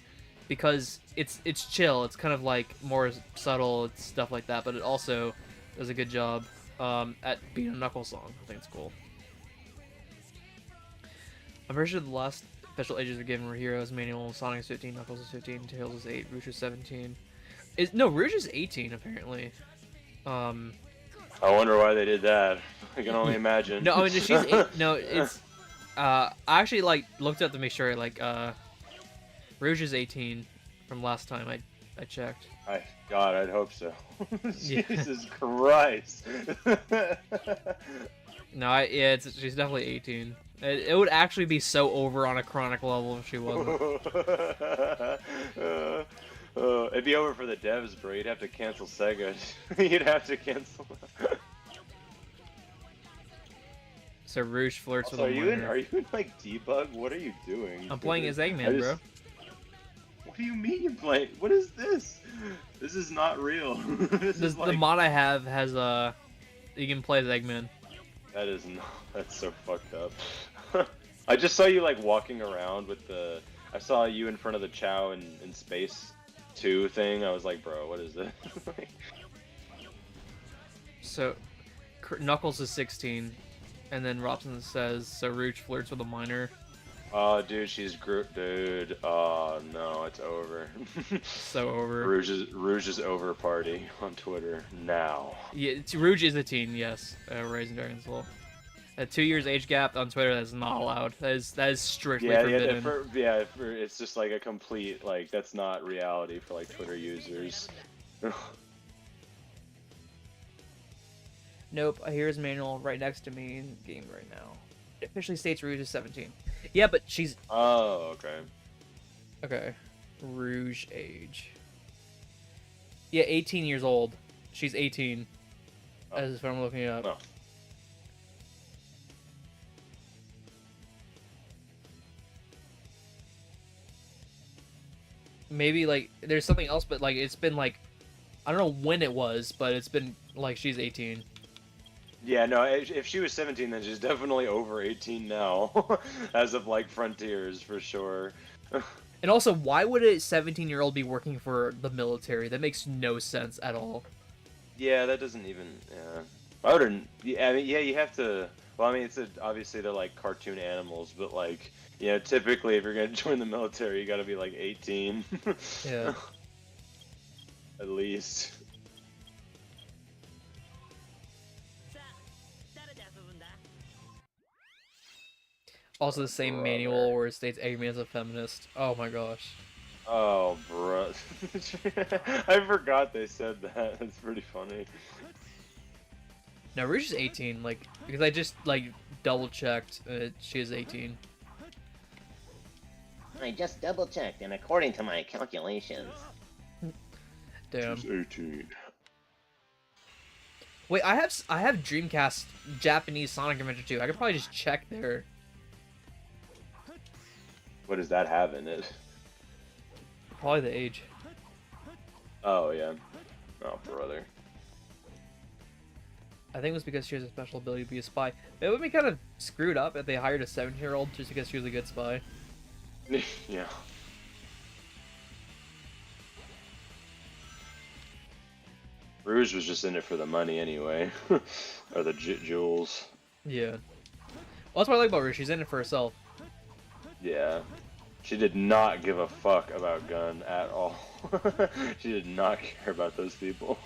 because it's chill. It's kind of like more subtle. It's stuff like that, but it also does a good job at being a Knuckles song. I think it's cool. I'm pretty sure the last special ages were given were Heroes Manual. Sonic is 15, Knuckles is 15, Tails is 8, Rouge is 17. Rouge is 18 apparently. I wonder why they did that. I can only imagine. No, I mean she's 8. No, it's I actually like looked up to make sure like Rouge is 18 from last time I checked. God, I'd hope so. Yeah. Jesus Christ. No, she's definitely 18. It would actually be so over on a chronic level if she wasn't. It'd be over for the devs, bro. You'd have to cancel Sega. You'd have to cancel. So Rouge flirts Also, with a minor. Are you in like debug? What are you doing? I'm playing as Eggman, bro. What do you mean you're playing? What is this? This is not real. The mod I have has you can play as Eggman. That is not. That's so fucked up. I just saw you like walking around with the. I saw you in front of the Chow in Space 2 thing. I was like, bro, what is this? So, Knuckles is 16, and then Robson says, so Rouge flirts with a minor. Oh, dude, she's dude. Oh no, it's over. So over. Rouge is over party on Twitter now. Yeah, Rouge is a teen, yes. Rising Dragon Soul. A 2 years age gap on Twitter, that's not allowed. That is strictly forbidden. It's just like a complete like that's not reality for like Twitter users. Nope, I hear his manual right next to me in the game right now. It officially states Rouge is 17. Yeah, but she's... Oh, okay. Okay. Rouge age. Yeah, 18 years old. She's 18. Oh. As if I'm looking up. Oh. Maybe, like, there's something else, but, like, it's been, like... I don't know when it was, but it's been, like, she's 18. Yeah, no, if she was 17, then she's definitely over 18 now. As of, like, Frontiers, for sure. And also, why would a 17-year-old be working for the military? That makes no sense at all. Yeah, that doesn't even... Yeah. I wouldn't... Yeah, I mean, yeah, you have to... Well, I mean, obviously they're, like, cartoon animals, but, like, you know, typically if you're gonna join the military, you gotta be, like, 18. Yeah. At least. Also the same manual where it states Eggman's a feminist. Oh my gosh. Oh, bro. I forgot they said that. That's pretty funny. No, Rouge is 18, like, because I just, like, double-checked, she is 18. I just double-checked, and according to my calculations... Damn. She's 18. Wait, I have Dreamcast Japanese Sonic Adventure 2. I could probably just check there. What does that have in it? Probably the age. Oh yeah. Oh brother. I think it was because she has a special ability to be a spy. It would be kind of screwed up if they hired a 7-year-old just because she was a good spy. Yeah. Rouge was just in it for the money anyway, or the jewels. Yeah. Well, that's what I like about her. She's in it for herself. Yeah. She did not give a fuck about Gun at all. She did not care about those people.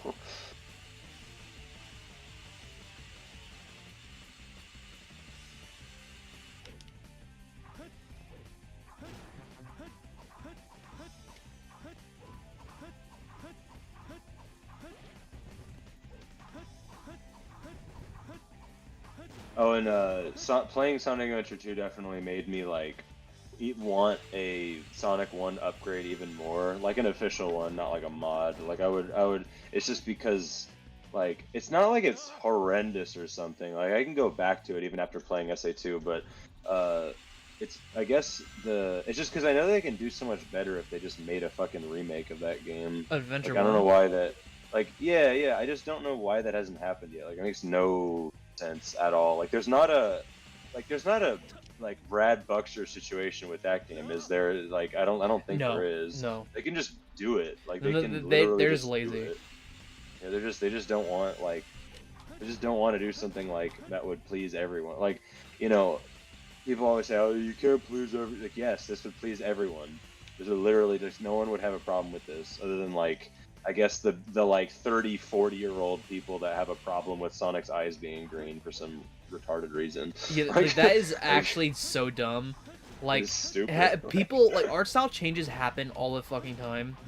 Oh, and playing Sonic Adventure 2 definitely made me like want a Sonic 1 upgrade even more, like an official one, not like a mod. Like I would. It's just because, like, it's not like it's horrendous or something. Like I can go back to it even after playing SA2, but it's I guess it's just because I know they can do so much better if they just made a fucking remake of that game. Adventure Like, I don't 1. know why that. Like yeah, I just don't know why that hasn't happened yet. Like it makes no sense at all. Like there's not a like Brad Buxer situation with that game, is there? Like I don't think No, there is. no. They can just do it. Like they No, can they're literally just just lazy. do it. Yeah, they just don't want like they just don't want to do something like that would please everyone. Like, you know, people always say, "Oh, you can't please everyone." Like, yes, this would please everyone. There's literally just no one would have a problem with this other than like I guess the like 30, 40-year-old people that have a problem with Sonic's eyes being green for some retarded reason. Yeah, like, that is actually so dumb. Like, stupid. People, like, art style changes happen all the fucking time.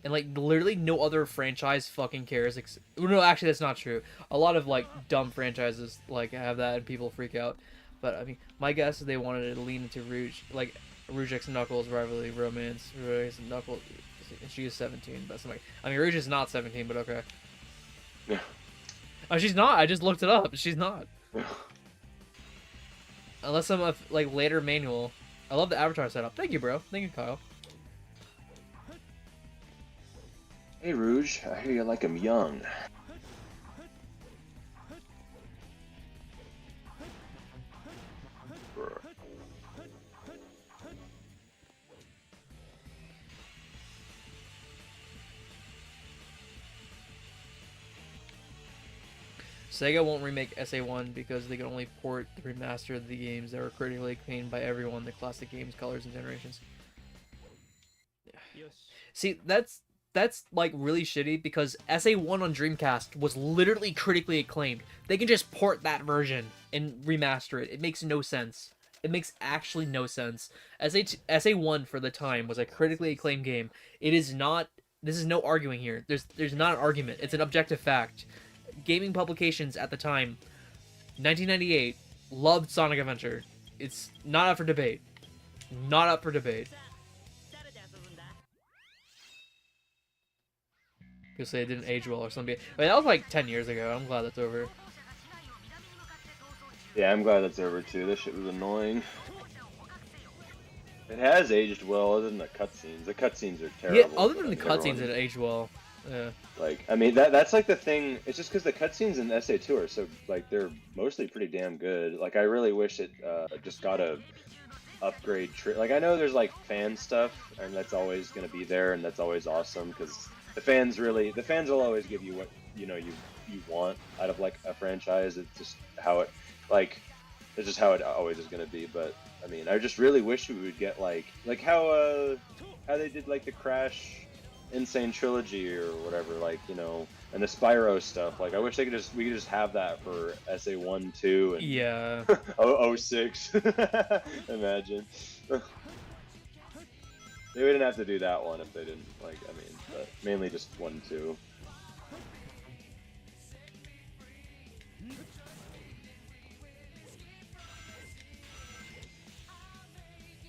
And, like, literally no other franchise fucking cares. No, actually, that's not true. A lot of, like, dumb franchises, like, have that and people freak out. But, I mean, my guess is they wanted to lean into Rouge. Like, Rouge X and Knuckles, Rivalry, Romance, Rouge X and Knuckles. She is 17, but somebody. I mean, Rouge is not 17, but okay. Yeah. Oh, she's not. I just looked it up. She's not. Yeah. Unless I'm a like later manual. I love the avatar setup. Thank you, bro. Thank you, Kyle. Hey, Rouge. I hear you like him young. Sega won't remake SA1 because they can only port the remaster of the games that were critically acclaimed by everyone, the classic games, colors, and generations. Yeah. See, that's like really shitty because SA1 on Dreamcast was literally critically acclaimed. They can just port that version and remaster it. It makes no sense. It makes actually no sense. SA1 for the time was a critically acclaimed game. It is not. This is no arguing here. There's not an argument. It's an objective fact. Gaming publications at the time, 1998, loved Sonic Adventure. It's not up for debate. Not up for debate. You'll say it didn't age well or something. I mean, that was like 10 years ago. I'm glad that's over. Yeah, I'm glad that's over too. This shit was annoying. It has aged well, other than the cutscenes. The cutscenes are terrible. Yeah, other than the cutscenes, it aged well. Yeah. Like, I mean, that's like the thing. It's just because the cutscenes in SA2 are so, like, they're mostly pretty damn good. Like, I really wish it just got a upgrade. Like, I know there's, like, fan stuff, and that's always going to be there, and that's always awesome, because the fans will always give you what, you know, you want out of, like, a franchise. It's just how it, like, it's just how it always is going to be, but, I mean, I just really wish we would get, like how they did, like, the Crash Insane Trilogy or whatever, like, you know, and the Spyro stuff. Like, I wish we could just have that for SA1, 2, and Yeah. 06. Imagine. They wouldn't have to do that one if they didn't, like, I mean, but mainly just 1 and 2.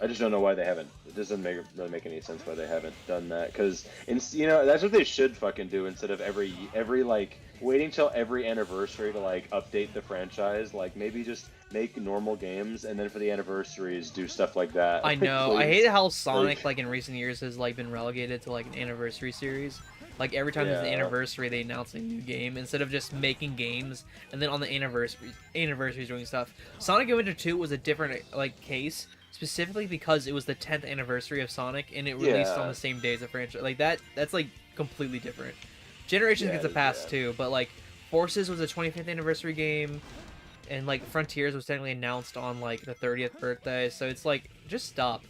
I just don't know why they haven't. It doesn't really make any sense why they haven't done that. Because that's what they should fucking do instead of every like waiting till every anniversary to like update the franchise. Like maybe just make normal games and then for the anniversaries do stuff like that. I Like, know. I please. hate how Sonic, like in recent years, has like been relegated to like an anniversary series. Like every time there's an Yeah. anniversary, they announce a new game instead of just making games and then on the anniversaries doing stuff. Sonic Adventure 2 was a different like case, specifically because it was the 10th anniversary of Sonic and it released on Yeah. the same day as a franchise. Like that's like completely different. Generations Yeah, gets a pass yeah. too, but like Forces was a 25th anniversary game. And like Frontiers was technically announced on like the 30th birthday, so it's like just stop.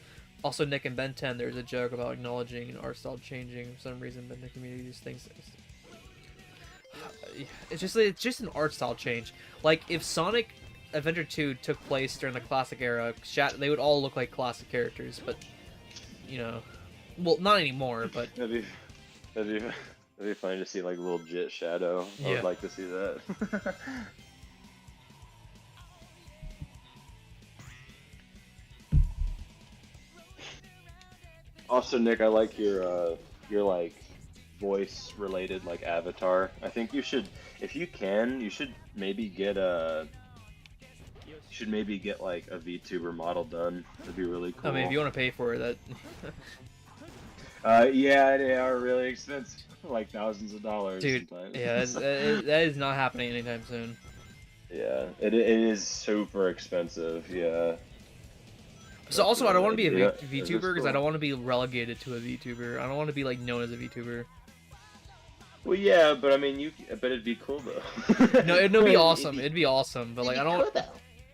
Also, Nick and Ben 10, there's a joke about acknowledging an art style changing for some reason, but the community just thinks it's just an art style change. Like if Sonic Adventure 2 took place during the classic era, they would all look like classic characters, but well, not anymore. But That'd be funny to see like little Jit Shadow. I Yeah. would like to see that. Also, Nick, I like your like voice related like avatar. I think you should, if you can, you should maybe get like a VTuber model done. That'd be really cool. I mean, if you want to pay for it, Yeah, they are really expensive, like thousands of dollars. dude, sometimes. yeah, that is not happening anytime soon. Yeah, it is super expensive. Yeah. So also, I don't want to be a Yeah, VTuber because I cool. don't want to be relegated to a VTuber. I don't want to be like known as a VTuber. Well, yeah, but I mean, but it'd be cool though. No, it'd be awesome. It'd be awesome, but like I don't. Cool, though.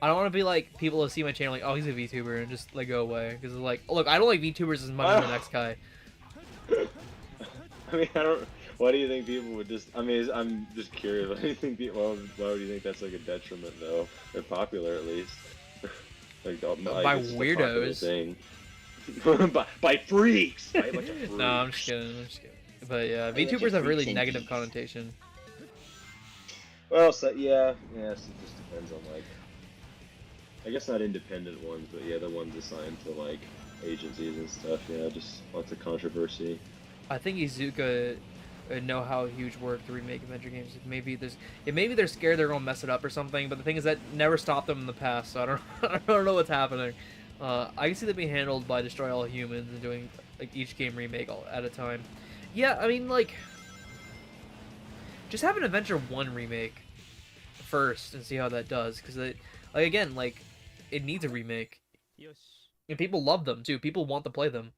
I don't want to be like people who see my channel like, oh, he's a VTuber, and just like go away because like, look, I don't like VTubers as much as the next guy. I mean, I don't. Why do you think people would just? I mean, I'm just curious. Why do you think people? Why would you think that's like a detriment though? They're popular at least. Like, By it's a popular weirdos. thing. by freaks. By a bunch of freaks. No, I'm just kidding. I'm just kidding. But yeah, VTubers have really negative connotation. Well, so yeah, so it just depends on like. I guess not independent ones, but yeah, the ones assigned to like agencies and stuff. Yeah, just lots of controversy. I think Izuka know how huge work to remake adventure games. Maybe they're scared they're gonna mess it up or something. But the thing is that never stopped them in the past. So I don't I don't know what's happening. I can see that being handled by Destroy All Humans and doing like each game remake at a time. Yeah, I mean like just have an Adventure 1 remake first and see how that does because it it needs a remake. And people love them too. People want to play them.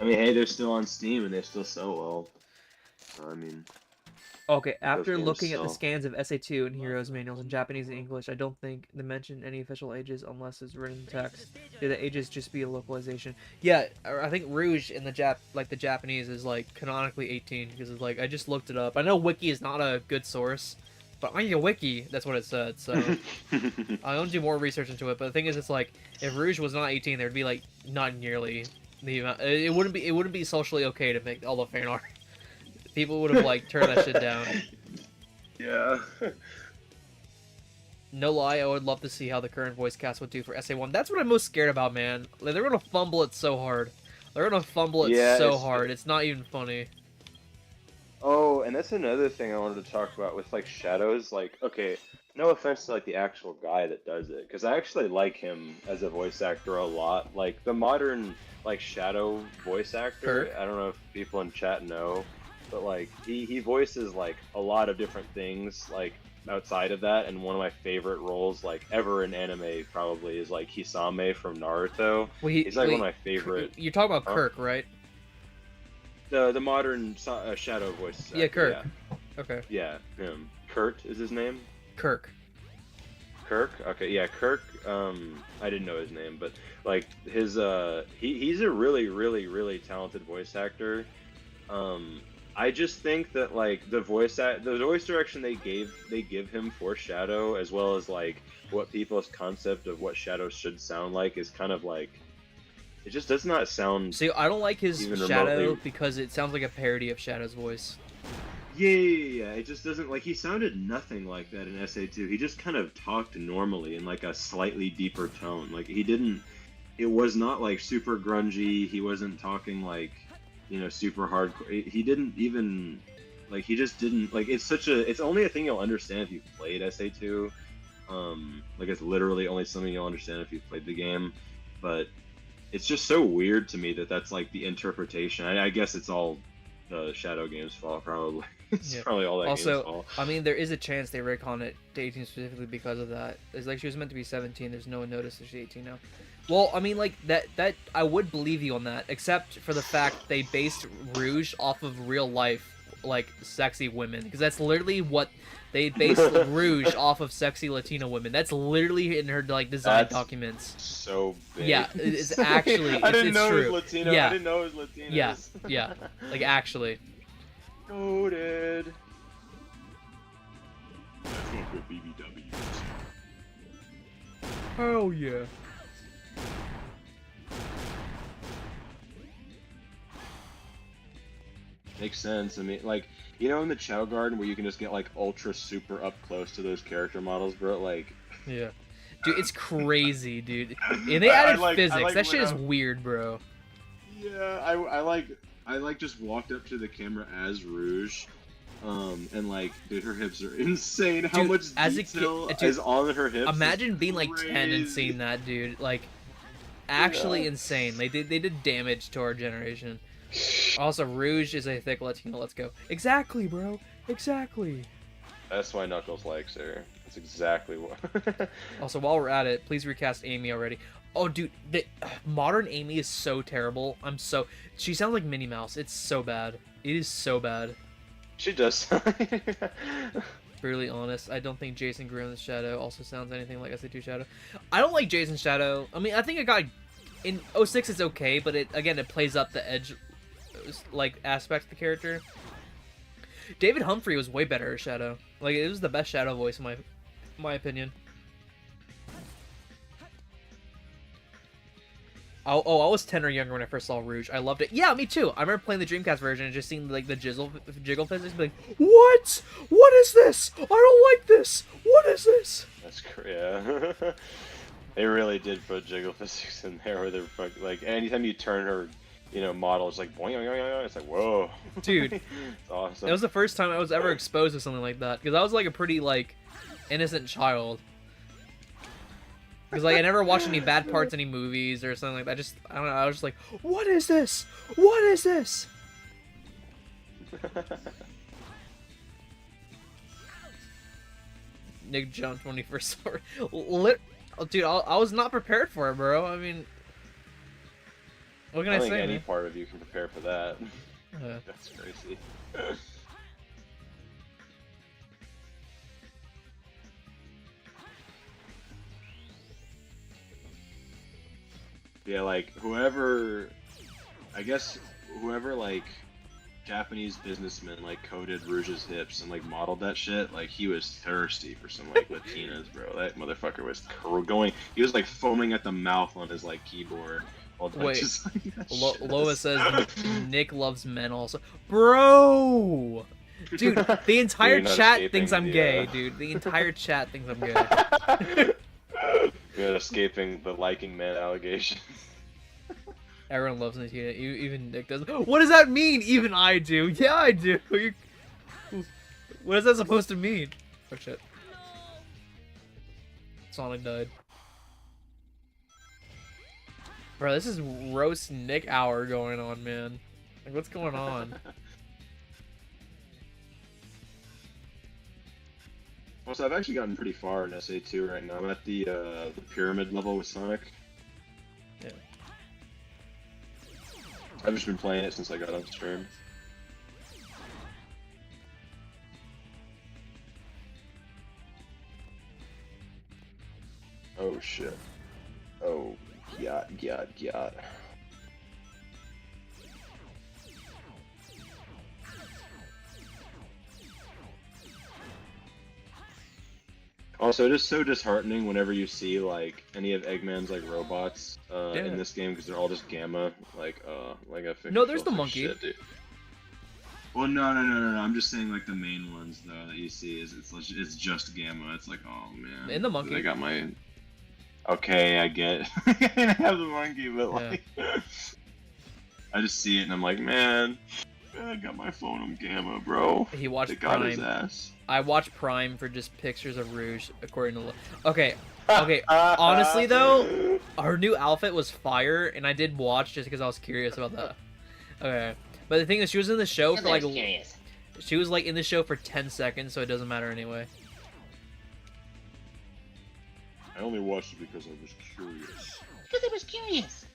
I mean, hey, they're still on Steam and they still sell well. So, I mean, Okay, after games looking at the sell. scans of SA2 and Heroes manuals in Japanese and English, I don't think they mention any official ages unless it's written in text. Do the ages just be a localization? Yeah, I think Rouge in the Japanese is like canonically 18 because it's like I just looked it up. I know Wiki is not a good source, but on your Wiki, that's what it said. So I don't do more research into it. But the thing is, it's like if Rouge was not 18, there'd be like not nearly the amount. It wouldn't be socially okay to make all the fan art. People would have like turned that shit down. yeah. No lie, I would love to see how the current voice cast would do for SA1. That's what I'm most scared about, man. Like, they're gonna fumble it so hard. They're gonna fumble it Yeah, so it's- hard. It's not even funny. Oh, and that's another thing I wanted to talk about with like Shadows. Like, okay, no offense to like the actual guy that does it, because I actually like him as a voice actor a lot. Like the modern like Shadow voice actor. Kirk? I don't know if people in chat know, but like he voices like a lot of different things like outside of that. And one of my favorite roles like ever in anime probably is like Hisame from Naruto. Well, He's like one of my favorite. You're talking about Huh? Kirk, right? The modern Shadow voice. Yeah, actor, Kirk. Yeah. Okay. Yeah, him. Kurt is his name. Kirk. Kirk. Okay, yeah, Kirk. I didn't know his name, but like his he's a really, really, really talented voice actor. I just think that like the voice direction they give him for Shadow, as well as like what people's concept of what Shadow should sound like, is kind of like it just does not sound. See, I don't like his Even Shadow remotely- because it sounds like a parody of Shadow's voice. Yeah. It just doesn't like he sounded nothing like that in SA2. He just kind of talked normally in like a slightly deeper tone. Like he didn't. It was not like super grungy. He wasn't talking like, super hardcore. He didn't even like. He just didn't like. It's such a. It's only a thing you'll understand if you've played SA2. Like it's literally only something you'll understand if you've played the game. But it's just so weird to me that that's like the interpretation. I guess it's all the Shadow Games' fault, probably. It's probably all that game's fault. I mean, there is a chance they retcon it to 18 specifically because of that. It's like she was meant to be 17. There's no notice that she's 18 now. Well, I mean, like that I would believe you on that, except for the fact they based Rouge off of real life, like sexy women, because that's literally what they based Rouge off of sexy Latino women. That's literally in her like design documents. So big. Yeah, it's actually. I didn't know true. it was Latino. Yeah. I didn't know it was Latino. Yeah, like actually. Goated. Fuck with BBWs. Oh yeah. Makes sense. I mean, like, in the Chow Garden where you can just get like ultra super up close to those character models, bro. Like, yeah, dude, it's crazy, dude. And they added physics. That shit is weird, bro. Yeah, I like just walked up to the camera as Rouge, and like, dude, her hips are insane. How much detail is on her hips? Imagine being like 10 and seeing that, dude. Like, actually insane. They did damage to our generation. Also, Rouge is a thick Latino. Let's go. Exactly, bro. Exactly. That's why Knuckles likes her. That's exactly what. Also, while we're at it, please recast Amy already. Oh, dude, the modern Amy is so terrible. She sounds like Minnie Mouse. It's so bad. It is so bad. She does. Brutally honest, I don't think Jason Grimm's Shadow also sounds anything like SA2 Shadow. I don't like Jason's Shadow. I mean, I think it got in 06 it's okay, but it plays up the edge like aspect of the character. David Humphrey was way better as Shadow. Like, it was the best Shadow voice in my opinion. I was 10 or younger when I first saw Rouge. I loved it. Yeah, me too. I remember playing the Dreamcast version and just seeing like the jiggle physics, be like, what? What is this? I don't like this. What is this? That's yeah. They really did put jiggle physics in there, where they're like anytime you turn her, model, it's like boing, boing, boing. It's like whoa, dude. It's awesome. It was the first time I was ever exposed to something like that, because I was like a pretty like innocent child. Because like I never watched any bad parts, any movies or something like that. I don't know. I was just like, what is this? What is this? Nick jumped when he first saw it. Dude, I was not prepared for it, bro. I mean, what can I say? I think any man? part of you can prepare for that. That's crazy. Yeah, like whoever like Japanese businessman like coded Rouge's hips and like modeled that shit, like he was thirsty for some like Latinas, bro. That motherfucker was going. He was like foaming at the mouth on his like keyboard. Wait, just, like, Loa says Nick loves men also. Bro! Dude, the entire chat thinks I'm gay, dude. The entire chat thinks I'm gay. You're escaping the liking man allegation. Everyone loves Nikita, even Nick doesn't. What does that mean? Even I do. Yeah, I do. What is that supposed to mean? Oh shit. Sonic died. Bro, this is roast Nick hour going on, man. Like, what's going on? Well, so I've actually gotten pretty far in SA2 right now. I'm at the pyramid level with Sonic. Yeah. I've just been playing it since I got on stream. Oh shit. Oh, yacht. Also, it is so disheartening whenever you see like any of Eggman's like robots in this game, because they're all just gamma. Like I No, there's the monkey. Shit, dude. Well, no. I'm just saying like the main ones though that you see is it's just Gamma. It's like, oh man. In the monkey. I got my. Okay, I get. I have the monkey, but like, I just see it and I'm like, man, I got my phone on Gamma, bro. He watched they got Prime. his ass. I watched Prime for just pictures of Rouge, according to. Okay. Honestly though, her new outfit was fire, and I did watch just because I was curious about that. Okay, but the thing is, she was in the show for like. Curious. She was like in the show for 10 seconds, so it doesn't matter anyway. I only watched it because I was curious. Because I was curious.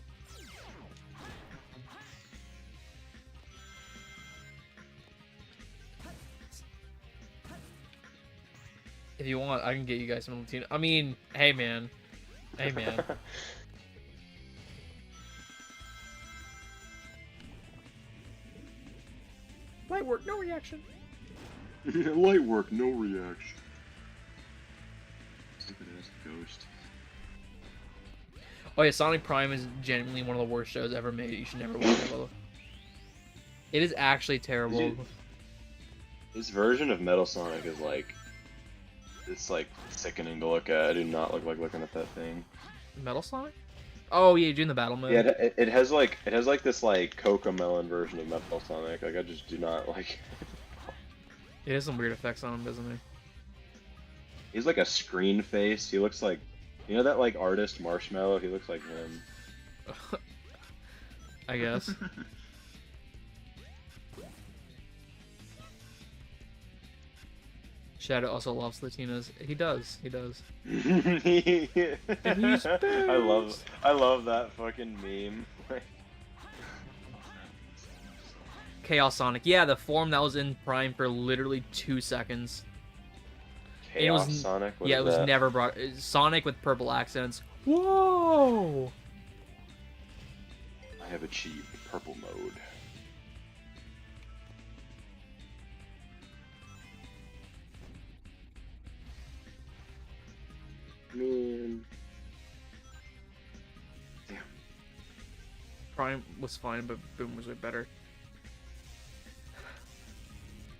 If you want, I can get you guys some Latino. I mean, hey man. Hey man. Light work, no reaction. Light work, no reaction. Stupid ass ghost. Oh yeah, Sonic Prime is genuinely one of the worst shows ever made. You should never watch it, brother. It is actually terrible. This version of Metal Sonic is like, it's like sickening to look at. I do not look like looking at that thing. Metal Sonic? Oh yeah, you're doing the battle mode. Yeah, it has like this like Cocomelon version of Metal Sonic. Like I just do not like. It has some weird effects on him, doesn't he? He's like a screen face. He looks like, you know that like artist Marshmallow. He looks like him. I guess. Shadow also loves Latinas. He does. He does. I love that fucking meme. Chaos Sonic. Yeah, the form that was in Prime for literally 2 seconds. Chaos Sonic? What Yeah, is it was that? never brought. Sonic with purple accents. Whoa! I have achieved purple mode. Man. Damn. Prime was fine, but Boom was way better.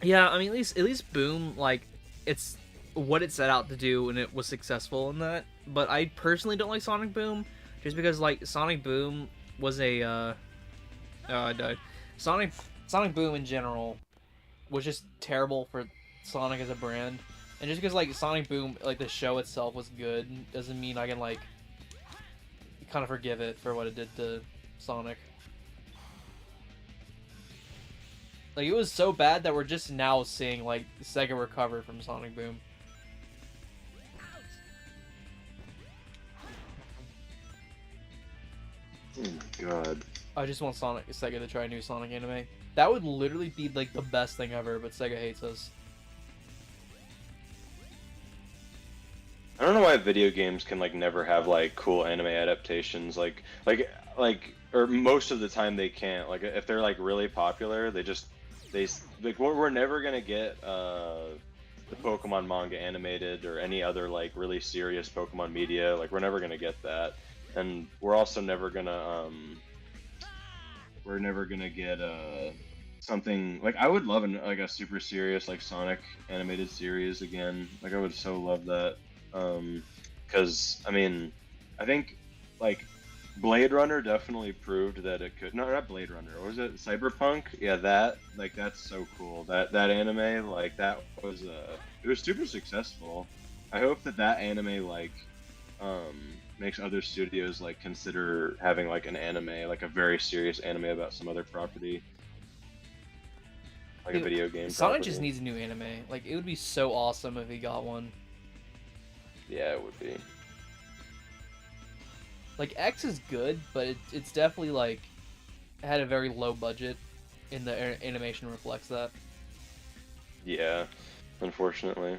Yeah, I mean, at least Boom, like, it's what it set out to do, and it was successful in that. But I personally don't like Sonic Boom, just because, like, Sonic Boom was a, oh, I died. Sonic Boom in general was just terrible for Sonic as a brand. And just because, like, Sonic Boom, like, the show itself was good, doesn't mean I can, like, kind of forgive it for what it did to Sonic. Like, it was so bad that we're just now seeing, like, Sega recover from Sonic Boom. Oh my god. I just want Sega to try a new Sonic anime. That would literally be, like, the best thing ever, but Sega hates us. I don't know why video games can like never have like cool anime adaptations. Like, or most of the time they can't. Like, if they're like really popular, they like we're never gonna get the Pokemon manga animated or any other like really serious Pokemon media. Like, we're never gonna get that, and we're also never gonna get something like, I would love like a super serious like Sonic animated series again. Like, I would so love that. Because I mean, I think like Blade Runner definitely proved that it could. No, not Blade Runner. What was it? Cyberpunk? Yeah, that's so cool. That anime, like, that was it was super successful. I hope that anime like makes other studios like consider having like an anime, like a very serious anime about some other property, like a video game. Sonic property. just needs a new anime. Like, it would be so awesome if he got one. Yeah, it would be. Like, X is good, but it's definitely, like, had a very low budget, and the animation reflects that. Yeah, unfortunately.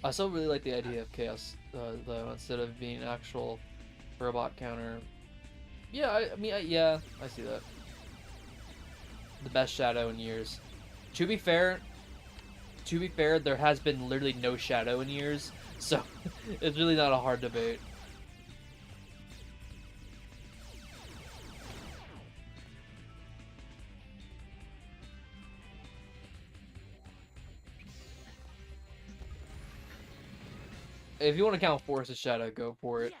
I still really like the idea of Chaos, though, instead of being an actual robot counter. Yeah, I mean, yeah, I see that. The best Shadow in years. To be fair, to be fair, there has been literally no Shadow in years, so it's really not a hard debate. If you want to count Force as Shadow, go for it.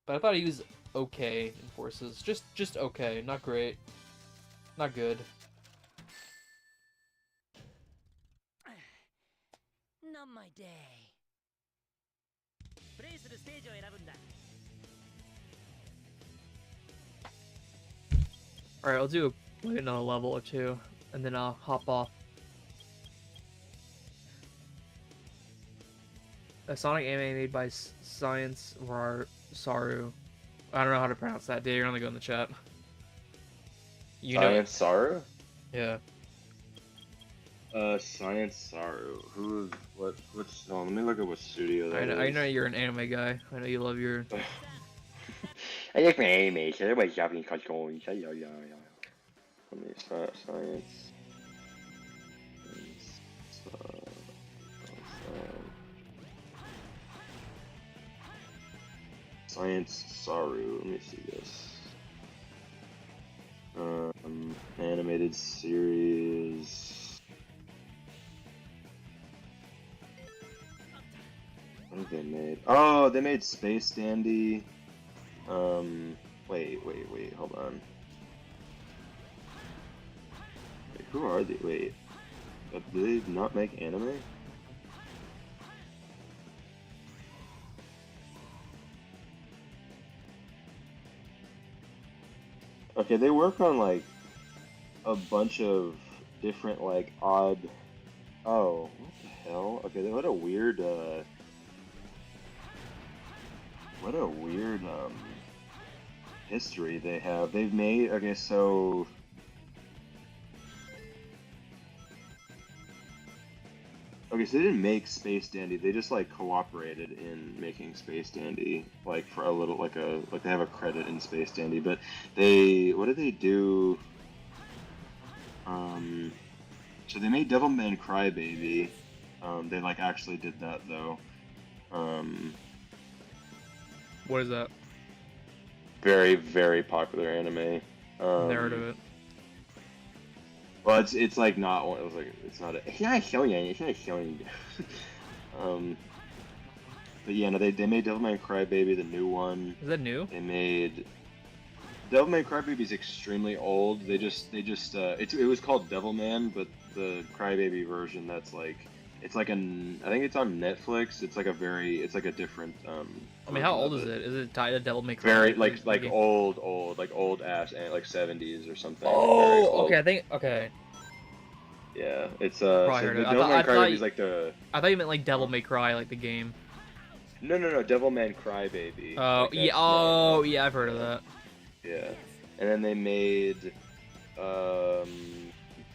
But I thought he was okay in Forces. Just okay, not great. Not good. Not my day. Alright, I'll do another level or two, and then I'll hop off. A Sonic anime made by Science Saru. I don't know how to pronounce that, dude. You're gonna go in the chat. You know Science Saru? Yeah. Science Saru. What's let me look at what studio that is. I know you're an anime guy. I know you love your... I like my anime, so everybody's Japanese cartoons. Yeah. Let me start Science. Science Saru. Let me see this. Animated series. What have they made? Oh, they made Space Dandy. Wait, hold on. Wait, who are they? Wait. Do they not make anime? Okay, they work on like a bunch of different like odd. Oh, what the hell? Okay, what a weird history they have. They've made, okay, so they didn't make Space Dandy. They just like cooperated in making Space Dandy, like for a little, like they have a credit in Space Dandy. But what did they do? So they made Devilman Crybaby. They like actually did that though. What is that? Very, very popular anime. Never heard of it. Well, it's like not one. It was like it's not a. It's not showing. But yeah, no, they made Devilman Crybaby, the new one. Is that new? They made Devilman Crybaby is extremely old. It was called Devilman, but the Crybaby version that's like it's like I think it's on Netflix. It's like a different. I mean, how old is it? Is it tied to Devil May Cry? Very like old ass and like 70s or something. Oh, okay. Okay. Yeah, it's Probably so heard the it. Devilman Crybaby is like the. I thought you meant like Devil May Cry, like the game. No, Devilman Crybaby. Oh, like yeah. Oh, yeah. I've heard of that. Yeah, and then they made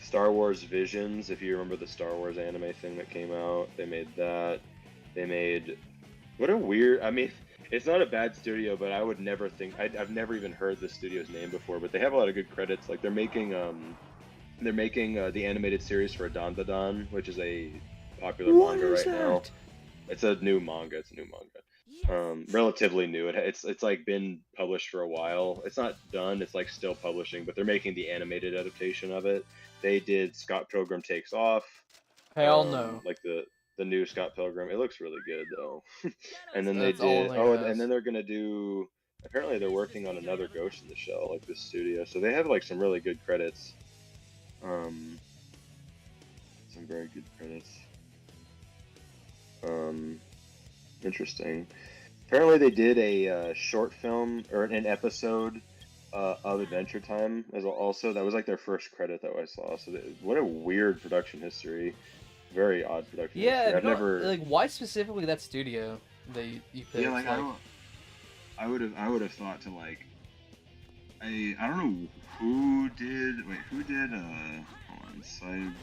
Star Wars Visions. If you remember the Star Wars anime thing that came out, they made that. They made what a weird. I mean, it's not a bad studio, but I would never think. I've never even heard the studio's name before, but they have a lot of good credits. Like they're making the animated series for Dandadan, which is a popular manga right now. It's a new manga. Relatively new. It's like been published for a while. It's not done. It's like still publishing, but they're making the animated adaptation of it. They did Scott Pilgrim Takes Off. Hell no. Like the new Scott Pilgrim. It looks really good though. And then That's they did. all And then they're gonna do. Apparently they're working on another Ghost in the Shell, like this studio. So they have like some really good credits. Some very good credits. Interesting. Apparently they did a short film or an episode of Adventure Time as also. That was like their first credit that I saw. So what a weird production history. Very odd production history. I've never like why specifically that studio that you picked? Yeah, like I would have thought to like I don't know who did hold on, Cyberpunk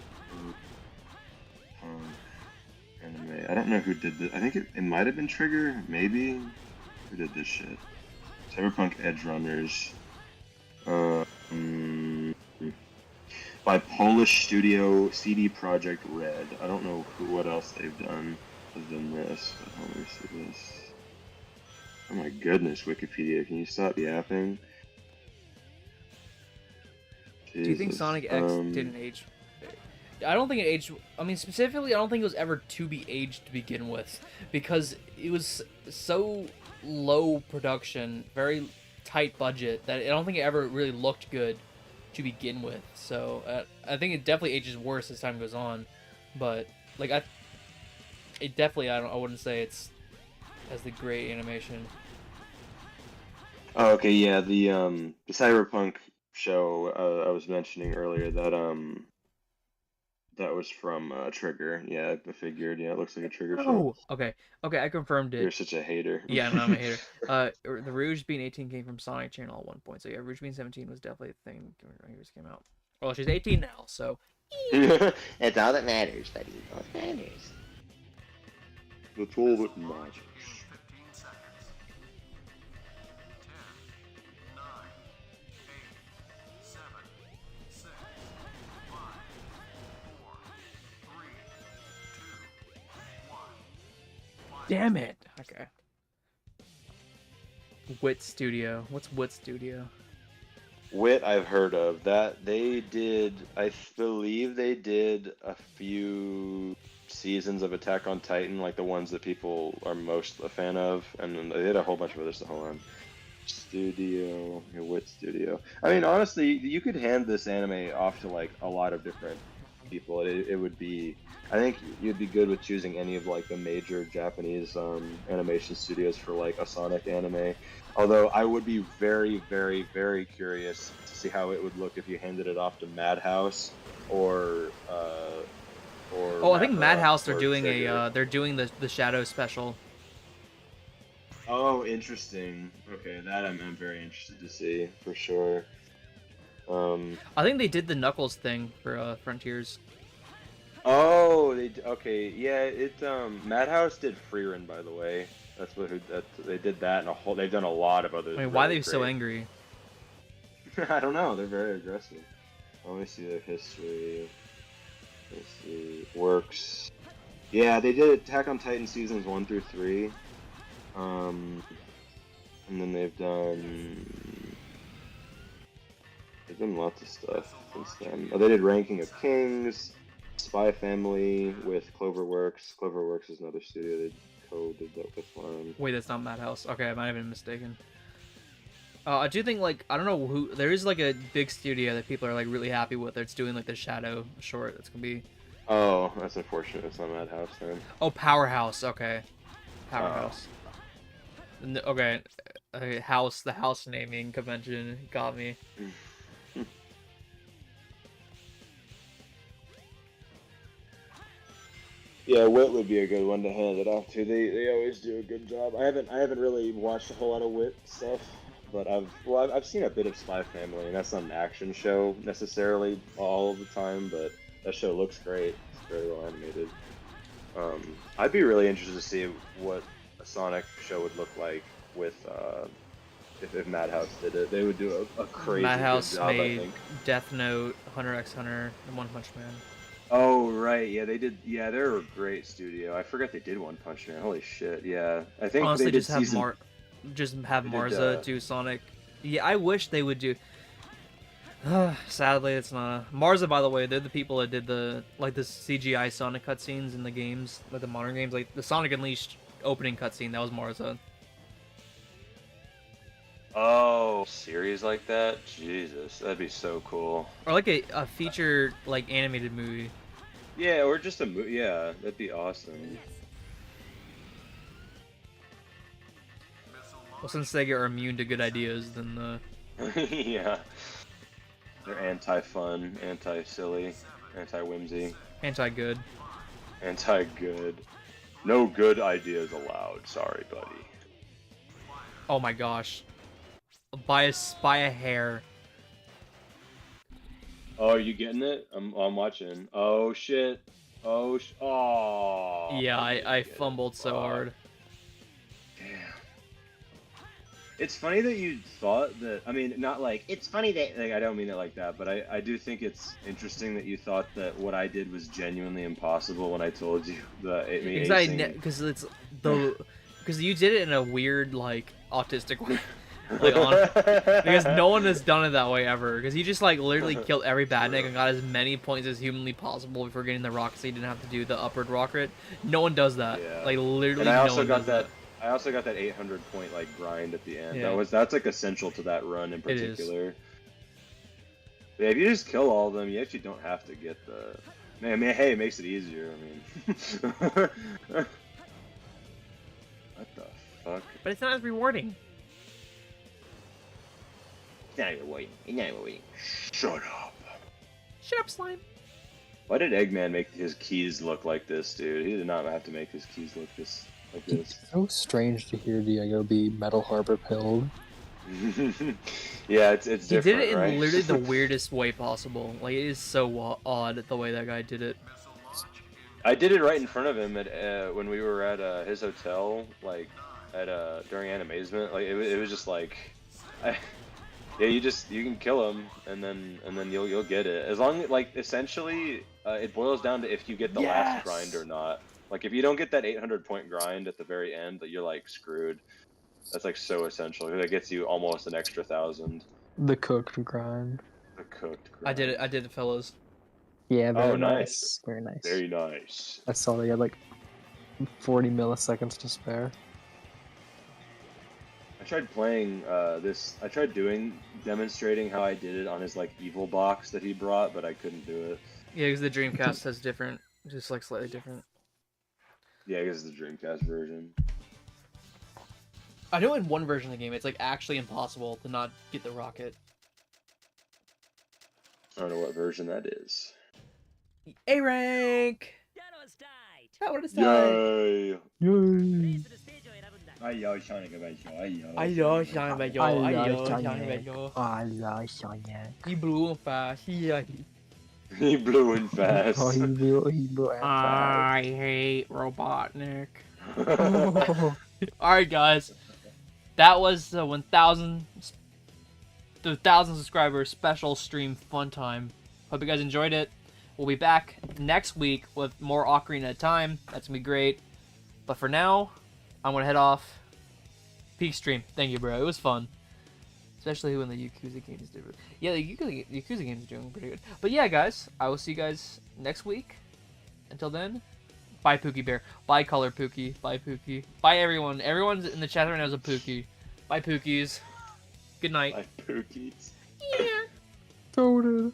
anime. I don't know who did this. I think it might have been Trigger, maybe. Who did this shit? Cyberpunk Edge Runners. by Polish studio CD Projekt Red. I don't know what else they've done other than this. But let me see this. Oh my goodness, Wikipedia! Can you stop yapping? Do you think Jesus. Sonic X didn't age? I don't think it aged. I mean, specifically, I don't think it was ever to be aged to begin with, because it was so low production, very tight budget, that I don't think it ever really looked good to begin with. So I think it definitely ages worse as time goes on. But like it definitely I wouldn't say it's has the great animation. Oh, okay, yeah, the Cyberpunk show I was mentioning earlier that was from Trigger. Yeah, I figured. Yeah, it looks like a Trigger film. Oh, okay, I confirmed it. You're such a hater. Yeah, no, I'm a hater. The Rouge being 18 came from Sonic Channel at one point. So yeah, Rouge being 17 was definitely a thing when Rouge came out. Well, she's 18 now, so. That's all that matters, buddy. All that matters. That's all that matters. Damn it. Okay. Wit Studio. What's Wit Studio? Wit, I've heard of that. They did, I believe they did a few seasons of Attack on Titan, like the ones that people are most a fan of, and then they did a whole bunch of other stuff. Hold on. Studio, your Wit Studio. I mean, honestly, you could hand this anime off to like a lot of different people. It would be, I think you'd be good with choosing any of like the major Japanese animation studios for like a Sonic anime. Although I would be very, very, very curious to see how it would look if you handed it off to Madhouse or I think Madhouse they're or doing Trigger. they're doing the Shadow special. Oh, interesting. Okay, that I'm very interested to see for sure. I think they did the Knuckles thing for Frontiers. Oh, okay, yeah. Madhouse did Freerun, by the way. They did that and they've done a lot of other. I mean, why are really they so great- angry? I don't know. They're very aggressive. Let me see their history. Let's see. Works. Yeah, they did Attack on Titan seasons 1 through 3. And then they've done lots of stuff since then. Oh, they did Ranking of Kings, Spy Family with Cloverworks. Cloverworks is another studio they co-did that with one. Wait, that's not Madhouse. Okay, I might have been mistaken. I do think like I don't know who there is like a big studio that people are like really happy with. That's doing like the Shadow short. That's gonna be. Oh, that's unfortunate. It's not Madhouse then. Oh, Powerhouse. Okay, Powerhouse. Okay, the house naming convention got me. Yeah, Wit would be a good one to hand it off to. They always do a good job. I haven't really watched a whole lot of Wit stuff, but I've seen a bit of Spy Family, and that's not an action show necessarily all of the time, but that show looks great. It's very well animated. I'd be really interested to see what a Sonic show would look like with if Madhouse did it. They would do a crazy Madhouse good job, I made think. Death Note, Hunter x Hunter, and One Punch Man. Oh right, yeah, they did. Yeah, they're a great studio. I forgot they did One Punch Man. Holy shit, yeah. I think Honestly, they did just have season. They did, Marza do Sonic. Yeah, I wish they would do. Sadly, it's not. Marza, by the way, they're the people that did the CGI Sonic cutscenes in the games, like the modern games, like the Sonic Unleashed opening cutscene. That was Marza. Oh, series like that? Jesus, that'd be so cool. Or like a feature like animated movie. Yeah, or just a movie. Yeah, that'd be awesome. Well, since Sega are immune to good ideas, then Yeah. They're anti-fun, anti-silly, anti-whimsy, anti-good. anti-good. No good ideas allowed. Sorry, buddy. Oh my gosh. By a hair. Oh, are you getting it? I'm watching. Oh shit. Oh Yeah, I fumbled so hard. Damn. It's funny that you thought that. I mean, not like it's funny that like I don't mean it like that, but I do think it's interesting that you thought that what I did was genuinely impossible when I told you that it me acing. Because it's the because you did it in a weird like autistic way. Like on because no one has done it that way ever. Because you just like literally killed every badnik and got as many points as humanly possible before getting the rocket, so you didn't have to do the upward rocket. No one does that. Yeah. Like literally, And I also no one got does that. I also got that 800 point like grind at the end. Yeah. That's like essential to that run in It is. particular. Yeah, if you just kill all of them, you actually don't have to get the. I mean, hey, it makes it easier. I mean, what the fuck? But it's not as rewarding. It's not even waiting. It's not even waiting. Shut up. Shut up, slime. Why did Eggman make his keys look like this, dude? He did not have to make his keys look like this. It's so strange to hear Diego be Metal Harbor pilled. Yeah, it's different, He did it in right? literally the weirdest way possible. Like it is so odd the way that guy did it. I did it right in front of him at when we were at his hotel, like at during Animazement. Like it was just like, yeah, you can kill him and then you'll get it as long like essentially it boils down to if you get the last grind or not. Like if you don't get that 800 point grind at the very end, that you're like screwed. That's like so essential because it gets you almost an extra 1,000. The cooked grind. The cooked grind. I did it, fellas. Yeah, very Oh, nice. nice. Very nice. Very nice. I saw they had like 40 milliseconds to spare. I tried playing this. I tried demonstrating how I did it on his like evil box that he brought, but I couldn't do it. Yeah, because the Dreamcast has different, just like slightly different. Yeah, I guess it's the Dreamcast version. I know in one version of the game, it's like actually impossible to not get the rocket. I don't know what version that is. A rank. That was tight. That would have died. Yay! Yay! Ayo, He blew him fast. He blew in fast. Oh, he blew I hate Robotnik. Alright, guys. That was the 1,000 subscriber special stream fun time. Hope you guys enjoyed it. We'll be back next week with more Ocarina of Time. That's gonna be great. But for now, I'm gonna head off. Peak stream. Thank you, bro. It was fun. Especially when the Yakuza games do it. Yeah, the Yakuza games are doing pretty good. But yeah, guys, I will see you guys next week. Until then, bye, Pookie Bear. Bye, Color Pookie. Bye, Pookie. Bye, everyone. Everyone's in the chat right now is a Pookie. Bye, Pookies. Good night. Bye, Pookies. Yeah. Soda.